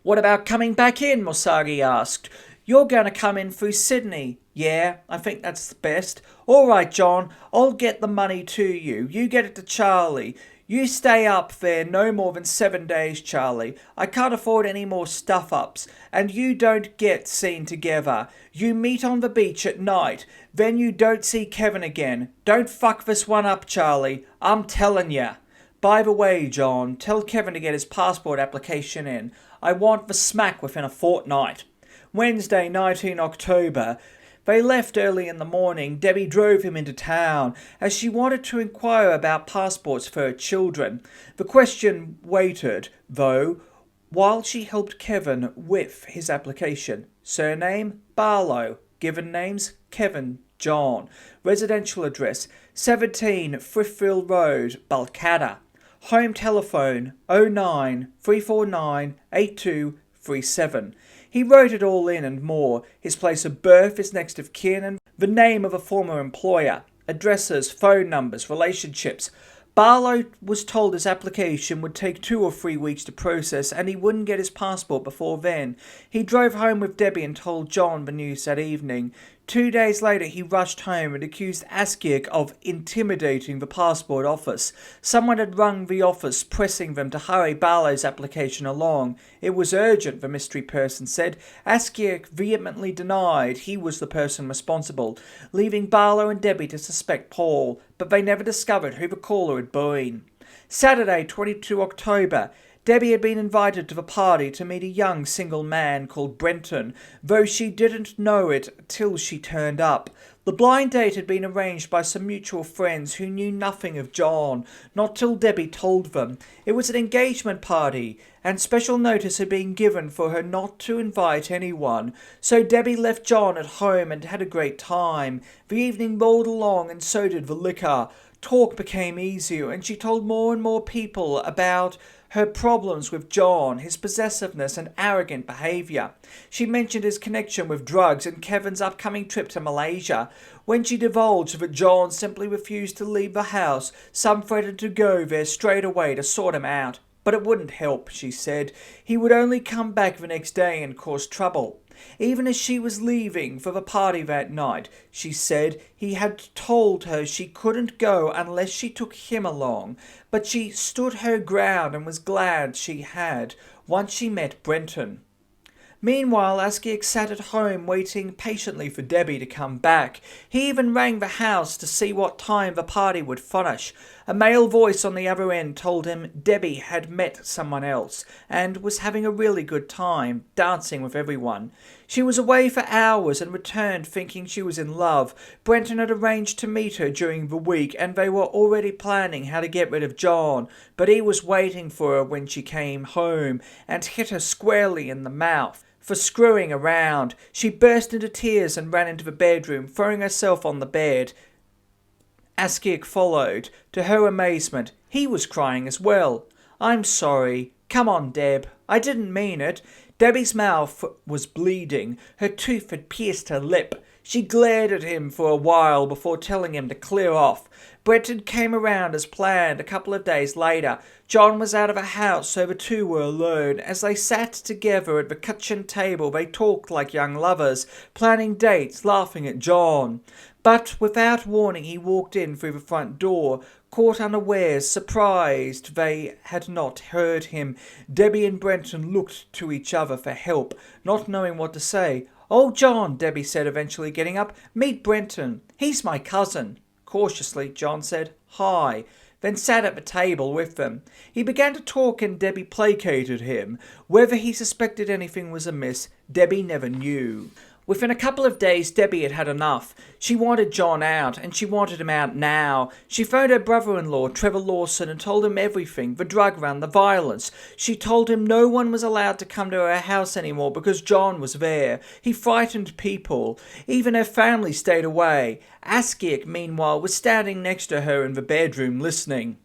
What about coming back in? Mosagi asked. You're going to come in through Sydney. Yeah, I think that's the best. All right, John, I'll get the money to you. You get it to Charlie. You stay up there no more than 7 days, Charlie. I can't afford any more stuff-ups. And you don't get seen together. You meet on the beach at night. Then you don't see Kevin again. Don't fuck this one up, Charlie. I'm telling ya. By the way, John, tell Kevin to get his passport application in. I want the smack within a fortnight. Wednesday, 19 October. They left early in the morning. Debbie drove him into town, as she wanted to inquire about passports for her children. The question waited, though, while she helped Kevin with his application. Surname, Barlow. Given names, Kevin, John. Residential address, 17 Frithfield Road, Balcatta. Home telephone, 09 349 8237. He wrote it all in and more. His place of birth, his next of kin, and the name of a former employer. Addresses, phone numbers, relationships. Barlow was told his application would take 2 or 3 weeks to process, and he wouldn't get his passport before then. He drove home with Debbie and told John the news that evening. 2 days later he rushed home and accused Askiak of intimidating the passport office. Someone had rung the office, pressing them to hurry Barlow's application along. It was urgent, the mystery person said. Askiak vehemently denied he was the person responsible, leaving Barlow and Debbie to suspect Paul, but they never discovered who the caller had been. Saturday, 22 October. Debbie had been invited to the party to meet a young single man called Brenton, though she didn't know it till she turned up. The blind date had been arranged by some mutual friends who knew nothing of John, not till Debbie told them. It was an engagement party, and special notice had been given for her not to invite anyone, so Debbie left John at home and had a great time. The evening rolled along, and so did the liquor. Talk became easier, and she told more and more people about her problems with John, his possessiveness and arrogant behaviour. She mentioned his connection with drugs and Kevin's upcoming trip to Malaysia. When she divulged that John simply refused to leave the house, some threatened to go there straight away to sort him out. But it wouldn't help, she said. He would only come back the next day and cause trouble. Even as she was leaving for the party that night, she said he had told her she couldn't go unless she took him along, but she stood her ground and was glad she had, once she met Brenton. Meanwhile, Askiak sat at home waiting patiently for Debbie to come back. He even rang the house to see what time the party would finish. A male voice on the other end told him Debbie had met someone else and was having a really good time, dancing with everyone. She was away for hours and returned thinking she was in love. Brenton had arranged to meet her during the week, and they were already planning how to get rid of John, but he was waiting for her when she came home and hit her squarely in the mouth for screwing around. She burst into tears and ran into the bedroom, throwing herself on the bed. Askiak followed. To her amazement, he was crying as well. "I'm sorry. Come on, Deb. I didn't mean it." Debbie's mouth was bleeding. Her tooth had pierced her lip. She glared at him for a while before telling him to clear off. Brenton came around as planned a couple of days later. John was out of the house, so the two were alone. As they sat together at the kitchen table, they talked like young lovers, planning dates, laughing at John. But without warning, he walked in through the front door, caught unawares, surprised they had not heard him. Debbie and Brenton looked to each other for help, not knowing what to say. "Oh, John," Debbie said, eventually getting up, "meet Brenton. He's my cousin." Cautiously, John said, "Hi," then sat at the table with them. He began to talk and Debbie placated him. Whether he suspected anything was amiss, Debbie never knew. Within a couple of days, Debbie had had enough. She wanted John out, and she wanted him out now. She phoned her brother-in-law, Trevor Lawson, and told him everything, the drug run, the violence. She told him no one was allowed to come to her house anymore because John was there. He frightened people. Even her family stayed away. Askiak, meanwhile, was standing next to her in the bedroom, listening.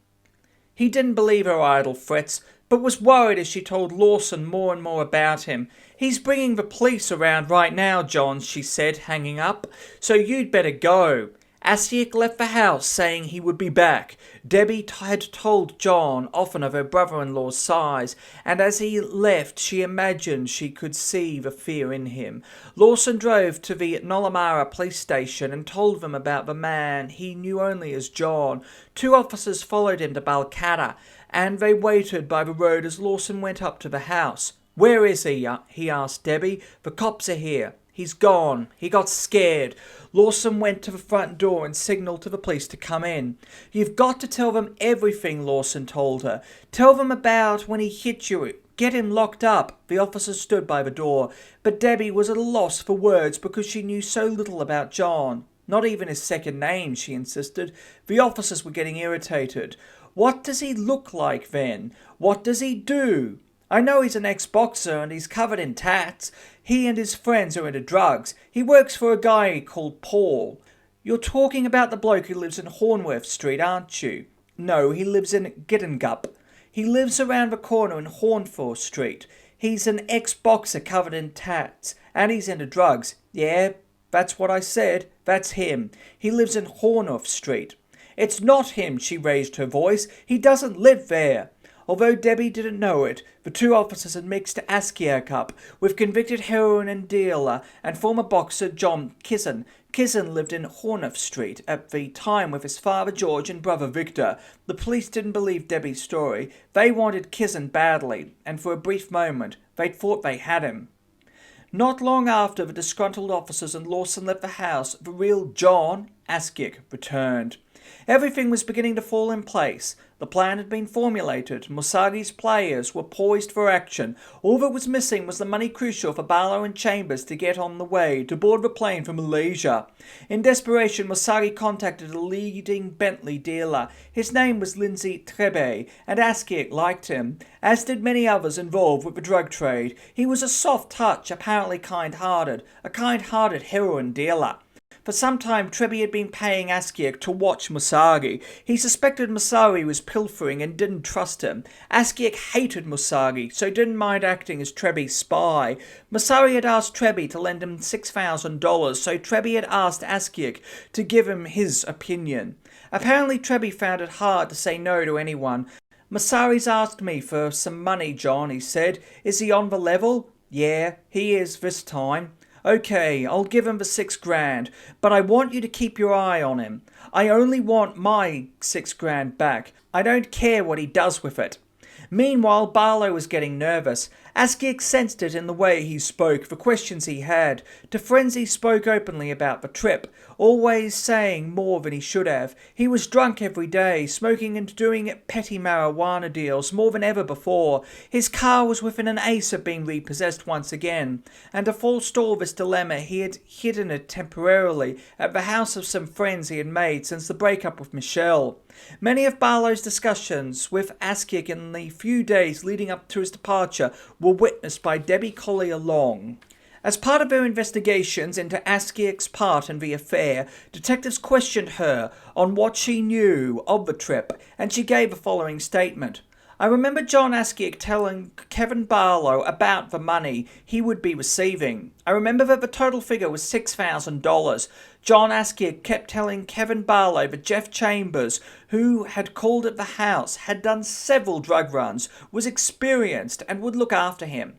He didn't believe her idle threats, but was worried as she told Lawson more and more about him. "He's bringing the police around right now, John," she said, hanging up, "so you'd better go." Askiak left the house, saying he would be back. Debbie had told John often of her brother-in-law's size, and as he left she imagined she could see the fear in him. Lawson drove to the Nollamara police station and told them about the man he knew only as John. 2 officers followed him to Balcatta, and they waited by the road as Lawson went up to the house. "Where is he?" he asked Debbie. "The cops are here." "He's gone. He got scared." Lawson went to the front door and signalled to the police to come in. "You've got to tell them everything," Lawson told her. "Tell them about when he hit you. Get him locked up." The officers stood by the door, but Debbie was at a loss for words because she knew so little about John. Not even his second name, she insisted. The officers were getting irritated. "What does he look like then? What does he do?" "I know he's an ex-boxer and he's covered in tats. He and his friends are into drugs. He works for a guy called Paul." "You're talking about the bloke who lives in Hornworth Street, aren't you?" "No, he lives in Giddengup. He lives around the corner in Hornforth Street. He's an ex-boxer covered in tats, and he's into drugs." "Yeah, that's what I said. That's him. He lives in Hornworth Street." "It's not him," she raised her voice. "He doesn't live there." Although Debbie didn't know it, the 2 officers had mixed Askiak up with convicted heroin dealer and former boxer John Kizzen. Kizzen lived in Hornworth Street at the time with his father George and brother Victor. The police didn't believe Debbie's story. They wanted Kizzen badly, and for a brief moment they thought they had him. Not long after the disgruntled officers and Lawson left the house, the real John Askiak returned. Everything was beginning to fall in place. The plan had been formulated. Musagi's players were poised for action. All that was missing was the money crucial for Barlow and Chambers to get on the way, to board the plane for Malaysia. In desperation, Musagi contacted a leading Bentley dealer. His name was Lindsay Trebe, and Askiak liked him, as did many others involved with the drug trade. He was a soft touch, apparently kind-hearted, a kind-hearted heroin dealer. For some time, Trebe had been paying Askiak to watch Musagi. He suspected Musagi was pilfering and didn't trust him. Askiak hated Musagi, so didn't mind acting as Trebe's spy. Musagi had asked Trebe to lend him $6,000, so Trebe had asked Askiak to give him his opinion. Apparently, Trebe found it hard to say no to anyone. "Musagi's asked me for some money, John," he said. "Is he on the level?" "Yeah, he is this time." "Okay, I'll give him the $6,000, but I want you to keep your eye on him. I only want my $6,000 back. I don't care what he does with it." Meanwhile, Barlow was getting nervous. Askiak sensed it in the way he spoke, the questions he had. To friends he spoke openly about the trip, always saying more than he should have. He was drunk every day, smoking and doing petty marijuana deals more than ever before. His car was within an ace of being repossessed once again, and to forestall this dilemma he had hidden it temporarily at the house of some friends he had made since the breakup with Michelle. Many of Barlow's discussions with Askiak in the few days leading up to his departure were witnessed by Debbie Collier Long. As part of their investigations into Askiak's part in the affair, detectives questioned her on what she knew of the trip, and she gave the following statement. "I remember John Askiak telling Kevin Barlow about the money he would be receiving. I remember that the total figure was $6,000. John Askiak kept telling Kevin Barlow that Geoff Chambers, who had called at the house, had done several drug runs, was experienced and would look after him.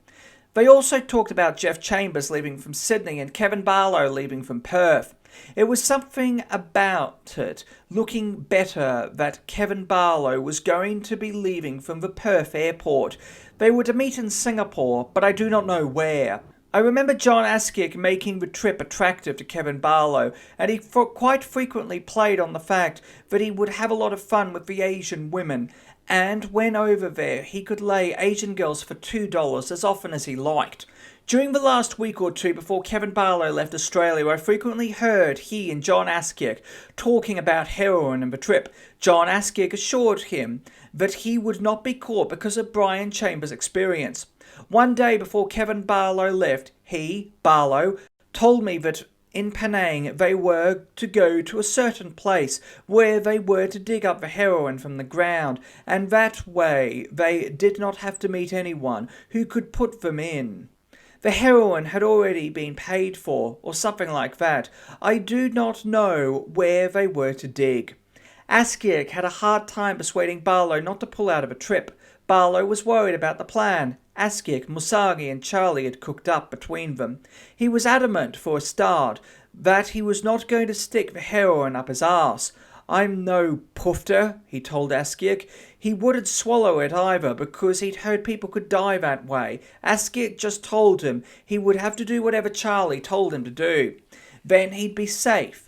They also talked about Geoff Chambers leaving from Sydney and Kevin Barlow leaving from Perth. It was something about it looking better that Kevin Barlow was going to be leaving from the Perth airport. They were to meet in Singapore, but I do not know where. I remember John Askiak making the trip attractive to Kevin Barlow, and he quite frequently played on the fact that he would have a lot of fun with the Asian women, and when over there he could lay Asian girls for $2 as often as he liked. During the last week or two before Kevin Barlow left Australia, I frequently heard he and John Askiak talking about heroin and the trip. John Askiak assured him that he would not be caught because of Brian Chambers' experience. One day before Kevin Barlow left, Barlow, told me that in Penang they were to go to a certain place where they were to dig up the heroin from the ground, and that way they did not have to meet anyone who could put them in. The heroin had already been paid for, or something like that. I do not know where they were to dig. Askiak had a hard time persuading Barlow not to pull out of a trip. Barlow was worried about the plan Askiak, Musagi and Charlie had cooked up between them. He was adamant, for a start, that he was not going to stick the heroin up his arse. "I'm no pufter," he told Askiak. He wouldn't swallow it either because he'd heard people could die that way. Askiak just told him he would have to do whatever Charlie told him to do. Then he'd be safe.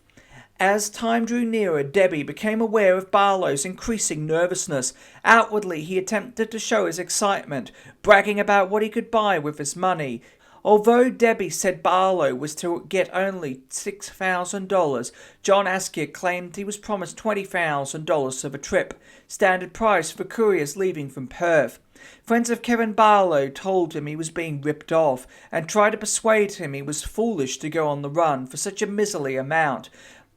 As time drew nearer, Debbie became aware of Barlow's increasing nervousness. Outwardly, he attempted to show his excitement, bragging about what he could buy with his money. Although Debbie said Barlow was to get only $6,000, John Askiak claimed he was promised $20,000 for the trip, standard price for couriers leaving from Perth. Friends of Kevin Barlow told him he was being ripped off and tried to persuade him he was foolish to go on the run for such a miserly amount.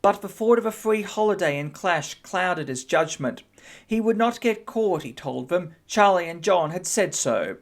But the thought of a free holiday and clash clouded his judgment. He would not get caught, he told them. Charlie and John had said so.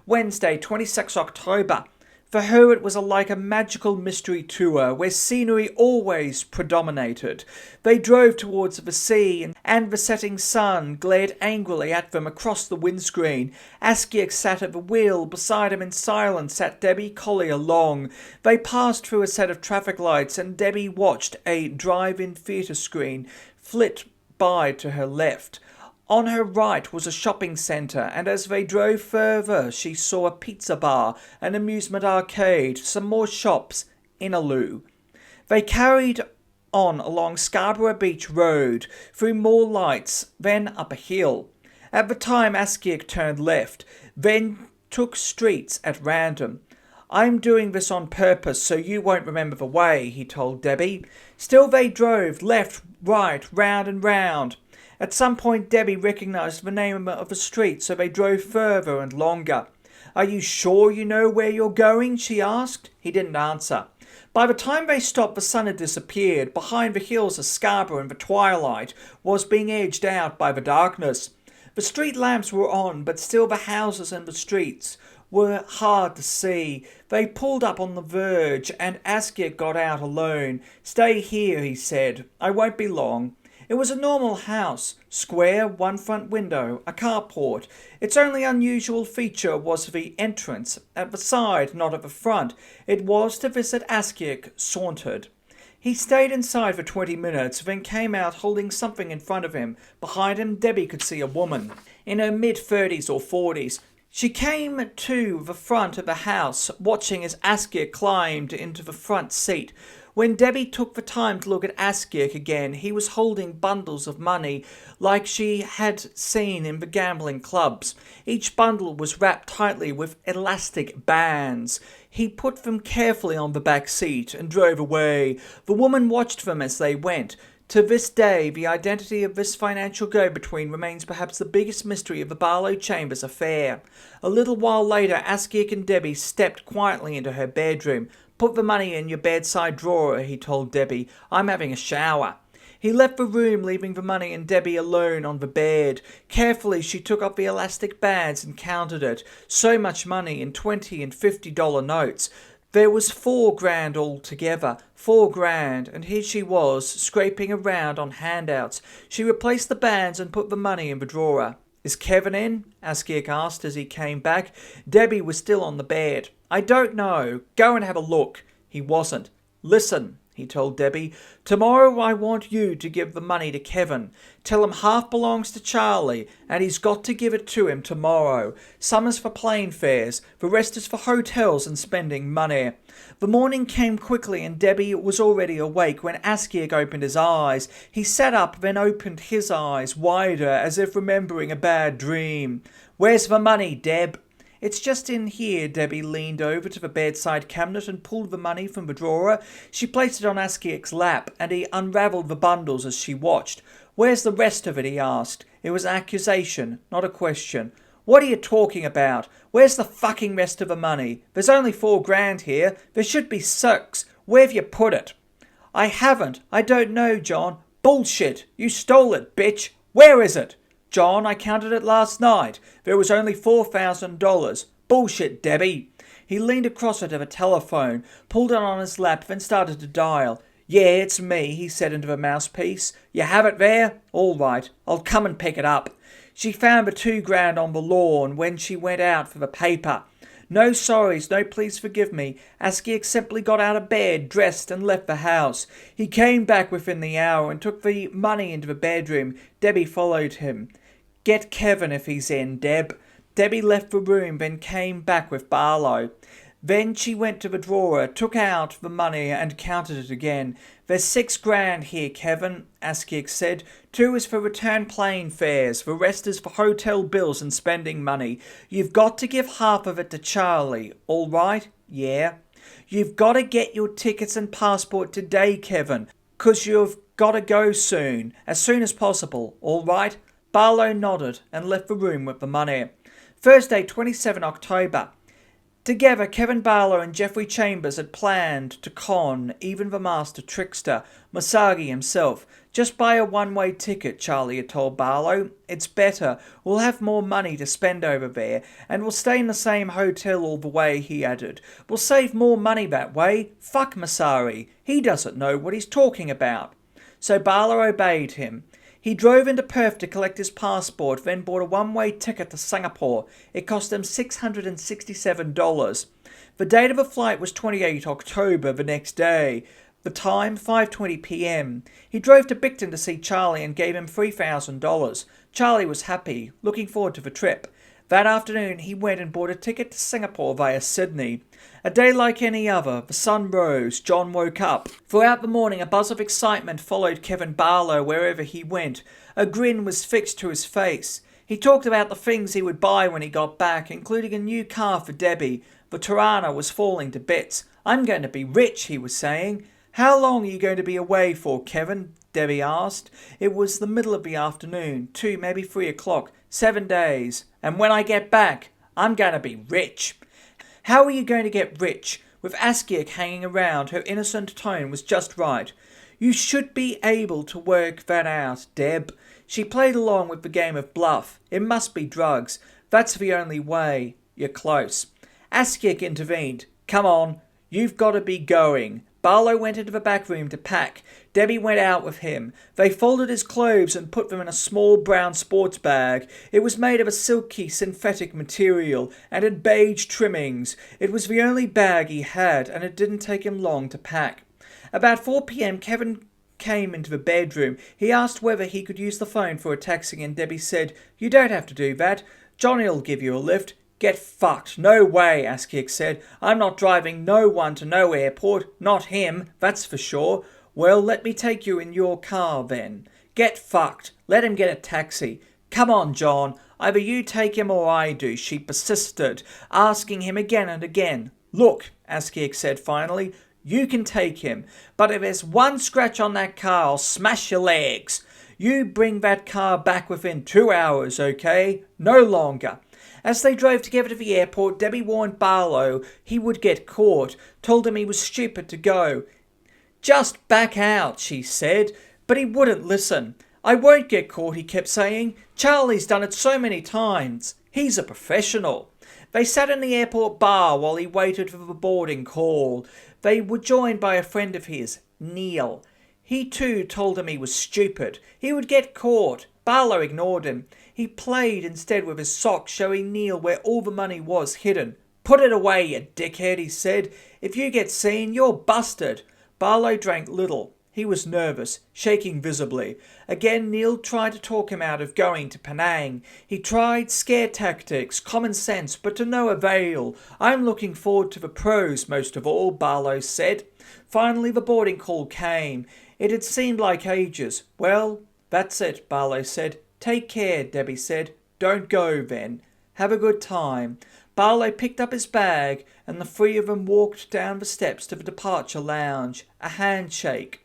Wednesday, 26 October. For her it was like a magical mystery tour where scenery always predominated. They drove towards the sea and the setting sun glared angrily at them across the windscreen. Askiak sat at the wheel. Beside him in silence sat Debbie Collier Long. They passed through a set of traffic lights and Debbie watched a drive-in theatre screen flit by to her left. On her right was a shopping centre, and as they drove further she saw a pizza bar, an amusement arcade, some more shops, Inaloo. They carried on along Scarborough Beach Road, through more lights, then up a hill. At the time Askiak turned left, then took streets at random. "I'm doing this on purpose so you won't remember the way," he told Debbie. Still they drove, left, right, round and round. At some point Debbie recognised the name of the street, so they drove further and longer. "Are you sure you know where you're going?" she asked. He didn't answer. By the time they stopped, the sun had disappeared. Behind the hills of Scarborough and the twilight was being edged out by the darkness. The street lamps were on, but still the houses and the streets were hard to see. They pulled up on the verge, and Askiak got out alone. "Stay here," he said. "I won't be long." It was a normal house, square, one front window, a carport. Its only unusual feature was the entrance, at the side, not at the front. It was to this that Askiak sauntered. He stayed inside for 20 minutes, then came out holding something in front of him. Behind him, Debbie could see a woman, in her mid-30s or 40s. She came to the front of the house, watching as Askiak climbed into the front seat. When Debbie took the time to look at Askiak again, he was holding bundles of money like she had seen in the gambling clubs. Each bundle was wrapped tightly with elastic bands. He put them carefully on the back seat and drove away. The woman watched them as they went. To this day, the identity of this financial go-between remains perhaps the biggest mystery of the Barlow Chambers affair. A little while later, Askiak and Debbie stepped quietly into her bedroom. "Put the money in your bedside drawer," he told Debbie. "I'm having a shower." He left the room, leaving the money and Debbie alone on the bed. Carefully, she took up the elastic bands and counted it. So much money in $20 and $50 notes. There was $4,000 altogether, $4,000, and here she was, scraping around on handouts. She replaced the bands and put the money in the drawer. "Is Kevin in?" Askiak asked as he came back. Debbie was still on the bed. "I don't know. Go and have a look." He wasn't. "Listen," he told Debbie. "Tomorrow I want you to give the money to Kevin. Tell him half belongs to Charlie, and he's got to give it to him tomorrow. Some is for plane fares, the rest is for hotels and spending money." The morning came quickly, and Debbie was already awake when Askiak opened his eyes. He sat up, then opened his eyes wider, as if remembering a bad dream. "Where's the money, Deb?" "It's just in here." Debbie leaned over to the bedside cabinet and pulled the money from the drawer. She placed it on Askiak's lap, and he unravelled the bundles as she watched. "Where's the rest of it?" he asked. It was an accusation, not a question. "What are you talking about? Where's the fucking rest of the money? There's only $4,000 here. There should be 6. Where've you put it?" "I haven't. I don't know, John." "Bullshit! You stole it, bitch! Where is it?" "John, I counted it last night. There was only $4,000. "Bullshit, Debbie." He leaned across her to the telephone, pulled it on his lap, then started to dial. "Yeah, it's me," he said into the mouthpiece. "You have it there? All right. I'll come and pick it up." She found the $2,000 on the lawn when she went out for the paper. No sorries, no please forgive me. Askiak simply got out of bed, dressed, and left the house. He came back within the hour and took the money into the bedroom. Debbie followed him. "Get Kevin if he's in, Deb." Debbie left the room, then came back with Barlow. Then she went to the drawer, took out the money and counted it again. "There's $6,000 here, Kevin," Askiak said. "2 is for return plane fares. The rest is for hotel bills and spending money. You've got to give half of it to Charlie. All right?" "Yeah." "You've got to get your tickets and passport today, Kevin, 'cause you've got to go soon as possible. All right?" Barlow nodded and left the room with the money. Thursday, 27 October. Together, Kevin Barlow and Geoffrey Chambers had planned to con even the master trickster, Masagi himself. "Just buy a one-way ticket," Charlie had told Barlow. "It's better. We'll have more money to spend over there, and we'll stay in the same hotel all the way," he added. "We'll save more money that way. Fuck Masari. He doesn't know what he's talking about." So Barlow obeyed him. He drove into Perth to collect his passport, then bought a one-way ticket to Singapore. It cost him $667. The date of the flight was 28 October, the next day. The time, 5:20 p.m. He drove to Bicton to see Charlie and gave him $3,000. Charlie was happy, looking forward to the trip. That afternoon he went and bought a ticket to Singapore via Sydney. A day like any other. The sun rose. John woke up. Throughout the morning a buzz of excitement followed Kevin Barlow wherever he went. A grin was fixed to his face. He talked about the things he would buy when he got back, including a new car for Debbie. The Tirana was falling to bits. "I'm going to be rich," he was saying. "How long are you going to be away for, Kevin?" Debbie asked. It was the middle of the afternoon, 2, maybe 3 o'clock. 7 days. "And when I get back, I'm going to be rich." "How are you going to get rich?" With Askiak hanging around, her innocent tone was just right. "You should be able to work that out, Deb." She played along with the game of bluff. "It must be drugs. That's the only way." "You're close." Askiak intervened. "Come on, you've got to be going." Barlow went into the back room to pack. Debbie went out with him. They folded his clothes and put them in a small brown sports bag. It was made of a silky synthetic material and had beige trimmings. It was the only bag he had, and it didn't take him long to pack. About 4 p.m. Kevin came into the bedroom. He asked whether he could use the phone for a taxi, and Debbie said, "You don't have to do that. Johnny'll give you a lift." "Get fucked." "No way," Askiak said. "I'm not driving no one to no airport. Not him, that's for sure." "Well, let me take you in your car then." "Get fucked. Let him get a taxi." "Come on, John. Either you take him or I do," she persisted, asking him again and again. "Look," Askiak said finally, "you can take him, but if there's one scratch on that car, I'll smash your legs. You bring that car back within 2 hours, okay? No longer." As they drove together to the airport, Debbie warned Barlow he would get caught, told him he was stupid to go. "Just back out," she said, but he wouldn't listen. "I won't get caught," he kept saying. "Charlie's done it so many times. He's a professional." They sat in the airport bar while he waited for the boarding call. They were joined by a friend of his, Neil. He too told him he was stupid. He would get caught. Barlow ignored him. He played instead with his socks, showing Neil where all the money was hidden. "Put it away, you dickhead," he said. "If you get seen, you're busted." Barlow drank little. He was nervous, shaking visibly. Again, Neil tried to talk him out of going to Penang. He tried scare tactics, common sense, but to no avail. "I'm looking forward to the pros most of all," Barlow said. Finally, the boarding call came. It had seemed like ages. "Well, that's it," Barlow said. "Take care," Debbie said. "Don't go, then. Have a good time." Barlow picked up his bag, and the three of them walked down the steps to the departure lounge. A handshake.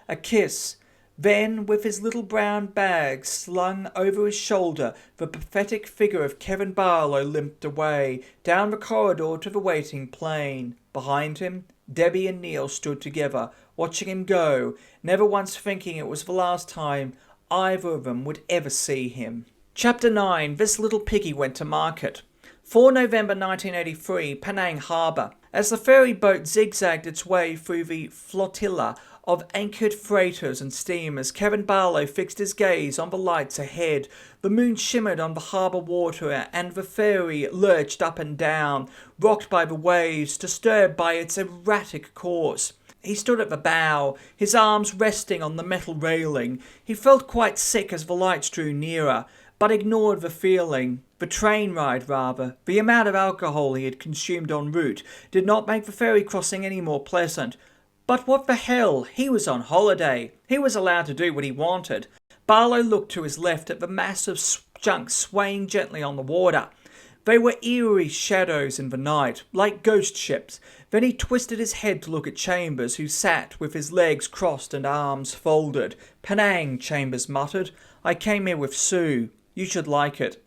A kiss. Then, with his little brown bag slung over his shoulder, the pathetic figure of Kevin Barlow limped away, down the corridor to the waiting plane. Behind him, Debbie and Neil stood together, watching him go, never once thinking it was the last time either of them would ever see him. Chapter 9. This little Piggy went to market. 4 November 1983, Penang Harbour. As the ferry boat zigzagged its way through the flotilla of anchored freighters and steamers, Kevin Barlow fixed his gaze on the lights ahead. The moon shimmered on the harbour water, and the ferry lurched up and down, rocked by the waves, disturbed by its erratic course. He stood at the bow, his arms resting on the metal railing. He felt quite sick as the lights drew nearer, but ignored the feeling. The train ride, rather. The amount of alcohol he had consumed en route did not make the ferry crossing any more pleasant. But what the hell? He was on holiday. He was allowed to do what he wanted. Barlow looked to his left at the mass of junk swaying gently on the water. They were eerie shadows in the night, like ghost ships. Then he twisted his head to look at Chambers, who sat with his legs crossed and arms folded. "Penang," Chambers muttered. "I came here with Sue. You should like it."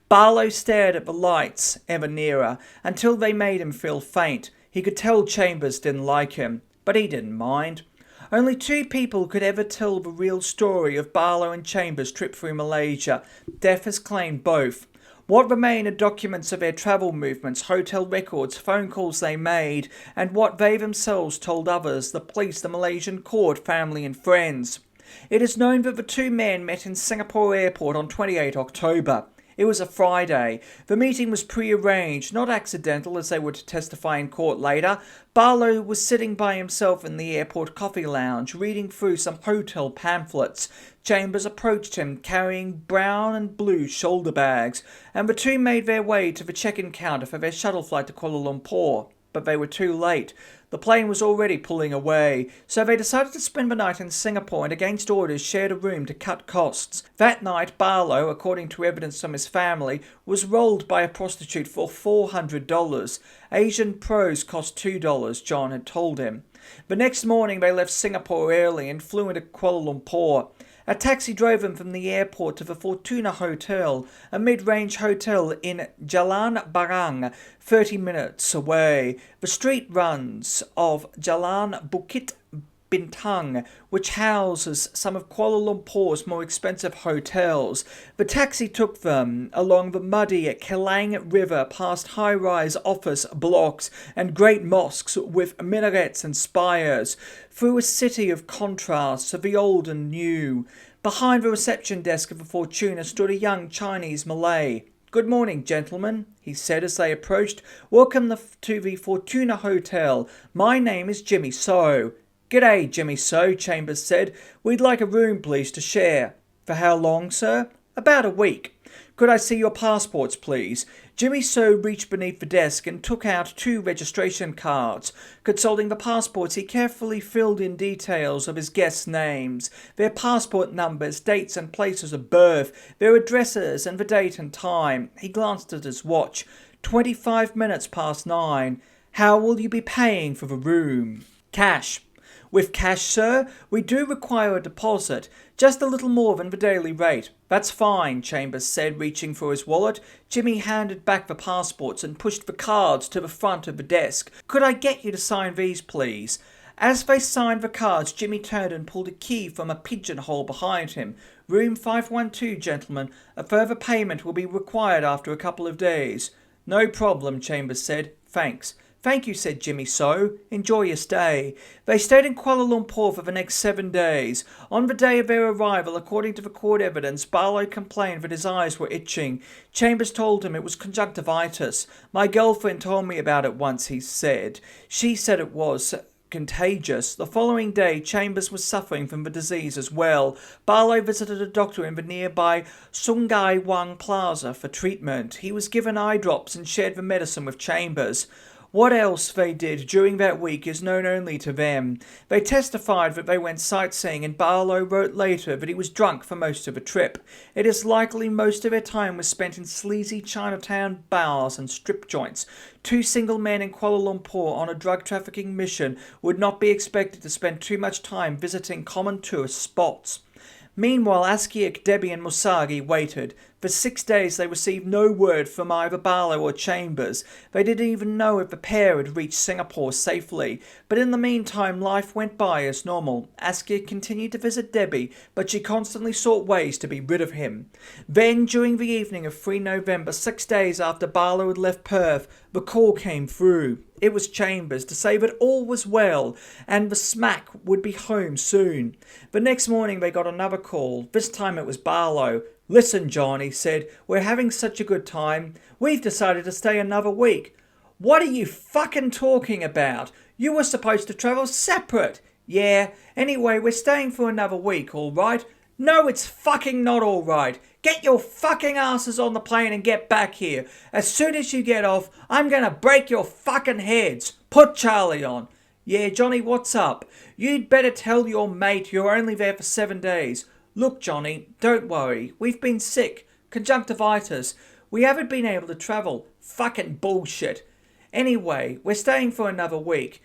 Barlow stared at the lights, ever nearer, until they made him feel faint. He could tell Chambers didn't like him, but he didn't mind. Only two people could ever tell the real story of Barlow and Chambers' trip through Malaysia. Death has claimed both. What remain are documents of their travel movements, hotel records, phone calls they made, and what they themselves told others, the police, the Malaysian court, family and friends. It is known that the two men met in Singapore airport on 28 October. It was a Friday. The meeting was pre-arranged, not accidental, as they were to testify in court later. Barlow was sitting by himself in the airport coffee lounge, reading through some hotel pamphlets. Chambers approached him, carrying brown and blue shoulder bags, and the two made their way to the check-in counter for their shuttle flight to Kuala Lumpur. But they were too late. The plane was already pulling away, so they decided to spend the night in Singapore and against orders shared a room to cut costs. That night, Barlow, according to evidence from his family, was rolled by a prostitute for $400. Asian pros cost $2, John had told him. The next morning they left Singapore early and flew into Kuala Lumpur. A taxi drove them from the airport to the Fortuna Hotel, a mid-range hotel in Jalan Barang, 30 minutes away. The street runs of Jalan Bukit Bintang, which houses some of Kuala Lumpur's more expensive hotels. The taxi took them along the muddy Kelang River, past high-rise office blocks and great mosques with minarets and spires, through a city of contrasts of the old and new. Behind the reception desk of the Fortuna stood a young Chinese Malay. "Good morning, gentlemen," he said as they approached. "Welcome to the Fortuna Hotel. My name is Jimmy So." "G'day, Jimmy So," Chambers said. "We'd like a room, please, to share." "For how long, sir?" "About a week." "Could I see your passports, please?" Jimmy So reached beneath the desk and took out 2 registration cards. Consulting the passports, he carefully filled in details of his guests' names, their passport numbers, dates and places of birth, their addresses and the date and time. He glanced at his watch. 25 minutes past 9. "How will you be paying for the room?" "Cash." "With cash, sir? We do require a deposit, just a little more than the daily rate." "That's fine," Chambers said, reaching for his wallet. Jimmy handed back the passports and pushed the cards to the front of the desk. "Could I get you to sign these, please?" As they signed the cards, Jimmy turned and pulled a key from a pigeonhole behind him. "Room 512, gentlemen. A further payment will be required after a couple of days." "No problem," Chambers said. "Thanks." "Thank you," said Jimmy So. "Enjoy your stay." They stayed in Kuala Lumpur for the next 7 days. On the day of their arrival, according to the court evidence, Barlow complained that his eyes were itching. Chambers told him it was conjunctivitis. "My girlfriend told me about it once," he said. "She said it was contagious. The following day, Chambers was suffering from the disease as well. Barlow visited a doctor in the nearby Sungai Wang Plaza for treatment. He was given eye drops and shared the medicine with Chambers. What else they did during that week is known only to them. They testified that they went sightseeing, and Barlow wrote later that he was drunk for most of the trip. It is likely most of their time was spent in sleazy Chinatown bars and strip joints. Two single men in Kuala Lumpur on a drug trafficking mission would not be expected to spend too much time visiting common tourist spots. Meanwhile, Askiak, Debbie and Musagi waited. For 6 days they received no word from either Barlow or Chambers. They didn't even know if the pair had reached Singapore safely. But in the meantime, life went by as normal. Askiak continued to visit Debbie, but she constantly sought ways to be rid of him. Then, during the evening of 3 November, 6 days after Barlow had left Perth, the call came through. It was Chambers to say that all was well and the smack would be home soon. The next morning they got another call. This time it was Barlow. "Listen, John," he said, "we're having such a good time. We've decided to stay another week." "What are you fucking talking about? You were supposed to travel separate." "Yeah, anyway, we're staying for another week, all right?" "No, it's fucking not all right. Get your fucking asses on the plane and get back here. As soon as you get off, I'm gonna break your fucking heads. Put Charlie on." "Yeah, Johnny, what's up?" "You'd better tell your mate you're only there for 7 days. Look, Johnny, don't worry. We've been sick. Conjunctivitis. We haven't been able to travel. Fucking bullshit. Anyway, we're staying for another week.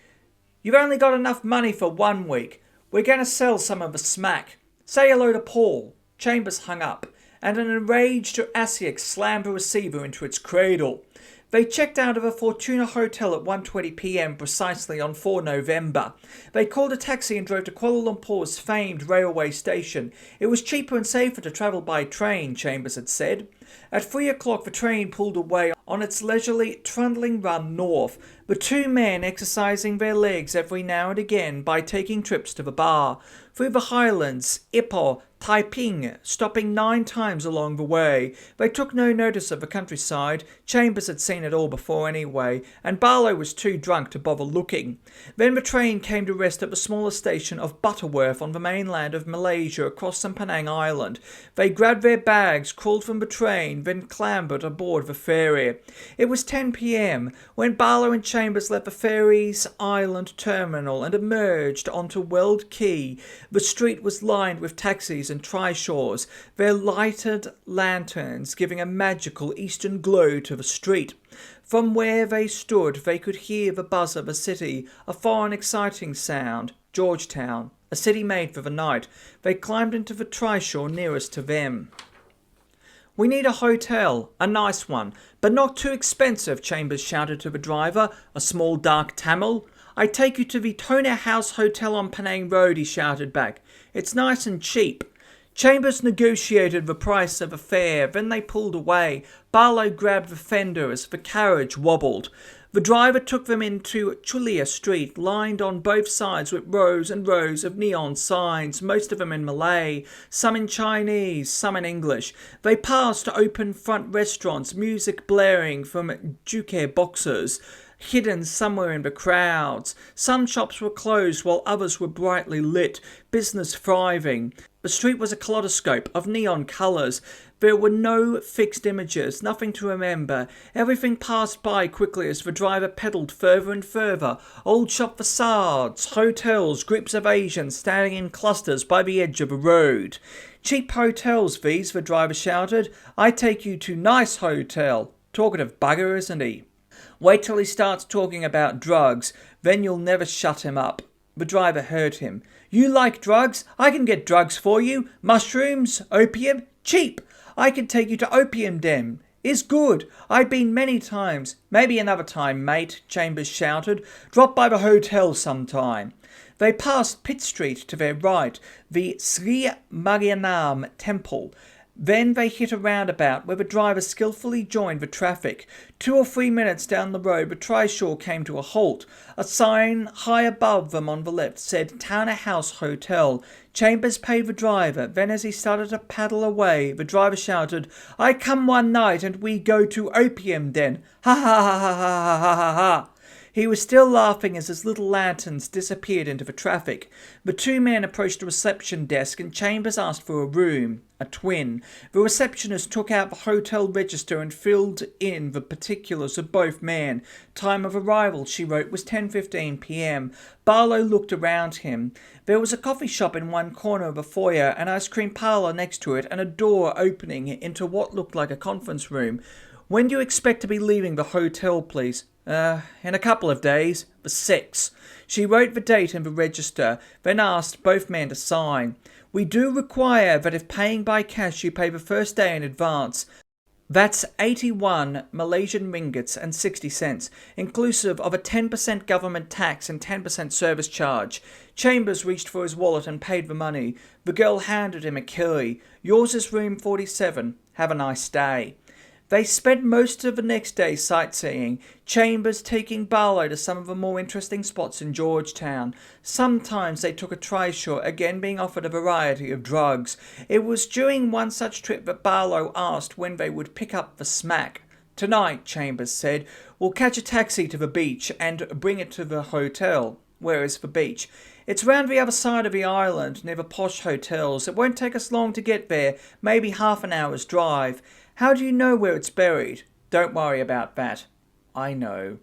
You've only got enough money for 1 week. We're going to sell some of the smack. Say hello to Paul." Chambers hung up, and an enraged Asiak slammed the receiver into its cradle. They checked out of a Fortuna hotel at 1:20 p.m. precisely on 4 November. They called a taxi and drove to Kuala Lumpur's famed railway station. It was cheaper and safer to travel by train, Chambers had said. At 3 o'clock the train pulled away on its leisurely trundling run north, the two men exercising their legs every now and again by taking trips to the bar. Through the highlands, Ipoh, Taiping, stopping 9 times along the way. They took no notice of the countryside. Chambers had seen it all before anyway, and Barlow was too drunk to bother looking. Then the train came to rest at the smaller station of Butterworth on the mainland of Malaysia across Penang Island. They grabbed their bags, crawled from the train, then clambered aboard the ferry. It was 10 p.m. when Barlow and Chambers left the ferry's island terminal and emerged onto Weld Quay. The street was lined with taxis and trishaws, their lighted lanterns giving a magical eastern glow to the street. From where they stood they could hear the buzz of a city, a foreign exciting sound. Georgetown, a city made for the night. They climbed into the trishaw nearest to them. "We need a hotel, a nice one, but not too expensive," Chambers shouted to the driver, a small dark Tamil. "I take you to the Toner House Hotel on Penang Road," he shouted back. "It's nice and cheap." Chambers negotiated the price of a fare, then they pulled away. Barlow grabbed the fender as the carriage wobbled. The driver took them into Chulia Street, lined on both sides with rows and rows of neon signs, most of them in Malay, some in Chinese, some in English. They passed open front restaurants, music blaring from juke boxes, hidden somewhere in the crowds. Some shops were closed while others were brightly lit, business thriving. The street was a kaleidoscope of neon colours. There were no fixed images, nothing to remember. Everything passed by quickly as the driver pedalled further and further. Old shop facades, hotels, groups of Asians standing in clusters by the edge of a road. "Cheap hotels, these," the driver shouted. "I take you to nice hotel." Talkative bugger, isn't he? Wait till he starts talking about drugs, then you'll never shut him up. The driver heard him. "You like drugs? I can get drugs for you. Mushrooms, opium, cheap. I can take you to Opium Den. Is good. I've been many times." "Maybe another time, mate," Chambers shouted. "Drop by the hotel sometime." They passed Pitt Street to their right, the Sri Marianam Temple. Then they hit a roundabout where the driver skillfully joined the traffic. 2 or 3 minutes down the road, the trishaw came to a halt. A sign high above them on the left said Toner House Hotel. Chambers paid the driver. Then as he started to paddle away, the driver shouted, "I come one night and we go to Opium Den. Ha ha ha ha ha ha ha ha." He was still laughing as his little lanterns disappeared into the traffic. The two men approached the reception desk and Chambers asked for a room, a twin. The receptionist took out the hotel register and filled in the particulars of both men. Time of arrival, she wrote, was 10:15 p.m. Barlow looked around him. There was a coffee shop in one corner of the foyer, an ice cream parlour next to it, and a door opening into what looked like a conference room. When do you expect to be leaving the hotel, please? In a couple of days. The 6th. She wrote the date in the register, then asked both men to sign. We do require that if paying by cash you pay the first day in advance. That's 81 Malaysian ringgits and 60 cents, inclusive of a 10% government tax and 10% service charge. Chambers reached for his wallet and paid the money. The girl handed him a key. Yours is room 47. Have a nice day. They spent most of the next day sightseeing, Chambers taking Barlow to some of the more interesting spots in Georgetown. Sometimes they took a trishaw, again being offered a variety of drugs. It was during one such trip that Barlow asked when they would pick up the smack. Tonight, Chambers said, we'll catch a taxi to the beach and bring it to the hotel. Where is the beach? It's round the other side of the island, near the posh hotels. It won't take us long to get there, maybe half an hour's drive. How do you know where it's buried? Don't worry about that. I know.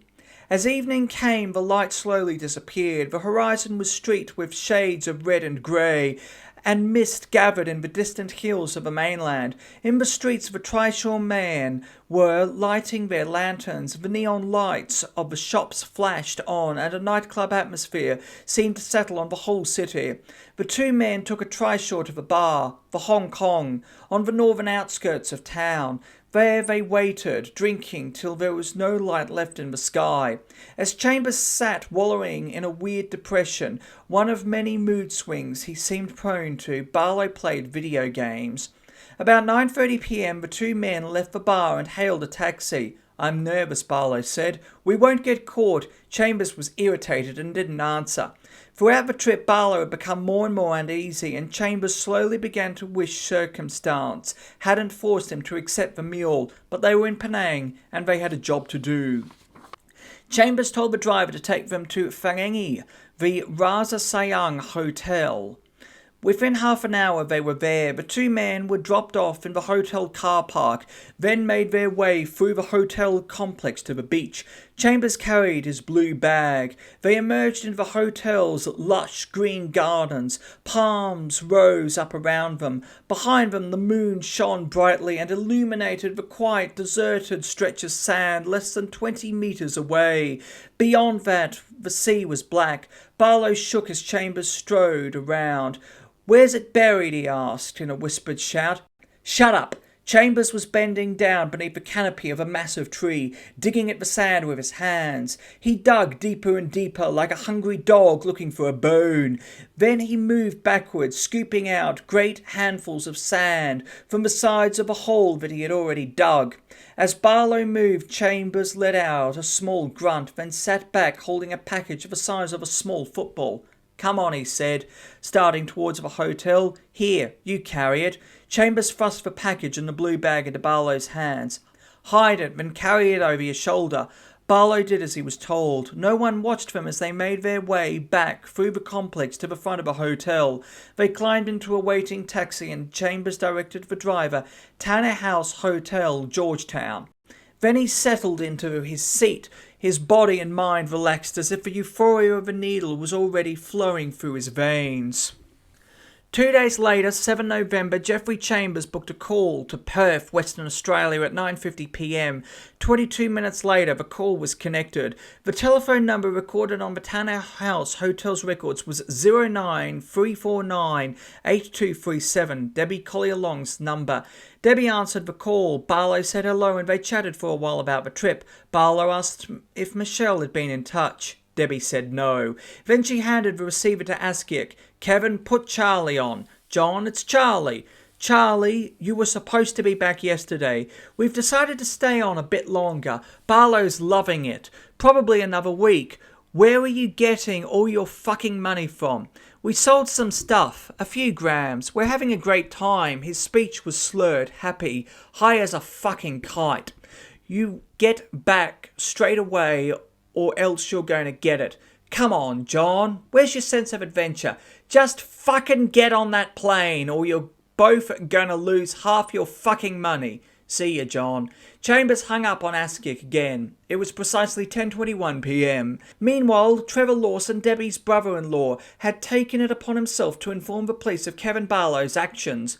As evening came, the light slowly disappeared. The horizon was streaked with shades of red and grey, and mist gathered in the distant hills of the mainland. In the streets, the trishaw men were lighting their lanterns. The neon lights of the shops flashed on, and a nightclub atmosphere seemed to settle on the whole city. The two men took a trishaw to the bar, the Hong Kong, on the northern outskirts of town. There they waited, drinking till there was no light left in the sky. As Chambers sat wallowing in a weird depression, one of many mood swings he seemed prone to, Barlow played video games. About 9:30 p.m. the two men left the bar and hailed a taxi. I'm nervous, Barlow said. We won't get caught. Chambers was irritated and didn't answer. Throughout the trip, Barlow had become more and more uneasy, and Chambers slowly began to wish circumstance hadn't forced him to accept the mule, but they were in Penang, and they had a job to do. Chambers told the driver to take them to Fangengi, the Rasa Sayang Hotel. Within half an hour they were there. The two men were dropped off in the hotel car park, then made their way through the hotel complex to the beach. Chambers carried his blue bag. They emerged into the hotel's lush green gardens. Palms rose up around them. Behind them the moon shone brightly and illuminated the quiet, deserted stretch of sand less than 20 metres away. Beyond that, the sea was black. Barlow shook as Chambers strode around. Where's it buried? He asked in a whispered shout. Shut up! Chambers was bending down beneath the canopy of a massive tree, digging at the sand with his hands. He dug deeper and deeper, like a hungry dog looking for a bone. Then he moved backwards, scooping out great handfuls of sand from the sides of a hole that he had already dug. As Barlow moved, Chambers let out a small grunt, then sat back holding a package the size of a small football. Come on, he said, starting towards the hotel. Here, you carry it. Chambers thrust the package and the blue bag into Barlow's hands. Hide it, then carry it over your shoulder. Barlow did as he was told. No one watched them as they made their way back through the complex to the front of the hotel. They climbed into a waiting taxi and Chambers directed the driver, Tanner House Hotel, Georgetown. Then he settled into his seat, his body and mind relaxed as if the euphoria of a needle was already flowing through his veins. 2 days later, 7 November, Geoffrey Chambers booked a call to Perth, Western Australia at 9:50 p.m. 22 minutes later, the call was connected. The telephone number recorded on the Tanner House Hotel's records was 093498237, Debbie Collier-Long's number. Debbie answered the call. Barlow said hello and they chatted for a while about the trip. Barlow asked if Michelle had been in touch. Debbie said no. Then she handed the receiver to Askiak. Kevin, put Charlie on. John, it's Charlie. Charlie, you were supposed to be back yesterday. We've decided to stay on a bit longer. Barlow's loving it. Probably another week. Where are you getting all your fucking money from? We sold some stuff, a few grams. We're having a great time. His speech was slurred, happy, high as a fucking kite. You get back straight away or else you're going to get it. Come on, John, where's your sense of adventure? Just fucking get on that plane or you're both gonna lose half your fucking money. See ya, John. Chambers hung up on Askick again. It was precisely 10:21 p.m. Meanwhile, Trevor Lawson, Debbie's brother-in-law, had taken it upon himself to inform the police of Kevin Barlow's actions.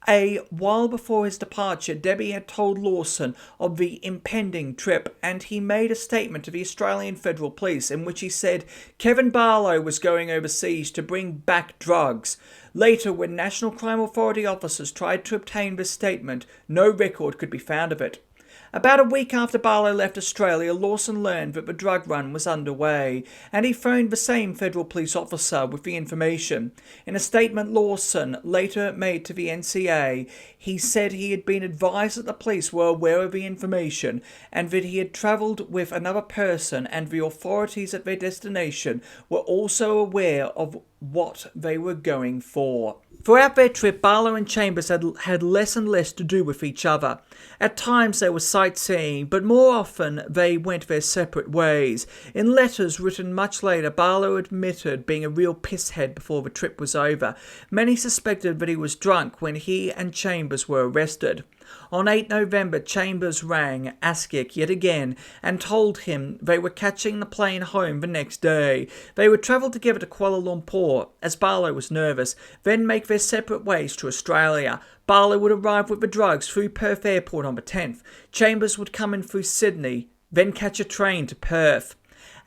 A while before his departure, Debbie had told Lawson of the impending trip, and he made a statement to the Australian Federal Police in which he said Kevin Barlow was going overseas to bring back drugs. Later, when National Crime Authority officers tried to obtain this statement, no record could be found of it. About a week after Barlow left Australia, Lawson learned that the drug run was underway, and he phoned the same federal police officer with the information. In a statement Lawson later made to the NCA, he said he had been advised that the police were aware of the information, and that he had travelled with another person, and the authorities at their destination were also aware of what they were going for. Throughout their trip, Barlow and Chambers had less and less to do with each other. At times they were sightseeing, but more often they went their separate ways. In letters written much later, Barlow admitted being a real pisshead before the trip was over. Many suspected that he was drunk when he and Chambers were arrested. On 8 November, Chambers rang Askick yet again and told him they were catching the plane home the next day. They would travel together to Kuala Lumpur, as Barlow was nervous, then make their separate ways to Australia. Barlow would arrive with the drugs through Perth Airport on the 10th. Chambers would come in through Sydney, then catch a train to Perth.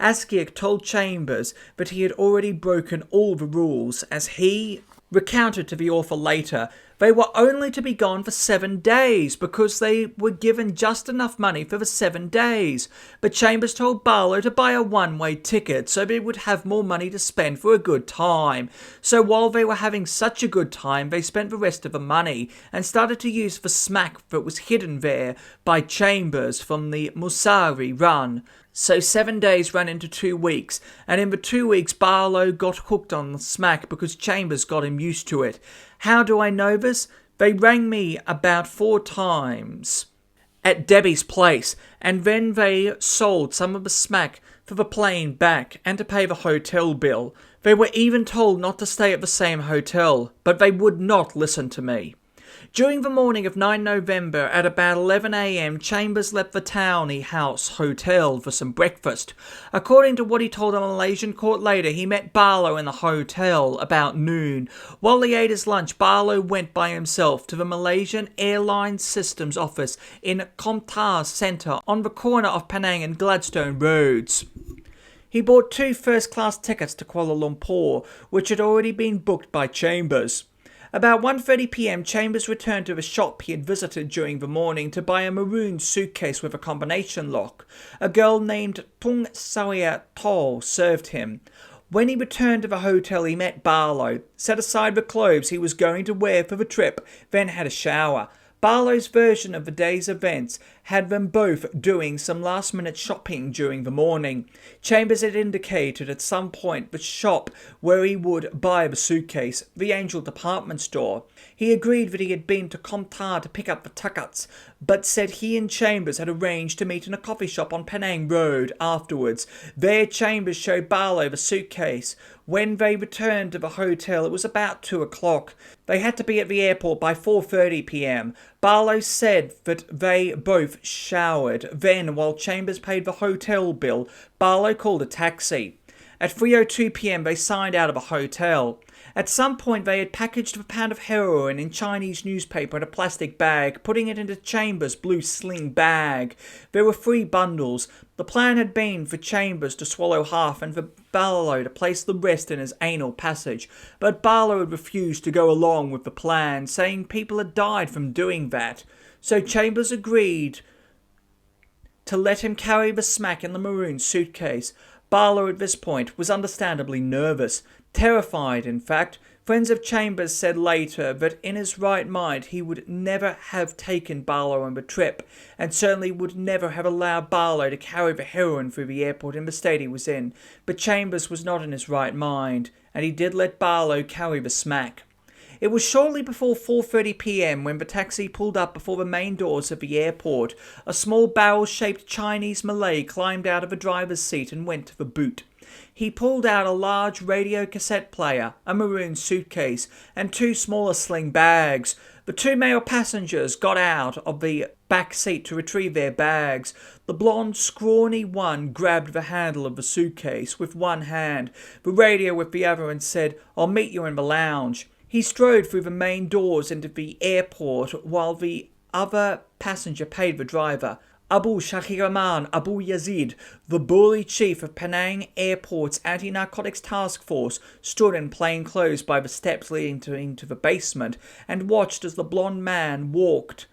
Askick told Chambers that he had already broken all the rules, as he recounted to the author later. They were only to be gone for 7 days because they were given just enough money for the 7 days. But Chambers told Barlow to buy a one-way ticket so they would have more money to spend for a good time. So while they were having such a good time, they spent the rest of the money and started to use the smack that was hidden there by Chambers from the Musari run. So 7 days ran into 2 weeks, and in the 2 weeks Barlow got hooked on the smack because Chambers got him used to it. How do I know this? They rang me about 4 times at Debbie's place, and then they sold some of the smack for the plane back and to pay the hotel bill. They were even told not to stay at the same hotel, but they would not listen to me. During the morning of 9 November at about 11 a.m, Chambers left the Towney House Hotel for some breakfast. According to what he told a Malaysian court later, he met Barlow in the hotel about noon. While he ate his lunch, Barlow went by himself to the Malaysian Airlines Systems office in Komtar Centre on the corner of Penang and Gladstone Roads. He bought 2 first-class tickets to Kuala Lumpur, which had already been booked by Chambers. About 1:30 p.m, Chambers returned to the shop he had visited during the morning to buy a maroon suitcase with a combination lock. A girl named Tung Sawia Tol served him. When he returned to the hotel, he met Barlow, set aside the clothes he was going to wear for the trip, then had a shower. Barlow's version of the day's events had them both doing some last-minute shopping during the morning. Chambers had indicated at some point the shop where he would buy the suitcase, the Angel department store. He agreed that he had been to Komtar to pick up the tuckets, but said he and Chambers had arranged to meet in a coffee shop on Penang Road afterwards. There Chambers showed Barlow the suitcase. When they returned to the hotel, it was about 2 o'clock. They had to be at the airport by 4:30 p.m. Barlow said that they both showered. Then, while Chambers paid the hotel bill, Barlow called a taxi. At 3:02 p.m, they signed out of a hotel. At some point, they had packaged a pound of heroin in Chinese newspaper in a plastic bag, putting it into Chambers' blue sling bag. There were 3 bundles. The plan had been for Chambers to swallow half and for Barlow to place the rest in his anal passage, but Barlow had refused to go along with the plan, saying people had died from doing that. So Chambers agreed to let him carry the smack in the maroon suitcase. Barlow at this point was understandably nervous. Terrified, in fact. Friends of Chambers said later that in his right mind he would never have taken Barlow on the trip, and certainly would never have allowed Barlow to carry the heroin through the airport in the state he was in. But Chambers was not in his right mind, and he did let Barlow carry the smack. It was shortly before 4:30 p.m. when the taxi pulled up before the main doors of the airport. A small barrel-shaped Chinese Malay climbed out of the driver's seat and went to the boot. He pulled out a large radio cassette player, a maroon suitcase, and two smaller sling bags. The two male passengers got out of the back seat to retrieve their bags. The blonde, scrawny one grabbed the handle of the suitcase with one hand, the radio with the other, and said, "I'll meet you in the lounge." He strode through the main doors into the airport while the other passenger paid the driver. Abu Shahiraman Abu Yazid, the burly chief of Penang Airport's anti-narcotics task force, stood in plain clothes by the steps leading into the basement and watched as the blonde man walked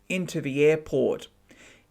into the airport.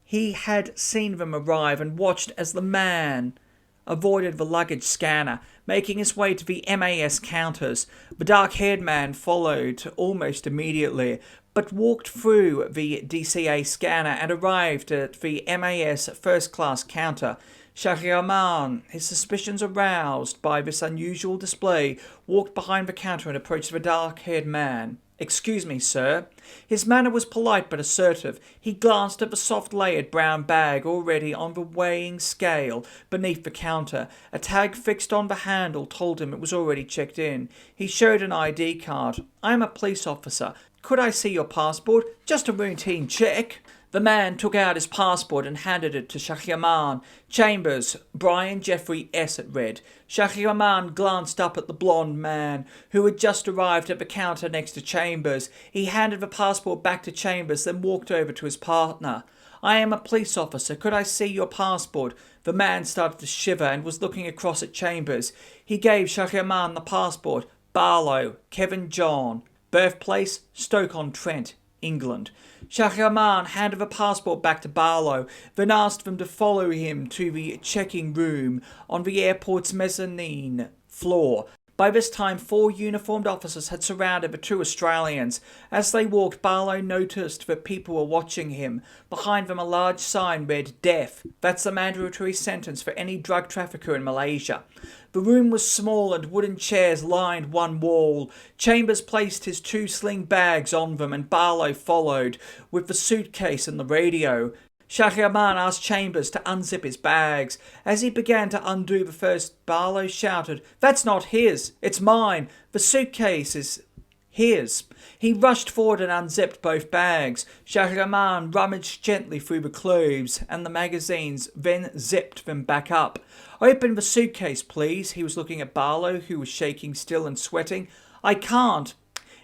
He had seen them arrive and watched as the man avoided the luggage scanner, making his way to the MAS counters. The dark-haired man followed almost immediately, but walked through the DCA scanner and arrived at the MAS first-class counter. Shahriman, his suspicions aroused by this unusual display, walked behind the counter and approached the dark-haired man. "Excuse me, sir." His manner was polite but assertive. He glanced at the soft-layered brown bag already on the weighing scale beneath the counter. A tag fixed on the handle told him it was already checked in. He showed an ID card. "I am a police officer. Could I see your passport? Just a routine check." The man took out his passport and handed it to Shahriman. "Chambers, Brian Geoffrey S." it read. Shahriman glanced up at the blonde man, who had just arrived at the counter next to Chambers. He handed the passport back to Chambers, then walked over to his partner. "I am a police officer. Could I see your passport?" The man started to shiver and was looking across at Chambers. He gave Shahriman the passport. "Barlow, Kevin John. Birthplace, Stoke-on-Trent, England." Shahriman handed the passport back to Barlow, then asked them to follow him to the checking room on the airport's mezzanine floor. By this time, 4 uniformed officers had surrounded the 2 Australians. As they walked, Barlow noticed that people were watching him. Behind them, a large sign read, "Death. That's the mandatory sentence for any drug trafficker in Malaysia." The room was small and wooden chairs lined one wall. Chambers placed his 2 sling bags on them and Barlow followed, with the suitcase and the radio. Shahriman asked Chambers to unzip his bags. As he began to undo the first, Barlow shouted, "That's not his, it's mine. The suitcase is his." He rushed forward and unzipped both bags. Shahriman rummaged gently through the clothes and the magazines, then zipped them back up. "Open the suitcase, please." He was looking at Barlow, who was shaking still and sweating. "I can't.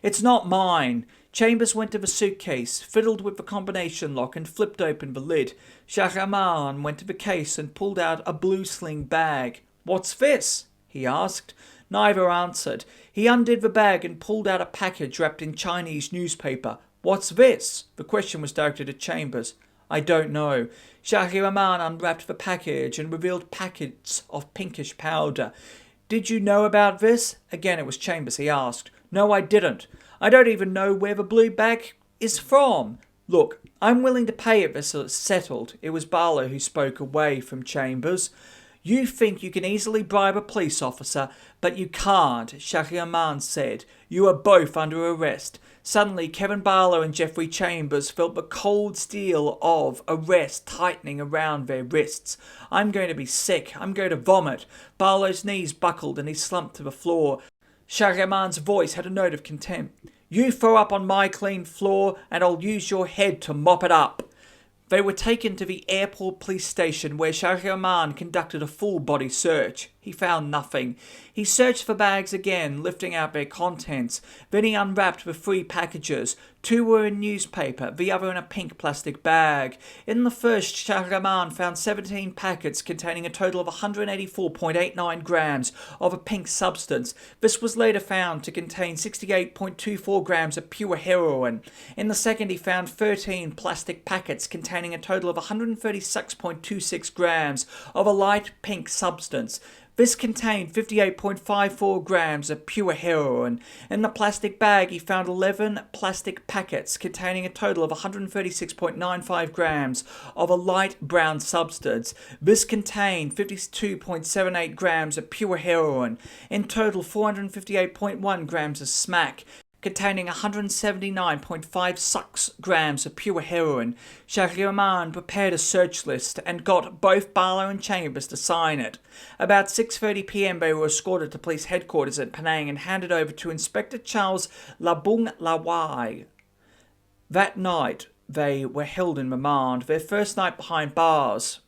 It's not mine." Chambers went to the suitcase, fiddled with the combination lock and flipped open the lid. Shahriman went to the case and pulled out a blue sling bag. "What's this?" he asked. Neither answered. He undid the bag and pulled out a package wrapped in Chinese newspaper. "What's this?" The question was directed at Chambers. "I don't know." Shahriman unwrapped the package and revealed packets of pinkish powder. "Did you know about this?" Again it was Chambers. He asked. "No, I didn't. I don't even know where the blue bag is from." "Look, I'm willing to pay it this is settled." It was Barlow who spoke away from Chambers. "You think you can easily bribe a police officer, but you can't," Shahriman said. "You are both under arrest." Suddenly, Kevin Barlow and Geoffrey Chambers felt the cold steel of arrest tightening around their wrists. "I'm going to be sick. I'm going to vomit." Barlow's knees buckled and he slumped to the floor. Shahriman's voice had a note of contempt. "You throw up on my clean floor and I'll use your head to mop it up." They were taken to the airport police station where Shahriman conducted a full-body search. He found nothing. He searched for bags again, lifting out their contents. Then he unwrapped the 3 packages. 2 were in newspaper, the other in a pink plastic bag. In the first, Shahriman found 17 packets containing a total of 184.89 grams of a pink substance. This was later found to contain 68.24 grams of pure heroin. In the second, he found 13 plastic packets containing a total of 136.26 grams of a light pink substance. This contained 58.54 grams of pure heroin. In the plastic bag, he found 11 plastic packets containing a total of 136.95 grams of a light brown substance. This contained 52.78 grams of pure heroin. In total, 458.1 grams of smack, containing 179.56 grams of pure heroin. Shahriman prepared a search list and got both Barlow and Chambers to sign it. About 6:30 p.m. they were escorted to police headquarters at Penang and handed over to Inspector Charles Labung Lawai. That night they were held in remand, their first night behind bars.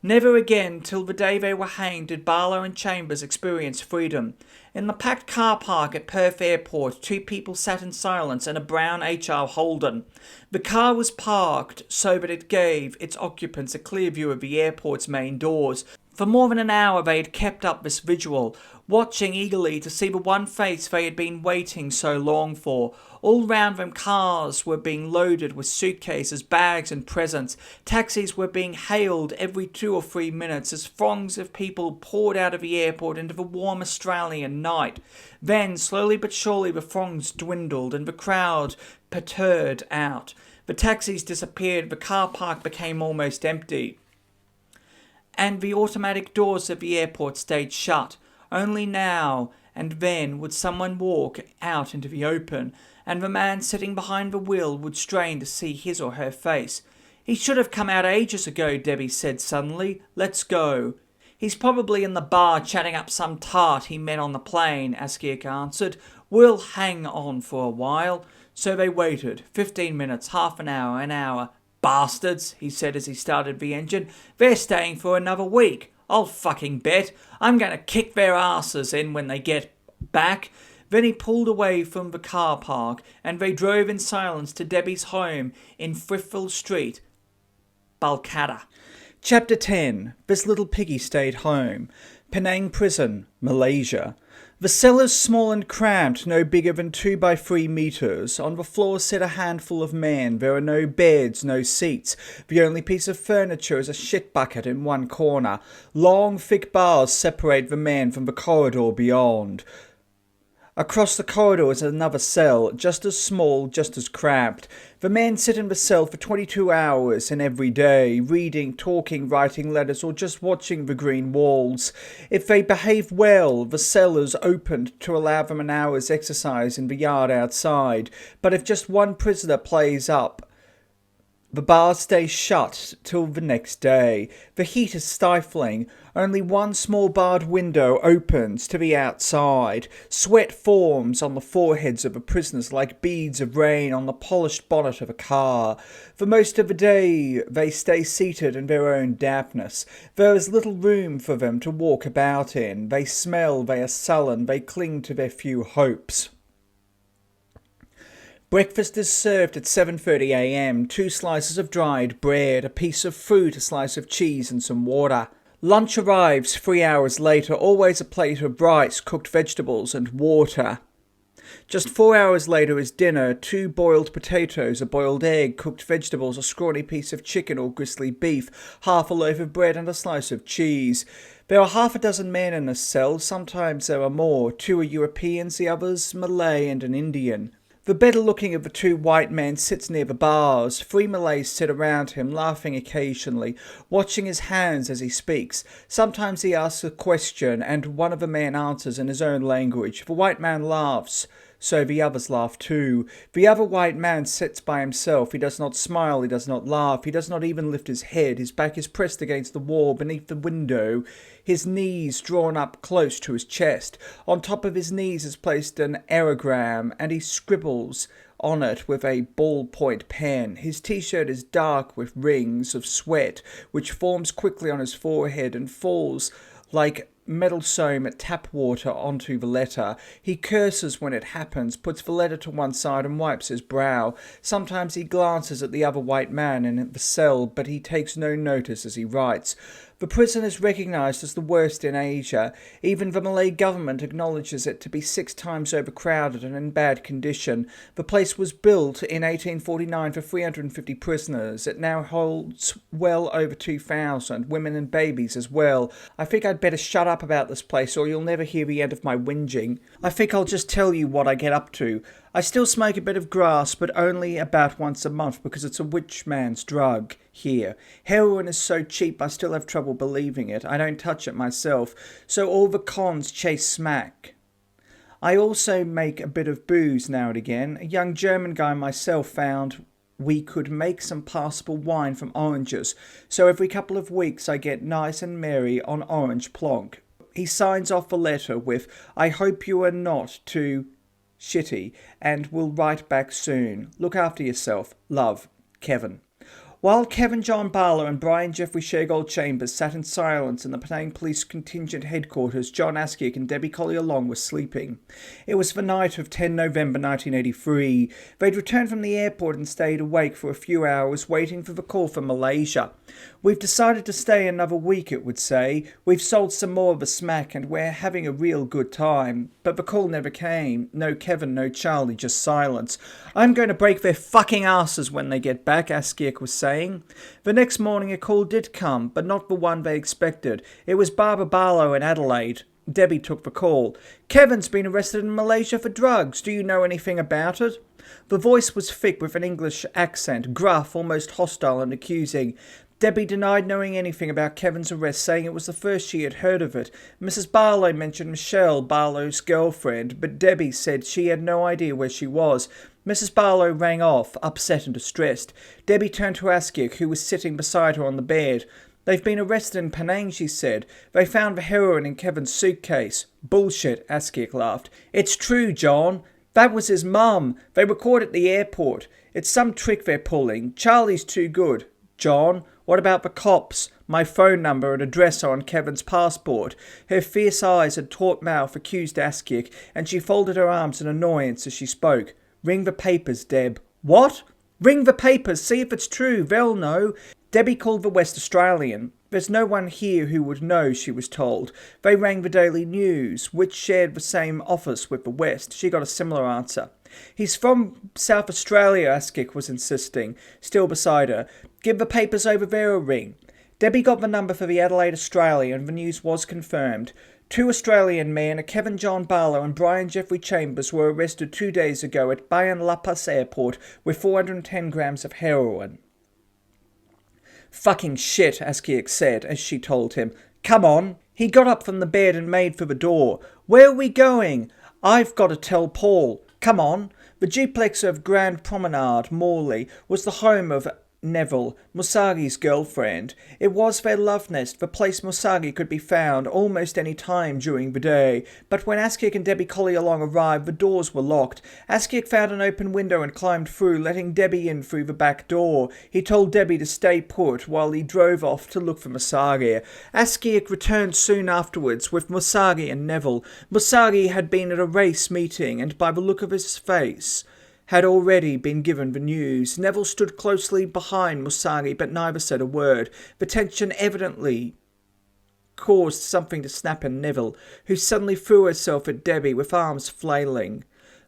Never again, till the day they were hanged, did Barlow and Chambers experience freedom. In the packed car park at Perth Airport, two people sat in silence in a brown HR Holden. The car was parked so that it gave its occupants a clear view of the airport's main doors. For more than an hour they had kept up this vigil, watching eagerly to see the one face they had been waiting so long for. All round them cars were being loaded with suitcases, bags and presents. Taxis were being hailed every 2 or 3 minutes as throngs of people poured out of the airport into the warm Australian night. Then, slowly but surely, the throngs dwindled and the crowd petered out. The taxis disappeared, the car park became almost empty, and the automatic doors of the airport stayed shut. Only now and then would someone walk out into the open, and the man sitting behind the wheel would strain to see his or her face. "He should have come out ages ago," Debbie said suddenly. "Let's go." "He's probably in the bar chatting up some tart he met on the plane," Askiak answered. "We'll hang on for a while." So they waited. 15 minutes, half an hour, an hour. "Bastards," he said as he started the engine. "They're staying for another week. I'll fucking bet. I'm going to kick their asses in when they get back." Then he pulled away from the car park and they drove in silence to Debbie's home in Frithville Street, Balcatta. Chapter 10. This little Piggy stayed home. Penang Prison, Malaysia. The cell is small and cramped, no bigger than 2 by 3 meters. On the floor sit a handful of men. There are no beds, no seats. The only piece of furniture is a shit bucket in one corner. Long, thick bars separate the men from the corridor beyond. Across the corridor is another cell, just as small, just as cramped. The men sit in the cell for 22 hours in every day, reading, talking, writing letters, or just watching the green walls. If they behave well, the cell is opened to allow them an hour's exercise in the yard outside. But if just one prisoner plays up, the bars stay shut till the next day. The heat is stifling. Only one small barred window opens to the outside. Sweat forms on the foreheads of the prisoners like beads of rain on the polished bonnet of a car. For most of the day they stay seated in their own dampness. There is little room for them to walk about in. They smell, they are sullen, they cling to their few hopes. Breakfast is served at 7:30 a.m. 2 slices of dried bread, a piece of fruit, a slice of cheese and some water. Lunch arrives 3 hours later, always a plate of rice, cooked vegetables and water. Just 4 hours later is dinner, 2 boiled potatoes, a boiled egg, cooked vegetables, a scrawny piece of chicken or gristly beef, half a loaf of bread and a slice of cheese. There are half a dozen men in a cell, sometimes there are more. 2 are Europeans, the others Malay and an Indian. The better-looking of the 2 white men sits near the bars. 3 Malays sit around him, laughing occasionally, watching his hands as he speaks. Sometimes he asks a question, and one of the men answers in his own language. The white man laughs, so the others laugh too. The other white man sits by himself. He does not smile, he does not laugh, he does not even lift his head. His back is pressed against the wall beneath the window, his knees drawn up close to his chest. On top of his knees is placed an aerogram, and he scribbles on it with a ballpoint pen. His t-shirt is dark with rings of sweat, which forms quickly on his forehead and falls like meddlesome tap water onto the letter. He curses when it happens, puts the letter to one side and wipes his brow. Sometimes he glances at the other white man in the cell, but he takes no notice as he writes. The prison is recognised as the worst in Asia. Even the Malay government acknowledges it to be 6 times overcrowded and in bad condition. The place was built in 1849 for 350 prisoners. It now holds well over 2,000, women and babies as well. I think I'd better shut up about this place or you'll never hear the end of my whinging. I think I'll just tell you what I get up to. I still smoke a bit of grass, but only about once a month because it's a rich man's drug here. Heroin is so cheap I still have trouble believing it. I don't touch it myself, so all the cons chase smack. I also make a bit of booze now and again. A young German guy myself found we could make some passable wine from oranges, so every couple of weeks I get nice and merry on orange plonk. He signs off the letter with, "I hope you are not too shitty, and will write back soon. Look after yourself. Love, Kevin." While Kevin John Barlow and Brian Geoffrey Chambers sat in silence in the Penang Police Contingent Headquarters, John Askiak and Debbie Collier-Long were sleeping. It was the night of 10 November 1983. They'd returned from the airport and stayed awake for a few hours waiting for the call from Malaysia. "We've decided to stay another week," it would say. "We've sold some more of the smack and we're having a real good time." But the call never came. No Kevin, no Charlie, just silence. "I'm going to break their fucking asses when they get back," Askiak was saying. The next morning a call did come, but not the one they expected. It was Barbara Barlow in Adelaide. Debbie took the call. "Kevin's been arrested in Malaysia for drugs. Do you know anything about it?" The voice was thick with an English accent, gruff, almost hostile and accusing. Debbie denied knowing anything about Kevin's arrest, saying it was the first she had heard of it. Mrs. Barlow mentioned Michelle, Barlow's girlfriend, but Debbie said she had no idea where she was. Mrs. Barlow rang off, upset and distressed. Debbie turned to Askiak, who was sitting beside her on the bed. "They've been arrested in Penang," she said. "They found the heroin in Kevin's suitcase." "Bullshit," Askiak laughed. "It's true, John. That was his mum. They were caught at the airport. It's some trick they're pulling. Charlie's too good." "John, what about the cops? My phone number and address are on Kevin's passport." Her fierce eyes and taut mouth accused Askiak, and she folded her arms in annoyance as she spoke. "Ring the papers, Deb." "What?" "Ring the papers, see if it's true. They'll know." Debbie called the West Australian. "There's no one here who would know," she was told. They rang the Daily News, which shared the same office with the West. She got a similar answer. "He's from South Australia," Askiak was insisting, still beside her. "Give the papers over there a ring." Debbie got the number for the Adelaide Australian, and the news was confirmed. 2 Australian men, a Kevin John Barlow and Brian Geoffrey Chambers, were arrested 2 days ago at Bayan Lapas Airport with 410 grams of heroin. "Fucking shit," Askiak said as she told him. "Come on." He got up from the bed and made for the door. "Where are we going?" "I've got to tell Paul." "Come on." The duplex of Grand Promenade, Morley, was the home of Neville, Musagi's girlfriend. It was their love nest, the place Musagi could be found almost any time during the day. But when Askiak and Debbie Collier-Long arrived, the doors were locked. Askiak found an open window and climbed through, letting Debbie in through the back door. He told Debbie to stay put while he drove off to look for Musagi. Askiak returned soon afterwards with Musagi and Neville. Musagi had been at a race meeting, and by the look of his face, had already been given the news. Neville stood closely behind Musagi, but neither said a word. The tension evidently caused something to snap in Neville, who suddenly threw herself at Debbie with arms flailing.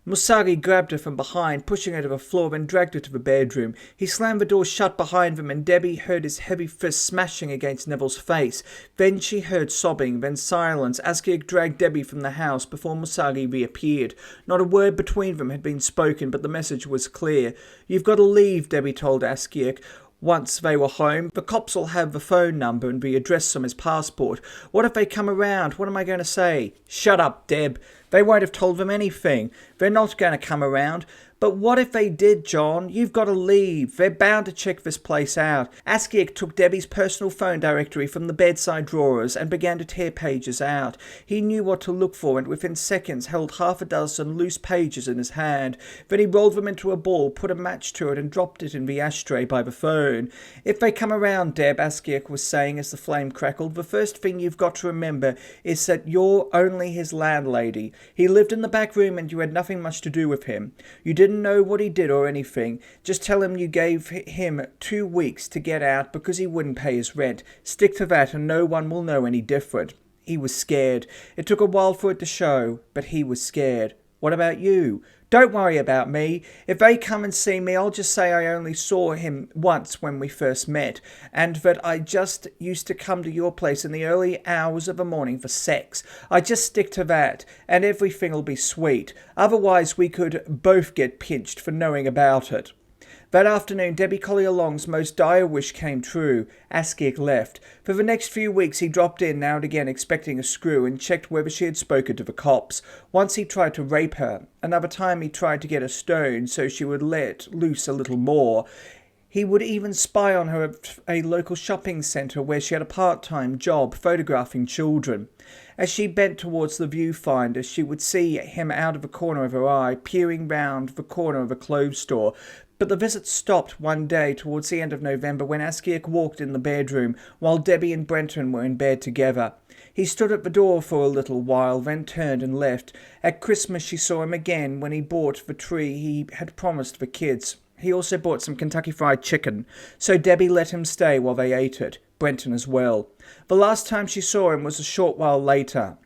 Musagi grabbed her from behind, pushing her to the floor, then dragged her to the bedroom. He slammed the door shut behind them, and Debbie heard his heavy fist smashing against Neville's face. Then she heard sobbing, then silence. Askiak dragged Debbie from the house before Musagi reappeared. Not a word between them had been spoken, but the message was clear. "You've got to leave," Debbie told Askiak. Once they were home, "The cops will have the phone number and the address on his passport. What if they come around? What am I going to say?" "Shut up, Deb. They won't have told them anything. They're not going to come around." "But what if they did, John? You've got to leave. They're bound to check this place out." Askiak took Debbie's personal phone directory from the bedside drawers and began to tear pages out. He knew what to look for and within seconds held 6 loose pages in his hand. Then he rolled them into a ball, put a match to it and dropped it in the ashtray by the phone. "If they come around, Deb," Askiak was saying as the flame crackled, "the first thing you've got to remember is that you're only his landlady. He lived in the back room and you had nothing much to do with him. You didn't know what he did or anything. Just tell him you gave him 2 weeks to get out because he wouldn't pay his rent. Stick to that and no one will know any different." He was scared. It took a while for it to show, but he was scared. What about you? Don't worry about me. If they come and see me, I'll just say I only saw him once when we first met, and that I just used to come to your place in the early hours of the morning for sex. I just stick to that, and everything'll be sweet. Otherwise, we could both get pinched for knowing about it. That afternoon, Debbie Collier Long's most dire wish came true. Askiak left. For the next few weeks, he dropped in now and again expecting a screw and checked whether she had spoken to the cops. Once he tried to rape her. Another time he tried to get a stone so she would let loose a little more. He would even spy on her at a local shopping centre where she had a part-time job photographing children. As she bent towards the viewfinder, she would see him out of the corner of her eye, peering round the corner of a clothes store. But the visit stopped one day towards the end of November when Askiak walked in the bedroom while Debbie and Brenton were in bed together. He stood at the door for a little while, then turned and left. At Christmas she saw him again when he bought the tree he had promised the kids. He also bought some Kentucky Fried Chicken, so Debbie let him stay while they ate it, Brenton as well. The last time she saw him was a short while later.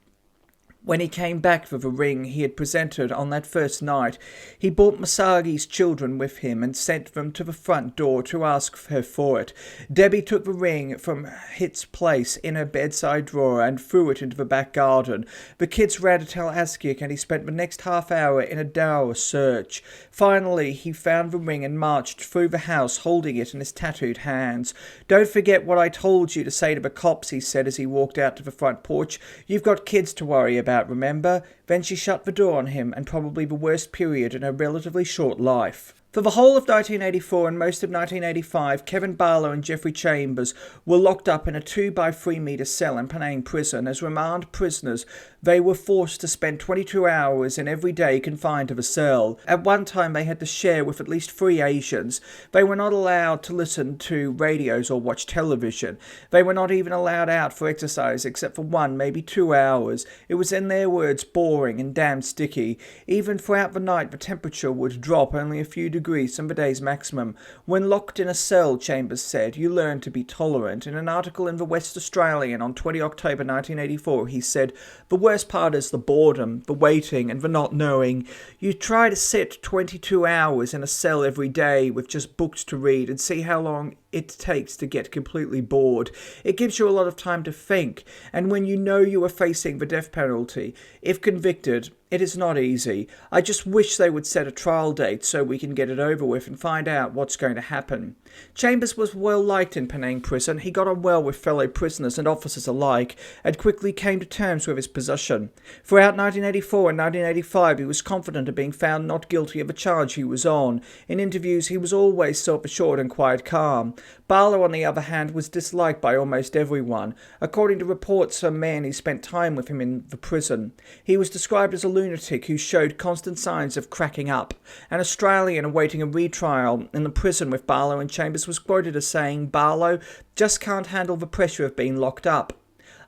When he came back with a ring he had presented on that first night, he brought Masagi's children with him and sent them to the front door to ask her for it. Debbie took the ring from its place in her bedside drawer and threw it into the back garden. The kids ran to tell Askiak, and he spent the next half hour in a dour search. Finally, he found the ring and marched through the house holding it in his tattooed hands. "Don't forget what I told you to say to the cops," he said as he walked out to the front porch. "You've got kids to worry about, remember?" Then she shut the door on him, and probably the worst period in her relatively short life. For the whole of 1984 and most of 1985, Kevin Barlow and Geoffrey Chambers were locked up in a 2 by 3 metre cell in Penang Prison. As remand prisoners, they were forced to spend 22 hours in every day confined to the cell. At one time, they had to share with at least 3 Asians. They were not allowed to listen to radios or watch television. They were not even allowed out for exercise except for 1, maybe 2 hours. It was, in their words, boring and damn sticky. Even throughout the night, the temperature would drop only a few degrees from the day's maximum. When locked in a cell, Chambers said, you learn to be tolerant. In an article in the West Australian on 20 October 1984, he said, the worst part is the boredom, the waiting, and the not knowing. You try to sit 22 hours in a cell every day with just books to read and see how long it takes to get completely bored. It gives you a lot of time to think, and when you know you are facing the death penalty, if convicted, it is not easy. I just wish they would set a trial date so we can get it over with and find out what's going to happen. Chambers was well liked in Penang Prison. He got on well with fellow prisoners and officers alike, and quickly came to terms with his position. Throughout 1984 and 1985, he was confident of being found not guilty of the charge he was on. In interviews, he was always self-assured and quite calm. Barlow, on the other hand, was disliked by almost everyone. According to reports from men who spent time with him in the prison, he was described as a lunatic who showed constant signs of cracking up. An Australian awaiting a retrial in the prison with Barlow and Chambers was quoted as saying, Barlow just can't handle the pressure of being locked up.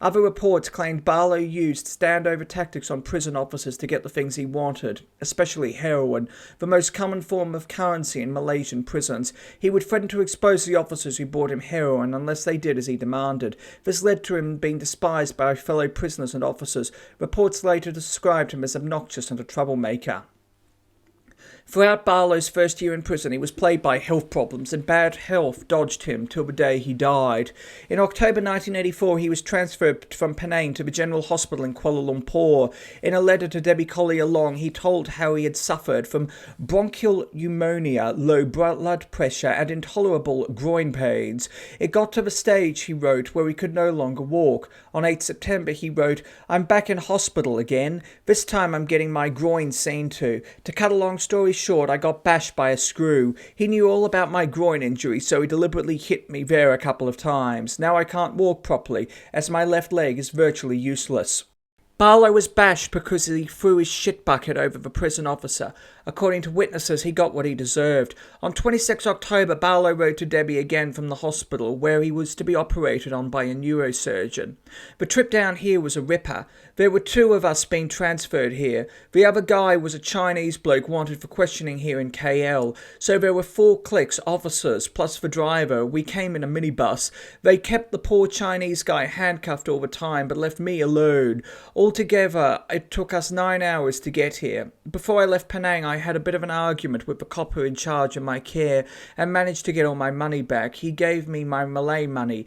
Other reports claimed Barlow used standover tactics on prison officers to get the things he wanted, especially heroin, the most common form of currency in Malaysian prisons. He would threaten to expose the officers who brought him heroin unless they did as he demanded. This led to him being despised by fellow prisoners and officers. Reports later described him as obnoxious and a troublemaker. Throughout Barlow's first year in prison, he was plagued by health problems, and bad health dogged him till the day he died. In October 1984, he was transferred from Penang to the General Hospital in Kuala Lumpur. In a letter to Debbie Collier Long, he told how he had suffered from bronchial pneumonia, low blood pressure, and intolerable groin pains. It got to the stage, he wrote, where he could no longer walk. On 8 September, he wrote, I'm back in hospital again. This time I'm getting my groin seen to. To cut a long story short, I got bashed by a screw. He knew all about my groin injury, so he deliberately hit me there a couple of times. Now I can't walk properly, as my left leg is virtually useless. Barlow was bashed because he threw his shit bucket over the prison officer. According to witnesses, he got what he deserved. On 26 October, Barlow wrote to Debbie again from the hospital, where he was to be operated on by a neurosurgeon. The trip down here was a ripper. There were 2 of us being transferred here. The other guy was a Chinese bloke wanted for questioning here in KL. So there were 4 cliques, officers, plus the driver. We came in a minibus. They kept the poor Chinese guy handcuffed all the time, but left me alone. All Altogether, it took us 9 hours to get here. Before I left Penang, I had a bit of an argument with the copper in charge of my care and managed to get all my money back. He gave me my Malay money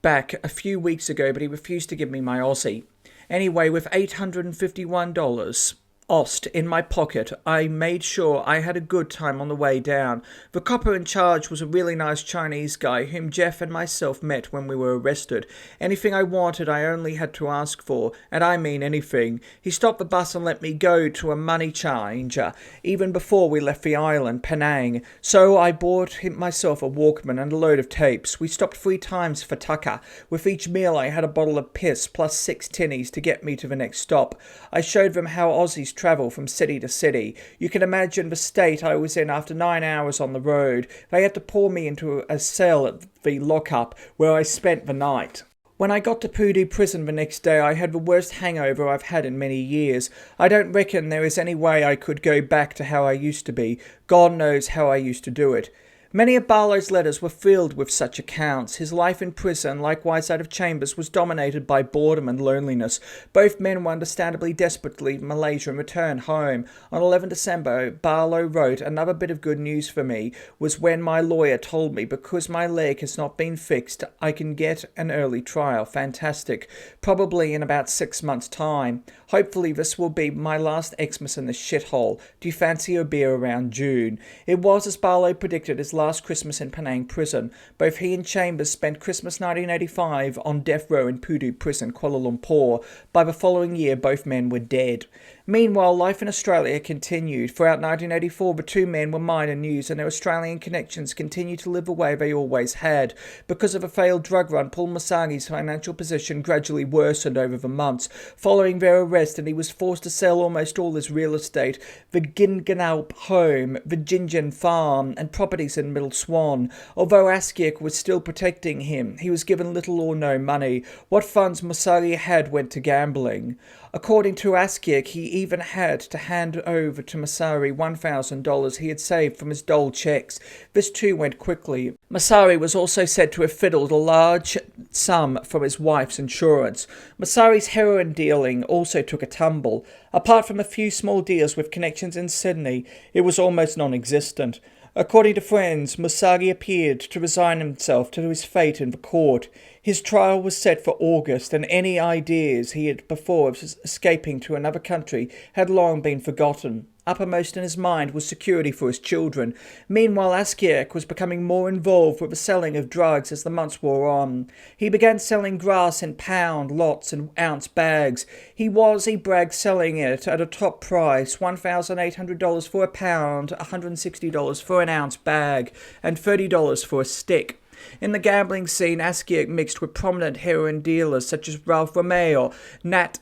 back a few weeks ago, but he refused to give me my Aussie. Anyway, with $851 Ost in my pocket, I made sure I had a good time on the way down. The copper in charge was a really nice Chinese guy whom Jeff and myself met when we were arrested. Anything I wanted I only had to ask for, and I mean anything. He stopped the bus and let me go to a money changer, even before we left the island, Penang. So I bought myself a Walkman and a load of tapes. We stopped 3 times for tucker. With each meal I had a bottle of piss plus 6 tinnies to get me to the next stop. I showed them how Aussies travel from city to city. You can imagine the state I was in after 9 hours on the road. They had to pour me into a cell at the lockup where I spent the night. When I got to Pudi prison the next day, I had the worst hangover I've had in many years. I don't reckon there is any way I could go back to how I used to be. God knows how I used to do it. Many of Barlow's letters were filled with such accounts. His life in prison, likewise out of Chambers, was dominated by boredom and loneliness. Both men were understandably desperate to leave Malaysia and return home. On 11 December, Barlow wrote, "Another bit of good news for me was when my lawyer told me because my leg has not been fixed, I can get an early trial. Fantastic. Probably in about 6 months' time. Hopefully this will be my last Xmas in this shithole. Do you fancy a beer around June?" It was, as Barlow predicted, his last Christmas in Penang prison. Both he and Chambers spent Christmas 1985 on death row in Pudi prison, Kuala Lumpur. By the following year, both men were dead. Meanwhile, life in Australia continued. Throughout 1984, the 2 men were minor news, and their Australian connections continued to live the way they always had. Because of a failed drug run, Paul Masagi's financial position gradually worsened over the months. Following their arrest, and he was forced to sell almost all his real estate, the Ginganaup home, the Gingen farm, and properties in Middle Swan. Although Askiak was still protecting him, he was given little or no money. What funds Masagi had went to gambling. According to Askiak, he even had to hand over to Masari $1,000 he had saved from his dole checks. This too went quickly. Masari was also said to have fiddled a large sum from his wife's insurance. Masari's heroin dealing also took a tumble. Apart from a few small deals with connections in Sydney, it was almost non-existent. According to friends, Musagi appeared to resign himself to his fate in the court. His trial was set for August, and any ideas he had before of escaping to another country had long been forgotten. Uppermost in his mind was security for his children. Meanwhile, Askiak was becoming more involved with the selling of drugs as the months wore on. He began selling grass in pound, lots and ounce bags. He bragged, selling it at a top price, $1,800 for a pound, $160 for an ounce bag, and $30 for a stick. In the gambling scene, Askiak mixed with prominent heroin dealers such as Ralph Romeo, Nat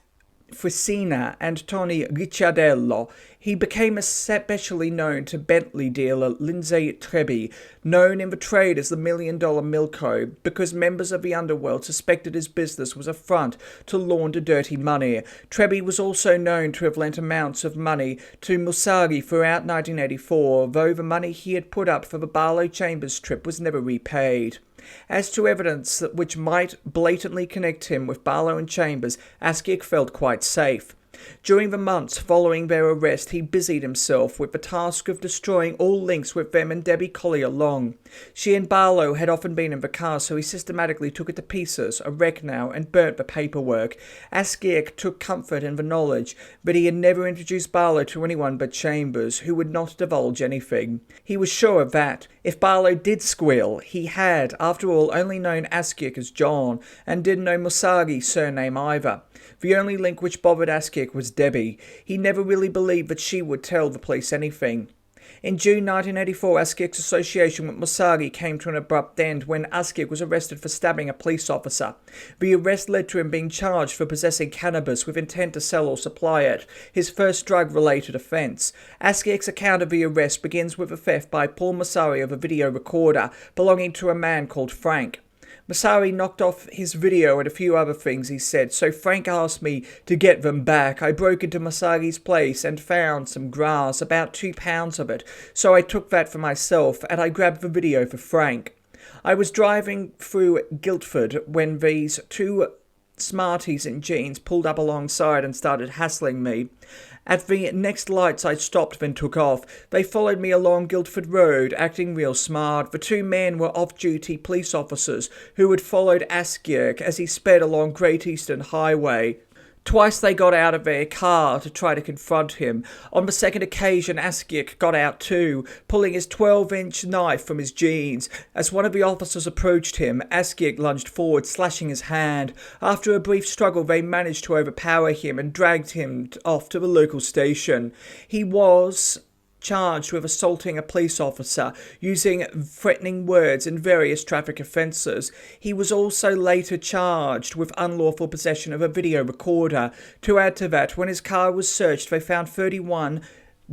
Frisina, and Tony Ricciardello. He became especially known to Bentley dealer Lindsay Trebby, known in the trade as the $1 Million Milko, because members of the underworld suspected his business was a front to launder dirty money. Trebby was also known to have lent amounts of money to Musagi throughout 1984, though the money he had put up for the Barlow Chambers trip was never repaid. As to evidence which might blatantly connect him with Barlow and Chambers, Askiak felt quite safe. During the months following their arrest, he busied himself with the task of destroying all links with them and Debbie Collier Long. She and Barlow had often been in the car, so he systematically took it to pieces, a wreck now, and burnt the paperwork. Askiak took comfort in the knowledge that he had never introduced Barlow to anyone but Chambers, who would not divulge anything. He was sure of that. If Barlow did squeal, he had, after all, only known Askiak as John, and didn't know Musagi's surname either. The only link which bothered Askiak was Debbie. He never really believed that she would tell the police anything. In June 1984, Askiak's association with Musagi came to an abrupt end when Askiak was arrested for stabbing a police officer. The arrest led to him being charged for possessing cannabis with intent to sell or supply it, his first drug-related offence. Askiak's account of the arrest begins with a theft by Paul Masari of a video recorder belonging to a man called Frank. Masari knocked off his video and a few other things, he said, so Frank asked me to get them back. I broke into Masagi's place and found some grass, about 2 pounds of it, so I took that for myself, and I grabbed the video for Frank. I was driving through Guildford when these two Smarties in jeans pulled up alongside and started hassling me. At the next lights I stopped, then took off. They followed me along Guildford Road, acting real smart. The two men were off-duty police officers who had followed Askiak as he sped along Great Eastern Highway. Twice they got out of their car to try to confront him. On the second occasion, Askiak got out too, pulling his 12-inch knife from his jeans. As one of the officers approached him, Askiak lunged forward, slashing his hand. After a brief struggle, they managed to overpower him and dragged him off to the local station. He was charged with assaulting a police officer, using threatening words and various traffic offences. He was also later charged with unlawful possession of a video recorder. To add to that, when his car was searched, they found 31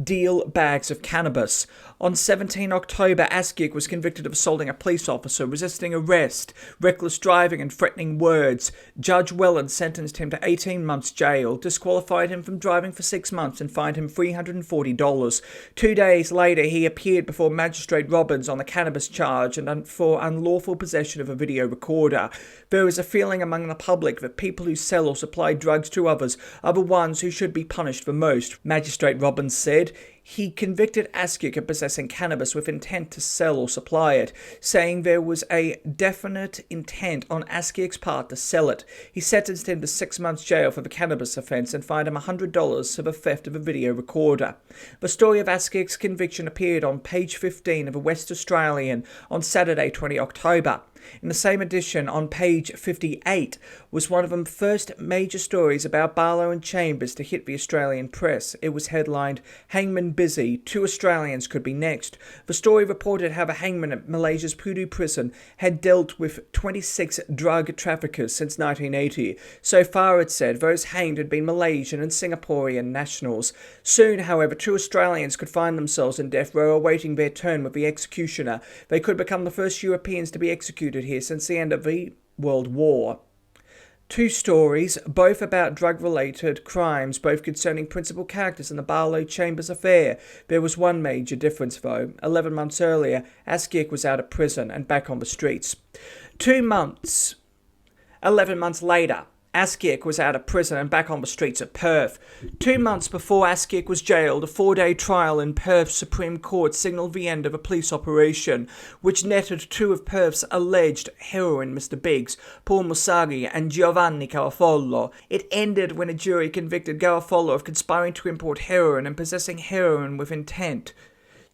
deal bags of cannabis. On 17 October, Askiak was convicted of assaulting a police officer, resisting arrest, reckless driving and threatening words. Judge Welland sentenced him to 18 months jail, disqualified him from driving for 6 months and fined him $340. 2 days later, he appeared before Magistrate Robbins on the cannabis charge and for unlawful possession of a video recorder. There is a feeling among the public that people who sell or supply drugs to others are the ones who should be punished the most, Magistrate Robbins said. He convicted Askiak of possessing cannabis with intent to sell or supply it, saying there was a definite intent on Askiak's part to sell it. He sentenced him to 6 months jail for the cannabis offence and fined him $100 for the theft of a video recorder. The story of Askiak's conviction appeared on page 15 of the West Australian on Saturday, 20 October. In the same edition, on page 58, was one of the first major stories about Barlow and Chambers to hit the Australian press. It was headlined, "Hangman Busy, 2 Australians could be next." The story reported how the hangman at Malaysia's Pudu prison had dealt with 26 drug traffickers since 1980. So far, it said, those hanged had been Malaysian and Singaporean nationals. Soon, however, 2 Australians could find themselves in death row awaiting their turn with the executioner. They could become the first Europeans to be executed here since the end of the World War. 2 stories, both about drug-related crimes, both concerning principal characters in the Barlow Chambers affair. There was one major difference, though. 11 months earlier, Askiak was out of prison and back on the streets. 11 months later, Askiak was out of prison and back on the streets of Perth. 2 months before Askiak was jailed, a 4-day trial in Perth's Supreme Court signalled the end of a police operation, which netted 2 of Perth's alleged heroin Mr. Biggs, Paul Musagi and Giovanni Garofalo. It ended when a jury convicted Garofalo of conspiring to import heroin and possessing heroin with intent.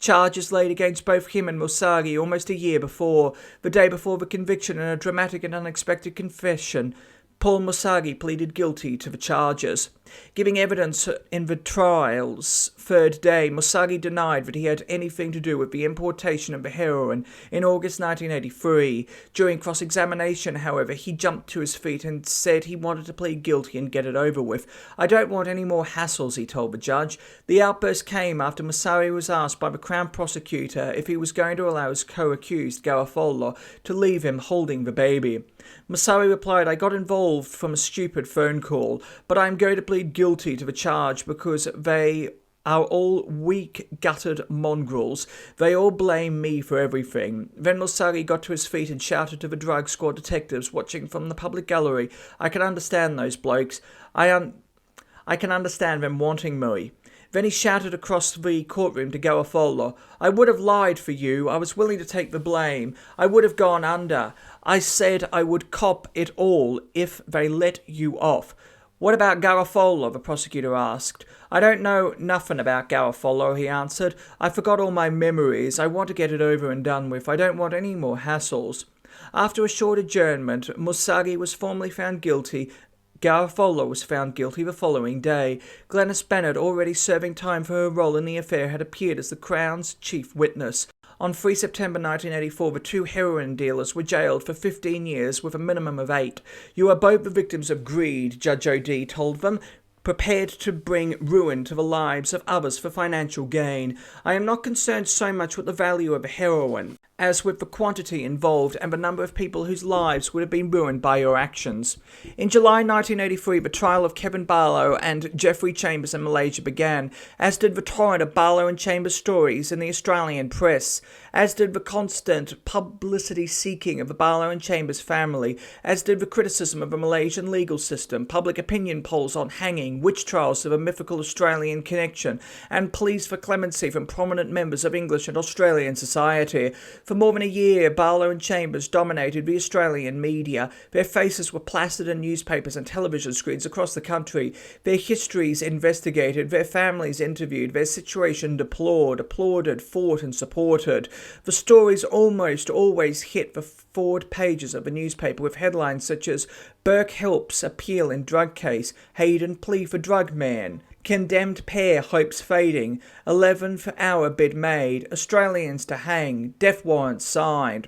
Charges laid against both him and Musagi almost a year before, the day before the conviction, in a dramatic and unexpected confession. Paul Musagi pleaded guilty to the charges. Giving evidence in the trial's 3rd day, Musagi denied that he had anything to do with the importation of the heroin in August 1983. During cross-examination, however, he jumped to his feet and said he wanted to plead guilty and get it over with. "I don't want any more hassles," he told the judge. The outburst came after Musagi was asked by the Crown Prosecutor if he was going to allow his co-accused, Garofalo, to leave him holding the baby. Musagi replied, "I got involved from a stupid phone call, but I'm going to plead guilty to the charge because they are all weak, gutted mongrels. They all blame me for everything." Then Musagi got to his feet and shouted to the drug squad detectives watching from the public gallery, "I can understand those blokes. I can understand them wanting me." Then he shouted across the courtroom to Garofalo, "I would have lied for you. I was willing to take the blame. I would have gone under. I said I would cop it all if they let you off." "What about Garofalo?" the prosecutor asked. "I don't know nothing about Garofalo," he answered. "I forgot all my memories. I want to get it over and done with. I don't want any more hassles." After a short adjournment, Musagi was formally found guilty. Garofalo was found guilty the following day. Glenys Bennett, already serving time for her role in the affair, had appeared as the Crown's chief witness. On 3 September 1984, the 2 heroin dealers were jailed for 15 years with a minimum of 8. "You are both the victims of greed," Judge O'Dea told them, "prepared to bring ruin to the lives of others for financial gain. I am not concerned so much with the value of the heroin as with the quantity involved and the number of people whose lives would have been ruined by your actions. In July 1983, the trial of Kevin Barlow and Geoffrey Chambers in Malaysia began, as did the torrent of Barlow and Chambers stories in the Australian press, as did the constant publicity-seeking of the Barlow and Chambers family, as did the criticism of the Malaysian legal system, public opinion polls on hanging, witch trials of a mythical Australian connection, and pleas for clemency from prominent members of English and Australian society. For more than a year, Barlow and Chambers dominated the Australian media. Their faces were plastered in newspapers and television screens across the country, their histories investigated, their families interviewed, their situation deplored, applauded, fought and supported. The stories almost always hit the forward pages of the newspaper with headlines such as "Burke helps appeal in drug case, Hayden plea for drug man," "Condemned pair hopes fading," 11th hour bid made, "Australians to hang," "Death warrants signed."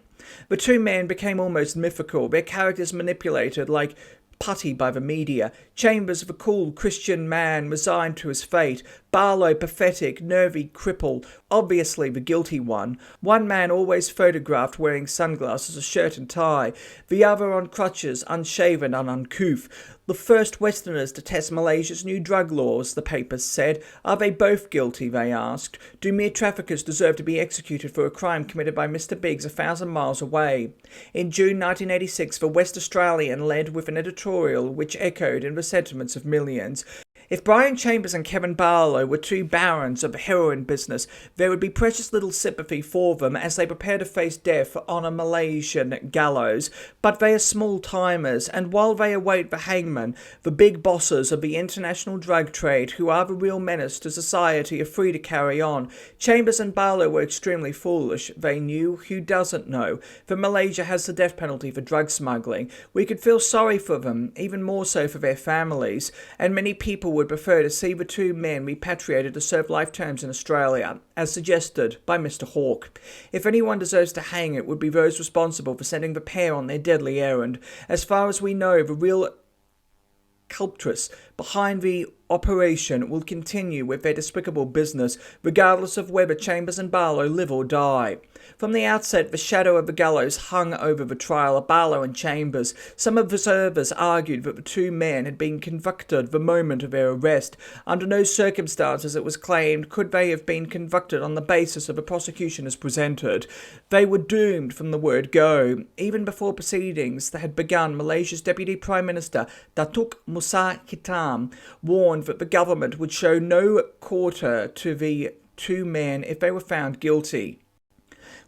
The two men became almost mythical, their characters manipulated like putty by the media. Chambers, the cool Christian man resigned to his fate. Barlow, pathetic, nervy cripple, obviously the guilty one. One man always photographed wearing sunglasses, a shirt and tie. The other on crutches, unshaven and uncouth. The first Westerners to test Malaysia's new drug laws, the papers said. Are they both guilty, they asked. Do mere traffickers deserve to be executed for a crime committed by Mr. Biggs 1,000 miles away? In June 1986, the West Australian led with an editorial which echoed in the sentiments of millions. If Brian Chambers and Kevin Barlow were two barons of the heroin business, there would be precious little sympathy for them as they prepare to face death on a Malaysian gallows. But they are small-timers, and while they await the hangman, the big bosses of the international drug trade, who are the real menace to society, are free to carry on. Chambers and Barlow were extremely foolish. They knew, who doesn't know, that Malaysia has the death penalty for drug smuggling. We could feel sorry for them, even more so for their families, and many people would prefer to see the two men repatriated to serve life terms in Australia, as suggested by Mr. Hawke. If anyone deserves to hang, it would be those responsible for sending the pair on their deadly errand. As far as we know, the real culprits behind the operation will continue with their despicable business, regardless of whether Chambers and Barlow live or die. From the outset, the shadow of the gallows hung over the trial of Barlow and Chambers. Some observers argued that the two men had been convicted the moment of their arrest. Under no circumstances, it was claimed, could they have been convicted on the basis of the prosecution as presented. They were doomed from the word go. Even before proceedings had begun, Malaysia's Deputy Prime Minister, Datuk Musa Hitam, warned that the government would show no quarter to the two men if they were found guilty.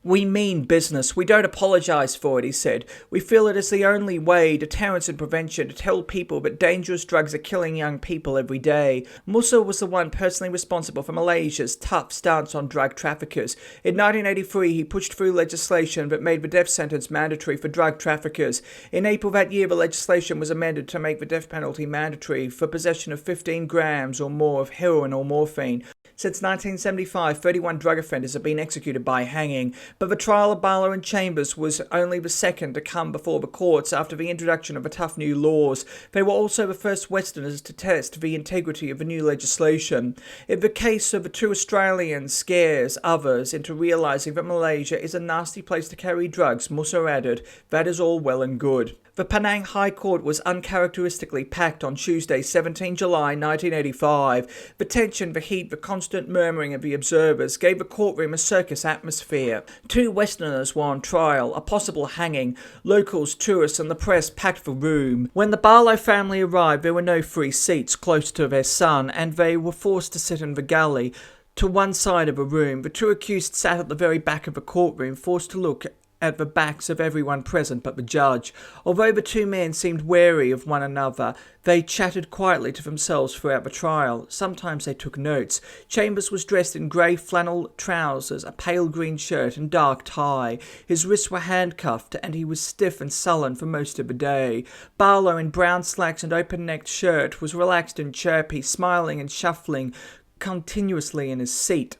"We mean business. We don't apologise for it," he said. "We feel it is the only way, deterrence and prevention, to tell people that dangerous drugs are killing young people every day." Musa was the one personally responsible for Malaysia's tough stance on drug traffickers. In 1983, he pushed through legislation that made the death sentence mandatory for drug traffickers. In April that year, the legislation was amended to make the death penalty mandatory for possession of 15 grams or more of heroin or morphine. Since 1975, 31 drug offenders have been executed by hanging, but the trial of Barlow and Chambers was only the second to come before the courts after the introduction of the tough new laws. They were also the first Westerners to test the integrity of the new legislation. If the case of the two Australians scares others into realising that Malaysia is a nasty place to carry drugs, Musa added, that is all well and good. The Penang High Court was uncharacteristically packed on Tuesday, 17 July 1985. The tension, the heat, the constant murmuring of the observers gave the courtroom a circus atmosphere. Two Westerners were on trial, a possible hanging. Locals, tourists and the press packed the room. When the Barlow family arrived, there were no free seats close to their son, and they were forced to sit in the galley to one side of the room. The two accused sat at the very back of the courtroom, forced to look at the backs of everyone present but the judge. Although the two men seemed wary of one another, they chatted quietly to themselves throughout the trial. Sometimes they took notes. Chambers was dressed in grey flannel trousers, a pale green shirt and dark tie. His wrists were handcuffed and he was stiff and sullen for most of the day. Barlow, in brown slacks and open-necked shirt, was relaxed and chirpy, smiling and shuffling continuously in his seat.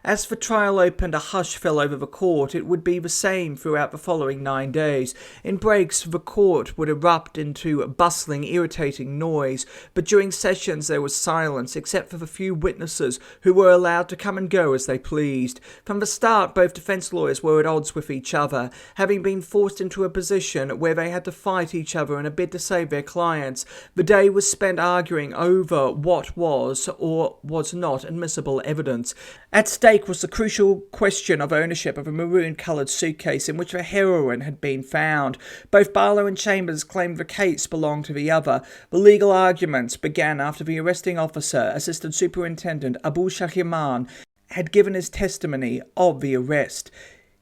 As the trial opened, a hush fell over the court. It would be the same throughout the following 9 days. In breaks, the court would erupt into bustling, irritating noise, but during sessions there was silence, except for the few witnesses who were allowed to come and go as they pleased. From the start, both defense lawyers were at odds with each other, having been forced into a position where they had to fight each other in a bid to save their clients. The day was spent arguing over what was or was not admissible evidence. At stake was the crucial question of ownership of a maroon-coloured suitcase in which the heroin had been found. Both Barlow and Chambers claimed the case belonged to the other. The legal arguments began after the arresting officer, Assistant Superintendent Abu Shahriman, had given his testimony of the arrest.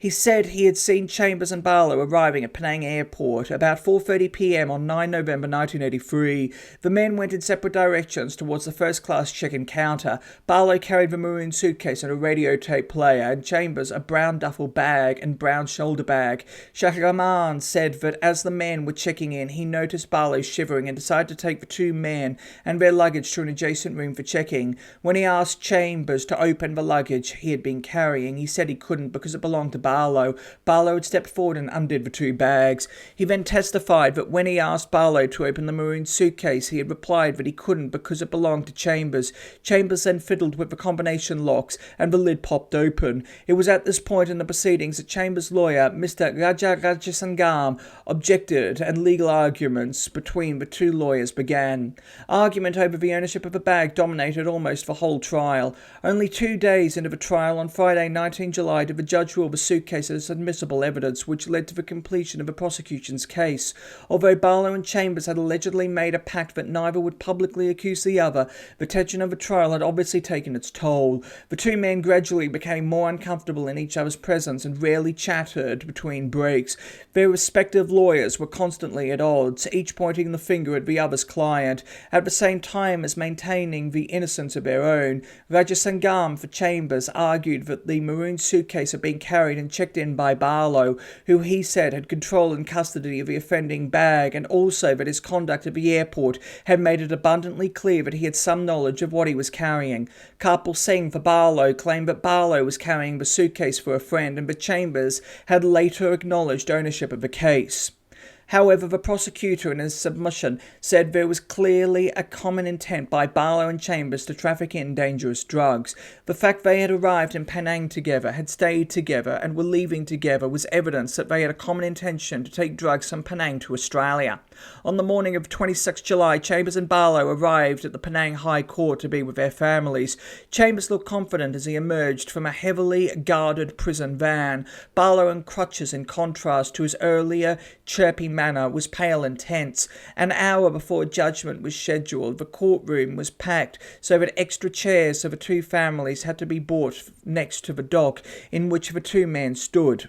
He said he had seen Chambers and Barlow arriving at Penang Airport about 4:30 p.m. on 9 November 1983. The men went in separate directions towards the first-class check-in counter. Barlow carried the maroon suitcase and a radio tape player, and Chambers a brown duffel bag and brown shoulder bag. Shahriman said that as the men were checking in, he noticed Barlow shivering and decided to take the two men and their luggage to an adjacent room for checking. When he asked Chambers to open the luggage he had been carrying, he said he couldn't because it belonged to Barlow. Barlow had stepped forward and undid the two bags. He then testified that when he asked Barlow to open the maroon suitcase, he had replied that he couldn't because it belonged to Chambers. Chambers then fiddled with the combination locks and the lid popped open. It was at this point in the proceedings that Chambers' lawyer, Mr. Rajasangam, objected and legal arguments between the two lawyers began. Argument over the ownership of the bag dominated almost the whole trial. Only 2 days into the trial, on Friday 19 July, did the judge rule the suitcase as admissible evidence, which led to the completion of the prosecution's case. Although Barlow and Chambers had allegedly made a pact that neither would publicly accuse the other, the tension of the trial had obviously taken its toll. The two men gradually became more uncomfortable in each other's presence and rarely chattered between breaks. Their respective lawyers were constantly at odds, each pointing the finger at the other's client, at the same time as maintaining the innocence of their own. Rajasangam for Chambers argued that the maroon suitcase had been carried and checked in by Barlow, who he said had control and custody of the offending bag, and also that his conduct at the airport had made it abundantly clear that he had some knowledge of what he was carrying. Karpal Singh for Barlow claimed that Barlow was carrying the suitcase for a friend, and that Chambers had later acknowledged ownership of the case. However, the prosecutor in his submission said there was clearly a common intent by Barlow and Chambers to traffic in dangerous drugs. The fact they had arrived in Penang together, had stayed together, and were leaving together was evidence that they had a common intention to take drugs from Penang to Australia. On the morning of 26 July, Chambers and Barlow arrived at the Penang High Court to be with their families. Chambers looked confident as he emerged from a heavily guarded prison van. Barlow, in crutches in contrast to his earlier chirpy manner, was pale and tense. An hour before judgment was scheduled, the courtroom was packed so that extra chairs for the two families had to be brought next to the dock in which the two men stood.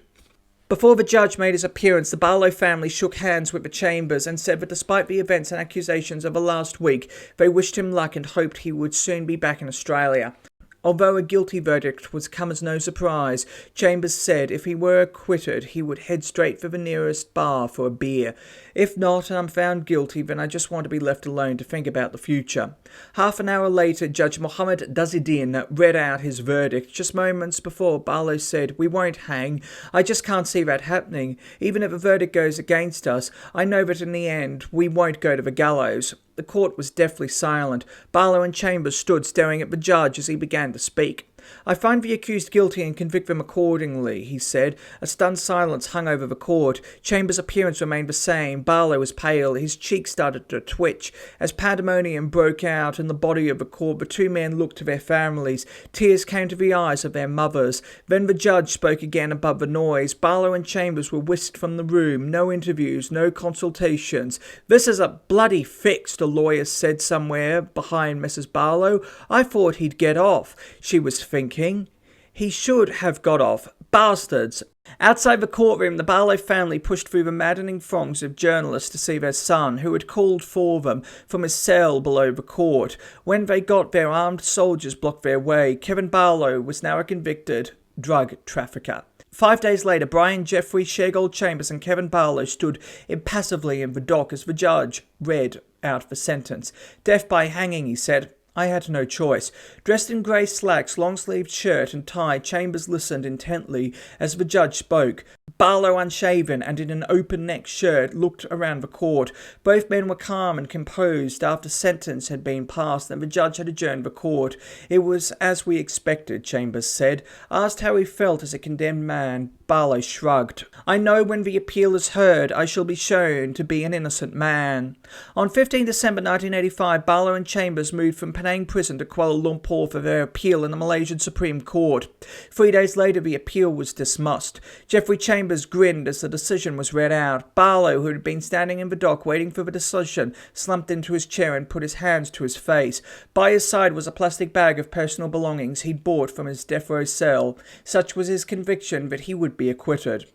Before the judge made his appearance, the Barlow family shook hands with the Chambers and said that despite the events and accusations of the last week, they wished him luck and hoped he would soon be back in Australia. Although a guilty verdict was come as no surprise, Chambers said if he were acquitted, he would head straight for the nearest bar for a beer. If not, and I'm found guilty, then I just want to be left alone to think about the future. Half an hour later, Judge Mohammed Dazidin read out his verdict. Just moments before, Barlow said, "We won't hang. I just can't see that happening. Even if a verdict goes against us, I know that in the end, we won't go to the gallows." The court was deathly silent. Barlow and Chambers stood staring at the judge as he began to speak. "I find the accused guilty and convict them accordingly," he said. A stunned silence hung over the court. Chambers' appearance remained the same. Barlow was pale. His cheeks started to twitch. As pandemonium broke out in the body of the court, the two men looked to their families. Tears came to the eyes of their mothers. Then the judge spoke again above the noise. Barlow and Chambers were whisked from the room. No interviews, no consultations. "This is a bloody fix," the lawyer said somewhere behind Mrs. Barlow. "I thought he'd get off," she was thinking. "He should have got off. Bastards." Outside the courtroom, the Barlow family pushed through the maddening throngs of journalists to see their son, who had called for them from his cell below the court. When they got there, armed soldiers blocked their way. Kevin Barlow was now a convicted drug trafficker. 5 days later, Brian, Geoffrey, Shergold Chambers and Kevin Barlow stood impassively in the dock as the judge read out the sentence. "Death by hanging," he said. I had no choice. Dressed in grey slacks, long-sleeved shirt and tie, Chambers listened intently as the judge spoke. Barlow, unshaven and in an open-neck shirt, looked around the court. Both men were calm and composed after sentence had been passed and the judge had adjourned the court. It was as we expected, Chambers said. Asked how he felt as a condemned man, Barlow shrugged. I know when the appeal is heard, I shall be shown to be an innocent man. On 15 December 1985, Barlow and Chambers moved from Penang prison to Kuala Lumpur for their appeal in the Malaysian Supreme Court. 3 days later, the appeal was dismissed. Geoffrey Chambers grinned as the decision was read out. Barlow, who had been standing in the dock waiting for the decision, slumped into his chair and put his hands to his face. By his side was a plastic bag of personal belongings he'd bought from his death row cell. Such was his conviction that he would be acquitted.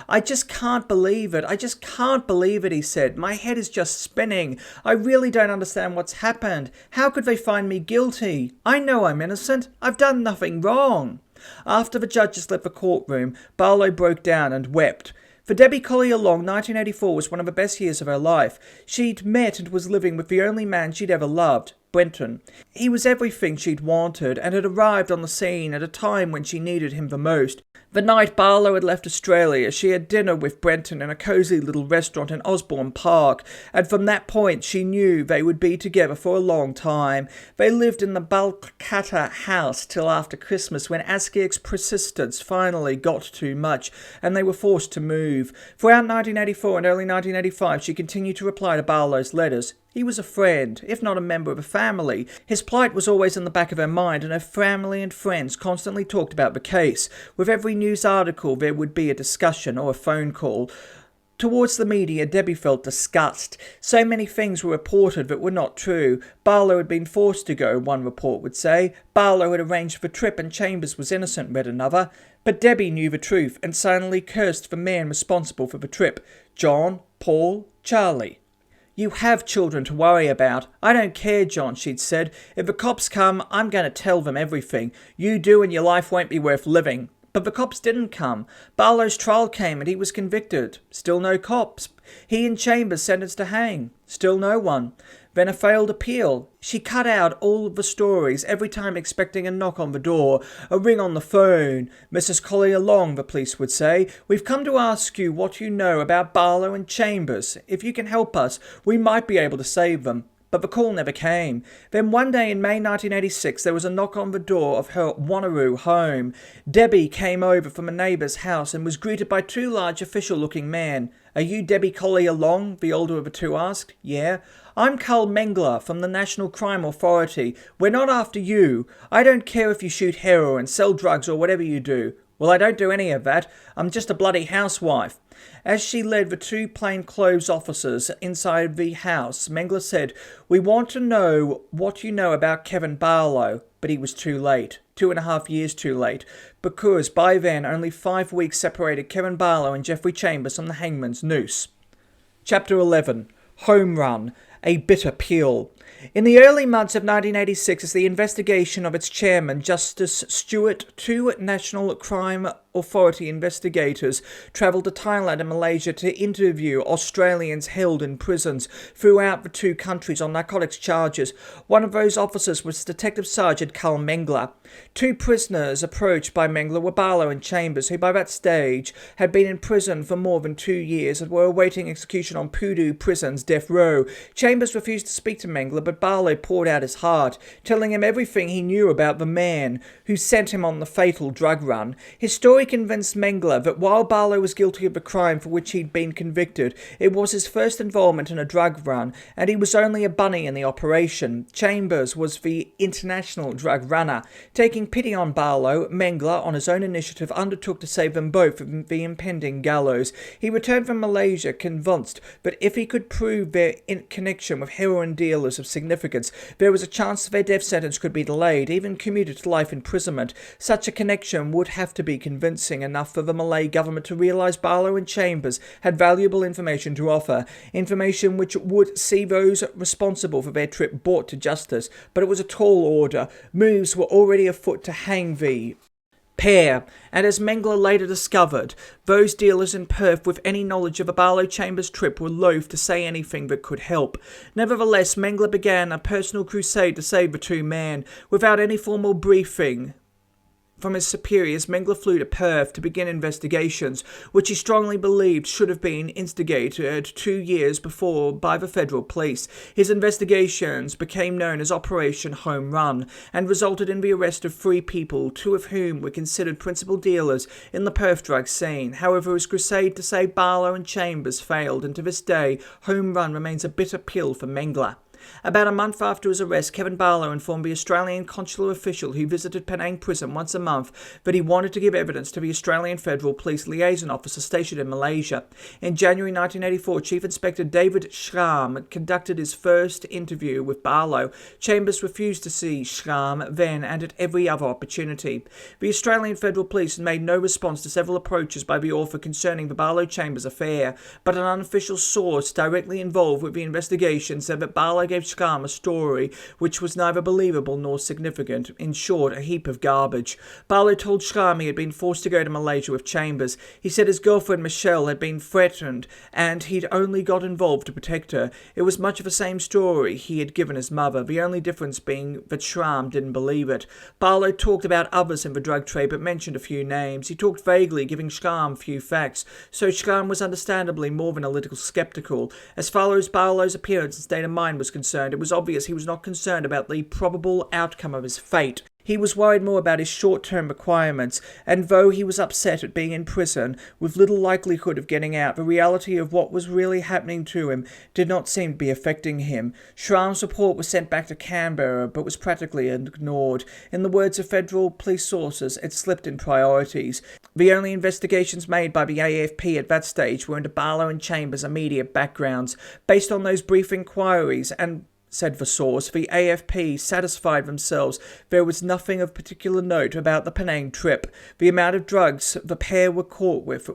I just can't believe it. I just can't believe it, he said. My head is just spinning. I really don't understand what's happened. How could they find me guilty? I know I'm innocent. I've done nothing wrong. After the judges left the courtroom, Barlow broke down and wept. For Debbie Collier Long, 1984 was one of the best years of her life. She'd met and was living with the only man she'd ever loved, Brenton. He was everything she'd wanted and had arrived on the scene at a time when she needed him the most. The night Barlow had left Australia, she had dinner with Brenton in a cosy little restaurant in Osborne Park, and from that point she knew they would be together for a long time. They lived in the Balcatta house till after Christmas, when Askiak's persistence finally got too much, and they were forced to move. Throughout 1984 and early 1985, she continued to reply to Barlow's letters. He was a friend, if not a member of a family. His plight was always in the back of her mind, and her family and friends constantly talked about the case. With every news article, there would be a discussion or a phone call. Towards the media, Debbie felt disgust. So many things were reported that were not true. Barlow had been forced to go, one report would say. Barlow had arranged the trip and Chambers was innocent, read another. But Debbie knew the truth and silently cursed the man responsible for the trip. John, Paul, Charlie. You have children to worry about. I don't care, John, she'd said. If the cops come, I'm going to tell them everything. You do and your life won't be worth living. But the cops didn't come. Barlow's trial came and he was convicted. Still no cops. He and Chambers sentenced to hang. Still no one. Then a failed appeal. She cut out all of the stories, every time expecting a knock on the door, a ring on the phone. Mrs. Collier Long, the police would say, we've come to ask you what you know about Barlow and Chambers. If you can help us, we might be able to save them. But the call never came. Then one day in May 1986, there was a knock on the door of her Wanneroo home. Debbie came over from a neighbour's house and was greeted by two large official-looking men. Are you Debbie Collier Long? The older of the two asked. Yeah. I'm Carl Mengler from the National Crime Authority. We're not after you. I don't care if you shoot heroin, sell drugs or whatever you do. Well, I don't do any of that. I'm just a bloody housewife. As she led the two plainclothes officers inside the house, Mengler said, we want to know what you know about Kevin Barlow. But he was too late. 2.5 years too late. Because by then only 5 weeks separated Kevin Barlow and Geoffrey Chambers from the hangman's noose. Chapter 11. Home Run. A bitter pill. In the early months of 1986, as the investigation of its chairman, Justice Stewart, two National Crime Authority investigators travelled to Thailand and Malaysia to interview Australians held in prisons throughout the two countries on narcotics charges. One of those officers was Detective Sergeant Carl Mengler. Two prisoners approached by Mengler were Barlow and Chambers, who by that stage had been in prison for more than 2 years and were awaiting execution on Pudu Prison's death row. Chambers refused to speak to Mengler, but Barlow poured out his heart, telling him everything he knew about the man who sent him on the fatal drug run. His story convinced Mengler that while Barlow was guilty of the crime for which he'd been convicted, it was his first involvement in a drug run, and he was only a bunny in the operation. Chambers was the international drug runner. Taking pity on Barlow, Mengler, on his own initiative, undertook to save them both from the impending gallows. He returned from Malaysia convinced that if he could prove their connection with heroin dealers of significance, there was a chance their death sentence could be delayed, even commuted to life imprisonment. Such a connection would have to be convincing enough for the Malay government to realise Barlow and Chambers had valuable information to offer, information which would see those responsible for their trip brought to justice. But it was a tall order. Moves were already afoot to hang the pair, and as Mengele later discovered, those dealers in Perth with any knowledge of a Barlow Chambers trip were loath to say anything that could help. Nevertheless, Mengele began a personal crusade to save the two men, without any formal briefing from his superiors. Mengele flew to Perth to begin investigations, which he strongly believed should have been instigated 2 years before by the federal police. His investigations became known as Operation Home Run, and resulted in the arrest of 3 people, 2 of whom were considered principal dealers in the Perth drug scene. However, his crusade to save Barlow and Chambers failed, and to this day, Home Run remains a bitter pill for Mengele. About a month after his arrest, Kevin Barlow informed the Australian consular official who visited Penang prison once a month that he wanted to give evidence to the Australian Federal Police liaison officer stationed in Malaysia. In January 1984, Chief Inspector David Schramm conducted his first interview with Barlow. Chambers refused to see Schramm then and at every other opportunity. The Australian Federal Police had made no response to several approaches by the author concerning the Barlow Chambers affair, but an unofficial source directly involved with the investigation said that Barlow gave Schramm a story which was neither believable nor significant. In short, a heap of garbage. Barlow told Schramm he had been forced to go to Malaysia with Chambers. He said his girlfriend Michelle had been threatened and he'd only got involved to protect her. It was much of the same story he had given his mother, the only difference being that Schramm didn't believe it. Barlow talked about others in the drug trade but mentioned a few names. He talked vaguely, giving Schramm few facts, so Schramm was understandably more than a little sceptical. As far as Barlow's appearance and state of mind was concerned, it was obvious he was not concerned about the probable outcome of his fate. He was worried more about his short-term requirements, and though he was upset at being in prison, with little likelihood of getting out, the reality of what was really happening to him did not seem to be affecting him. Schramm's report was sent back to Canberra, but was practically ignored. In the words of federal police sources, it slipped in priorities. The only investigations made by the AFP at that stage were into Barlow and Chambers' immediate backgrounds. Based on those brief inquiries, and said the source, the AFP satisfied themselves there was nothing of particular note about the Penang trip. The amount of drugs the pair were caught with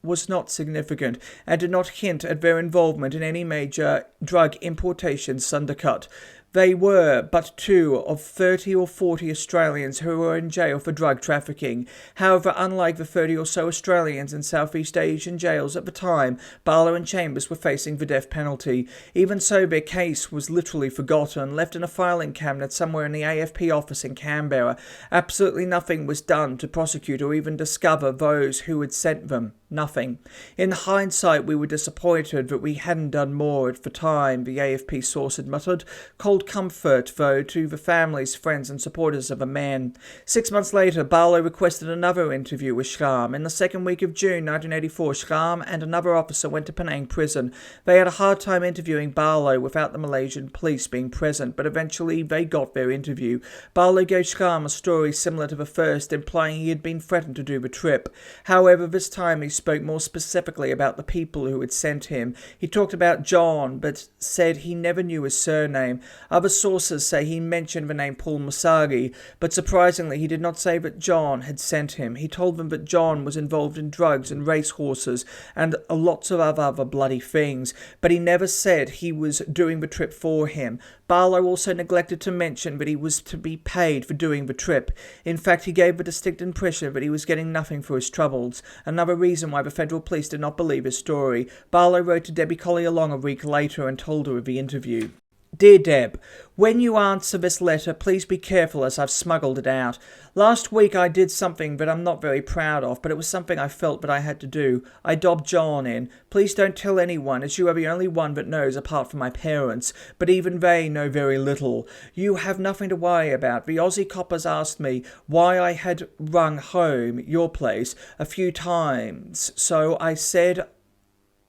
was not significant, and did not hint at their involvement in any major drug importation syndicate. They were but 2 of 30 or 40 Australians who were in jail for drug trafficking. However, unlike the 30 or so Australians in Southeast Asian jails at the time, Barlow and Chambers were facing the death penalty. Even so, their case was literally forgotten, left in a filing cabinet somewhere in the AFP office in Canberra. Absolutely nothing was done to prosecute or even discover those who had sent them. Nothing. In hindsight, we were disappointed that we hadn't done more at the time, the AFP source had muttered. Cold comfort, though, to the families, friends and supporters of the man. 6 months later, Barlow requested another interview with Schramm. In the second week of June 1984, Schramm and another officer went to Penang prison. They had a hard time interviewing Barlow without the Malaysian police being present, but eventually they got their interview. Barlow gave Schramm a story similar to the first, implying he had been threatened to do the trip. However, this time he spoke more specifically about the people who had sent him. He talked about John, but said he never knew his surname. Other sources say he mentioned the name Paul Masagi, but surprisingly he did not say that John had sent him. He told them that John was involved in drugs and racehorses and lots of other bloody things, but he never said he was doing the trip for him. Barlow also neglected to mention that he was to be paid for doing the trip. In fact, he gave the distinct impression that he was getting nothing for his troubles, another reason why the federal police did not believe his story. Barlow wrote to Debbie Collier-Long a week later and told her of the interview. Dear Deb, when you answer this letter, please be careful as I've smuggled it out. Last week I did something that I'm not very proud of, but it was something I felt that I had to do. I dobbed John in. Please don't tell anyone, as you are the only one that knows apart from my parents, but even they know very little. You have nothing to worry about. The Aussie coppers asked me why I had rung home, your place, a few times, so I said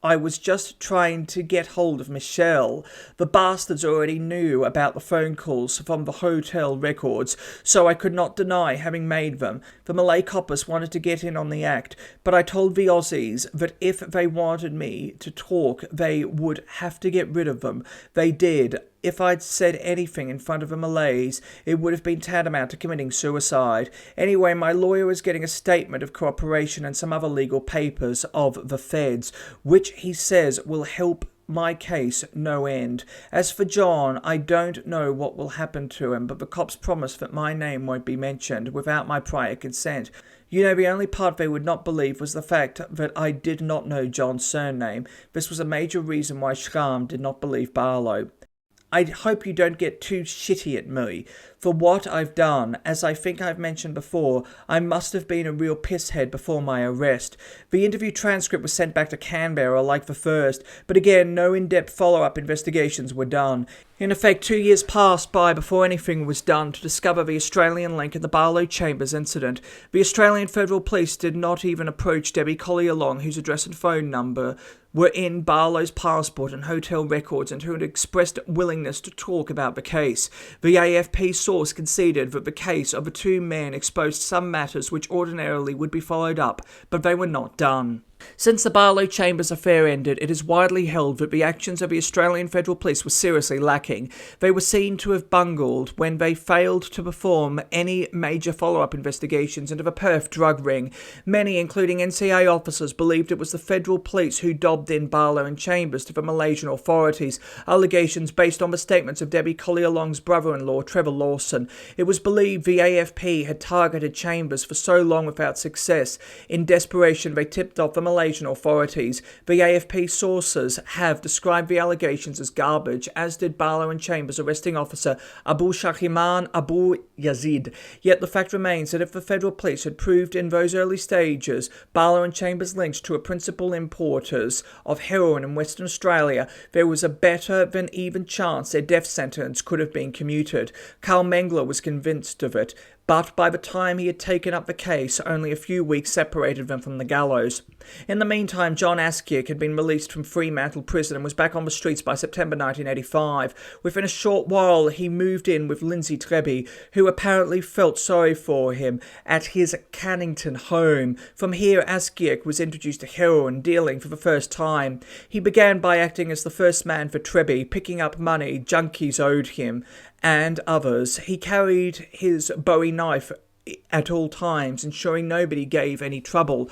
I was just trying to get hold of Michelle. The bastards already knew about the phone calls from the hotel records, so I could not deny having made them. The Malay coppers wanted to get in on the act, but I told the Aussies that if they wanted me to talk, they would have to get rid of them. They did. If I'd said anything in front of the Malays, it would have been tantamount to committing suicide. Anyway, my lawyer is getting a statement of cooperation and some other legal papers of the feds, which he says will help my case no end. As for John, I don't know what will happen to him, but the cops promise that my name won't be mentioned without my prior consent. You know, the only part they would not believe was the fact that I did not know John's surname. This was a major reason why Schramm did not believe Barlow. I hope you don't get too shitty at me for what I've done. As I think I've mentioned before, I must have been a real pisshead before my arrest. The interview transcript was sent back to Canberra like the first, but again, no in-depth follow-up investigations were done. In effect, 2 years passed by before anything was done to discover the Australian link in the Barlow Chambers incident. The Australian Federal Police did not even approach Debbie Collier-Long, whose address and phone number were in Barlow's passport and hotel records, and who had expressed willingness to talk about the case. The AFP source conceded that the case of the two men exposed some matters which ordinarily would be followed up, but they were not done. Since the Barlow Chambers affair ended, it is widely held that the actions of the Australian Federal Police were seriously lacking. They were seen to have bungled when they failed to perform any major follow-up investigations into the Perth drug ring. Many, including NCA officers, believed it was the Federal Police who dobbed in Barlow and Chambers to the Malaysian authorities, allegations based on the statements of Debbie Collier-Long's brother-in-law, Trevor Lawson. It was believed the AFP had targeted Chambers for so long without success. In desperation, they tipped off the Malaysian authorities. The AFP sources have described the allegations as garbage, as did Barlow and Chambers arresting officer Abu Shahiman Abu Yazid. Yet the fact remains that if the Federal Police had proved in those early stages Barlow and Chambers linked to a principal importers of heroin in Western Australia, there was a better than even chance their death sentence could have been commuted. Carl Mengler was convinced of it, but by the time he had taken up the case, only a few weeks separated them from the gallows. In the meantime, John Askiak had been released from Fremantle Prison and was back on the streets by September 1985. Within a short while, he moved in with Lindsay Trebby, who apparently felt sorry for him at his Cannington home. From here, Askiak was introduced to heroin dealing for the first time. He began by acting as the first man for Trebby, picking up money junkies owed him and others. He carried his Bowie knife at all times, ensuring nobody gave any trouble.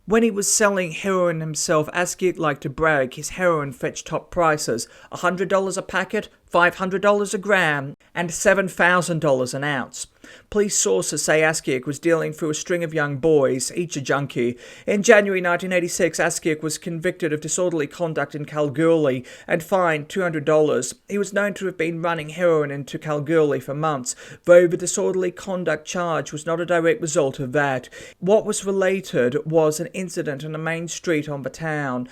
When he was selling heroin himself, Askiak liked to brag his heroin fetched top prices: $100 a packet, $500 a gram, and $7,000 an ounce. Police sources say Askiak was dealing through a string of young boys, each a junkie. In January 1986, Askiak was convicted of disorderly conduct in Kalgoorlie and fined $200. He was known to have been running heroin into Kalgoorlie for months, though the disorderly conduct charge was not a direct result of that. What was related was an incident on the main street on the town,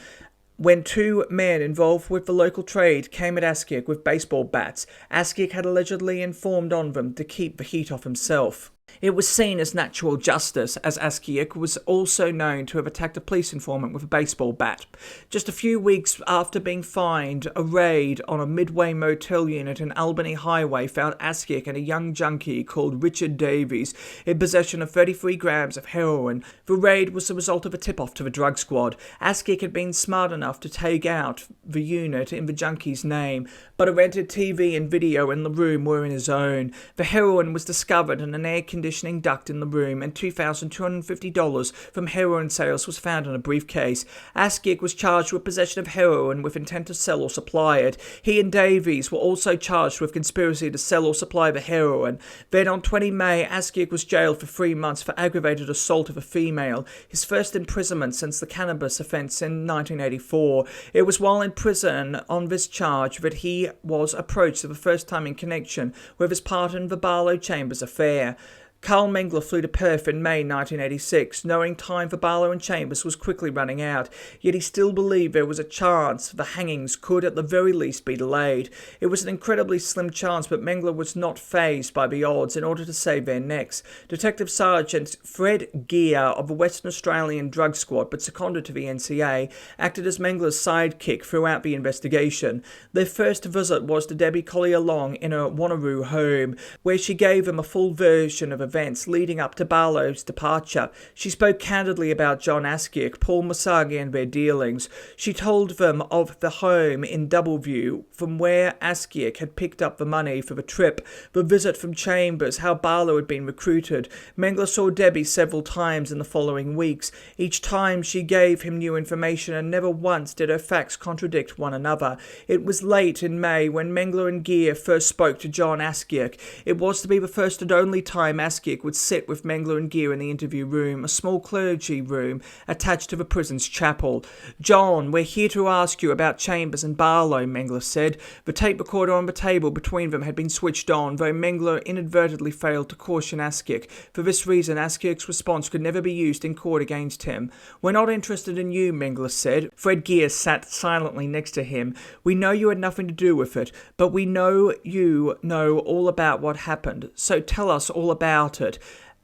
when two men involved with the local trade came at Askiak with baseball bats. Askiak had allegedly informed on them to keep the heat off himself. It was seen as natural justice, as Askiak was also known to have attacked a police informant with a baseball bat. Just a few weeks after being fined, a raid on a Midway motel unit in Albany Highway found Askiak and a young junkie called Richard Davies in possession of 33 grams of heroin. The raid was the result of a tip-off to the drug squad. Askiak had been smart enough to take out the unit in the junkie's name, but a rented TV and video in the room were in his own. The heroin was discovered in an air conditioning duct in the room, and $2,250 from heroin sales was found in a briefcase. Askiak was charged with possession of heroin with intent to sell or supply it. He and Davies were also charged with conspiracy to sell or supply the heroin. Then on 20 May, Askiak was jailed for 3 months for aggravated assault of a female, his first imprisonment since the cannabis offence in 1984. It was while in prison on this charge that he was approached for the first time in connection with his part in the Barlow Chambers affair. Carl Mengler flew to Perth in May 1986, knowing time for Barlow and Chambers was quickly running out, yet he still believed there was a chance the hangings could at the very least be delayed. It was an incredibly slim chance, but Mengler was not fazed by the odds in order to save their necks. Detective Sergeant Fred Gear of the Western Australian Drug Squad, but seconded to the NCA, acted as Mengler's sidekick throughout the investigation. Their first visit was to Debbie Collier-Long in her Wanneroo home, where she gave him a full version of events leading up to Barlow's departure. She spoke candidly about John Askiak, Paul Musagi and their dealings. She told them of the home in Doubleview from where Askiak had picked up the money for the trip, the visit from Chambers, how Barlow had been recruited. Mengler saw Debbie several times in the following weeks. Each time she gave him new information, and never once did her facts contradict one another. It was late in May when Mengler and Gear first spoke to John Askiak. It was to be the first and only time Askiak would sit with Mengler and Gear in the interview room, a small clergy room attached to the prison's chapel. "John, we're here to ask you about Chambers and Barlow," Mengler said. The tape recorder on the table between them had been switched on, though Mengler inadvertently failed to caution Askiak. For this reason, Askiak's response could never be used in court against him. "We're not interested in you," Mengler said. Fred Gear sat silently next to him. "We know you had nothing to do with it, but we know you know all about what happened, so tell us all about it,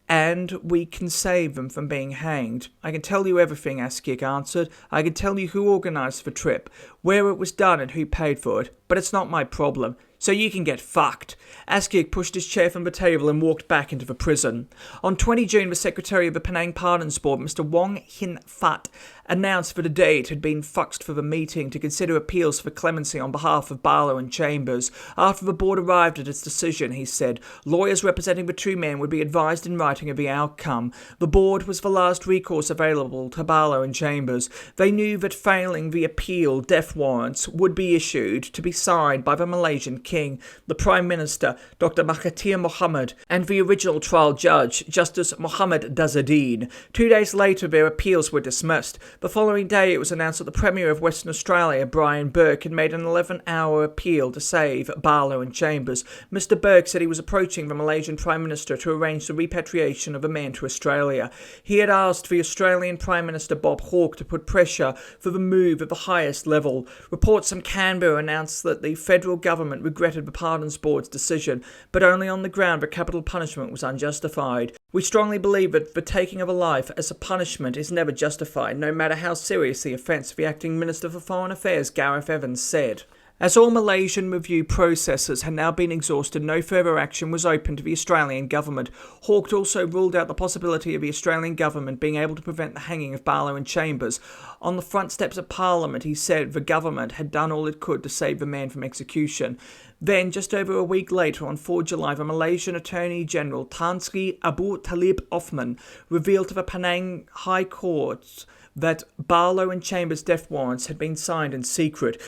and we can save them from being hanged." "I can tell you everything," Askiak answered. "I can tell you who organised the trip, where it was done and who paid for it, but it's not my problem. So you can get fucked." Askiak pushed his chair from the table and walked back into the prison. On 20 June, the Secretary of the Penang Pardons Board, Mr. Wong Hin Fat, announced that a date had been fixed for the meeting to consider appeals for clemency on behalf of Barlow and Chambers. After the board arrived at its decision, he said, lawyers representing the two men would be advised in writing of the outcome. The board was the last recourse available to Barlow and Chambers. They knew that failing the appeal, death warrants would be issued to be signed by the Malaysian King, the Prime Minister, Dr. Mahathir Mohamad, and the original trial judge, Justice Mohammed Dazadeen. 2 days later, their appeals were dismissed. The following day, it was announced that the Premier of Western Australia, Brian Burke, had made an 11-hour appeal to save Barlow and Chambers. Mr. Burke said he was approaching the Malaysian Prime Minister to arrange the repatriation of the men to Australia. He had asked the Australian Prime Minister Bob Hawke to put pressure for the move at the highest level. Reports from Canberra announced that the federal government regretted the Pardons Board's decision, but only on the ground that capital punishment was unjustified. "We strongly believe that the taking of a life as a punishment is never justified, no matter how serious the offence," the acting Minister for Foreign Affairs, Gareth Evans, said. As all Malaysian review processes had now been exhausted, no further action was open to the Australian government. Hawke also ruled out the possibility of the Australian government being able to prevent the hanging of Barlow and Chambers. On the front steps of Parliament, he said the government had done all it could to save the man from execution. Then, just over a week later, on 4 July, the Malaysian Attorney General Tan Sri Abu Talib Othman revealed to the Penang High Court that Barlow and Chambers' death warrants had been signed in secret.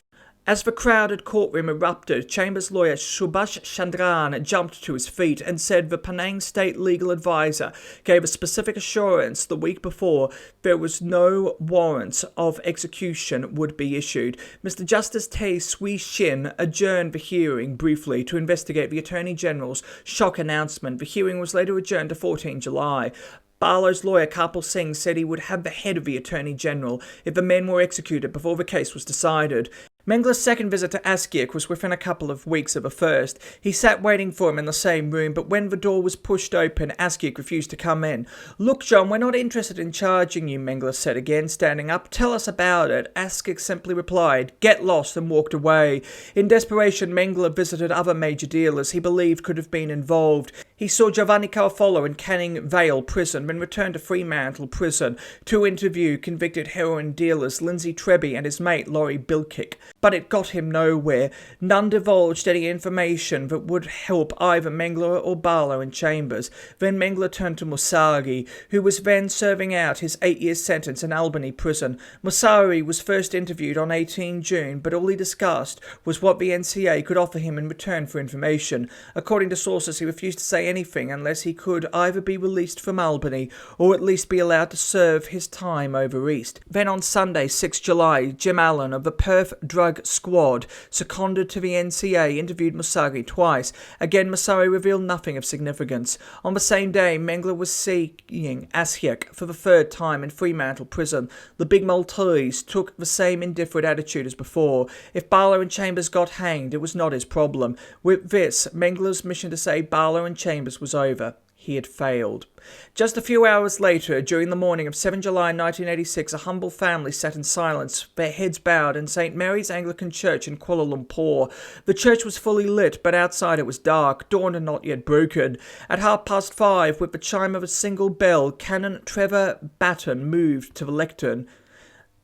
As the crowded courtroom erupted, Chambers' lawyer Subhash Chandran jumped to his feet and said the Penang State legal advisor gave a specific assurance the week before there was no warrants of execution would be issued. Mr. Justice Tay Swee Shin adjourned the hearing briefly to investigate the Attorney General's shock announcement. The hearing was later adjourned to 14 July. Barlow's lawyer Kapil Singh said he would have the head of the Attorney General if the men were executed before the case was decided. Mengler's second visit to Askiak was within a couple of weeks of the first. He sat waiting for him in the same room, but when the door was pushed open, Askiak refused to come in. "Look, John, we're not interested in charging you," Mengler said again, standing up. "Tell us about it." Askiak simply replied, "Get lost," and walked away. In desperation, Mengler visited other major dealers he believed could have been involved. He saw Giovanni Carafolo in Canning Vale Prison, then returned to Fremantle Prison to interview convicted heroin dealers Lindsay Trebby and his mate Laurie Bilkick. But it got him nowhere. None divulged any information that would help either Mengler or Barlow and Chambers. Then Mengler turned to Musagi, who was then serving out his 8-year sentence in Albany Prison. Musari was first interviewed on 18 June, but all he discussed was what the NCA could offer him in return for information. According to sources, he refused to say anything unless he could either be released from Albany or at least be allowed to serve his time over east. Then on Sunday, 6 July, Jim Allen of the Perth Drug Squad, seconded to the NCA, interviewed Musagi twice. Again, Musari revealed nothing of significance. On the same day, Mengler was seeing Askiak for the third time in Fremantle Prison. The big Maltese took the same indifferent attitude as before. If Barlow and Chambers got hanged, it was not his problem. With this, Mengler's mission to save Barlow and Chambers was over. he had failed. Just a few hours later, during the morning of 7 July 1986, a humble family sat in silence, their heads bowed, in St. Mary's Anglican Church in Kuala Lumpur. The church was fully lit, but outside it was dark. Dawn had not yet broken. At 5:30, with the chime of a single bell, Canon Trevor Batten moved to the lectern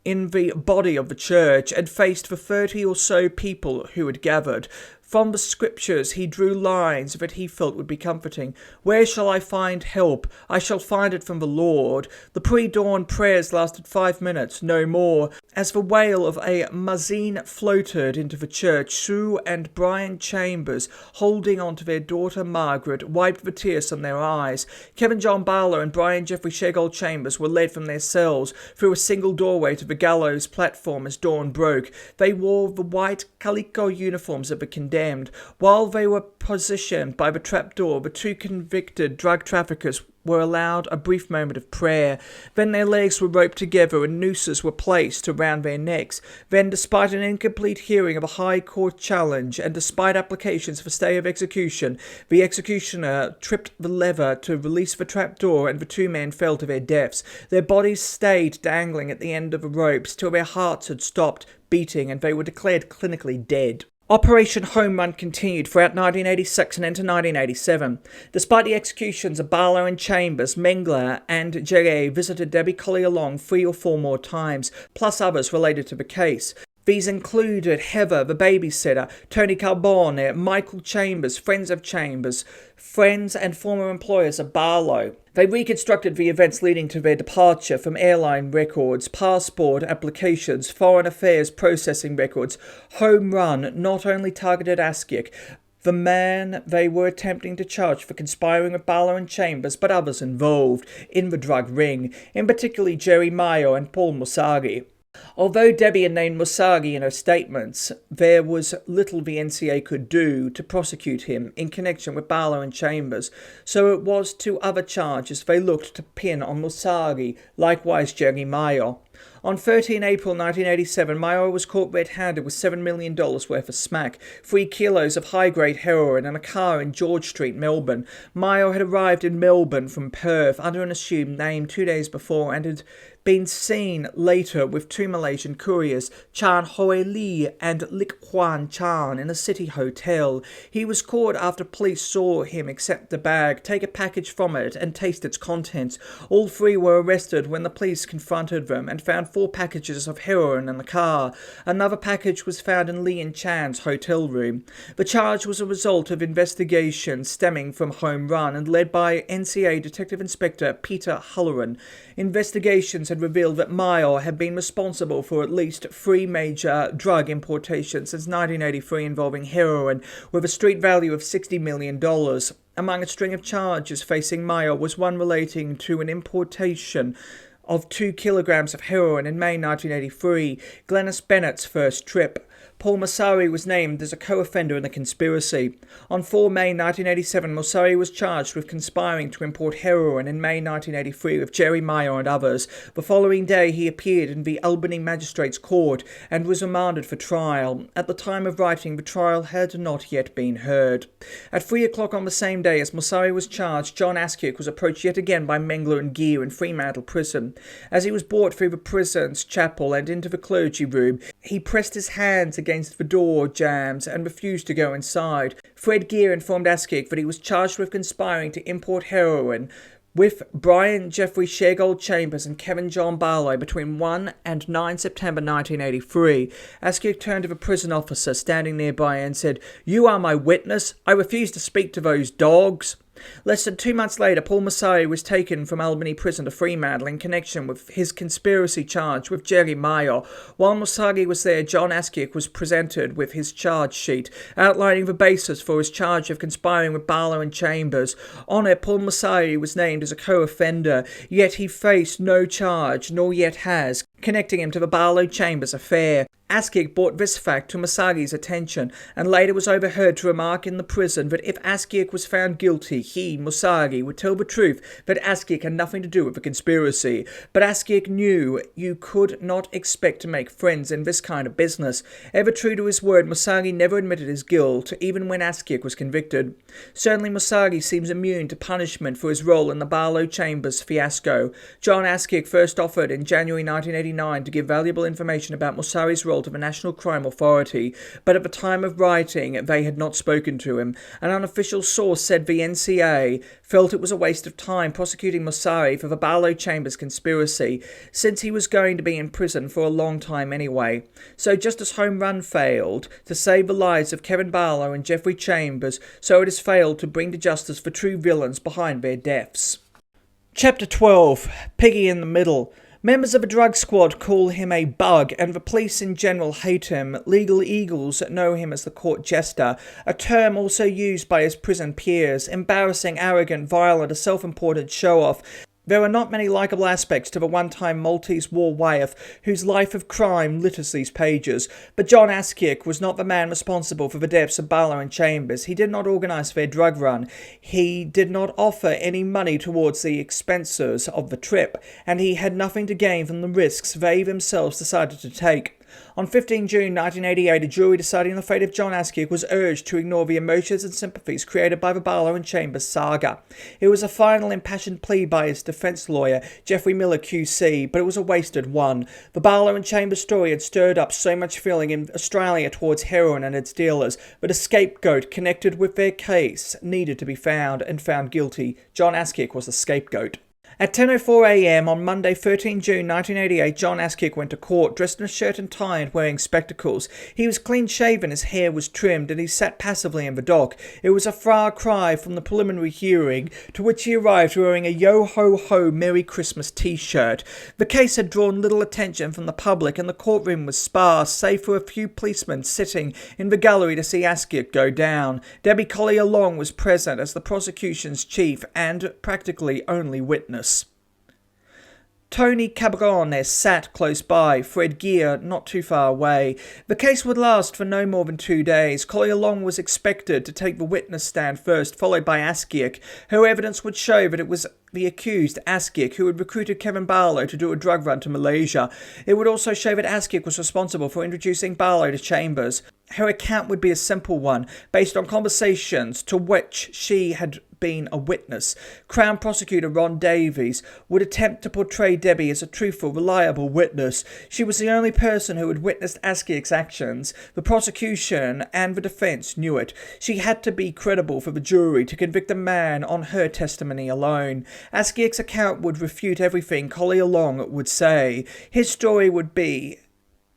in the body of the church and faced the 30 or so people who had gathered. From the scriptures he drew lines that he felt would be comforting. Where shall I find help? I shall find it from the Lord. The pre-dawn prayers lasted 5 minutes, no more. As the wail of a muezzin floated into the church, Sue and Barlow Chambers, holding on to their daughter Margaret, wiped the tears from their eyes. Kevin John Barlow and Geoffrey Chambers were led from their cells through a single doorway to the gallows platform as dawn broke. They wore the white calico uniforms of the condemned. While they were positioned by the trapdoor, the two convicted drug traffickers were allowed a brief moment of prayer. Then their legs were roped together and nooses were placed around their necks. Then, despite an incomplete hearing of a High Court challenge and despite applications for stay of execution, the executioner tripped the lever to release the trapdoor and the two men fell to their deaths. Their bodies stayed dangling at the end of the ropes till their hearts had stopped beating and they were declared clinically dead. Operation Home Run continued throughout 1986 and into 1987. Despite the executions of Barlow and Chambers, Mengler and Geoffrey visited Debbie Collier Long 3 or 4 more times, plus others related to the case. These included Heather, the babysitter, Tony Carbone, Michael Chambers, friends of Chambers, friends and former employers of Barlow. They reconstructed the events leading to their departure from airline records, passport applications, foreign affairs processing records. Home Run not only targeted Askiak, the man they were attempting to charge for conspiring with Barlow and Chambers, but others involved in the drug ring, in particular Jerry Mayo and Paul Musagi. Although Debbie had named Musagi in her statements, there was little the NCA could do to prosecute him in connection with Barlow and Chambers, so it was to other charges they looked to pin on Musagi, likewise Jerry Mayo. On 13 April 1987, Mayo was caught red-handed with $7 million worth of smack, 3 kilos of high-grade heroin and a car in George Street, Melbourne. Mayo had arrived in Melbourne from Perth under an assumed name 2 days before and had been seen later with 2 Malaysian couriers, Chan Hoi Lee and Lik Huan Chan, in a city hotel. He was caught after police saw him accept the bag, take a package from it and taste its contents. All 3 were arrested when the police confronted them and found 4 packages of heroin in the car. Another package was found in Lee and Chan's hotel room. The charge was a result of investigations stemming from Home Run and led by NCA Detective Inspector Peter Hulleran. Investigations had revealed that Mayo had been responsible for at least 3 major drug importations since 1983 involving heroin, with a street value of $60 million. Among a string of charges facing Mayo was one relating to an importation of 2 kilograms of heroin in May 1983, Glenys Bennett's first trip. Paul Musari was named as a co-offender in the conspiracy. On 4 May 1987, Musari was charged with conspiring to import heroin in May 1983 with Jerry Mayo and others. The following day, he appeared in the Albany Magistrates Court and was remanded for trial. At the time of writing, the trial had not yet been heard. At 3 o'clock on the same day as Musari was charged, John Askiak was approached yet again by Mengler and Gear in Fremantle Prison. As he was brought through the prison's chapel and into the clergy room, he pressed his hands against the door jambs and refused to go inside. Fred Gear informed Askiak that he was charged with conspiring to import heroin with Geoffrey Chambers and Kevin John Barlow between 1 and 9 September 1983. Askiak turned to the prison officer standing nearby and said, "You are my witness. I refuse to speak to those dogs." Less than 2 months later, Paul Musari was taken from Albany Prison to Fremantle in connection with his conspiracy charge with Jerry Mayo. While Musari was there, John Askiak was presented with his charge sheet, outlining the basis for his charge of conspiring with Barlow and Chambers. On it, Paul Musari was named as a co-offender, yet he faced no charge, nor yet has, connecting him to the Barlow Chambers affair. Askiak brought this fact to Masagi's attention, and later was overheard to remark in the prison that if Askiak was found guilty, he, Masagi, would tell the truth that Askiak had nothing to do with the conspiracy. But Askiak knew you could not expect to make friends in this kind of business. Ever true to his word, Masagi never admitted his guilt, even when Askiak was convicted. Certainly Masagi seems immune to punishment for his role in the Barlow Chambers fiasco. John Askiak first offered in January 1989 to give valuable information about Masagi's role to the National Crime Authority, but at the time of writing they had not spoken to him. An unofficial source said the NCA felt it was a waste of time prosecuting Masagi for the Barlow Chambers conspiracy, since he was going to be in prison for a long time anyway. So just as Home Run failed to save the lives of Kevin Barlow and Geoffrey Chambers, so it has failed to bring to justice the true villains behind their deaths. Chapter 12. Piggy in the Middle. Members of a drug squad call him a bug, and the police in general hate him. Legal eagles know him as the court jester, a term also used by his prison peers. Embarrassing, arrogant, violent, a self-important show-off. There are not many likeable aspects to the one-time Maltese war wife whose life of crime litters these pages, but John Askiak was not the man responsible for the deaths of Barlow and Chambers. He did not organise their drug run. He did not offer any money towards the expenses of the trip, and he had nothing to gain from the risks they themselves decided to take. On 15 June 1988, a jury deciding the fate of John Askiak was urged to ignore the emotions and sympathies created by the Barlow and Chambers saga. It was a final impassioned plea by his defence lawyer, Geoffrey Miller QC, but it was a wasted one. The Barlow and Chambers story had stirred up so much feeling in Australia towards heroin and its dealers, but a scapegoat connected with their case needed to be found, and found guilty. John Askiak was the scapegoat. At 10:04 a.m. on Monday 13 June 1988, John Askiak went to court, dressed in a shirt and tie and wearing spectacles. He was clean-shaven, his hair was trimmed, and he sat passively in the dock. It was a far cry from the preliminary hearing, to which he arrived wearing a Yo-Ho-Ho Merry Christmas t-shirt. The case had drawn little attention from the public, and the courtroom was sparse, save for a few policemen sitting in the gallery to see Askiak go down. Debbie Collier-Long was present as the prosecution's chief and practically only witness. Tony Cabrone sat close by, Fred Gear not too far away. The case would last for no more than 2 days. Collier-Long was expected to take the witness stand first, followed by Askiak. Her evidence would show that it was the accused, Askiak, who had recruited Kevin Barlow to do a drug run to Malaysia. It would also show that Askiak was responsible for introducing Barlow to Chambers. Her account would be a simple one, based on conversations to which she had been a witness. Crown Prosecutor Ron Davies would attempt to portray Debbie as a truthful, reliable witness. She was the only person who had witnessed Askiak's actions. The prosecution and the defence knew it. She had to be credible for the jury to convict a man on her testimony alone. Askiak's account would refute everything Collier-Long would say. His story would be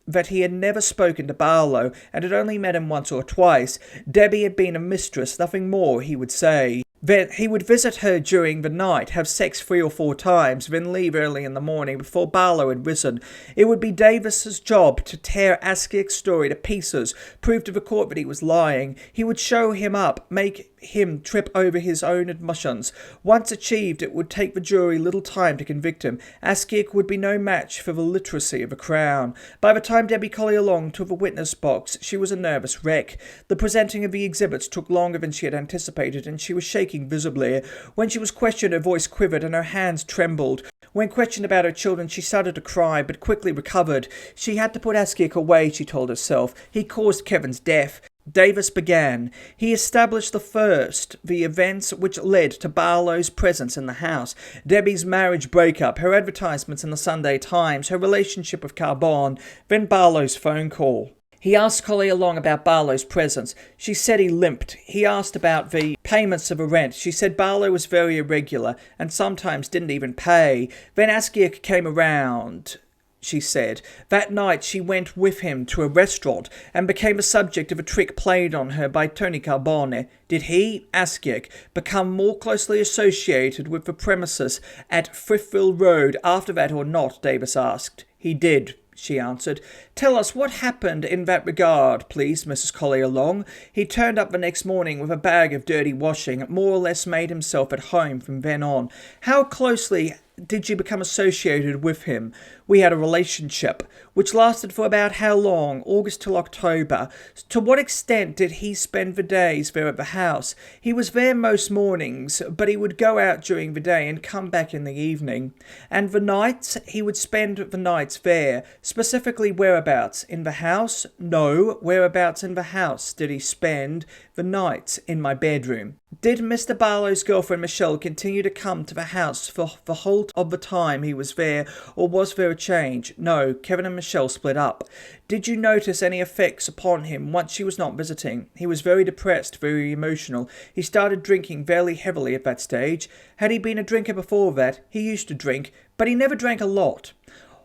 that he had never spoken to Barlow and had only met him once or twice. Debbie had been a mistress, nothing more, he would say. That he would visit her during the night, have sex 3 or 4 times, then leave early in the morning before Barlow had risen. It would be Davis's job to tear Askiak's story to pieces, prove to the court that he was lying. He would show him up, make him trip over his own admissions. Once achieved, it would take the jury little time to convict him. Askiak would be no match for the literacy of the Crown. By the time Debbie Collier-Long took the witness box, she was a nervous wreck. The presenting of the exhibits took longer than she had anticipated, and she was shaking visibly. When she was questioned, her voice quivered and her hands trembled. When questioned about her children, she started to cry, but quickly recovered. She had to put Askiak away, she told herself. He caused Kevin's death. Davis began. He established the events which led to Barlow's presence in the house, Debbie's marriage breakup, her advertisements in the Sunday Times, her relationship with Carbone, then Barlow's phone call. He asked Collier-Long about Barlow's presence. She said he limped. He asked about the payments of a rent. She said Barlow was very irregular and sometimes didn't even pay. Then Askiak came around, she said. That night she went with him to a restaurant and became the subject of a trick played on her by Tony Carbone. Did he, Askiak, become more closely associated with the premises at Frithville Road after that or not? Davis asked. He did, she answered. Tell us what happened in that regard, please, Mrs. Collier-Long. He turned up the next morning with a bag of dirty washing, more or less made himself at home from then on. How closely did you become associated with him? We had a relationship, which lasted for about how long? August till October. To what extent did he spend the days there at the house? He was there most mornings, but he would go out during the day and come back in the evening. And the nights, he would spend the nights there. Specifically, whereabouts? In the house? No. Whereabouts in the house did he spend the nights? In my bedroom. Did Mr. Barlow's girlfriend Michelle continue to come to the house for the whole of the time he was there, or was there a change? No, Kevin and Michelle split up. Did you notice any effects upon him once she was not visiting? He was very depressed, very emotional. He started drinking very heavily at that stage. Had he been a drinker before that? He used to drink, but he never drank a lot.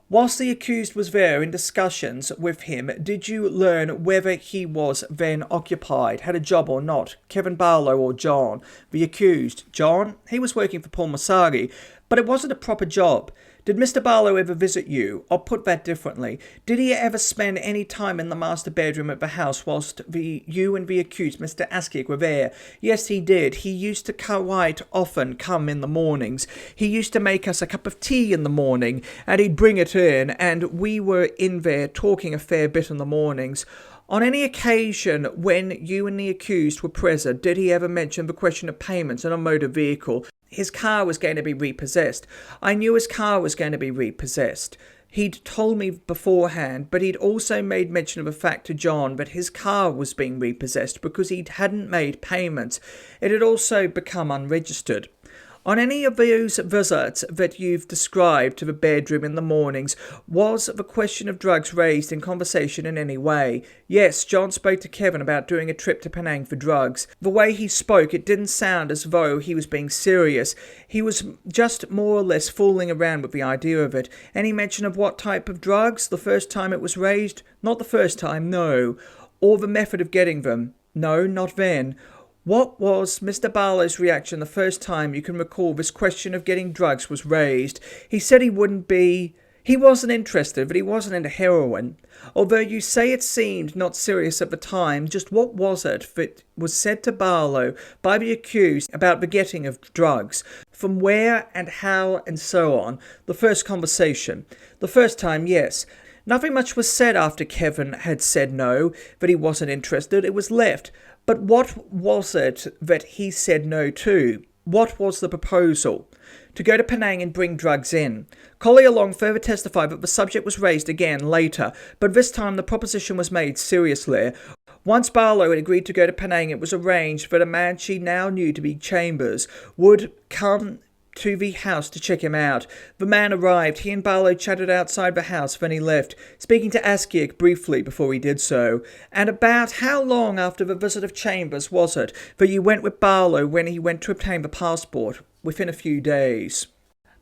Whilst the accused was there in discussions with him, did you learn whether he was then occupied, had a job or not? Kevin Barlow or John? The accused. John? He was working for Paul Masagi, but it wasn't a proper job. Did Mr. Barlow ever visit you? I'll put that differently. Did he ever spend any time in the master bedroom at the house whilst you and the accused, Mr. Askiak, were there? Yes, he did. He used to quite often come in the mornings. He used to make us a cup of tea in the morning, and he'd bring it in, and we were in there talking a fair bit in the mornings. On any occasion when you and the accused were present, did he ever mention the question of payments in a motor vehicle? His car was going to be repossessed. I knew his car was going to be repossessed. He'd told me beforehand, but he'd also made mention of a fact to John that his car was being repossessed because he hadn't made payments. It had also become unregistered. On any of those visits that you've described to the bedroom in the mornings, was the question of drugs raised in conversation in any way? Yes, John spoke to Kevin about doing a trip to Penang for drugs. The way he spoke, it didn't sound as though he was being serious. He was just more or less fooling around with the idea of it. Any mention of what type of drugs? The first time it was raised? Not the first time, no. Or the method of getting them? No, not then. What was Mr. Barlow's reaction the first time you can recall this question of getting drugs was raised? He said he wasn't interested, but he wasn't into heroin. Although you say it seemed not serious at the time, just what was it that was said to Barlow by the accused about the getting of drugs? From where and how and so on? The first conversation. The first time, yes. Nothing much was said after Kevin had said no, that he wasn't interested. It was left. But what was it that he said no to? What was the proposal? To go to Penang and bring drugs in. Collier Long further testified that the subject was raised again later, but this time the proposition was made seriously. Once Barlow had agreed to go to Penang, it was arranged that a man she now knew to be Chambers would come to the house to check him out. The man arrived. He and Barlow chatted outside the house when he left, speaking to Askiak briefly before he did so. And about how long after the visit of Chambers was it that you went with Barlow when he went to obtain the passport? Within a few days.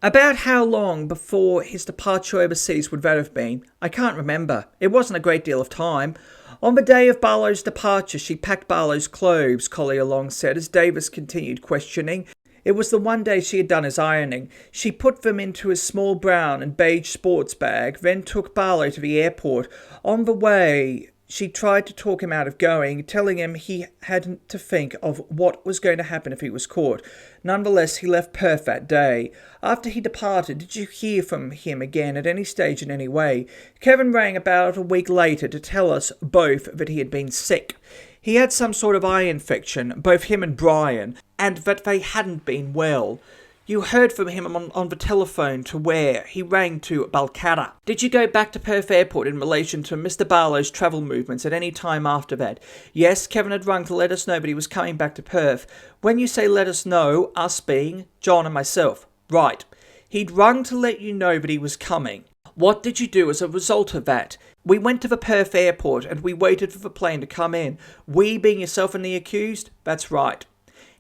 About how long before his departure overseas would that have been? I can't remember. It wasn't a great deal of time. On the day of Barlow's departure, she packed Barlow's clothes, Collier Long said, as Davis continued questioning. It was the one day she had done his ironing. She put them into his small brown and beige sports bag, then took Barlow to the airport. On the way, she tried to talk him out of going, telling him he hadn't to think of what was going to happen if he was caught. Nonetheless, he left Perth that day. After he departed, did you hear from him again at any stage in any way? Kevin rang about a week later to tell us both that he had been sick. He had some sort of eye infection, both him and Brian, and that they hadn't been well. You heard from him on the telephone to where? He rang to Balcata. Did you go back to Perth Airport in relation to Mr. Barlow's travel movements at any time after that? Yes, Kevin had rung to let us know that he was coming back to Perth. When you say let us know, us being John and myself. Right. He'd rung to let you know that he was coming. What did you do as a result of that? We went to the Perth airport and we waited for the plane to come in. We being yourself and the accused? That's right.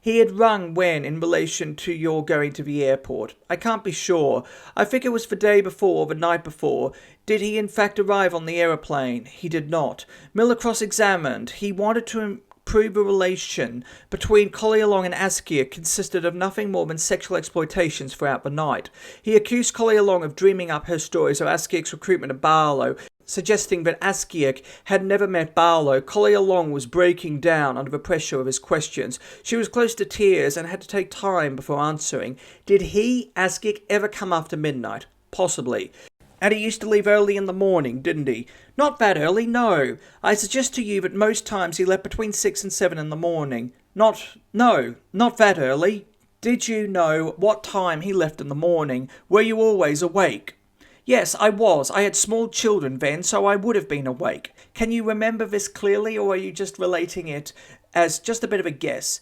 He had rung when in relation to your going to the airport? I can't be sure. I think it was the day before or the night before. Did he in fact arrive on the aeroplane? He did not. Miller cross-examined. He wanted to prove a relation between Collier Long and Askiak consisted of nothing more than sexual exploitations throughout the night. He accused Collier Long of dreaming up her stories of Askiak's recruitment of Barlow. Suggesting that Askiak had never met Barlow, Collier Long was breaking down under the pressure of his questions. She was close to tears and had to take time before answering. Did he, Askiak, ever come after midnight? Possibly. And he used to leave early in the morning, didn't he? Not that early, no. I suggest to you that most times he left between 6 and 7 in the morning. Not that early. Did you know what time he left in the morning? Were you always awake? Yes, I was. I had small children then, so I would have been awake. Can you remember this clearly, or are you just relating it as just a bit of a guess?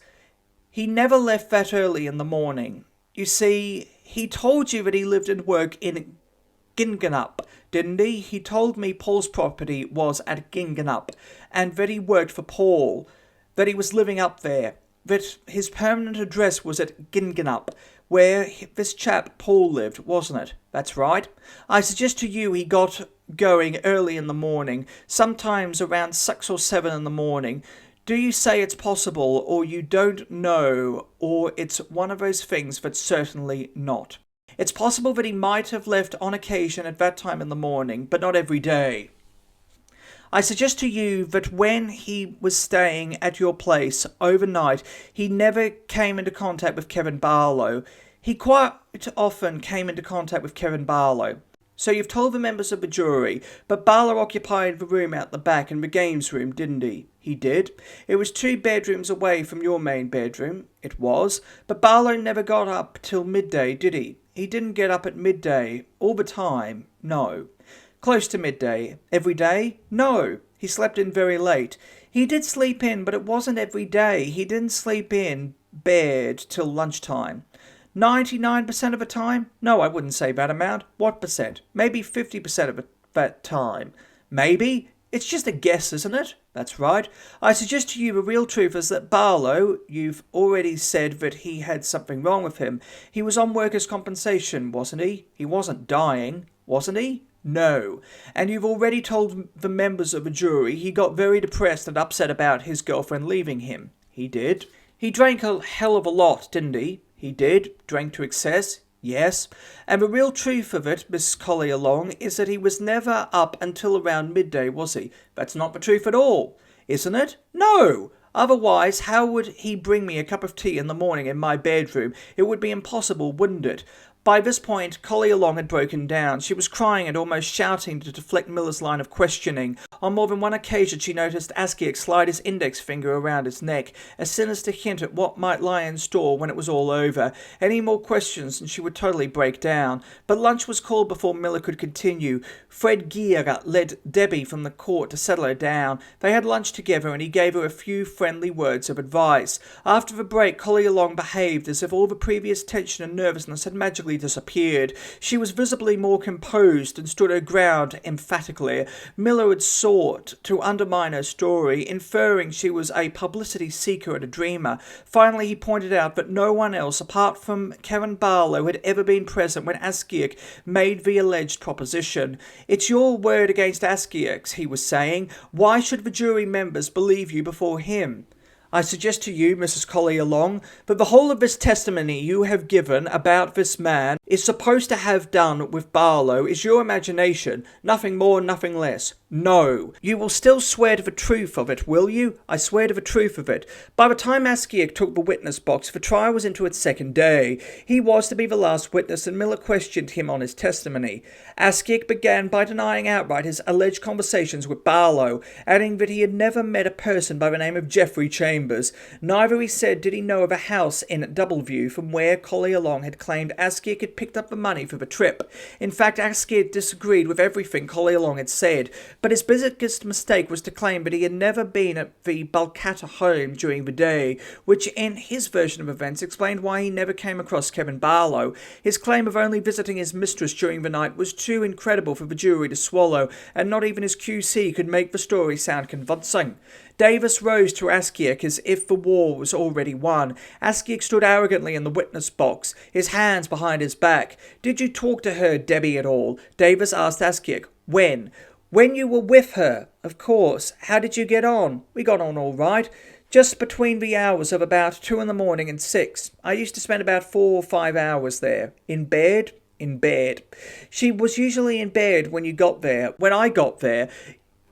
He never left that early in the morning. You see, he told you that he lived and worked in Ginganup, didn't he? He told me Paul's property was at Ginganup, and that he worked for Paul, that he was living up there, that his permanent address was at Ginganup, where this chap Paul lived, wasn't it? That's right. I suggest to you he got going early in the morning, sometimes around 6 or 7 in the morning. Do you say it's possible, or you don't know, or it's one of those things that's certainly not? It's possible that he might have left on occasion at that time in the morning, but not every day. I suggest to you that when he was staying at your place overnight, he never came into contact with Kevin Barlow. He quite often came into contact with Kevin Barlow. So you've told the members of the jury, but Barlow occupied the room out the back in the games room, didn't he? He did. It was 2 bedrooms away from your main bedroom. It was. But Barlow never got up till midday, did he? He didn't get up at midday all the time. No. Close to midday. Every day? No. He slept in very late. He did sleep in, but it wasn't every day. He didn't sleep in bed till lunchtime. 99% of the time? No, I wouldn't say that amount. What percent? Maybe 50% of that time. Maybe? It's just a guess, isn't it? That's right. I suggest to you the real truth is that Barlow, you've already said that he had something wrong with him. He was on workers' compensation, wasn't he? He wasn't dying, wasn't he? No. And you've already told the members of the jury he got very depressed and upset about his girlfriend leaving him. He did. He drank a hell of a lot, didn't he? He did. Drank to excess. Yes. And the real truth of it, Miss Collier Long, is that he was never up until around midday, was he? That's not the truth at all, isn't it? No. Otherwise, how would he bring me a cup of tea in the morning in my bedroom? It would be impossible, wouldn't it? By this point, Collier Long had broken down. She was crying and almost shouting to deflect Miller's line of questioning. On more than one occasion she noticed Askiak slide his index finger around his neck, a sinister hint at what might lie in store when it was all over. Any more questions and she would totally break down. But lunch was called before Miller could continue. Fred Gear led Debbie from the court to settle her down. They had lunch together and he gave her a few friendly words of advice. After the break, Collier Long behaved as if all the previous tension and nervousness had magically disappeared. She was visibly more composed and stood her ground emphatically. Miller had sought to undermine her story, inferring she was a publicity seeker and a dreamer. Finally, he pointed out that no one else, apart from Kevin Barlow, had ever been present when Askiak made the alleged proposition. It's your word against Askiak's, he was saying. Why should the jury members believe you before him? I suggest to you, Mrs. Collier Long, that the whole of this testimony you have given about this man is supposed to have done with Barlow is your imagination, nothing more, nothing less. No. You will still swear to the truth of it, will you? I swear to the truth of it. By the time Askiak took the witness box, the trial was into its second day. He was to be the last witness, and Miller questioned him on his testimony. Askiak began by denying outright his alleged conversations with Barlow, adding that he had never met a person by the name of Geoffrey Chambers. Neither, he said, did he know of a house in Doubleview from where Collier Long had claimed Askiak had picked up the money for the trip. In fact, Askiak disagreed with everything Collier Long had said, but his biggest mistake was to claim that he had never been at the Balcatta home during the day, which in his version of events explained why he never came across Kevin Barlow. His claim of only visiting his mistress during the night was too incredible for the jury to swallow, and not even his QC could make the story sound convincing. Davis rose to Askiak as if the war was already won. Askiak stood arrogantly in the witness box, his hands behind his back. Did you talk to her, Debbie, at all? Davis asked Askiak. When? When you were with her, of course. How did you get on? We got on all right. Just between the hours of about 2 in the morning and 6. I used to spend about 4 or 5 hours there. In bed? in bed. She was usually in bed when you got there. When I got there,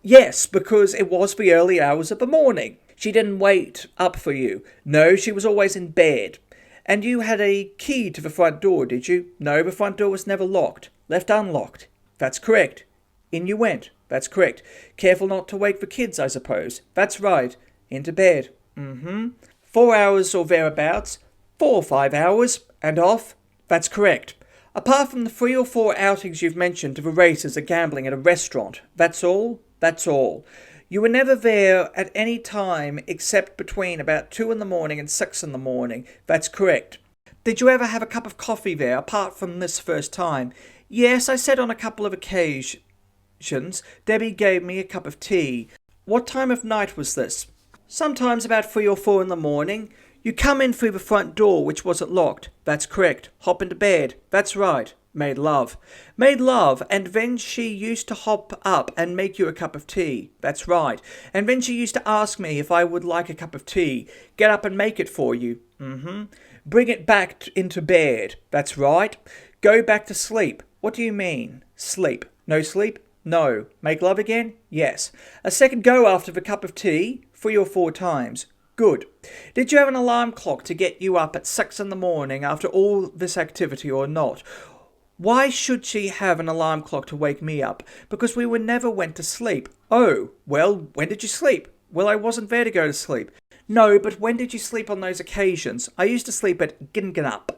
yes, because it was the early hours of the morning. She didn't wait up for you. No, she was always in bed. And you had a key to the front door, did you? No, the front door was never locked. Left unlocked. That's correct. In you went. That's correct. Careful not to wake the kids, I suppose. That's right. Into bed. 4 hours or thereabouts. 4 or 5 hours. And off. That's correct. Apart from the 3 or 4 outings you've mentioned to the races or gambling at a restaurant. That's all? That's all. You were never there at any time except between about 2 in the morning and 6 in the morning. That's correct. Did you ever have a cup of coffee there apart from this first time? Yes, I said on a couple of occasions. Debbie gave me a cup of tea. What time of night was this? Sometimes about 3 or 4 in the morning. You come in through the front door, which wasn't locked. That's correct. Hop into bed. That's right. Made love. Made love, and then she used to hop up and make you a cup of tea. That's right. And then she used to ask me if I would like a cup of tea. Get up and make it for you. Bring it back into bed. That's right. Go back to sleep. What do you mean? Sleep. No sleep? No. Make love again? Yes. A second go after the cup of tea? 3 or 4 times. Good. Did you have an alarm clock to get you up at 6 in the morning after all this activity or not? Why should she have an alarm clock to wake me up? Because we never went to sleep. Oh, well, when did you sleep? Well, I wasn't there to go to sleep. No, but when did you sleep on those occasions? I used to sleep at Ginganup.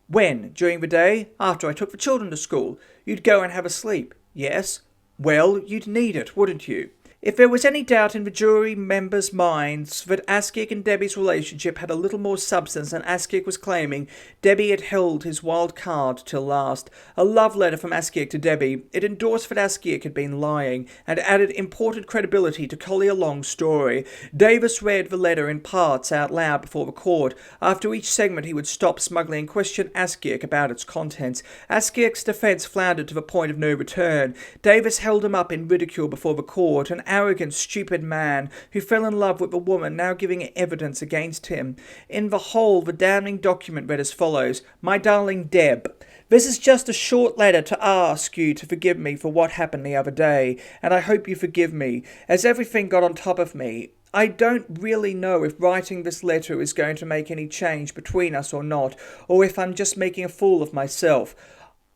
When? During the day? After I took the children to school. You'd go and have a sleep. Yes. Well, you'd need it, wouldn't you? If there was any doubt in the jury members' minds that Askiak and Debbie's relationship had a little more substance than Askiak was claiming, Debbie had held his wild card till last. A love letter from Askiak to Debbie. It endorsed that Askiak had been lying, and added important credibility to Collier Long's story. Davis read the letter in parts out loud before the court. After each segment he would stop smugly and question Askiak about its contents. Askiak's defence floundered to the point of no return. Davis held him up in ridicule before the court, an arrogant, stupid man who fell in love with a woman now giving evidence against him. In the whole, the damning document read as follows. My darling Deb, this is just a short letter to ask you to forgive me for what happened the other day, and I hope you forgive me, as everything got on top of me. I don't really know if writing this letter is going to make any change between us or not, or if I'm just making a fool of myself.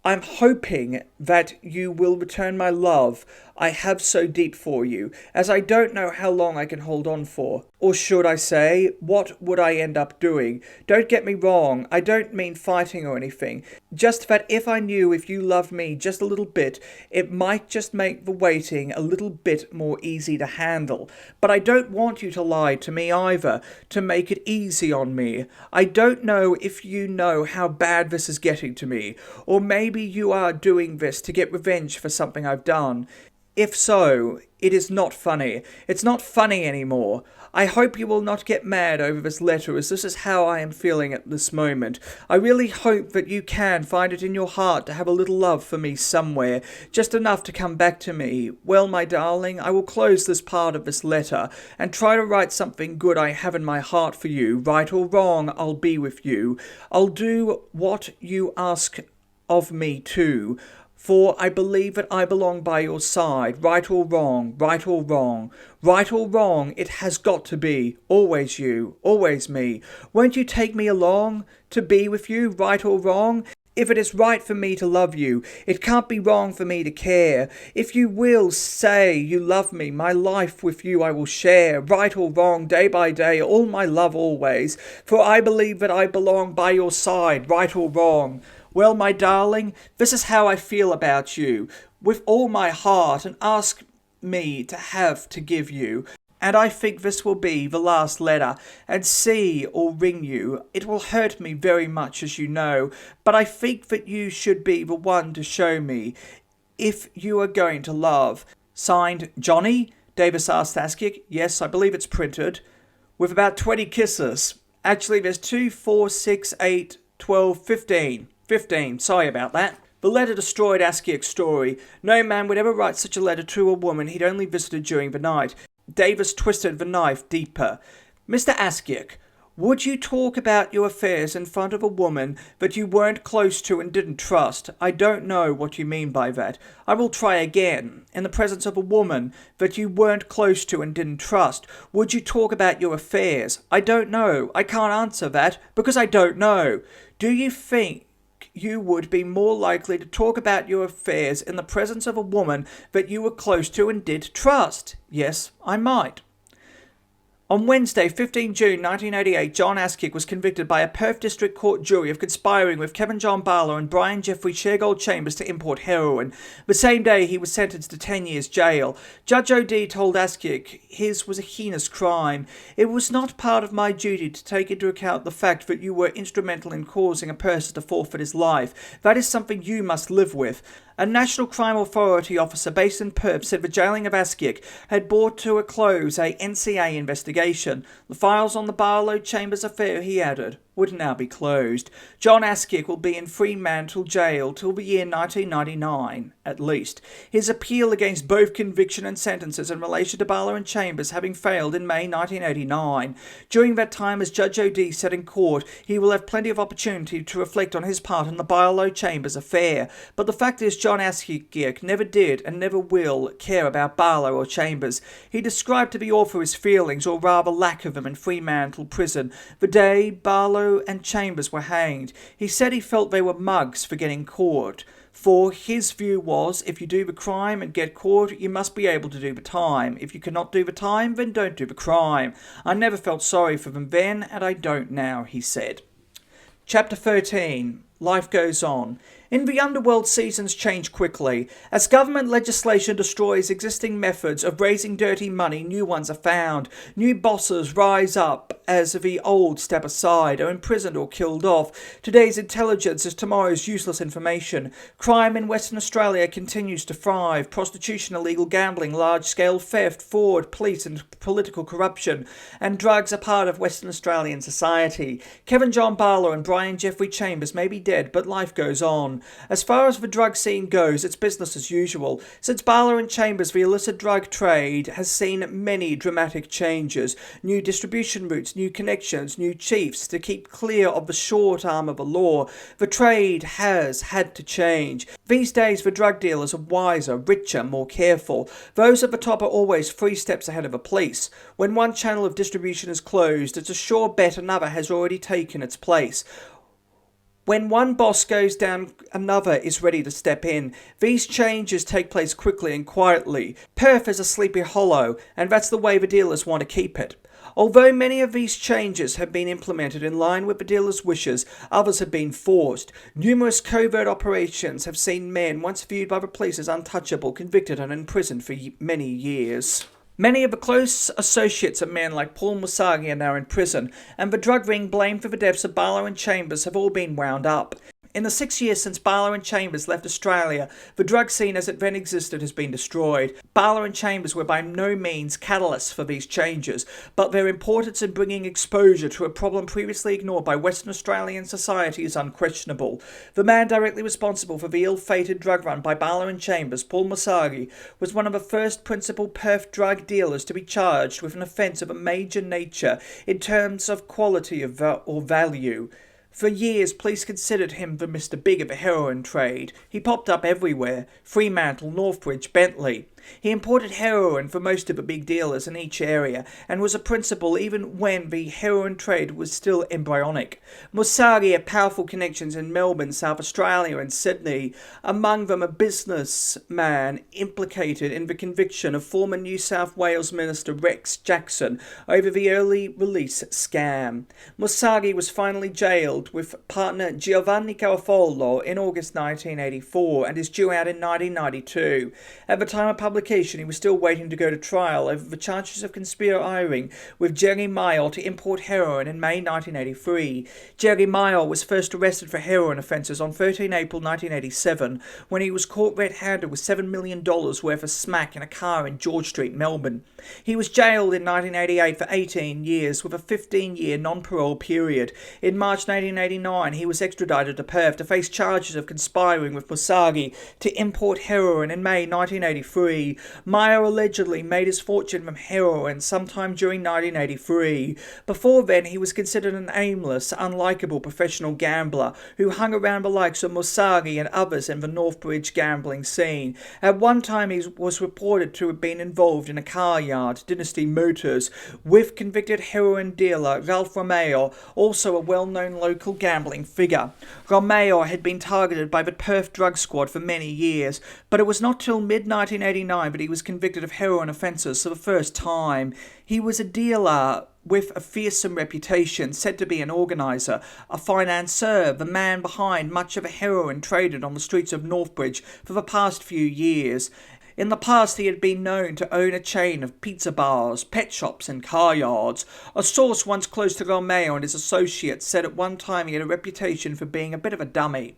I'm hoping that you will return my love I have so deep for you, as I don't know how long I can hold on for. Or should I say, what would I end up doing? Don't get me wrong, I don't mean fighting or anything. Just that if I knew if you loved me just a little bit, it might just make the waiting a little bit more easy to handle. But I don't want you to lie to me either, to make it easy on me. I don't know if you know how bad this is getting to me, or maybe you are doing this to get revenge for something I've done. If so, it is not funny. It's not funny anymore. I hope you will not get mad over this letter, as this is how I am feeling at this moment. I really hope that you can find it in your heart to have a little love for me somewhere, just enough to come back to me. Well, my darling, I will close this part of this letter, and try to write something good I have in my heart for you. Right or wrong, I'll be with you. I'll do what you ask of me too. For I believe that I belong by your side, right or wrong, right or wrong. Right or wrong, it has got to be. Always you, always me. Won't you take me along to be with you, right or wrong? If it is right for me to love you, it can't be wrong for me to care. If you will say you love me, my life with you I will share, right or wrong, day by day, all my love always. For I believe that I belong by your side, right or wrong. Well, my darling, this is how I feel about you, with all my heart, and ask me to have to give you. And I think this will be the last letter, and see or ring you. It will hurt me very much, as you know, but I think that you should be the one to show me, if you are going to love. Signed, Johnny? Davis asked Askiak. Yes, I believe it's printed. With about 20 kisses. Actually, there's 2, 4, 6, 8, 12, 15. 15, sorry about that. The letter destroyed Askiak's story. No man would ever write such a letter to a woman he'd only visited during the night. Davis twisted the knife deeper. Mr. Askiak, Would you talk about your affairs in front of a woman that you weren't close to and didn't trust? I don't know what you mean by that. I will try again. In the presence of a woman that you weren't close to and didn't trust, would you talk about your affairs? I don't know. I can't answer that because I don't know. Do you think you would be more likely to talk about your affairs in the presence of a woman that you were close to and did trust? Yes, I might. On Wednesday, 15 June 1988, John Askick was convicted by a Perth District Court jury of conspiring with Kevin John Barlow and Geoffrey Chambers to import heroin. The same day, he was sentenced to 10 years jail. Judge O'D told Askick his was a heinous crime. It was not part of my duty to take into account the fact that you were instrumental in causing a person to forfeit his life. That is something you must live with. A National Crime Authority officer based in Perth said the jailing of Askick had brought to a close a NCA investigation. The files on the Barlow Chambers affair, he added, would now be closed. John Askick will be in Fremantle Jail till the year 1999, at least. His appeal against both conviction and sentences in relation to Barlow and Chambers having failed in May 1989. During that time, as Judge O'D said in court, he will have plenty of opportunity to reflect on his part in the Barlow Chambers affair. But the fact is, John Askick never did and never will care about Barlow or Chambers. He described to the author his feelings, or rather lack of them, in Fremantle prison the day Barlow and Chambers were hanged. He said he felt they were mugs for getting caught. For his view was, if you do the crime and get caught, you must be able to do the time. If you cannot do the time, then don't do the crime. I never felt sorry for them then, and I don't now, he said. Chapter 13. Life goes on. In the underworld, seasons change quickly. As government legislation destroys existing methods of raising dirty money, new ones are found. New bosses rise up as the old step aside, are imprisoned or killed off. Today's intelligence is tomorrow's useless information. Crime in Western Australia continues to thrive. Prostitution, illegal gambling, large-scale theft, fraud, police and political corruption, and drugs are part of Western Australian society. Kevin John Barlow and Geoffrey Chambers may be dead, but life goes on. As far as the drug scene goes, it's business as usual. Since Barlow and Chambers, the illicit drug trade has seen many dramatic changes. New distribution routes, new connections, new chiefs to keep clear of the short arm of the law. The trade has had to change. These days, the drug dealers are wiser, richer, more careful. Those at the top are always 3 steps ahead of the police. When one channel of distribution is closed, it's a sure bet another has already taken its place. When one boss goes down, another is ready to step in. These changes take place quickly and quietly. Perth is a sleepy hollow, and that's the way the dealers want to keep it. Although many of these changes have been implemented in line with the dealers' wishes, others have been forced. Numerous covert operations have seen men once viewed by the police as untouchable, convicted and imprisoned for many years. Many of the close associates of men like Paul Musagi are now in prison, and the drug ring blamed for the deaths of Barlow and Chambers have all been wound up. In the 6 years since Barlow and Chambers left Australia, the drug scene as it then existed has been destroyed. Barlow and Chambers were by no means catalysts for these changes, but their importance in bringing exposure to a problem previously ignored by Western Australian society is unquestionable. The man directly responsible for the ill-fated drug run by Barlow and Chambers, Paul Musagi, was one of the first principal Perth drug dealers to be charged with an offence of a major nature in terms of quality or value. For years, police considered him the Mr. Big of the heroin trade. He popped up everywhere: Fremantle, Northbridge, Bentley. He imported heroin for most of the big dealers in each area, and was a principal even when the heroin trade was still embryonic. Musagi had powerful connections in Melbourne, South Australia and Sydney, among them a businessman implicated in the conviction of former New South Wales Minister Rex Jackson over the early release scam. Musagi was finally jailed with partner Giovanni Garofalo in August 1984 and is due out in 1992. At the time of publication, he was still waiting to go to trial over the charges of conspiring with Jerry Mile to import heroin in May 1983. Jerry Mile was first arrested for heroin offences on 13 April 1987 when he was caught red-handed with $7 million worth of smack in a car in George Street, Melbourne. He was jailed in 1988 for 18 years with a 15-year non-parole period. In March 1989, he was extradited to Perth to face charges of conspiring with Musagi to import heroin in May 1983. 1983. Meyer allegedly made his fortune from heroin sometime during 1983. Before then, he was considered an aimless, unlikable professional gambler who hung around the likes of Musagi and others in the Northbridge gambling scene. At one time, he was reported to have been involved in a car yard, Dynasty Motors, with convicted heroin dealer Ralph Romeo, also a well-known local gambling figure. Romeo had been targeted by the Perth drug squad for many years, but it was not till mid-1989 that he was convicted of heroin offences for the first time. He was a dealer with a fearsome reputation, said to be an organiser, a financier, the man behind much of the heroin traded on the streets of Northbridge for the past few years. In the past, he had been known to own a chain of pizza bars, pet shops and car yards. A source once close to Romeo and his associates said at one time he had a reputation for being a bit of a dummy,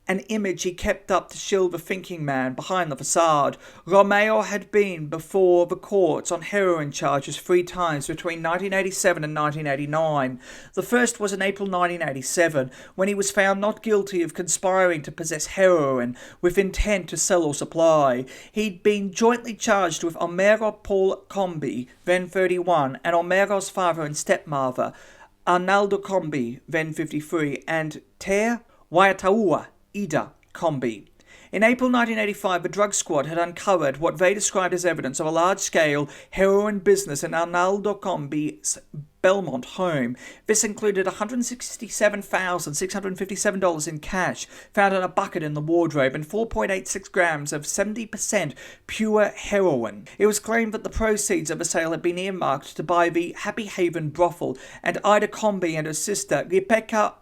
an image he kept up to shield the thinking man behind the facade. Romeo had been before the courts on heroin charges 3 times between 1987 and 1989. The first was in April 1987, when he was found not guilty of conspiring to possess heroin with intent to sell or supply. He'd been jointly charged with Omero Paul Combi, then 31, and Omero's father and stepmother, Arnaldo Combi, then 53, and Ter Waitaua Ida Combi. In April 1985, the drug squad had uncovered what they described as evidence of a large-scale heroin business in Arnaldo Combi's Belmont home. This included $167,657 in cash found in a bucket in the wardrobe and 4.86 grams of 70% pure heroin. It was claimed that the proceeds of the sale had been earmarked to buy the Happy Haven brothel, and Ida Combi and her sister, Rebecca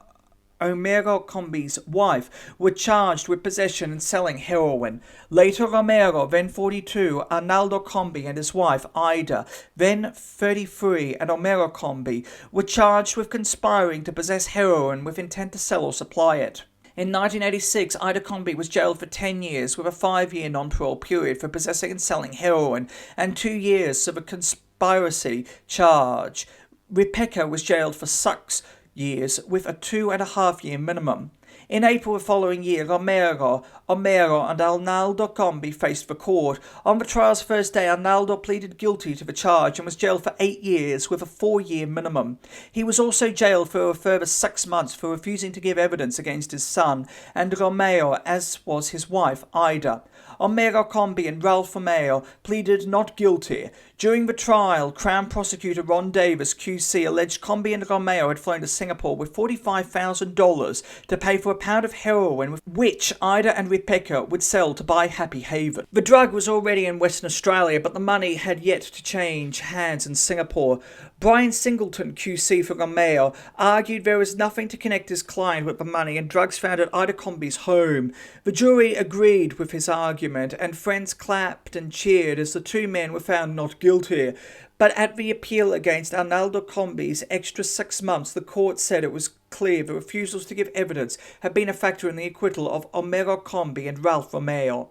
Omero Combi's wife, were charged with possession and selling heroin. Later, Romero, then 42, Arnaldo Combi and his wife, Ida, then 33, and Omero Combi, were charged with conspiring to possess heroin with intent to sell or supply it. In 1986, Ida Combi was jailed for 10 years with a 5-year non-parole period for possessing and selling heroin, and 2 years of a conspiracy charge. Rebecca was jailed for 6 years with a 2.5-year minimum. In April the following year, Omero, and Arnaldo Combi faced the court. On the trial's first day, Arnaldo pleaded guilty to the charge and was jailed for 8 years with a 4-year minimum. He was also jailed for a further 6 months for refusing to give evidence against his son and Romeo, as was his wife, Ida. Omero Combi and Ralph Romeo pleaded not guilty. During the trial, Crown Prosecutor Ron Davis, QC, alleged Combi and Romeo had flown to Singapore with $45,000 to pay for a pound of heroin which Ida and Rebecca would sell to buy Happy Haven. The drug was already in Western Australia, but the money had yet to change hands in Singapore. Brian Singleton, QC for Romeo, argued there was nothing to connect his client with the money and drugs found at Ida Combi's home. The jury agreed with his argument, and friends clapped and cheered as the 2 men were found not guilty. But at the appeal against Arnaldo Combi's extra 6 months, the court said it was clear the refusals to give evidence had been a factor in the acquittal of Omero Combi and Ralph Romeo.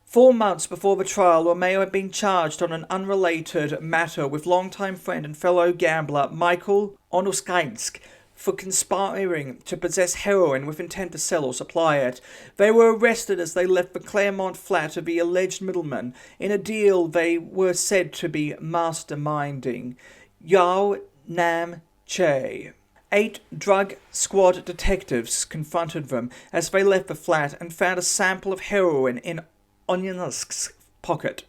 4 months before the trial, Romeo had been charged on an unrelated matter with longtime friend and fellow gambler Michael Onuskainsk for conspiring to possess heroin with intent to sell or supply it. They were arrested as they left the Claremont flat of the alleged middleman in a deal they were said to be masterminding. Yao Nam Che. 8 drug squad detectives confronted them as they left the flat and found a sample of heroin in Onyansk's pocket.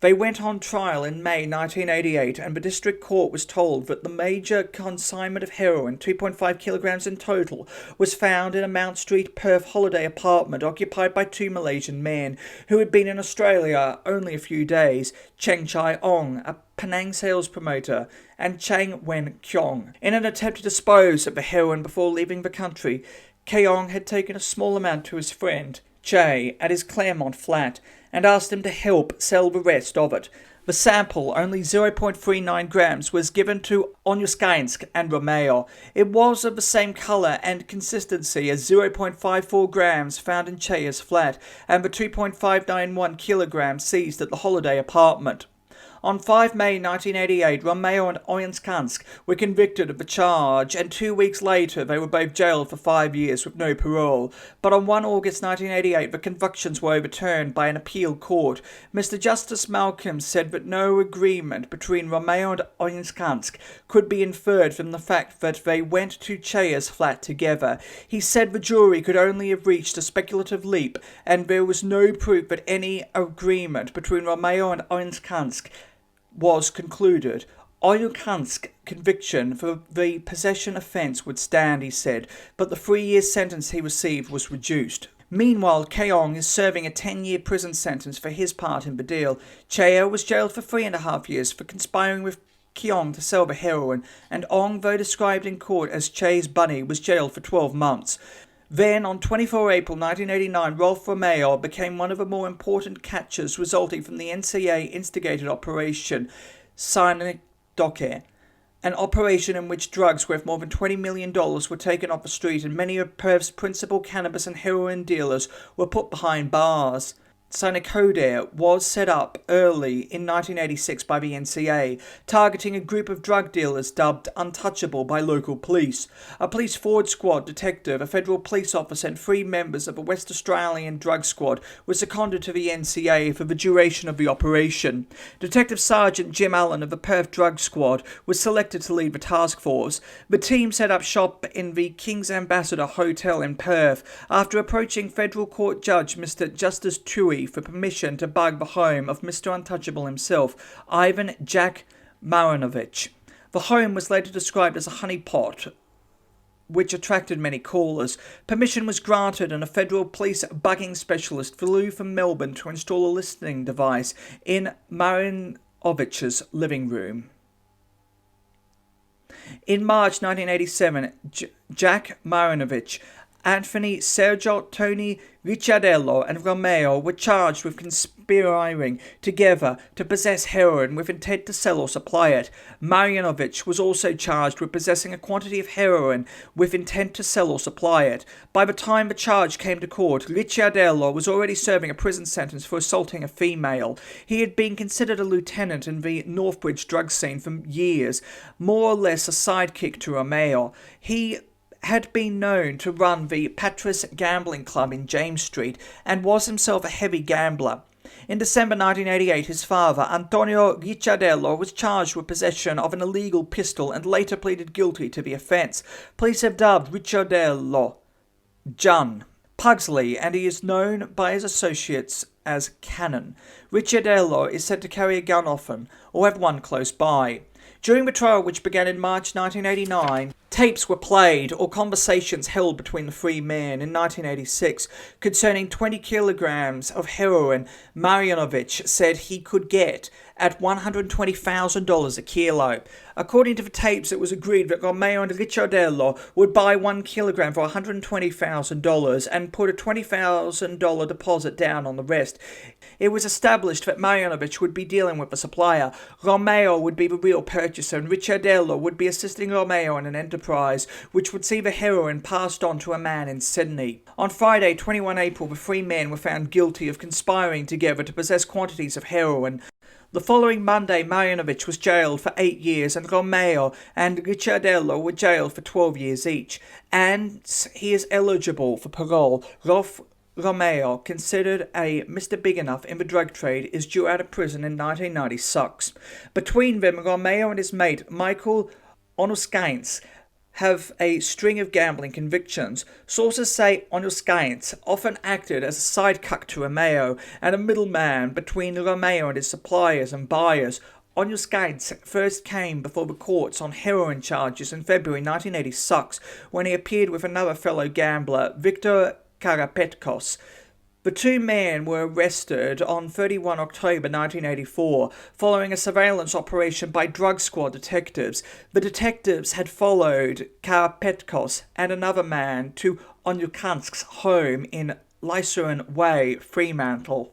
They went on trial in May 1988, and the district court was told that the major consignment of heroin, 2.5 kilograms in total, was found in a Mount Street, Perth holiday apartment occupied by 2 Malaysian men who had been in Australia only a few days, Cheng Chai Ong, a Penang sales promoter, and Chang Wen Kyong. In an attempt to dispose of the heroin before leaving the country, Keong had taken a small amount to his friend, Che, at his Claremont flat, and asked him to help sell the rest of it. The sample, only 0.39 grams, was given to Onuskainsk and Romeo. It was of the same colour and consistency as 0.54 grams found in Chea's flat, and the 2.591 kilograms seized at the holiday apartment. On 5 May 1988, Romeo and Oyanskansk were convicted of the charge, and 2 weeks later they were both jailed for 5 years with no parole. But on 1 August 1988, the convictions were overturned by an appeal court. Mr. Justice Malcolm said that no agreement between Romeo and Oyanskansk could be inferred from the fact that they went to Cheya's flat together. He said the jury could only have reached a speculative leap, and there was no proof that any agreement between Romeo and Oyanskansk was concluded. Oyanskansk's conviction for the possession offence would stand, he said, but the 3-year sentence he received was reduced. Meanwhile, Keong is serving a 10-year prison sentence for his part in the deal. Cheya was jailed for 3.5 years for conspiring with Keong to sell the heroin, and Ong, though described in court as Che's bunny, was jailed for 12 months. Then, on 24 April 1989, Rolf Romeo became one of the more important catches resulting from the NCA-instigated Operation Synedoke, an operation in which drugs worth more than $20 million were taken off the street and many of Perth's principal cannabis and heroin dealers were put behind bars. Synedoke was set up early in 1986 by the NCA, targeting a group of drug dealers dubbed Untouchable by local police. A police forward squad detective, a federal police officer and 3 members of a West Australian drug squad were seconded to the NCA for the duration of the operation. Detective Sergeant Jim Allen of the Perth Drug Squad was selected to lead the task force. The team set up shop in the King's Ambassador Hotel in Perth after approaching federal court judge Mr. Justice Tui for permission to bug the home of Mr. Untouchable himself, Ivan Jack Marinovich. The home was later described as a honeypot, which attracted many callers. Permission was granted and a federal police bugging specialist flew from Melbourne to install a listening device in Marinovich's living room. In March 1987, Jack Marinovich, Anthony, Sergio, Tony, Ricciardello and Romeo were charged with conspiring together to possess heroin with intent to sell or supply it. Marinovich was also charged with possessing a quantity of heroin with intent to sell or supply it. By the time the charge came to court, Ricciardello was already serving a prison sentence for assaulting a female. He had been considered a lieutenant in the Northbridge drug scene for years, more or less a sidekick to Romeo. He had been known to run the Patras Gambling Club in James Street and was himself a heavy gambler. In December 1988, his father, Antonio Ricciardello, was charged with possession of an illegal pistol and later pleaded guilty to the offence. Police have dubbed Ricciardello Jun Pugsley, and he is known by his associates as Cannon. Ricciardello is said to carry a gun often, or have one close by. During the trial, which began in March 1989, tapes were played or conversations held between the 3 men in 1986 concerning 20 kilograms of heroin Marinovich said he could get at $120,000 a kilo. According to the tapes, it was agreed that Romeo and Ricciardello would buy 1 kilogram for $120,000 and put a $20,000 deposit down on the rest. It was established that Marinovich would be dealing with the supplier, Romeo would be the real purchaser, and Ricciardello would be assisting Romeo in an enterprise which would see the heroin passed on to a man in Sydney. On Friday, 21 April, the 3 men were found guilty of conspiring together to possess quantities of heroin. The following Monday, Marinovich was jailed for 8 years and Romeo and Ricciardello were jailed for 12 years each, and he is eligible for parole. Rolf Romeo, considered a Mr. Big Enough in the drug trade, is due out of prison in 1996. Between them, Romeo and his mate Michael Onuskaints have a string of gambling convictions. Sources say Onuskaints often acted as a sidekick to Romeo and a middleman between Romeo and his suppliers and buyers. Onuskaints first came before the courts on heroin charges in February 1986 when he appeared with another fellow gambler, Victor Karapetkos. The 2 men were arrested on 31 October 1984 following a surveillance operation by drug squad detectives. The detectives had followed Karapetkos and another man to Onukansk's home in Lycerin Way, Fremantle.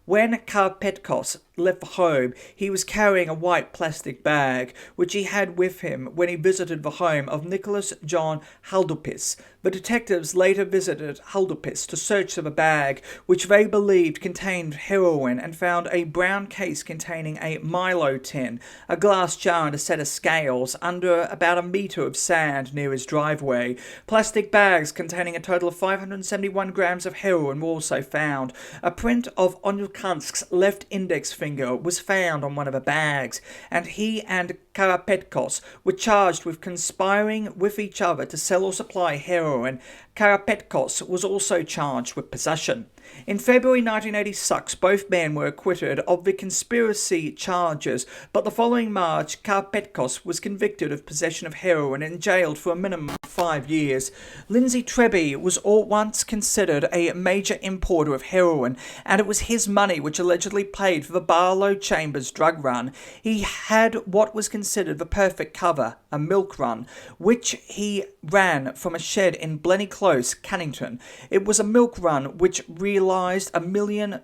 When Karapetkos left the home, he was carrying a white plastic bag, which he had with him when he visited the home of Nicholas John Haldupis. The detectives later visited Haldupis to search for the bag, which they believed contained heroin, and found a brown case containing a Milo tin, a glass jar and a set of scales under about a metre of sand near his driveway. Plastic bags containing a total of 571 grams of heroin were also found. A print of Onyukansk's left index finger was found on one of the bags, and he and Karapetkos were charged with conspiring with each other to sell or supply heroin. Karapetkos was also charged with possession. In February 1986, both men were acquitted of the conspiracy charges, but the following March, Karapetkos was convicted of possession of heroin and jailed for a minimum of 5 years. Lindsay Treby was once considered a major importer of heroin, and it was his money which allegedly paid for the Barlow Chambers drug run. He had what was considered the perfect cover, a milk run, which he ran from a shed in Blenny Close, Cannington. It was a milk run which realised $1 million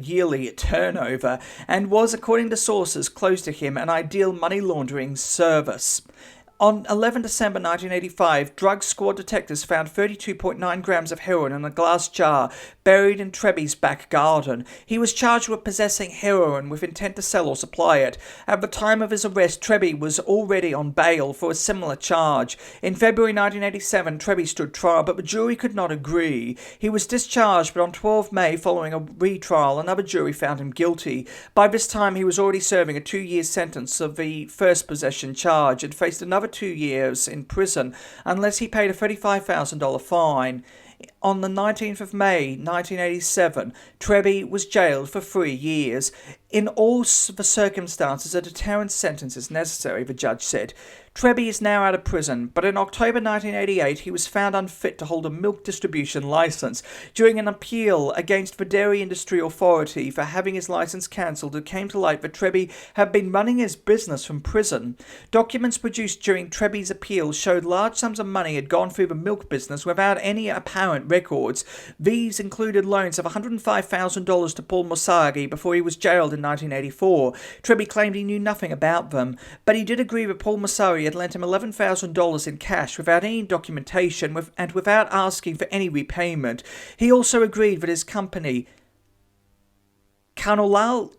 yearly turnover and was, according to sources close to him, an ideal money laundering service. On 11 December 1985, drug squad detectives found 32.9 grams of heroin in a glass jar buried in Treby's back garden. He was charged with possessing heroin with intent to sell or supply it. At the time of his arrest, Treby was already on bail for a similar charge. In February 1987, Treby stood trial, but the jury could not agree. He was discharged, but on 12 May, following a retrial, another jury found him guilty. By this time, he was already serving a 2-year sentence of the first possession charge and faced another 2 years in prison unless he paid a $35,000 fine. On the 19th of May 1987, Treby was jailed for 3 years. In all the circumstances, a deterrent sentence is necessary, the judge said. Treby is now out of prison, but in October 1988 he was found unfit to hold a milk distribution licence. During an appeal against the Dairy Industry Authority for having his licence cancelled, it came to light that Treby had been running his business from prison. Documents produced during Treby's appeal showed large sums of money had gone through the milk business without any apparent records. These included loans of $105,000 to Paul Mosagi before he was jailed in 1984. Treby claimed he knew nothing about them, but he did agree that Paul Mosari had lent him $11,000 in cash without any documentation and without asking for any repayment. He also agreed that his company, Cowenholt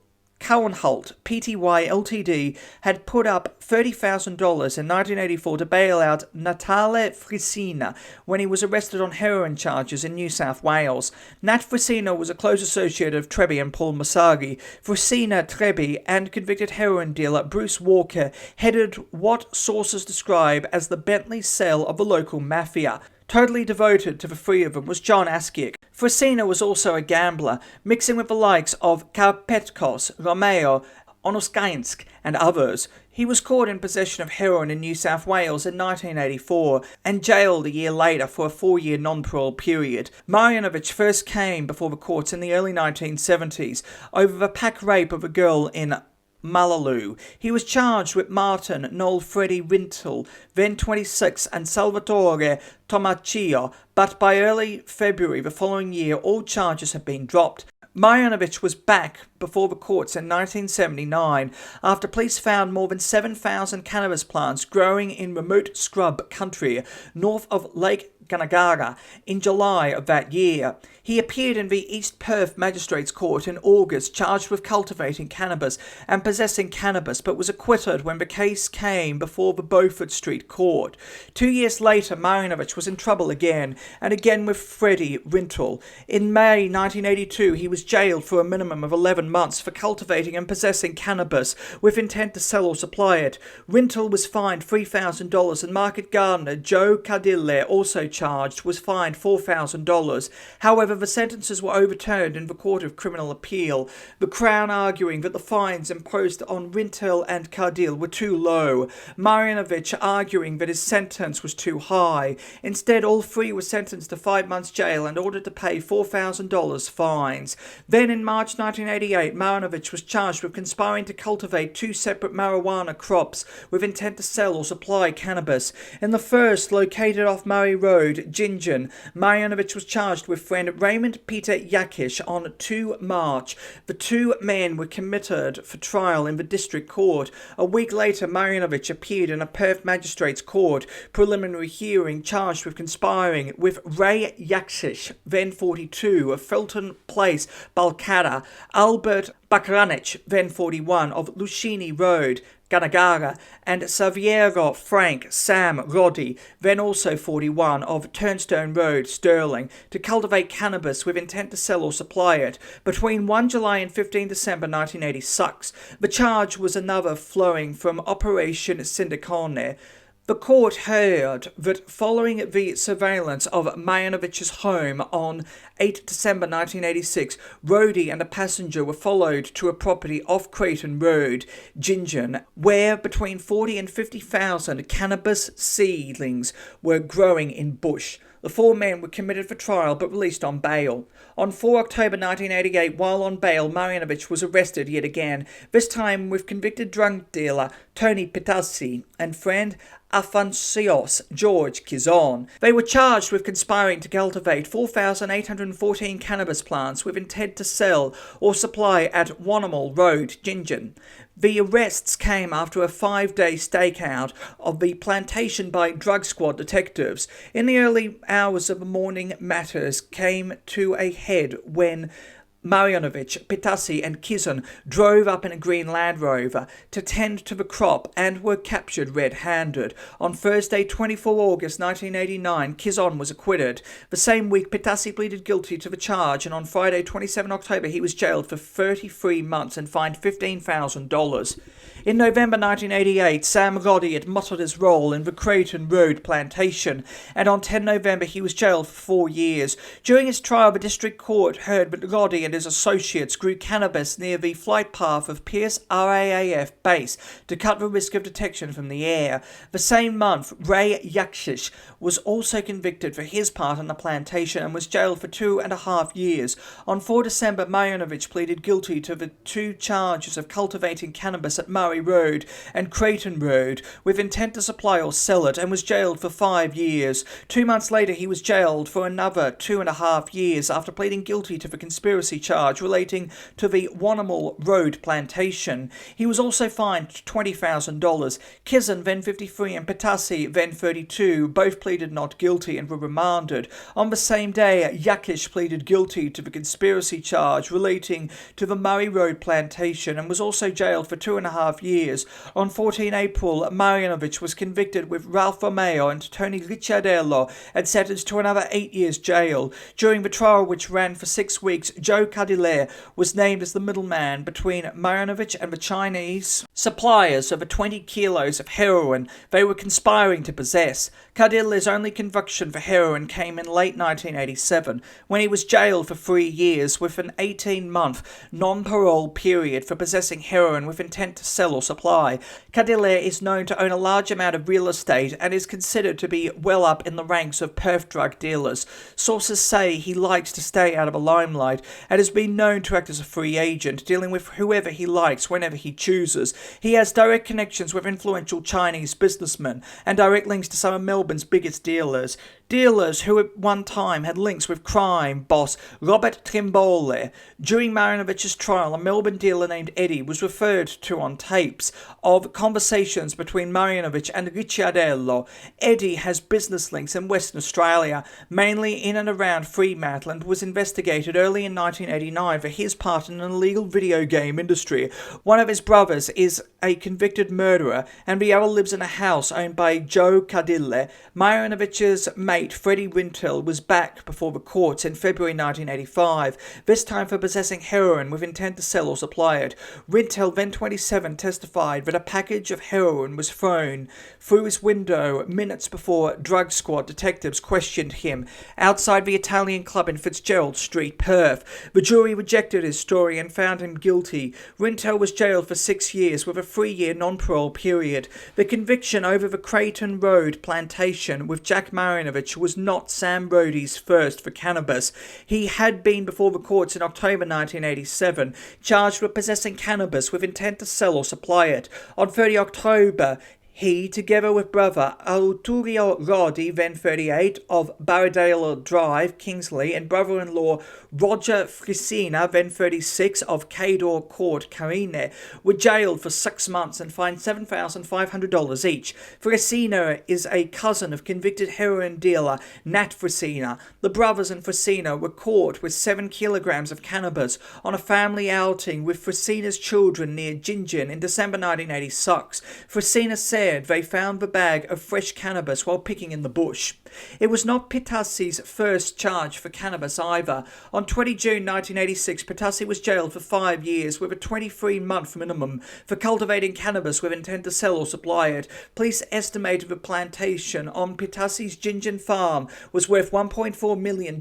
Pty Ltd, had put up $30,000 in 1984 to bail out Natale Frisina when he was arrested on heroin charges in New South Wales. Nat Frisina was a close associate of Treby and Paul Mosagi. Frisina, Treby, and convicted heroin dealer Bruce Walker headed what sources describe as the Bentley cell of the local mafia. Totally devoted to the three of them was John Askiak. Frisina was also a gambler, mixing with the likes of Karpetkos, Romeo, Onoskainsk, and others. He was caught in possession of heroin in New South Wales in 1984 and jailed a year later for a 4-year non-parole period. Marjanovic first came before the courts in the early 1970s over the pack rape of a girl in Malalu. He was charged with Martin Noel Freddy Rintel, then 26, and Salvatore Tomaccio, but by early February the following year all charges had been dropped. Marjanovic was back before the courts in 1979 after police found more than 7,000 cannabis plants growing in remote scrub country north of Lake Ganagara in July of that year. He appeared in the East Perth Magistrates Court in August, charged with cultivating cannabis and possessing cannabis, but was acquitted when the case came before the Beaufort Street Court. 2 years later, Marjanovic was in trouble again, and again with Freddie Rintel. In May 1982, he was jailed for a minimum of 11 months for cultivating and possessing cannabis with intent to sell or supply it. Rintel was fined $3,000, and market gardener Joe Cardille, also charged, was fined $4,000. However, the sentences were overturned in the Court of Criminal Appeal, the Crown arguing that the fines imposed on Rintel and Cardille were too low, Marjanovic arguing that his sentence was too high. Instead, all three were sentenced to 5 months jail and ordered to pay $4,000 fines. Then in March 1988, Marjanovic was charged with conspiring to cultivate 2 separate marijuana crops with intent to sell or supply cannabis. In the first, located off Murray Road, Road, Gingen, Marjanovic was charged with friend Raymond Peter Yakish on 2 March. The two men were committed for trial in the district court. A week later, Marjanovic appeared in a Perth magistrate's court preliminary hearing, charged with conspiring with Ray Yakish, then 42, of Felton Place, Balcada, Albert Bakranic, then 41, of Luchini Road, Ganagara, and Saviero Frank Sam Roddy, then also 41, of Turnstone Road, Stirling, to cultivate cannabis with intent to sell or supply it between 1 July and 15 December 1986. The charge was another flowing from Operation Syndicone. The court heard that following the surveillance of Marjanovic's home on 8 December 1986, Roddy and a passenger were followed to a property off Creighton Road, Gingen, where between 40 and 50,000 cannabis seedlings were growing in bush. The four men were committed for trial but released on bail. On 4 October 1988, while on bail, Marjanovic was arrested yet again, this time with convicted drug dealer Tony Pitassi and friend Afansios George Kizon. They were charged with conspiring to cultivate 4,814 cannabis plants with intent to sell or supply at Wanamal Road, Gingen. The arrests came after a 5-day stakeout of the plantation by drug squad detectives. In the early hours of the morning, matters came to a head when Marjanovic, Pitassi and Kizon drove up in a green Land Rover to tend to the crop and were captured red-handed. On Thursday, 24 August 1989, Kizon was acquitted. The same week, Pitassi pleaded guilty to the charge, and on Friday, 27 October, he was jailed for 33 months and fined $15,000. In November 1988, Sam Roddy admitted his role in the Creighton Road plantation, and on 10 November he was jailed for 4 years. During his trial, the district court heard that Roddy and his associates grew cannabis near the flight path of Pierce RAAF base to cut the risk of detection from the air. The same month, Ray Yakshish was also convicted for his part in the plantation and was jailed for 2.5 years. On 4 December, Marjanovic pleaded guilty to the 2 charges of cultivating cannabis at Murray Road and Creighton Road with intent to supply or sell it, and was jailed for 5 years. 2 months later, he was jailed for another 2.5 years after pleading guilty to the conspiracy charge relating to the Wanamal Road plantation. He was also fined $20,000. Kizon, then 53, and Pitassi, then 32, both pleaded not guilty and were remanded. On the same day, Yakish pleaded guilty to the conspiracy charge relating to the Murray Road plantation and was also jailed for 2.5 years. On 14 April, Marjanovic was convicted with Ralph Romeo and Tony Ricciardello and sentenced to another 8 years jail. During the trial, which ran for 6 weeks, Joe Cadile was named as the middleman between Marjanovic and the Chinese suppliers of the 20 kilos of heroin they were conspiring to possess. Cadile's only conviction for heroin came in late 1987, when he was jailed for 3 years with an 18-month non-parole period for possessing heroin with intent to sell or supply. Cadile is known to own a large amount of real estate and is considered to be well up in the ranks of Perth drug dealers. Sources say he likes to stay out of the limelight and has been known to act as a free agent, dealing with whoever he likes whenever he chooses. He has direct connections with influential Chinese businessmen and direct links to some of Melbourne's biggest dealers. Dealers who at one time had links with crime boss Robert Trimbole. During Marjanovic's trial, a Melbourne dealer named Eddie was referred to on tapes of conversations between Marjanovic and Ricciardello. Eddie has business links in Western Australia, mainly in and around Fremantle, and was investigated early in 1989 for his part in an illegal video game industry. One of his brothers is a convicted murderer, and the other lives in a house owned by Joe Cadile. Marjanovic's mate Freddie Rintel was back before the courts in February 1985, this time for possessing heroin with intent to sell or supply it. Rintel, then 27, testified that a package of heroin was thrown through his window minutes before drug squad detectives questioned him outside the Italian club in Fitzgerald Street, Perth. The jury rejected his story and found him guilty. Rintel was jailed for 6 years with a 3-year non-parole period. The conviction over the Creighton Road plantation with Jack Marjanovic was not Sam Roddy's first for cannabis. He had been before the courts in October 1987, charged with possessing cannabis with intent to sell or supply it. On 30 October, He, together with brother Arturo Roddy, then 38, of Barradale Drive, Kingsley, and brother-in-law Roger Frisina, then 36, of Cador Court, Carine, were jailed for 6 months and fined $7,500 each. Frisina is a cousin of convicted heroin dealer Nat Frisina. The brothers and Frisina were caught with 7 kilograms of cannabis on a family outing with Frisina's children near Gingin in December 1986. Frisina said they found the bag of fresh cannabis while picking in the bush. It was not Pitassi's first charge for cannabis either. On 20 June 1986, Pitassi was jailed for 5 years with a 23-month minimum for cultivating cannabis with intent to sell or supply it. Police estimated the plantation on Pitassi's Gingin farm was worth $1.4 million.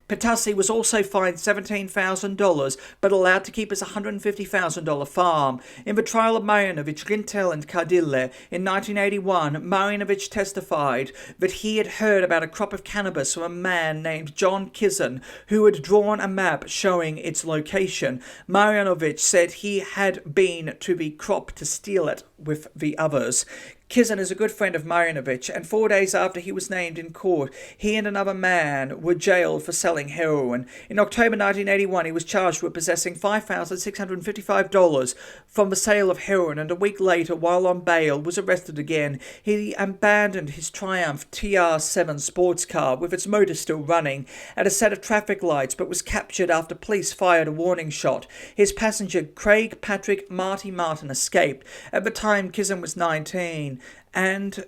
Pitassi was also fined $17,000, but allowed to keep his $150,000 farm. In the trial of Marjanovic, Rintel and Cardille in 1981, Marjanovic testified that he had heard about a crop of cannabis from a man named John Kizan, who had drawn a map showing its location. Marjanovic said he had been to the crop to steal it with the others. Kizan is a good friend of Marjanovic, and 4 days after he was named in court, he and another man were jailed for selling heroin. In October 1981, he was charged with possessing $5,655 from the sale of heroin, and a week later, while on bail, was arrested again. He abandoned his Triumph TR7 sports car, with its motor still running, at a set of traffic lights, but was captured after police fired a warning shot. His passenger, Craig Patrick Marty Martin, escaped. At the time, Kizan was 19. And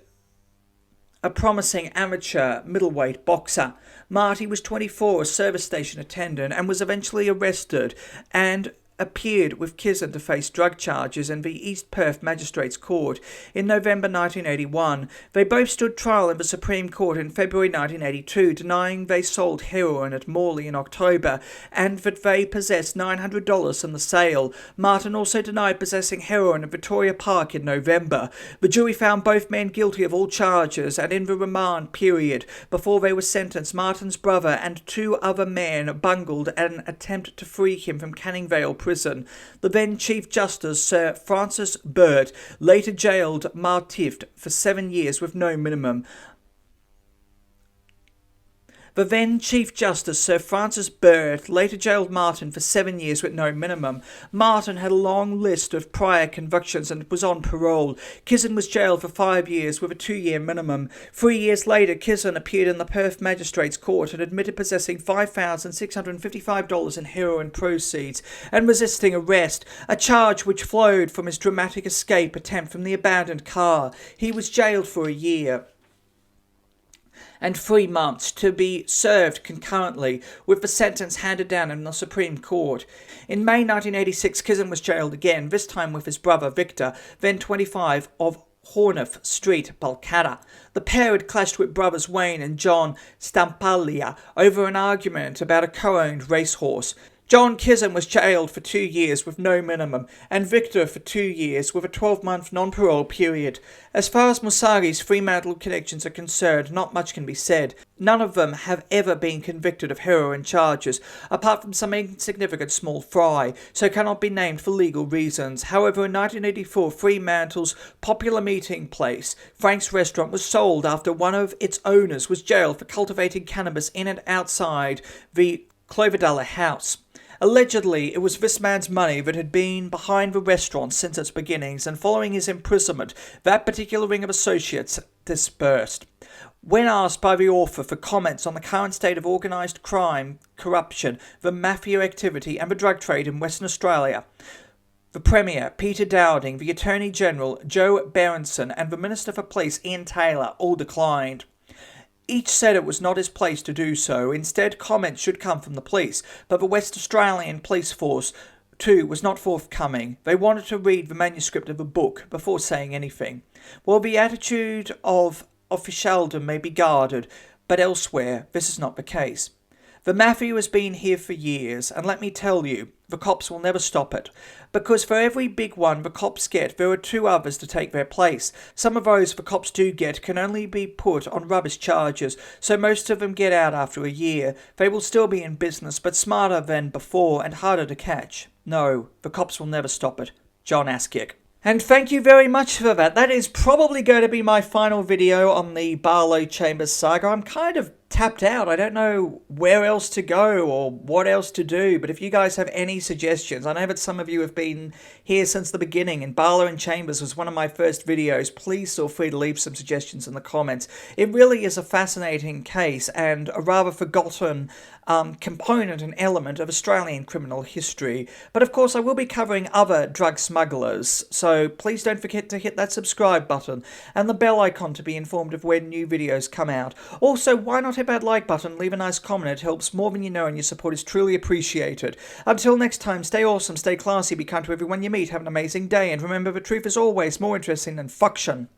a promising amateur middleweight boxer. Marty was 24, a service station attendant, and was eventually arrested and appeared with Kizan to face drug charges in the East Perth Magistrates Court in November 1981. They both stood trial in the Supreme Court in February 1982, denying they sold heroin at Morley in October and that they possessed $900 from the sale. Martin also denied possessing heroin at Victoria Park in November. The jury found both men guilty of all charges, and in the remand period before they were sentenced, Martin's brother and 2 other men bungled an attempt to free him from Canning Vale prison. The then Chief Justice Sir Francis Burt later jailed Martift for 7 years with no minimum. The then Chief Justice Sir Francis Burt later jailed Martin for 7 years with no minimum. Martin had a long list of prior convictions and was on parole. Kizan was jailed for 5 years with a 2-year minimum. 3 years later, Kizan appeared in the Perth Magistrates Court and admitted possessing $5,655 in heroin proceeds and resisting arrest, a charge which flowed from his dramatic escape attempt from the abandoned car. He was jailed for a year and 3 months to be served concurrently with the sentence handed down in the Supreme Court. In May 1986, Kizan was jailed again, this time with his brother Victor, then 25, of Horniff Street, Balcatta. The pair had clashed with brothers Wayne and John Stampaglia over an argument about a co-owned racehorse. John Kizan was jailed for 2 years with no minimum, and Victor for 2 years with a 12-month non-parole period. As far as Musagi's Fremantle connections are concerned, not much can be said. None of them have ever been convicted of heroin charges, apart from some insignificant small fry, so cannot be named for legal reasons. However, in 1984, Fremantle's popular meeting place, Frank's Restaurant, was sold after one of its owners was jailed for cultivating cannabis in and outside the Cloverdale house. Allegedly, it was this man's money that had been behind the restaurant since its beginnings, and following his imprisonment, that particular ring of associates dispersed. When asked by the author for comments on the current state of organised crime, corruption, the mafia activity and the drug trade in Western Australia, the Premier, Peter Dowding, the Attorney General, Joe Berenson, and the Minister for Police, Ian Taylor, all declined. Each said it was not his place to do so. Instead, comments should come from the police, but the West Australian Police Force, too, was not forthcoming. They wanted to read the manuscript of a book before saying anything. While the attitude of officialdom may be guarded, but elsewhere this is not the case. The Mafia has been here for years, and let me tell you, the cops will never stop it. Because for every big one the cops get, there are 2 others to take their place. Some of those the cops do get can only be put on rubbish charges, so most of them get out after a year. They will still be in business, but smarter than before and harder to catch. No, the cops will never stop it. John Askick. And thank you very much for that. That is probably going to be my final video on the Barlow Chambers saga. I'm kind of tapped out. I don't know where else to go or what else to do, but if you guys have any suggestions, I know that some of you have been here since the beginning, and Barlow and Chambers was one of my first videos. Please feel free to leave some suggestions in the comments. It really is a fascinating case and a rather forgotten component and element of Australian criminal history. But of course, I will be covering other drug smugglers, so please don't forget to hit that subscribe button and the bell icon to be informed of when new videos come out. Also, why not hit that like button, leave a nice comment, it helps more than you know and your support is truly appreciated. Until next time, stay awesome, stay classy, be kind to everyone you meet, have an amazing day, and remember the truth is always more interesting than fiction.